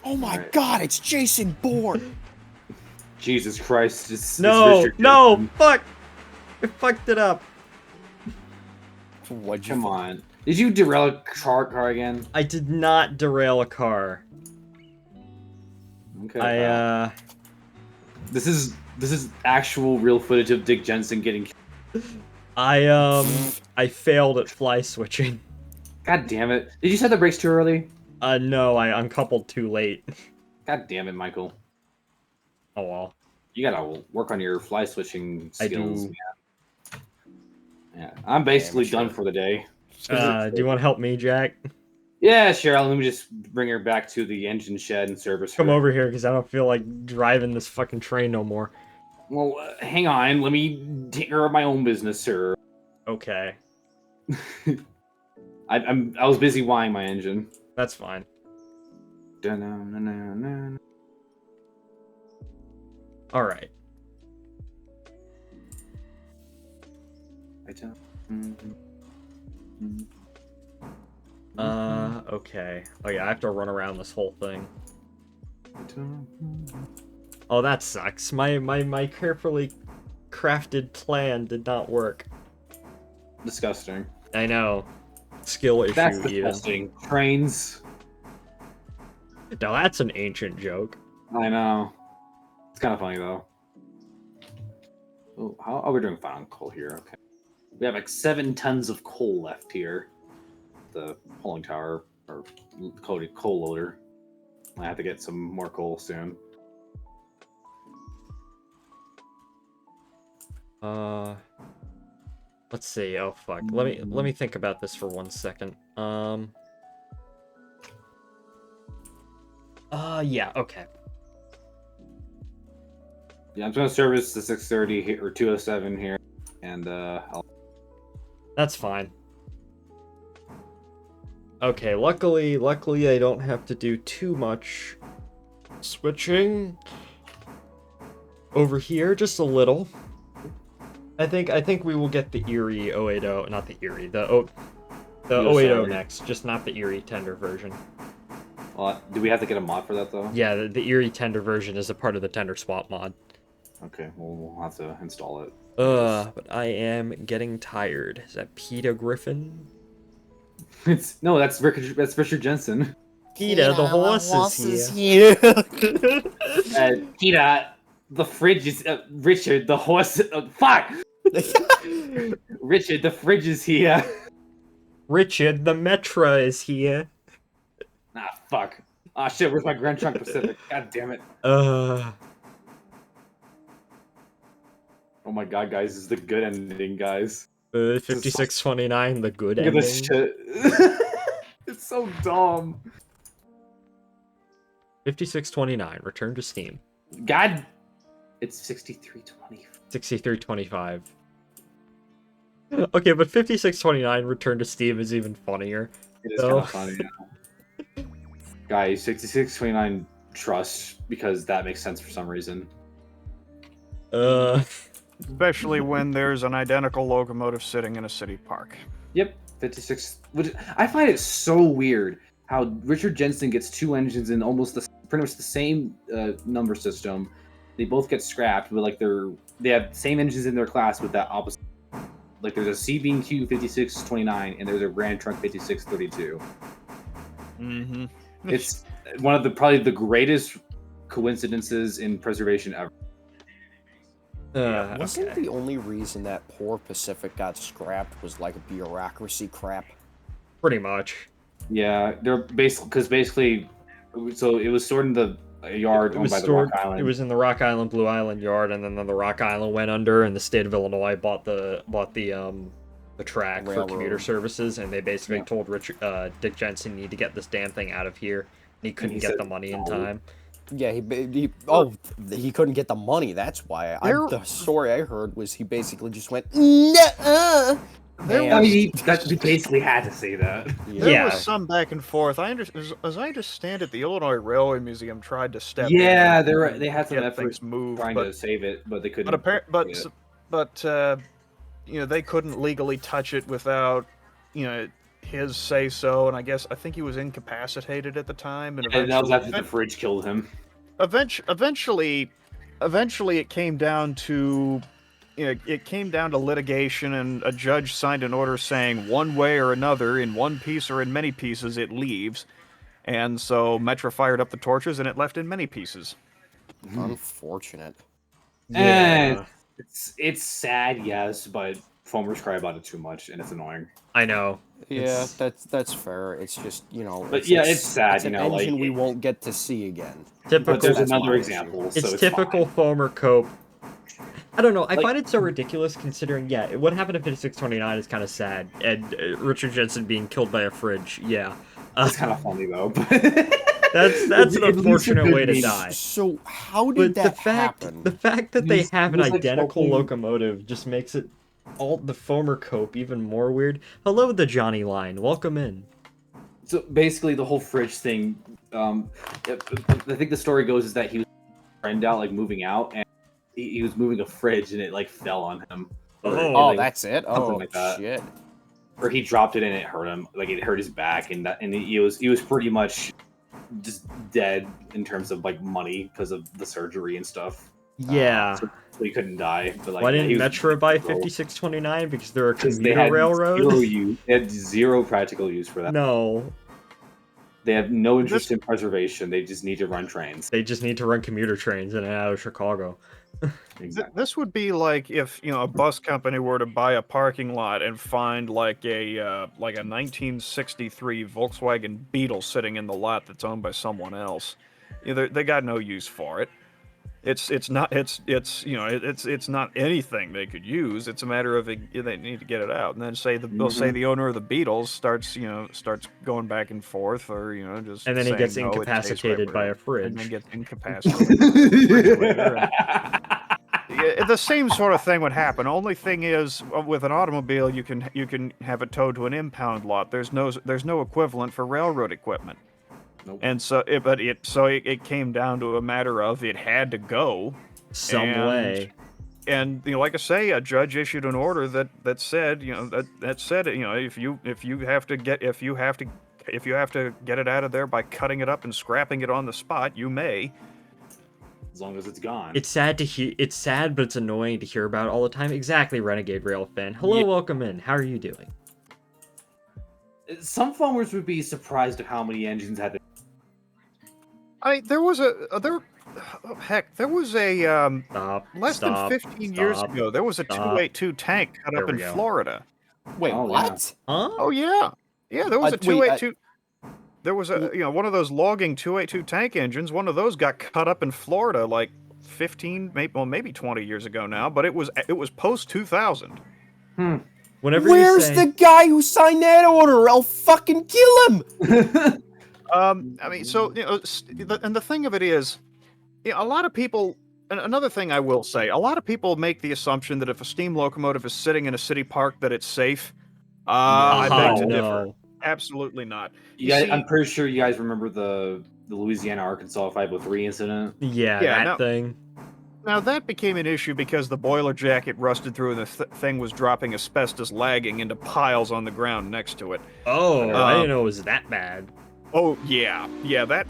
[SPEAKER 4] Oh my
[SPEAKER 2] Alright.
[SPEAKER 4] God! It's Jason Bourne.
[SPEAKER 2] Jesus Christ! It's
[SPEAKER 1] No,
[SPEAKER 2] Richard
[SPEAKER 1] no,
[SPEAKER 2] Jensen.
[SPEAKER 1] fuck! I fucked it up.
[SPEAKER 4] What'd you
[SPEAKER 2] Come
[SPEAKER 4] fuck-
[SPEAKER 2] on. Did you derail a car again?
[SPEAKER 1] I did not derail a car.
[SPEAKER 2] Okay. pal. This is actual real footage of Dick Jensen getting.
[SPEAKER 1] I failed at fly switching.
[SPEAKER 2] God damn it! Did you set the brakes too early?
[SPEAKER 1] No, I uncoupled too late.
[SPEAKER 2] God damn it, Michael!
[SPEAKER 1] Oh well.
[SPEAKER 2] You gotta work on your fly switching
[SPEAKER 1] I
[SPEAKER 2] skills,
[SPEAKER 1] do.
[SPEAKER 2] man. Yeah, I'm basically
[SPEAKER 4] Amateur.
[SPEAKER 2] done for the day.
[SPEAKER 1] Do you want to help me, Jack?
[SPEAKER 2] Yeah, Cheryl. Let me just bring her back to the engine shed and service her.
[SPEAKER 1] Come over here, because I don't feel like driving this fucking train no more.
[SPEAKER 2] Well, hang on. Let me take care of my own business, sir.
[SPEAKER 1] Okay,
[SPEAKER 2] I was busy wiring my engine.
[SPEAKER 1] that's fine.
[SPEAKER 2] Dun-dun-dun-dun-dun.
[SPEAKER 1] All right.
[SPEAKER 2] I don't-
[SPEAKER 1] Okay. Oh yeah, I have to run around this whole thing. Oh, that sucks. My carefully crafted plan did not work.
[SPEAKER 2] Disgusting.
[SPEAKER 1] I know. Skill issue
[SPEAKER 2] That's
[SPEAKER 1] even.
[SPEAKER 2] disgusting. Trains.
[SPEAKER 1] Now that's an ancient joke.
[SPEAKER 2] I know. It's kind of funny though. Oh, how are we doing fine on coal here? Okay. We have 7 tons of coal left here. The hauling tower or coal loader. I have to get some more coal soon.
[SPEAKER 1] Let's see. Oh fuck. Let me think about this for 1 second. Yeah. Okay.
[SPEAKER 2] Yeah, I'm gonna service the 630 here, or 207 here, and
[SPEAKER 1] That's fine. Okay, luckily I don't have to do too much switching over here, just a little. I think we will get the Erie 080, not the Erie, the 080 next, just not the Erie tender version.
[SPEAKER 2] well, do we have to get a mod for that though?
[SPEAKER 1] Yeah, the Erie tender version is a part of the tender swap mod.
[SPEAKER 2] Okay, well, we'll have to install it.
[SPEAKER 1] But I am getting tired. Is that Peter Griffin?
[SPEAKER 2] No, that's Richard Jensen.
[SPEAKER 1] Peter, the horse is here.
[SPEAKER 2] Peter, the fridge is Richard, the horse. Fuck. Richard, the fridge is here.
[SPEAKER 1] Richard, the Metra is here.
[SPEAKER 2] Ah, fuck. Ah, shit. Where's my Grand Trunk Pacific? God damn it.
[SPEAKER 1] Uh,
[SPEAKER 2] Oh my god, guys, this is the good ending, guys.
[SPEAKER 1] 5629, the good
[SPEAKER 2] Look at
[SPEAKER 1] ending.
[SPEAKER 2] this shit. It's so dumb.
[SPEAKER 1] 5629, return to Steam.
[SPEAKER 2] God, it's 6320.
[SPEAKER 1] 6325. Okay, but 5629, return to Steam is even funnier.
[SPEAKER 2] It is kind of funny. Yeah. Guys, 6629 trust because that makes sense for some reason.
[SPEAKER 7] Especially when there's an identical locomotive sitting in a city park.
[SPEAKER 2] Yep, 56. Which I find it so weird how Richard Jensen gets two engines in almost pretty much the same number system. They both get scrapped, but like they have same engines in their class with that opposite. Like there's a C-Beam Q 5629 and there's a Grand Trunk 5632.
[SPEAKER 7] Mm-hmm.
[SPEAKER 2] It's one of probably the greatest coincidences in preservation ever.
[SPEAKER 4] Wasn't the only reason that poor Pacific got scrapped was like a bureaucracy crap?
[SPEAKER 1] Pretty much.
[SPEAKER 2] Yeah, they're basically, so it was stored in the yard owned by the Rock Island.
[SPEAKER 1] It was in the Rock Island Blue Island yard, and then the Rock Island went under, and the state of Illinois bought the track for commuter services, and they basically told Dick Jensen, "You need to get this damn thing out of here." And he couldn't get the money in time.
[SPEAKER 4] Yeah, he couldn't get the money. That's why. The story I heard was he basically just went, "Nuh-uh."
[SPEAKER 2] He basically had to say that.
[SPEAKER 7] There was some back and forth. As I understand it, the Illinois Railway Museum tried to step in.
[SPEAKER 2] Yeah, they had some efforts
[SPEAKER 7] moved,
[SPEAKER 2] trying to save it, but they couldn't.
[SPEAKER 7] But you know, they couldn't legally touch it without, you know, his say so. And I think he was incapacitated at the time. And
[SPEAKER 2] that was after the fridge killed him.
[SPEAKER 7] Eventually, it came down to. It came down to litigation, and a judge signed an order saying one way or another, in one piece or in many pieces, it leaves. And so Metra fired up the torches, and it left in many pieces.
[SPEAKER 4] Unfortunate.
[SPEAKER 2] Yeah. It's sad, yes, but foamers cry about it too much, and it's annoying.
[SPEAKER 1] I know.
[SPEAKER 4] Yeah, that's fair. It's just, you know.
[SPEAKER 2] But it's sad,
[SPEAKER 4] it's an engine we won't get to see again.
[SPEAKER 2] But there's another example.
[SPEAKER 1] It's
[SPEAKER 2] so
[SPEAKER 1] typical foamer cope. I don't know. I find it so ridiculous considering, what happened to 5629 is kind of sad. And Richard Jensen being killed by a fridge, yeah.
[SPEAKER 2] It's kind of funny, though.
[SPEAKER 1] That's an unfortunate way to die.
[SPEAKER 4] So how did that happen?
[SPEAKER 1] The fact that they have an identical locomotive just makes it all the foamer cope even more weird. Hello, the Johnny line. Welcome in.
[SPEAKER 2] So basically, the whole fridge thing, I think the story goes is that he was friend out, like moving out, and he was moving a fridge and it like fell on him.
[SPEAKER 4] That's it.
[SPEAKER 2] Like that.
[SPEAKER 4] Shit.
[SPEAKER 2] Or he dropped it and it hurt him. Like it hurt his back, and he was pretty much just dead in terms of like money because of the surgery and stuff.
[SPEAKER 1] Yeah.
[SPEAKER 2] So he couldn't die. But like,
[SPEAKER 1] why didn't Metra buy 5629? Because they're a commuter
[SPEAKER 2] they had
[SPEAKER 1] railroad.
[SPEAKER 2] They had zero practical use for that.
[SPEAKER 1] No.
[SPEAKER 2] They have no interest in preservation. They just need to run trains.
[SPEAKER 1] They just need to run commuter trains in and out of Chicago.
[SPEAKER 2] Exactly.
[SPEAKER 7] This would be like if a bus company were to buy a parking lot and find like a 1963 Volkswagen Beetle sitting in the lot that's owned by someone else. They got no use for it. It's not it's not anything they could use. It's a matter of they need to get it out, and then they'll say the owner of the Beatles starts going back and forth, or just
[SPEAKER 1] And then he
[SPEAKER 7] saying,
[SPEAKER 1] gets
[SPEAKER 7] "No, it tastes
[SPEAKER 1] incapacitated by a fridge.
[SPEAKER 7] and then gets incapacitated. Yeah, the same sort of thing would happen. Only thing is, with an automobile, you can have it towed to an impound lot. There's no equivalent for railroad equipment.
[SPEAKER 2] Nope.
[SPEAKER 7] And so it came down to a matter of it had to go
[SPEAKER 1] Some way.
[SPEAKER 7] And like I say, a judge issued an order that said if you have to get it out of there by cutting it up and scrapping it on the spot, you may.
[SPEAKER 2] As long as it's gone.
[SPEAKER 1] It's sad to hear. It's sad, but it's annoying to hear about all the time. Exactly, Renegade Railfan. Hello, welcome in. How are you doing?
[SPEAKER 2] Some farmers would be surprised at how many engines had.
[SPEAKER 7] There was a less than 15 years
[SPEAKER 1] stop,
[SPEAKER 7] ago. There was a 282 tank cut
[SPEAKER 1] There
[SPEAKER 7] up
[SPEAKER 1] we
[SPEAKER 7] in
[SPEAKER 1] go.
[SPEAKER 7] Florida.
[SPEAKER 4] Wait,
[SPEAKER 2] Oh,
[SPEAKER 4] what?
[SPEAKER 1] Huh?
[SPEAKER 7] Oh yeah, there was a
[SPEAKER 4] wait,
[SPEAKER 7] 282. There was a one of those logging 282 tank engines. One of those got cut up in Florida like 15, maybe 20 years ago now. But it was post 2000.
[SPEAKER 1] Whenever
[SPEAKER 4] Where's
[SPEAKER 1] you say,
[SPEAKER 4] the guy who signed that order? I'll fucking kill him!
[SPEAKER 7] I mean, so and the thing of it is, a lot of people. And another thing I will say, a lot of people make the assumption that if a steam locomotive is sitting in a city park, that it's safe. I beg to differ.
[SPEAKER 1] no.
[SPEAKER 7] Absolutely not.
[SPEAKER 2] Yeah,
[SPEAKER 7] see-
[SPEAKER 2] I'm pretty sure you guys remember the Louisiana Arkansas 503 incident.
[SPEAKER 1] Yeah,
[SPEAKER 7] Yeah,
[SPEAKER 1] that
[SPEAKER 7] no.
[SPEAKER 1] thing.
[SPEAKER 7] Now that became an issue because the boiler jacket rusted through and the thing was dropping asbestos lagging into piles on the ground next to it.
[SPEAKER 1] Oh, I didn't know it was that bad.
[SPEAKER 7] Oh yeah.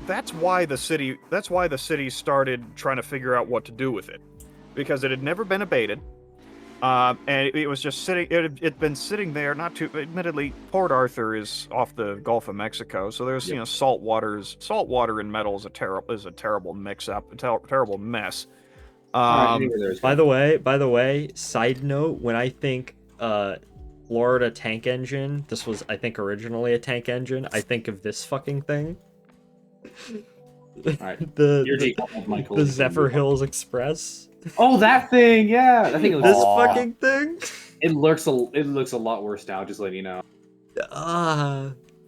[SPEAKER 7] That's why the city started trying to figure out what to do with it, because it had never been abated, and it was just sitting. It'd been sitting there. Not too. Admittedly, Port Arthur is off the Gulf of Mexico, so there's salt water and metal is a terrible mix up, a terrible mess.
[SPEAKER 1] By the way, side note, when I think Florida tank engine, this was, I think, originally a tank engine, I think of this fucking thing.
[SPEAKER 2] Alright.
[SPEAKER 1] The Zephyr Hills Express.
[SPEAKER 2] Oh, that thing! Yeah, I think it
[SPEAKER 1] This
[SPEAKER 2] looks.
[SPEAKER 1] fucking thing.
[SPEAKER 2] It looks a lot worse now. Just letting you know.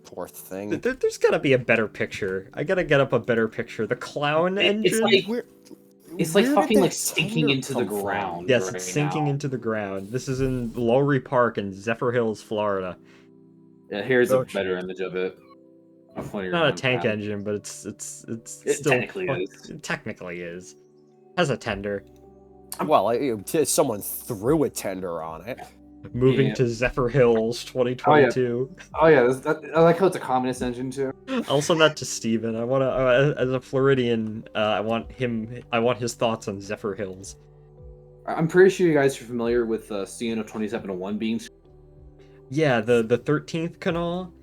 [SPEAKER 4] Poor thing.
[SPEAKER 1] There's gotta be a better picture. I gotta get up a better picture. The clown engine.
[SPEAKER 2] It's like
[SPEAKER 4] Where did
[SPEAKER 2] fucking
[SPEAKER 4] that
[SPEAKER 2] like sinking
[SPEAKER 4] tender
[SPEAKER 2] into the
[SPEAKER 4] come from?
[SPEAKER 2] ground.
[SPEAKER 1] Yes,
[SPEAKER 2] right
[SPEAKER 1] it's sinking
[SPEAKER 2] now.
[SPEAKER 1] into the ground. This is in Lowry Park in Zephyr Hills, Florida.
[SPEAKER 2] Yeah, here's
[SPEAKER 7] Oh,
[SPEAKER 2] a better image of it.
[SPEAKER 1] Not a tank engine, but it's
[SPEAKER 2] It
[SPEAKER 1] still
[SPEAKER 2] technically is.
[SPEAKER 1] It technically is. Has a tender.
[SPEAKER 4] Well, someone threw a tender on it.
[SPEAKER 1] Moving
[SPEAKER 2] Yeah.
[SPEAKER 1] to Zephyr Hills 2022.
[SPEAKER 2] Oh yeah, I like how it's a communist engine too.
[SPEAKER 1] I'll send that to Steven. I want to, as a Floridian, I want his thoughts on Zephyr Hills.
[SPEAKER 2] I'm pretty sure you guys are familiar with CNO 2701 being.
[SPEAKER 1] Yeah, the 13th canal.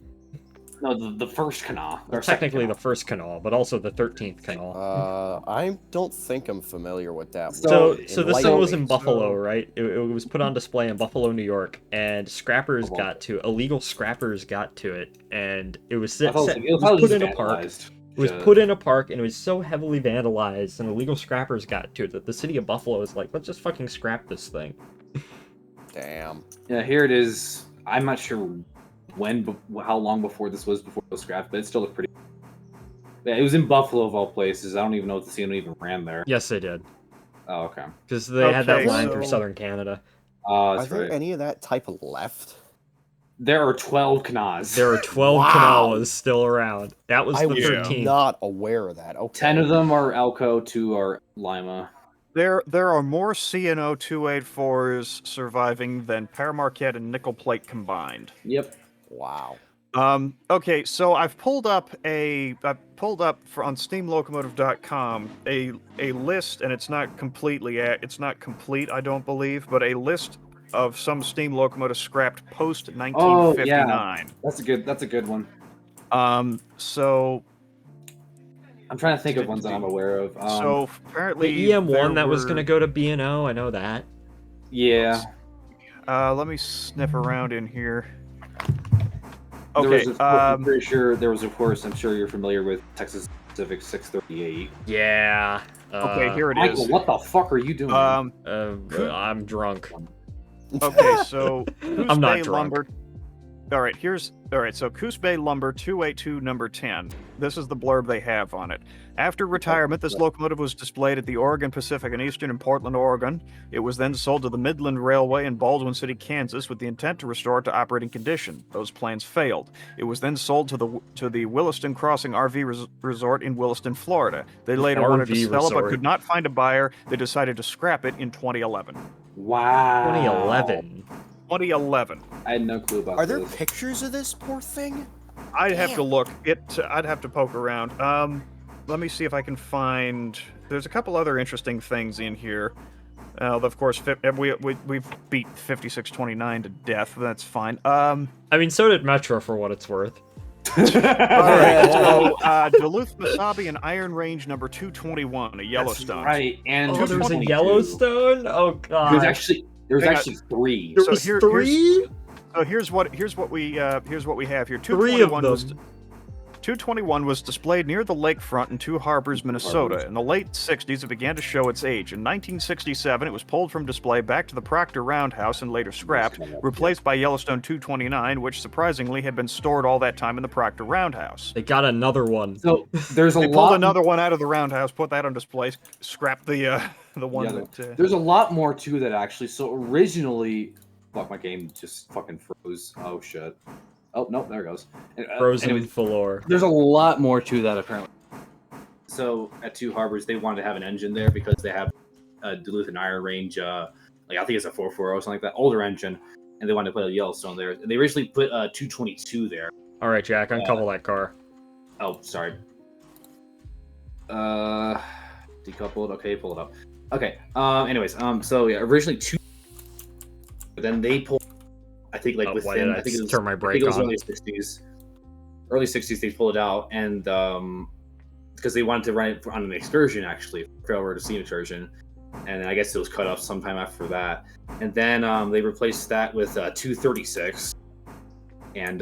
[SPEAKER 2] No, the first canal.
[SPEAKER 1] Well, technically the first canal, but also the 13th canal.
[SPEAKER 4] I don't think I'm familiar with that.
[SPEAKER 1] So
[SPEAKER 4] one.
[SPEAKER 1] this thing
[SPEAKER 4] Enlighten
[SPEAKER 1] was
[SPEAKER 4] me.
[SPEAKER 1] in Buffalo, right? It was put on display in Buffalo, New York, and illegal scrappers got to it, and it was put in a park. It was put in a park, and it was so heavily vandalized, and illegal scrappers got to it that the city of Buffalo was like, let's just fucking scrap this thing.
[SPEAKER 4] Damn.
[SPEAKER 2] Yeah, here it is. I'm not sure how long before this was before it was scrapped, but it still looked pretty. Yeah, it was in Buffalo of all places. I don't even know if the CNO even ran there.
[SPEAKER 1] Yes, they did.
[SPEAKER 2] Oh, okay.
[SPEAKER 1] Because they had that
[SPEAKER 7] Okay,
[SPEAKER 1] line through
[SPEAKER 7] so-
[SPEAKER 1] southern Canada.
[SPEAKER 4] Are
[SPEAKER 2] That's
[SPEAKER 4] there
[SPEAKER 2] right.
[SPEAKER 4] any of that type left?
[SPEAKER 2] There are 12 canals.
[SPEAKER 1] There are 12
[SPEAKER 4] Wow.
[SPEAKER 1] Kanawas still around. That was
[SPEAKER 4] I
[SPEAKER 1] the
[SPEAKER 4] was
[SPEAKER 1] 13th.
[SPEAKER 4] not aware of that. Okay.
[SPEAKER 2] 10 of them are Elko, 2 are Lima.
[SPEAKER 7] There are more CNO 284s surviving than Paramarquette and Nickel Plate combined.
[SPEAKER 2] Yep.
[SPEAKER 4] Wow.
[SPEAKER 7] Okay, so I've pulled up on steamlocomotive.com a list, and it's not complete, I don't believe, but a list of some steam locomotives scrapped post 1959.
[SPEAKER 2] That's a good one.
[SPEAKER 7] So
[SPEAKER 2] I'm trying to think of ones that I'm aware of.
[SPEAKER 7] so apparently
[SPEAKER 1] The EM1 that was
[SPEAKER 7] were-
[SPEAKER 1] going to go to B&O, I know that.
[SPEAKER 2] yeah.
[SPEAKER 7] let me sniff around in here.
[SPEAKER 2] There
[SPEAKER 7] Okay,
[SPEAKER 2] was I'm pretty sure there was, of course, I'm sure you're familiar with Texas Pacific 638.
[SPEAKER 1] Yeah.
[SPEAKER 7] Okay, here it
[SPEAKER 2] Michael,
[SPEAKER 7] is.
[SPEAKER 2] what the fuck are you doing?
[SPEAKER 1] I'm drunk.
[SPEAKER 7] Okay, so
[SPEAKER 1] I'm not
[SPEAKER 7] Bay
[SPEAKER 1] drunk.
[SPEAKER 7] Lumber. All right. So Coos Bay Lumber 282 number 10. This is the blurb they have on it. After retirement, this locomotive was displayed at the Oregon Pacific and Eastern in Portland, Oregon. It was then sold to the Midland Railway in Baldwin City, Kansas, with the intent to restore it to operating condition. Those plans failed. It was then sold to the Williston Crossing RV Resort in Williston, Florida. They later wanted to
[SPEAKER 1] RV
[SPEAKER 7] sell it but
[SPEAKER 1] resort.
[SPEAKER 7] could not find a buyer. They decided to scrap it in 2011.
[SPEAKER 2] Wow.
[SPEAKER 1] 2011.
[SPEAKER 7] 2011.
[SPEAKER 2] I had no clue about
[SPEAKER 4] Are there
[SPEAKER 2] this.
[SPEAKER 4] pictures of this poor thing?
[SPEAKER 7] I'd have to
[SPEAKER 4] Damn.
[SPEAKER 7] look. I'd have to poke around. Let me see if I can find. There's a couple other interesting things in here. Of course, we've beat 5629 to death. That's fine.
[SPEAKER 1] I mean, so did Metro for what it's worth.
[SPEAKER 7] All right. So Duluth, Mesabi, and Iron Range number 221, a Yellowstone.
[SPEAKER 2] That's right. And
[SPEAKER 1] Oh, there's a
[SPEAKER 2] 222.
[SPEAKER 1] Yellowstone? Oh god.
[SPEAKER 2] There's
[SPEAKER 7] Hang on.
[SPEAKER 2] actually 3.
[SPEAKER 1] There
[SPEAKER 7] So
[SPEAKER 1] was
[SPEAKER 7] here-
[SPEAKER 1] 3?
[SPEAKER 7] So here's what we have here.
[SPEAKER 1] 3 of
[SPEAKER 7] 221
[SPEAKER 1] them.
[SPEAKER 7] was 221 was displayed near the lakefront in Two Harbors, Minnesota. In the late 60s, it began to show its age. In 1967, it was pulled from display back to the Proctor Roundhouse and later scrapped, replaced by Yellowstone 229, which surprisingly had been stored all that time in the Proctor Roundhouse.
[SPEAKER 1] They got another one.
[SPEAKER 2] So there's a
[SPEAKER 7] They
[SPEAKER 2] lot.
[SPEAKER 7] pulled another one out of the roundhouse, put that on display, scrapped the one
[SPEAKER 2] Yeah,
[SPEAKER 7] that.
[SPEAKER 2] There's a lot more to that actually. So originally, fuck, my game just fucking froze. Oh shit. Oh no, there it goes.
[SPEAKER 1] Frozen
[SPEAKER 2] Anyways,
[SPEAKER 1] Floor.
[SPEAKER 2] there's a lot more to that apparently. So at Two Harbors, they wanted to have an engine there because they have a Duluth and Iron Range, like I think it's a 440 or something like that, older engine, and they wanted to put a Yellowstone there. And they originally put a 222 there.
[SPEAKER 1] All right, Jack, uncouple that car.
[SPEAKER 2] Oh, sorry. Decoupled. Okay, pull it up. Okay. Anyways, so yeah, originally 2. Then they pulled. I think like
[SPEAKER 1] Oh, why
[SPEAKER 2] within.
[SPEAKER 1] did I
[SPEAKER 2] I think it was.
[SPEAKER 1] turn my
[SPEAKER 2] I think
[SPEAKER 1] brake
[SPEAKER 2] it was
[SPEAKER 1] on?
[SPEAKER 2] early 60s. Early 60s, they pulled it out, and because they wanted to run it on an excursion, actually, railroad to sea excursion, and I guess it was cut off sometime after that. And then they replaced that with 236, and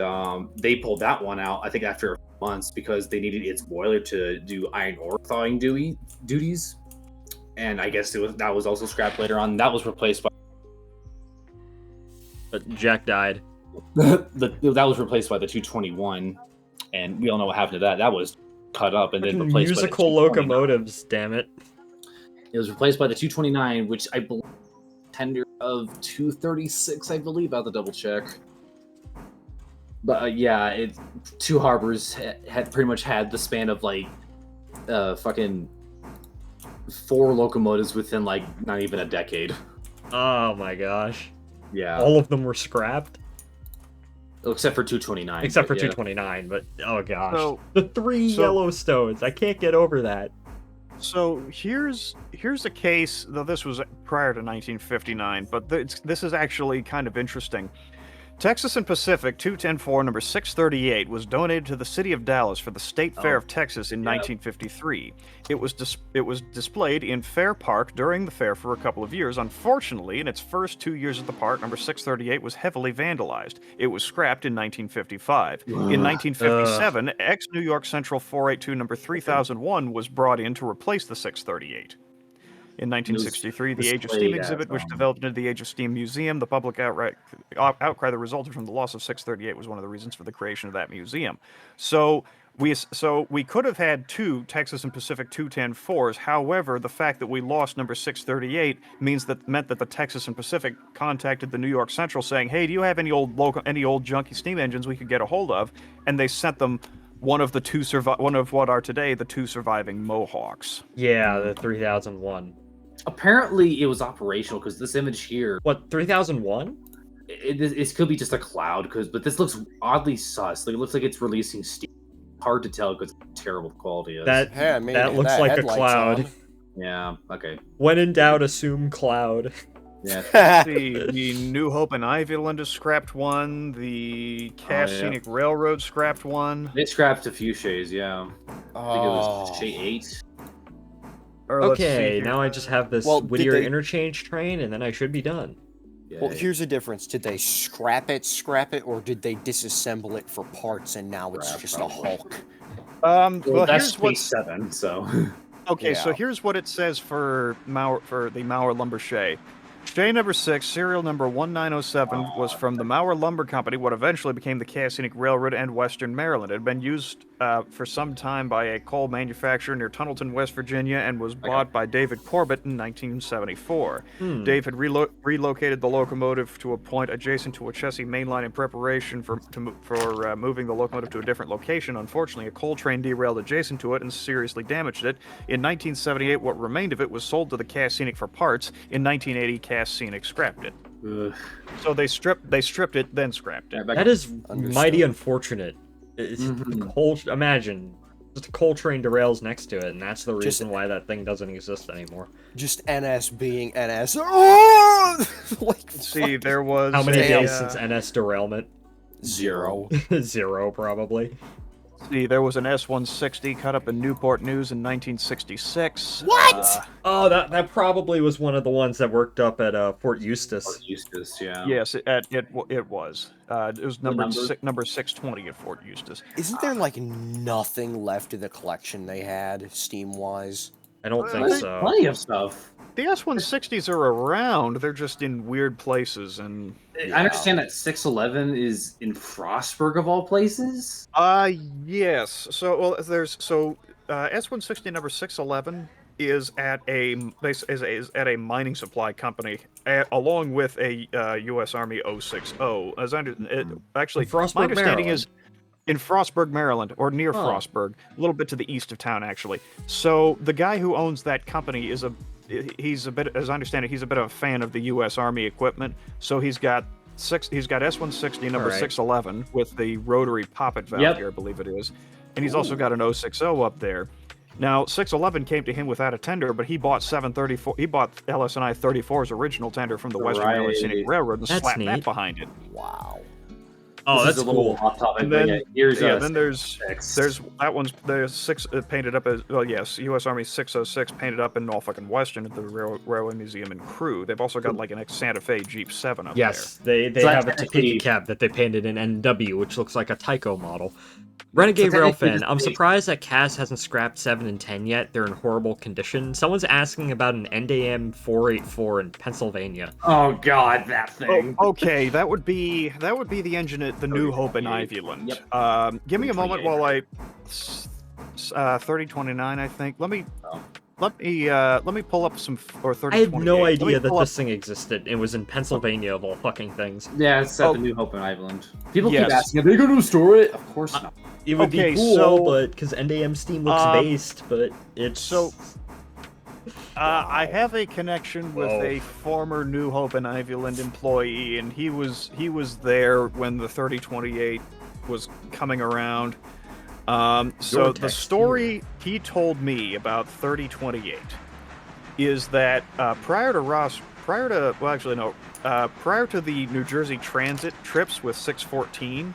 [SPEAKER 2] they pulled that one out. I think after months because they needed its boiler to do iron ore thawing duties, and I guess that was also scrapped later on. That was replaced by.
[SPEAKER 1] But Jack died.
[SPEAKER 2] That was replaced by the 221, and we all know what happened to that. That was cut up and then
[SPEAKER 1] Fucking
[SPEAKER 2] replaced
[SPEAKER 1] musical
[SPEAKER 2] by the 229.
[SPEAKER 1] locomotives, damn it.
[SPEAKER 2] It was replaced by the 229, which I believe tender of 236, I believe. I'll have to double check. But yeah, Two Harbors had pretty much had the span of like fucking 4 locomotives within like not even a decade.
[SPEAKER 1] Oh my gosh.
[SPEAKER 2] Yeah,
[SPEAKER 1] All of them were scrapped?
[SPEAKER 2] except for 229.
[SPEAKER 1] Except for
[SPEAKER 2] but yeah.
[SPEAKER 1] 229, but oh gosh.
[SPEAKER 7] So-
[SPEAKER 1] The 3
[SPEAKER 7] so-
[SPEAKER 1] Yellowstones. I can't get over that.
[SPEAKER 7] So here's a case, though this was prior to 1959, but this is actually kind of interesting. Texas and Pacific 210-4 number 638 was donated to the city of Dallas for the State Fair of Texas in 1953. It was displayed in Fair Park during the fair for a couple of years. Unfortunately, in its first 2 years at the park, number 638 was heavily vandalized. It was scrapped in 1955. In 1957, ex-New York Central 482 number 3001 was brought in to replace the 638. In 1963, the Age of Steam
[SPEAKER 2] displayed as,
[SPEAKER 7] exhibit, which developed into the Age of Steam Museum, the public outcry that resulted from the loss of 638 was one of the reasons for the creation of that museum. So we could have had 2 Texas and Pacific 210-4s. However, the fact that we lost number 638 meant that the Texas and Pacific contacted the New York Central saying, "Hey, do you have any old junky steam engines we could get a hold of?" And they sent them one of what are today the 2 surviving Mohawks.
[SPEAKER 1] Yeah, the 3001.
[SPEAKER 2] Apparently, it was operational because this image here,
[SPEAKER 1] What, 3001?
[SPEAKER 2] it could be just a cloud. But this looks oddly sus. Like it looks like it's releasing steam. Hard to tell because terrible quality.
[SPEAKER 1] That
[SPEAKER 4] Yeah, I mean,
[SPEAKER 1] that looks
[SPEAKER 4] that
[SPEAKER 1] like a
[SPEAKER 4] headlight's
[SPEAKER 1] cloud.
[SPEAKER 4] on.
[SPEAKER 2] Yeah. Okay.
[SPEAKER 1] When in doubt, assume cloud.
[SPEAKER 2] Yeah.
[SPEAKER 7] The New Hope and Ivyland has scrapped one. The Cass
[SPEAKER 2] yeah.
[SPEAKER 7] Scenic Railroad scrapped one.
[SPEAKER 2] They scrapped a few shays. Yeah. I think it was
[SPEAKER 4] Oh.
[SPEAKER 2] shay 8.
[SPEAKER 7] Or let's see
[SPEAKER 1] Okay,
[SPEAKER 7] here.
[SPEAKER 1] now I just have this
[SPEAKER 4] Well, did
[SPEAKER 1] Whittier
[SPEAKER 4] they-
[SPEAKER 1] interchange train, and then I should be done.
[SPEAKER 2] Yeah.
[SPEAKER 4] Well, here's the difference. Did they scrap it, or did they disassemble it for parts and now it's
[SPEAKER 2] Scrap,
[SPEAKER 4] just
[SPEAKER 2] probably.
[SPEAKER 4] a Hulk?
[SPEAKER 7] Well,
[SPEAKER 2] that's
[SPEAKER 7] here's what
[SPEAKER 2] space 7. So.
[SPEAKER 7] Okay, so
[SPEAKER 4] Yeah.
[SPEAKER 7] here's what it says for the Mauer Lumbershay. Shay number 6, serial number 1907, was from the Mauer Lumber Company, what eventually became the Cass Scenic Railroad and Western Maryland. It had been used for some time by a coal manufacturer near Tunnelton, West Virginia, and was bought by David Corbett in 1974. Dave had relocated the locomotive to a point adjacent to a Chessie main line in preparation for moving the locomotive to a different location. Unfortunately, a coal train derailed adjacent to it and seriously damaged it. In 1978, what remained of it was sold to the Cass Scenic for parts. In 1980, Cass Scenic scrapped it.
[SPEAKER 2] Ugh.
[SPEAKER 7] So they stripped it, then scrapped it.
[SPEAKER 1] That is
[SPEAKER 4] Understood.
[SPEAKER 1] mighty unfortunate. It's imagine just a coal train derails next to it, and that's the reason why that thing doesn't exist anymore.
[SPEAKER 4] Just NS being NS. Oh! Like,
[SPEAKER 7] See, there was
[SPEAKER 1] How many
[SPEAKER 4] Damn.
[SPEAKER 1] days since NS derailment?
[SPEAKER 4] 0.
[SPEAKER 1] 0, probably.
[SPEAKER 7] there was an S-160 cut up in Newport News in 1966.
[SPEAKER 4] What?
[SPEAKER 1] Oh, that probably was one of the ones that worked up at Fort Eustis.
[SPEAKER 2] Eustace, yeah.
[SPEAKER 7] Yes, it was. It was number 620 at Fort Eustis.
[SPEAKER 4] Isn't there like nothing left of the collection they had, Steam-wise?
[SPEAKER 1] I don't think
[SPEAKER 2] There's
[SPEAKER 1] so.
[SPEAKER 2] plenty of stuff.
[SPEAKER 7] The S-160s are around. They're just in weird places, and
[SPEAKER 2] I understand that 611 is in Frostburg of all places.
[SPEAKER 7] yes. So S-160 number 611 is at a mining supply company, along with a U.S. Army 060. Actually,
[SPEAKER 1] Frostburg,
[SPEAKER 7] my understanding
[SPEAKER 1] Maryland.
[SPEAKER 7] is in Frostburg, Maryland, or near Frostburg, a little bit to the east of town, actually. So the guy who owns that company as I understand it, he's a bit of a fan of the U.S. Army equipment. So he's got S-160 number 611 with the rotary poppet valve here, I believe it is, and he's also got an 060 up there. Now, 611 came to him without a tender, but he bought 734. He bought LS&I 34's original tender from the Western Maryland Scenic Railroad and slapped that behind it.
[SPEAKER 4] Wow.
[SPEAKER 1] Oh,
[SPEAKER 2] This
[SPEAKER 1] that's
[SPEAKER 2] is a little
[SPEAKER 1] cool.
[SPEAKER 2] off topic.
[SPEAKER 7] And then,
[SPEAKER 2] but here's
[SPEAKER 7] then there's that one's there's painted up as U.S. Army 606 painted up in Norfolk and Western at the Railway Museum and Crew. They've also got like an ex-Santa Fe Jeep 7 up
[SPEAKER 1] Yes,
[SPEAKER 7] there.
[SPEAKER 1] they
[SPEAKER 2] So
[SPEAKER 1] have a
[SPEAKER 2] technically-
[SPEAKER 1] Topeka cab that they painted in NW, which looks like a Tyco model. Renegade
[SPEAKER 2] So technically
[SPEAKER 1] Railfan, I'm
[SPEAKER 2] this-
[SPEAKER 1] surprised that Cass hasn't scrapped 7 and 10 yet. They're in horrible condition. Someone's asking about an NDM 484 in Pennsylvania.
[SPEAKER 2] Oh god, that thing.
[SPEAKER 7] Okay, that would be the engine at the New Hope in Ivyland.
[SPEAKER 2] Yep.
[SPEAKER 7] Give me a moment while I 3029, I think. Let me pull up some or 3028.
[SPEAKER 1] I had no
[SPEAKER 7] Let me
[SPEAKER 1] idea that
[SPEAKER 7] pull up-
[SPEAKER 1] this thing existed. It was in Pennsylvania of all fucking things.
[SPEAKER 2] Yeah, it's at
[SPEAKER 7] Oh.
[SPEAKER 2] the New Hope in Ireland. People
[SPEAKER 7] Yes.
[SPEAKER 2] keep asking, are they going to restore it? Of course not.
[SPEAKER 1] It would
[SPEAKER 7] Okay,
[SPEAKER 1] be cool,
[SPEAKER 7] so-
[SPEAKER 1] but because NDM Steam looks based, but it's
[SPEAKER 7] so- I have a connection with
[SPEAKER 1] Whoa.
[SPEAKER 7] a former New Hope and Ivyland employee, and he was there when the 3028 was coming around. So
[SPEAKER 1] Your
[SPEAKER 7] the
[SPEAKER 1] text
[SPEAKER 7] story he told me about 3028 is that prior to the New Jersey Transit trips with 614,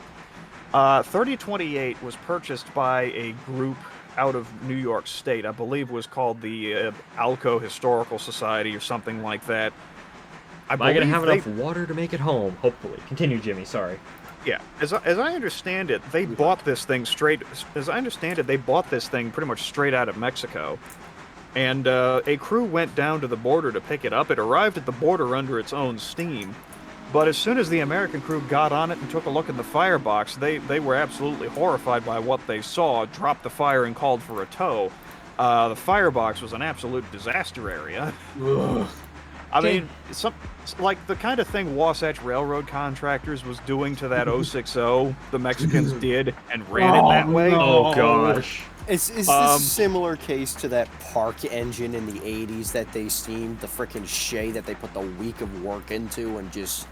[SPEAKER 7] 3028 was purchased by a group out of New York State. I believe it was called the Alco Historical Society or something like that.
[SPEAKER 1] Am I gonna have enough water to make it home? Hopefully. Continue, Jimmy. Sorry.
[SPEAKER 7] Yeah, as I understand it, they bought this thing straight. As I understand it, they bought this thing pretty much straight out of Mexico, and a crew went down to the border to pick it up. It arrived at the border under its own steam, but as soon as the American crew got on it and took a look at the firebox, they were absolutely horrified by what they saw. Dropped the fire and called for a tow. The firebox was an absolute disaster area. I mean, like the kind of thing Wasatch Railroad Contractors was doing to that 060, the Mexicans did and ran it that way.
[SPEAKER 1] Oh gosh.
[SPEAKER 4] Is this a similar case to that Park engine in the 80s that they steamed, the frickin' Shay that they put the week of work into and just...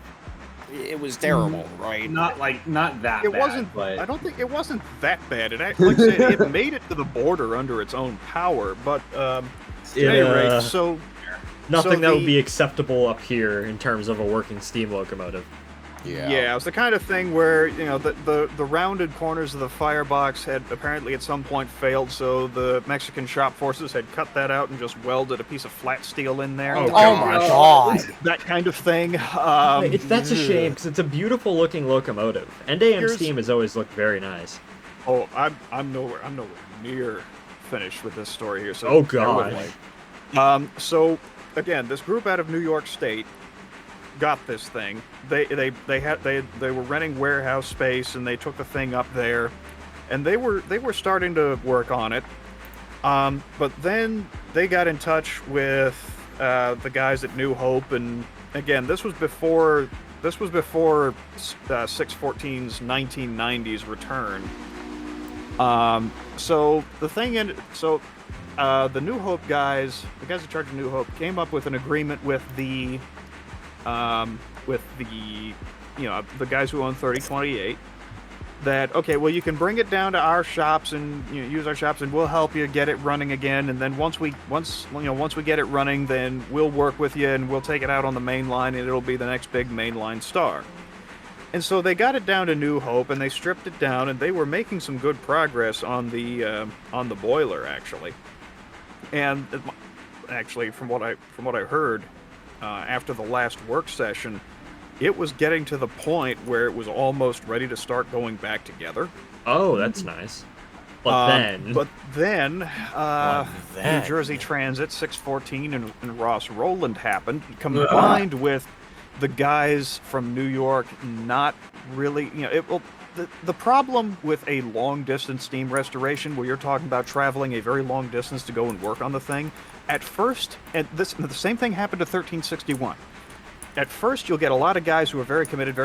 [SPEAKER 4] It was terrible, right?
[SPEAKER 2] Not that
[SPEAKER 7] It
[SPEAKER 2] bad,
[SPEAKER 7] wasn't.
[SPEAKER 2] but
[SPEAKER 7] I don't think it wasn't that bad. Like I said, it made it to the border under its own power. But at any rate, so
[SPEAKER 1] Nothing that would
[SPEAKER 7] the-
[SPEAKER 1] be acceptable up here in terms of a working steam locomotive.
[SPEAKER 7] yeah, it was the kind of thing where the rounded corners of the firebox had apparently at some point failed, so the Mexican shop forces had cut that out and just welded a piece of flat steel in there.
[SPEAKER 1] Oh,
[SPEAKER 4] Oh my god!
[SPEAKER 7] That kind of thing.
[SPEAKER 1] That's a shame because it's a beautiful looking locomotive. NDM
[SPEAKER 7] Here's-
[SPEAKER 1] Steam has always looked very nice.
[SPEAKER 7] Oh, I'm nowhere near finish with this story here. So
[SPEAKER 1] Oh,
[SPEAKER 7] bear with
[SPEAKER 1] God.
[SPEAKER 7] me. So again, this group out of New York State got this thing. They were renting warehouse space, and they took the thing up there, and they were starting to work on it. But then they got in touch with the guys at New Hope, and again, this was before 614's 1990s return. So the thing ended. So the New Hope guys, the guys in charge of New Hope, came up with an agreement with the the guys who own 3028. That, okay, well, you can bring it down to our shops and use our shops, and we'll help you get it running again. And then once we get it running, then we'll work with you and we'll take it out on the main line, and it'll be the next big mainline star. And so they got it down to New Hope, and they stripped it down, and they were making some good progress on the boiler, actually. And actually, from what I heard, after the last work session, it was getting to the point where it was almost ready to start going back together.
[SPEAKER 1] Oh, that's nice. But then, New Jersey Transit 614 and Ross Roland happened, combined with the guys from New York not really, the problem with a long-distance steam restoration, where you're talking about traveling a very long distance to go and work on the thing, at first, and the same thing happened to 1361. At first, you'll get a lot of guys who are very committed,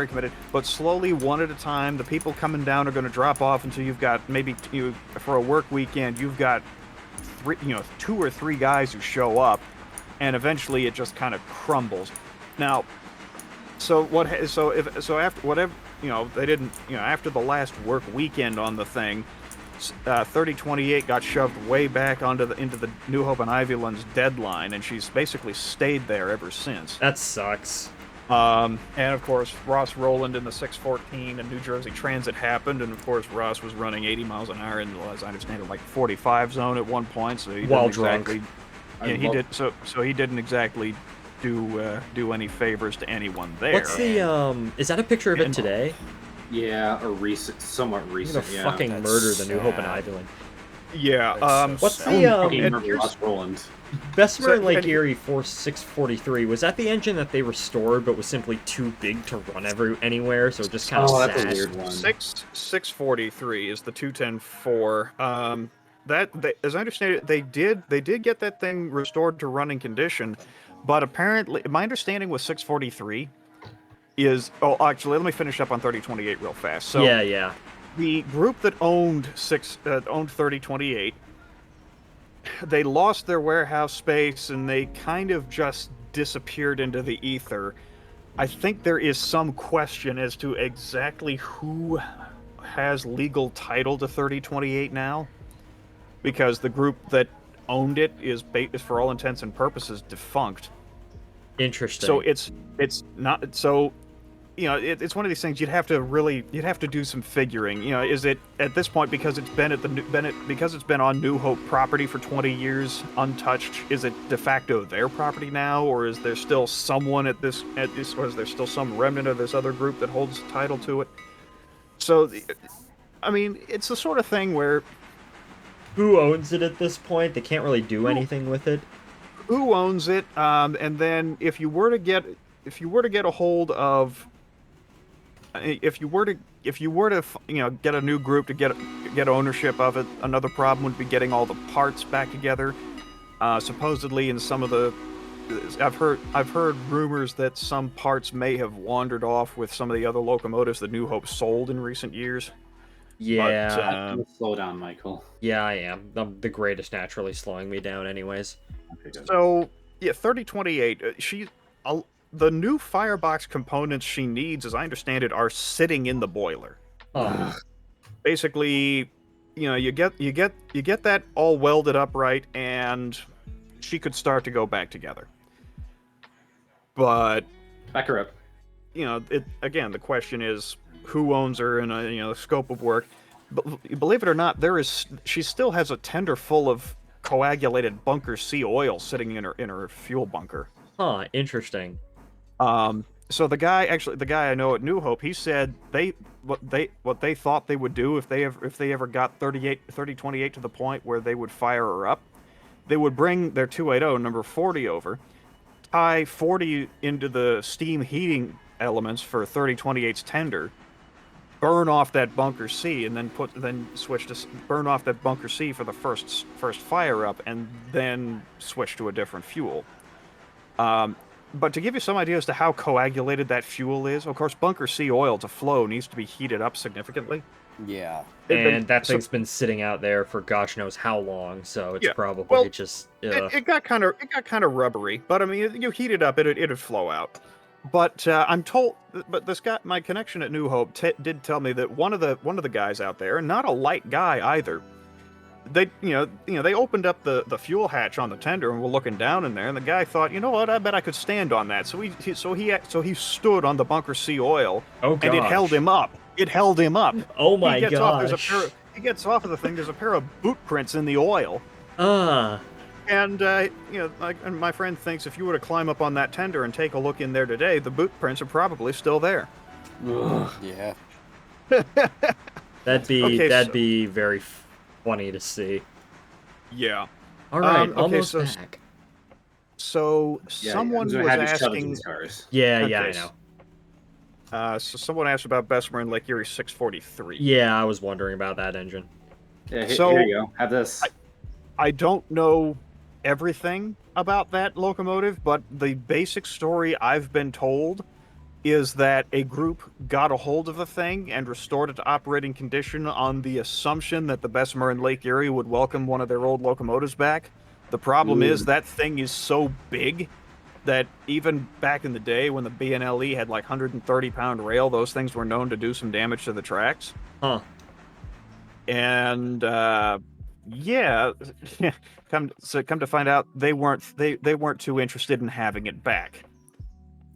[SPEAKER 1] but slowly, one at a time, the people coming down are going to drop off until you've got maybe, for a work weekend, you've got 2 or 3 guys who show up, and eventually it just kind of crumbles. Now, after the last work weekend on the thing, 3028 got shoved way back into the New Hope and Ivyland's deadline, and she's basically stayed there ever since. That sucks.
[SPEAKER 7] And of course, Ross Roland in the 614 and New Jersey Transit happened, and of course, Ross was running 80 miles an hour in, as I understand it, like 45 zone at one point. So he
[SPEAKER 1] while
[SPEAKER 7] didn't
[SPEAKER 1] drunk.
[SPEAKER 7] So he didn't exactly do any favors to anyone there.
[SPEAKER 1] What's the is that a picture of it today?
[SPEAKER 2] Yeah, somewhat recent.
[SPEAKER 1] I'm gonna fucking murder the New Hope and Ivyland.
[SPEAKER 7] Yeah.
[SPEAKER 1] What's
[SPEAKER 2] Ross Roland.
[SPEAKER 1] Bessemer and Lake Erie 643, was that the engine that they restored but was simply too big to run anywhere, so just kind of sad?
[SPEAKER 2] That's a weird one.
[SPEAKER 7] 643 is the 210-4. As I understand it, they did get that thing restored to running condition, but apparently, my understanding with 643 is... Oh, actually, let me finish up on 3028 real fast. So,
[SPEAKER 1] yeah.
[SPEAKER 7] The group that owned 3028, they lost their warehouse space, and they kind of just disappeared into the ether. I think there is some question as to exactly who has legal title to 3028 now, because the group that owned it is for all intents and purposes defunct.
[SPEAKER 1] Interesting.
[SPEAKER 7] So it's not so. It's one of these things you'd have to do some figuring. Is it at this point, because it's been on New Hope property for 20 years untouched? Is it de facto their property now, or is there still someone or is there still some remnant of this other group that holds title to it? So, I mean, it's the sort of thing where
[SPEAKER 1] who owns it at this point? They can't really do anything with it.
[SPEAKER 7] Who owns it? And then if you were to get a hold of, if you were to get a new group to get ownership of it, another problem would be getting all the parts back together. Supposedly, in some of the, I've heard rumors that some parts may have wandered off with some of the other locomotives that New Hope sold in recent years.
[SPEAKER 1] Yeah.
[SPEAKER 2] But, slow down, Michael.
[SPEAKER 1] Yeah, I am. I'm the greatest naturally slowing me down, anyways.
[SPEAKER 7] So, yeah, 3028. The new firebox components she needs, as I understand it, are sitting in the boiler. Basically, you get that all welded up right, and she could start to go back together. But
[SPEAKER 2] back her up.
[SPEAKER 7] Again, the question is who owns her and the scope of work. But believe it or not, she still has a tender full of coagulated bunker C oil sitting in her fuel bunker.
[SPEAKER 1] Huh, interesting.
[SPEAKER 7] So the guy I know at New Hope, he said what they thought they would do if they ever got 3028 to the point where they would fire her up, they would bring their 280 number 40 over, tie 40 into the steam heating elements for 3028's tender, burn off that bunker C, and then switch to burn off that bunker C for the first fire up, and then switch to a different fuel. But to give you some idea as to how coagulated that fuel is, of course, bunker C oil to flow needs to be heated up significantly.
[SPEAKER 4] Yeah.
[SPEAKER 1] And that thing's been sitting out there for gosh knows how long, so it's probably
[SPEAKER 7] well,
[SPEAKER 1] just.
[SPEAKER 7] It got kind of rubbery, but I mean, you heat it up, it'd flow out. But I'm told, but this guy, my connection at New Hope, did tell me that one of the guys out there, and not a light guy either, they they opened up the fuel hatch on the tender and were looking down in there, and the guy thought, you know what, I bet I could stand on that. So he stood on the bunker C oil, and it held him up. It held him up.
[SPEAKER 1] Oh my gosh!
[SPEAKER 7] He gets off of the thing. There's a pair of boot prints in the oil. And and my friend thinks if you were to climb up on that tender and take a look in there today, the boot prints are probably still there.
[SPEAKER 4] Yeah.
[SPEAKER 1] That'd be very funny to see.
[SPEAKER 7] Yeah.
[SPEAKER 1] All right,
[SPEAKER 7] okay,
[SPEAKER 1] almost
[SPEAKER 7] so,
[SPEAKER 1] back.
[SPEAKER 7] So someone was asking.
[SPEAKER 1] Yeah,
[SPEAKER 7] okay,
[SPEAKER 1] I know.
[SPEAKER 7] So someone asked about Bessemer Lake Erie 643.
[SPEAKER 1] Yeah, I was wondering about that engine.
[SPEAKER 2] Yeah,
[SPEAKER 7] so,
[SPEAKER 2] here you go. Have this.
[SPEAKER 7] I don't know everything about that locomotive, but the basic story I've been told is that a group got a hold of the thing and restored it to operating condition on the assumption that the Bessemer and Lake Erie would welcome one of their old locomotives back. The problem is that thing is so big that even back in the day when the BNLE had like 130-pound rail, those things were known to do some damage to the tracks.
[SPEAKER 1] Huh.
[SPEAKER 7] And yeah, come to find out they weren't too interested in having it back.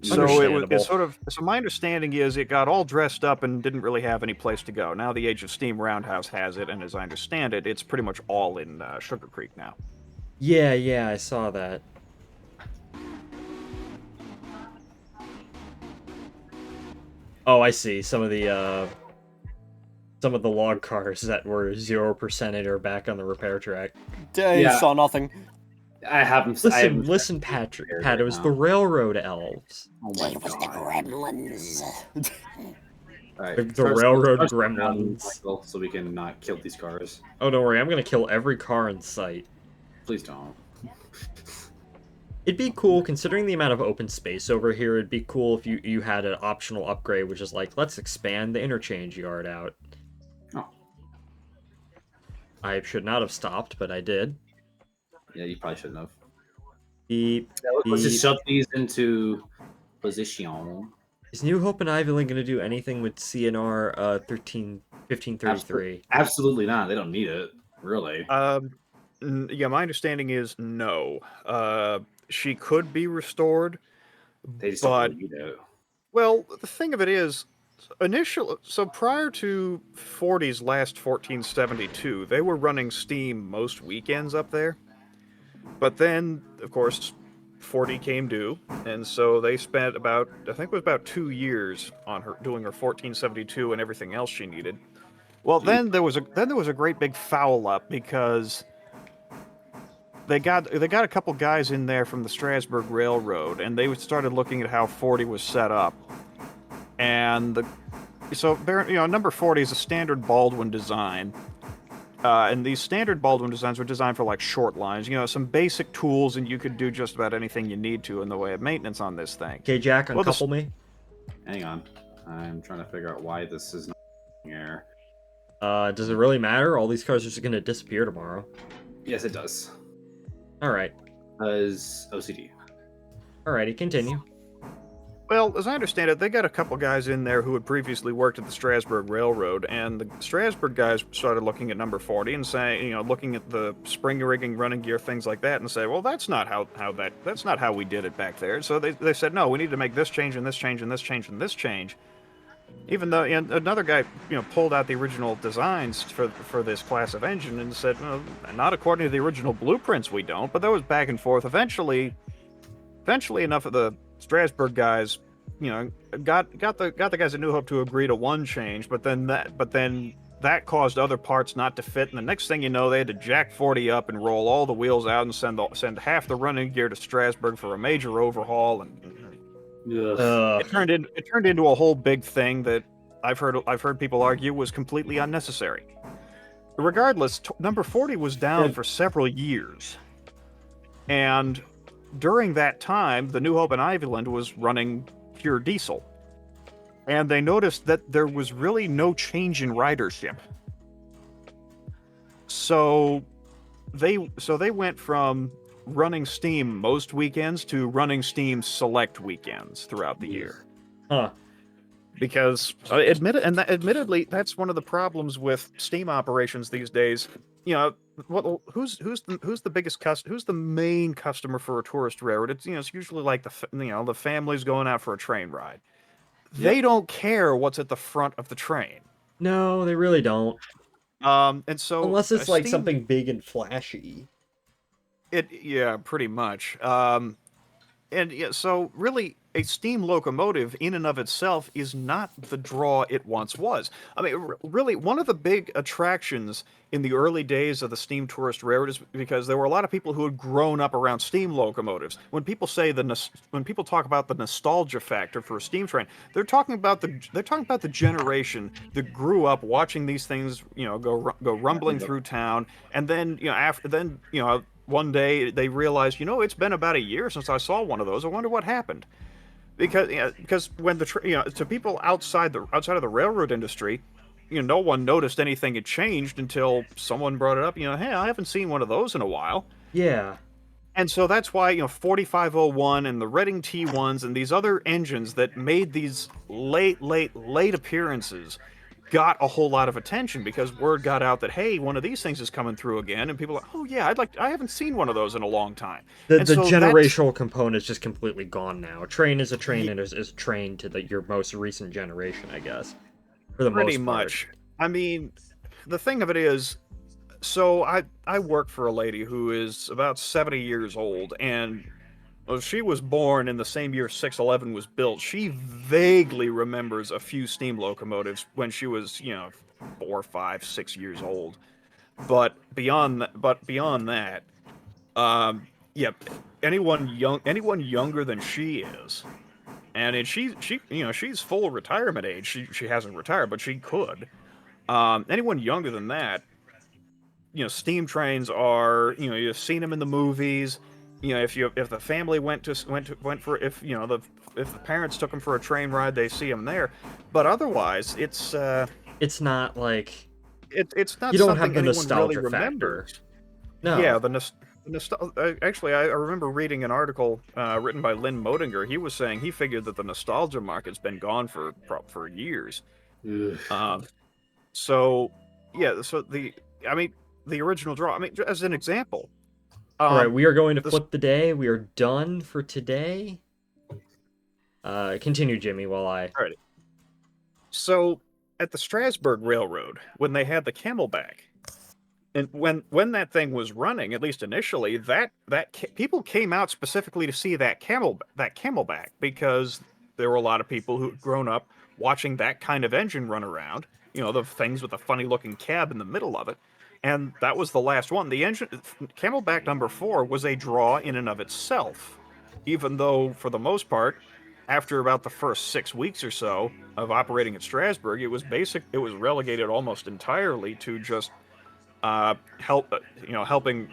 [SPEAKER 7] So it's sort of. So my understanding is it got all dressed up and didn't really have any place to go. Now the Age of Steam Roundhouse has it, and as I understand it, it's pretty much all in Sugar Creek now.
[SPEAKER 1] Yeah, I saw that. Oh, I see. Some of the log cars that were 0%ed are back on the repair track.
[SPEAKER 4] You saw nothing.
[SPEAKER 2] I haven't.
[SPEAKER 1] Listen, Pat. It was the railroad elves.
[SPEAKER 2] Oh my
[SPEAKER 4] It was the gremlins.
[SPEAKER 2] Right,
[SPEAKER 1] the railroad gremlins.
[SPEAKER 2] So we can not kill these cars.
[SPEAKER 1] Oh, don't worry. I'm gonna kill every car in sight.
[SPEAKER 2] Please don't.
[SPEAKER 1] It'd be cool, considering the amount of open space over here, it'd be cool if you had an optional upgrade, which is like, let's expand the interchange yard out.
[SPEAKER 2] Oh.
[SPEAKER 1] I should not have stopped, but I did.
[SPEAKER 2] Yeah, you probably shouldn't have.
[SPEAKER 1] Let's
[SPEAKER 2] just shove these into position.
[SPEAKER 1] Is New Hope and Ivy going to do anything with CNR 1533?
[SPEAKER 2] Absolutely not. They don't need it, really.
[SPEAKER 7] Yeah, my understanding is no. She could be restored,
[SPEAKER 2] They just don't need it.
[SPEAKER 7] Well, the thing of it is, so prior to 40's last 1472, they were running steam most weekends up there. But then, of course, 40 came due, and so they spent I think it was about 2 years on her doing her 1472 and everything else she needed. Well, then there was a great big foul up because they got a couple guys in there from the Strasburg Railroad, and they started looking at how 40 was set up. And number 40 is a standard Baldwin design. And these standard Baldwin designs were designed for like short lines, some basic tools, and you could do just about anything you need to in the way of maintenance on this thing.
[SPEAKER 1] Okay, Jack, uncouple me.
[SPEAKER 2] Hang on. I'm trying to figure out why this is not here.
[SPEAKER 1] Does it really matter? All these cars are just going to disappear tomorrow.
[SPEAKER 2] Yes, it does.
[SPEAKER 1] Alright.
[SPEAKER 2] Because OCD.
[SPEAKER 1] Alrighty, continue.
[SPEAKER 7] Well, as I understand it, they got a couple guys in there who had previously worked at the Strasburg Railroad, and the Strasburg guys started looking at number 40 and saying, looking at the spring rigging, running gear, things like that, and say, well, that's not how we did it back there. So they said, no, we need to make this change and this change and this change and this change. Even though another guy, pulled out the original designs for this class of engine and said, well, not according to the original blueprints, we don't. But that was back and forth. Eventually enough of the Strasburg guys got the guys at New Hope to agree to one change, but then that caused other parts not to fit, and the next thing you know, they had to jack 40 up and roll all the wheels out and send half the running gear to Strasbourg for a major overhaul, and it turned into a whole big thing that I've heard people argue was completely unnecessary. Regardless, number 40 was down for several years, and during that time, the New Hope in Ivyland was running pure diesel. And they noticed that there was really no change in ridership. So they went from running Steam most weekends to running Steam select weekends throughout the year.
[SPEAKER 1] Huh.
[SPEAKER 7] Because admittedly, that's one of the problems with Steam operations these days. Who's the main customer for a tourist railroad? It's usually like the families going out for a train ride. They don't care what's at the front of the train.
[SPEAKER 1] No, they really don't.
[SPEAKER 7] And so
[SPEAKER 1] unless it's like
[SPEAKER 7] Steam,
[SPEAKER 1] something big and flashy.
[SPEAKER 7] Pretty much. So really, a steam locomotive in and of itself is not the draw it once was. I mean, really, one of the big attractions in the early days of the steam tourist railroad is because there were a lot of people who had grown up around steam locomotives. When people talk about the nostalgia factor for a steam train, they're talking about the generation that grew up watching these things, go rumbling through town, and then one day they realized, it's been about a year since I saw one of those. I wonder what happened. Because when to people outside of the railroad industry, no one noticed anything had changed until someone brought it up. Hey, I haven't seen one of those in a while.
[SPEAKER 1] Yeah.
[SPEAKER 7] And so that's why 4501 and the Reading T1s and these other engines that made these late appearances got a whole lot of attention, because word got out that, hey, one of these things is coming through again, and people are like, oh yeah, I haven't seen one of those in a long time.
[SPEAKER 1] The generational component is just completely gone now. A train is a train and is a train to your most recent generation, I guess. For the
[SPEAKER 7] pretty
[SPEAKER 1] most part.
[SPEAKER 7] much. I mean, the thing of it is, so I work for a lady who is about 70 years old, and she was born in the same year 611 was built. She vaguely remembers a few steam locomotives when she was, 4, 5, 6 years old. But beyond that, anyone younger than she is, and she's full retirement age. She hasn't retired, but she could. Anyone younger than that, steam trains are, you've seen them in the movies. If the family if the parents took them for a train ride, they see them there. But otherwise, it's
[SPEAKER 1] not like
[SPEAKER 7] it's not.
[SPEAKER 1] You don't have
[SPEAKER 7] something
[SPEAKER 1] the
[SPEAKER 7] anyone
[SPEAKER 1] nostalgia
[SPEAKER 7] really
[SPEAKER 1] factor.
[SPEAKER 7] remembers.
[SPEAKER 1] No.
[SPEAKER 7] Yeah, actually, I remember reading an article written by Lynn Modinger. He was saying he figured that the nostalgia market's been gone for years. So the original draw. I mean, as an example.
[SPEAKER 1] All right, we are going to flip the day. We are done for today. Continue, Jimmy, while I...
[SPEAKER 7] Alrighty. So, at the Strasbourg Railroad, when they had the Camelback, and when that thing was running, at least initially, people came out specifically to see that Camelback, because there were a lot of people who had grown up watching that kind of engine run around. The things with the funny-looking cab in the middle of it. And that was the last one. The engine, Camelback number 4, was a draw in and of itself, even though, for the most part, after about the first 6 weeks or so of operating at Strasbourg, it was relegated almost entirely to just helping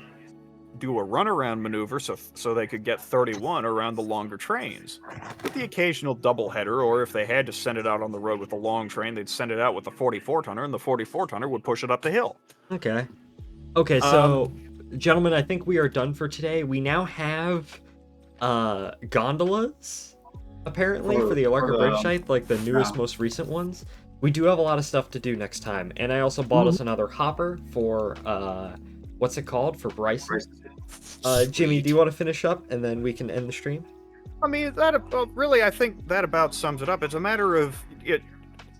[SPEAKER 7] do a runaround maneuver so they could get 31 around the longer trains. With the occasional doubleheader, or if they had to send it out on the road with a long train, they'd send it out with the 44-tonner, and the 44-tonner would push it up the hill.
[SPEAKER 1] Okay, so, gentlemen, I think we are done for today. We now have gondolas, apparently, for the Alarka Bridge site, like the newest, most recent ones. We do have a lot of stuff to do next time, and I also bought us another hopper for, what's it called? For Bryson. Jimmy, do you want to finish up, and then we can end the stream?
[SPEAKER 7] I mean, I think that about sums it up. It's a matter of it.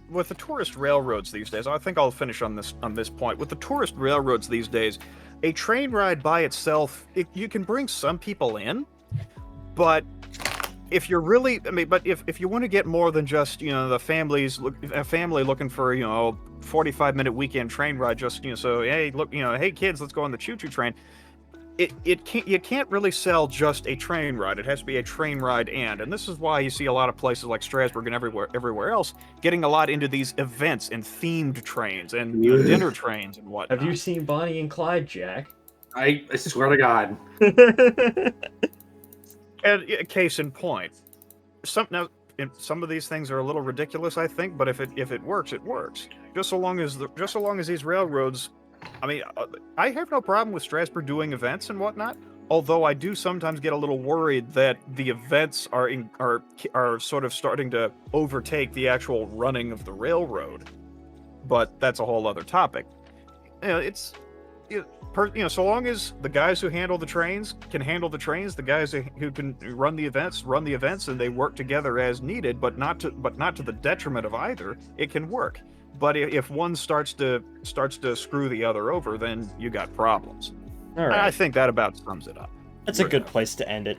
[SPEAKER 7] With the tourist railroads these days, I think I'll finish on this point. With the tourist railroads these days, a train ride by itself, you can bring some people in, but if you're really, I mean, but if you want to get more than just, the a family looking for, 45-minute weekend train ride, just, so, hey, look, hey kids, let's go on the choo-choo train. You can't really sell just a train ride. It has to be a train ride and this is why you see a lot of places like Strasbourg and everywhere else getting a lot into these events and themed trains and dinner trains and whatnot.
[SPEAKER 1] Have you seen Bonnie and Clyde, Jack?
[SPEAKER 2] I swear to God.
[SPEAKER 7] And case in point, some of these things are a little ridiculous, I think, but if it works, it works. Just so long as these railroads, I mean, I have no problem with Strasbourg doing events and whatnot. Although I do sometimes get a little worried that the events are sort of starting to overtake the actual running of the railroad. But that's a whole other topic. So long as the guys who handle the trains can handle the trains, the guys who can run the events, and they work together as needed, but not to the detriment of either, it can work. But if one starts to screw the other over, then you got problems.
[SPEAKER 1] All right.
[SPEAKER 7] I think that about sums it up.
[SPEAKER 1] That's a good place to end it.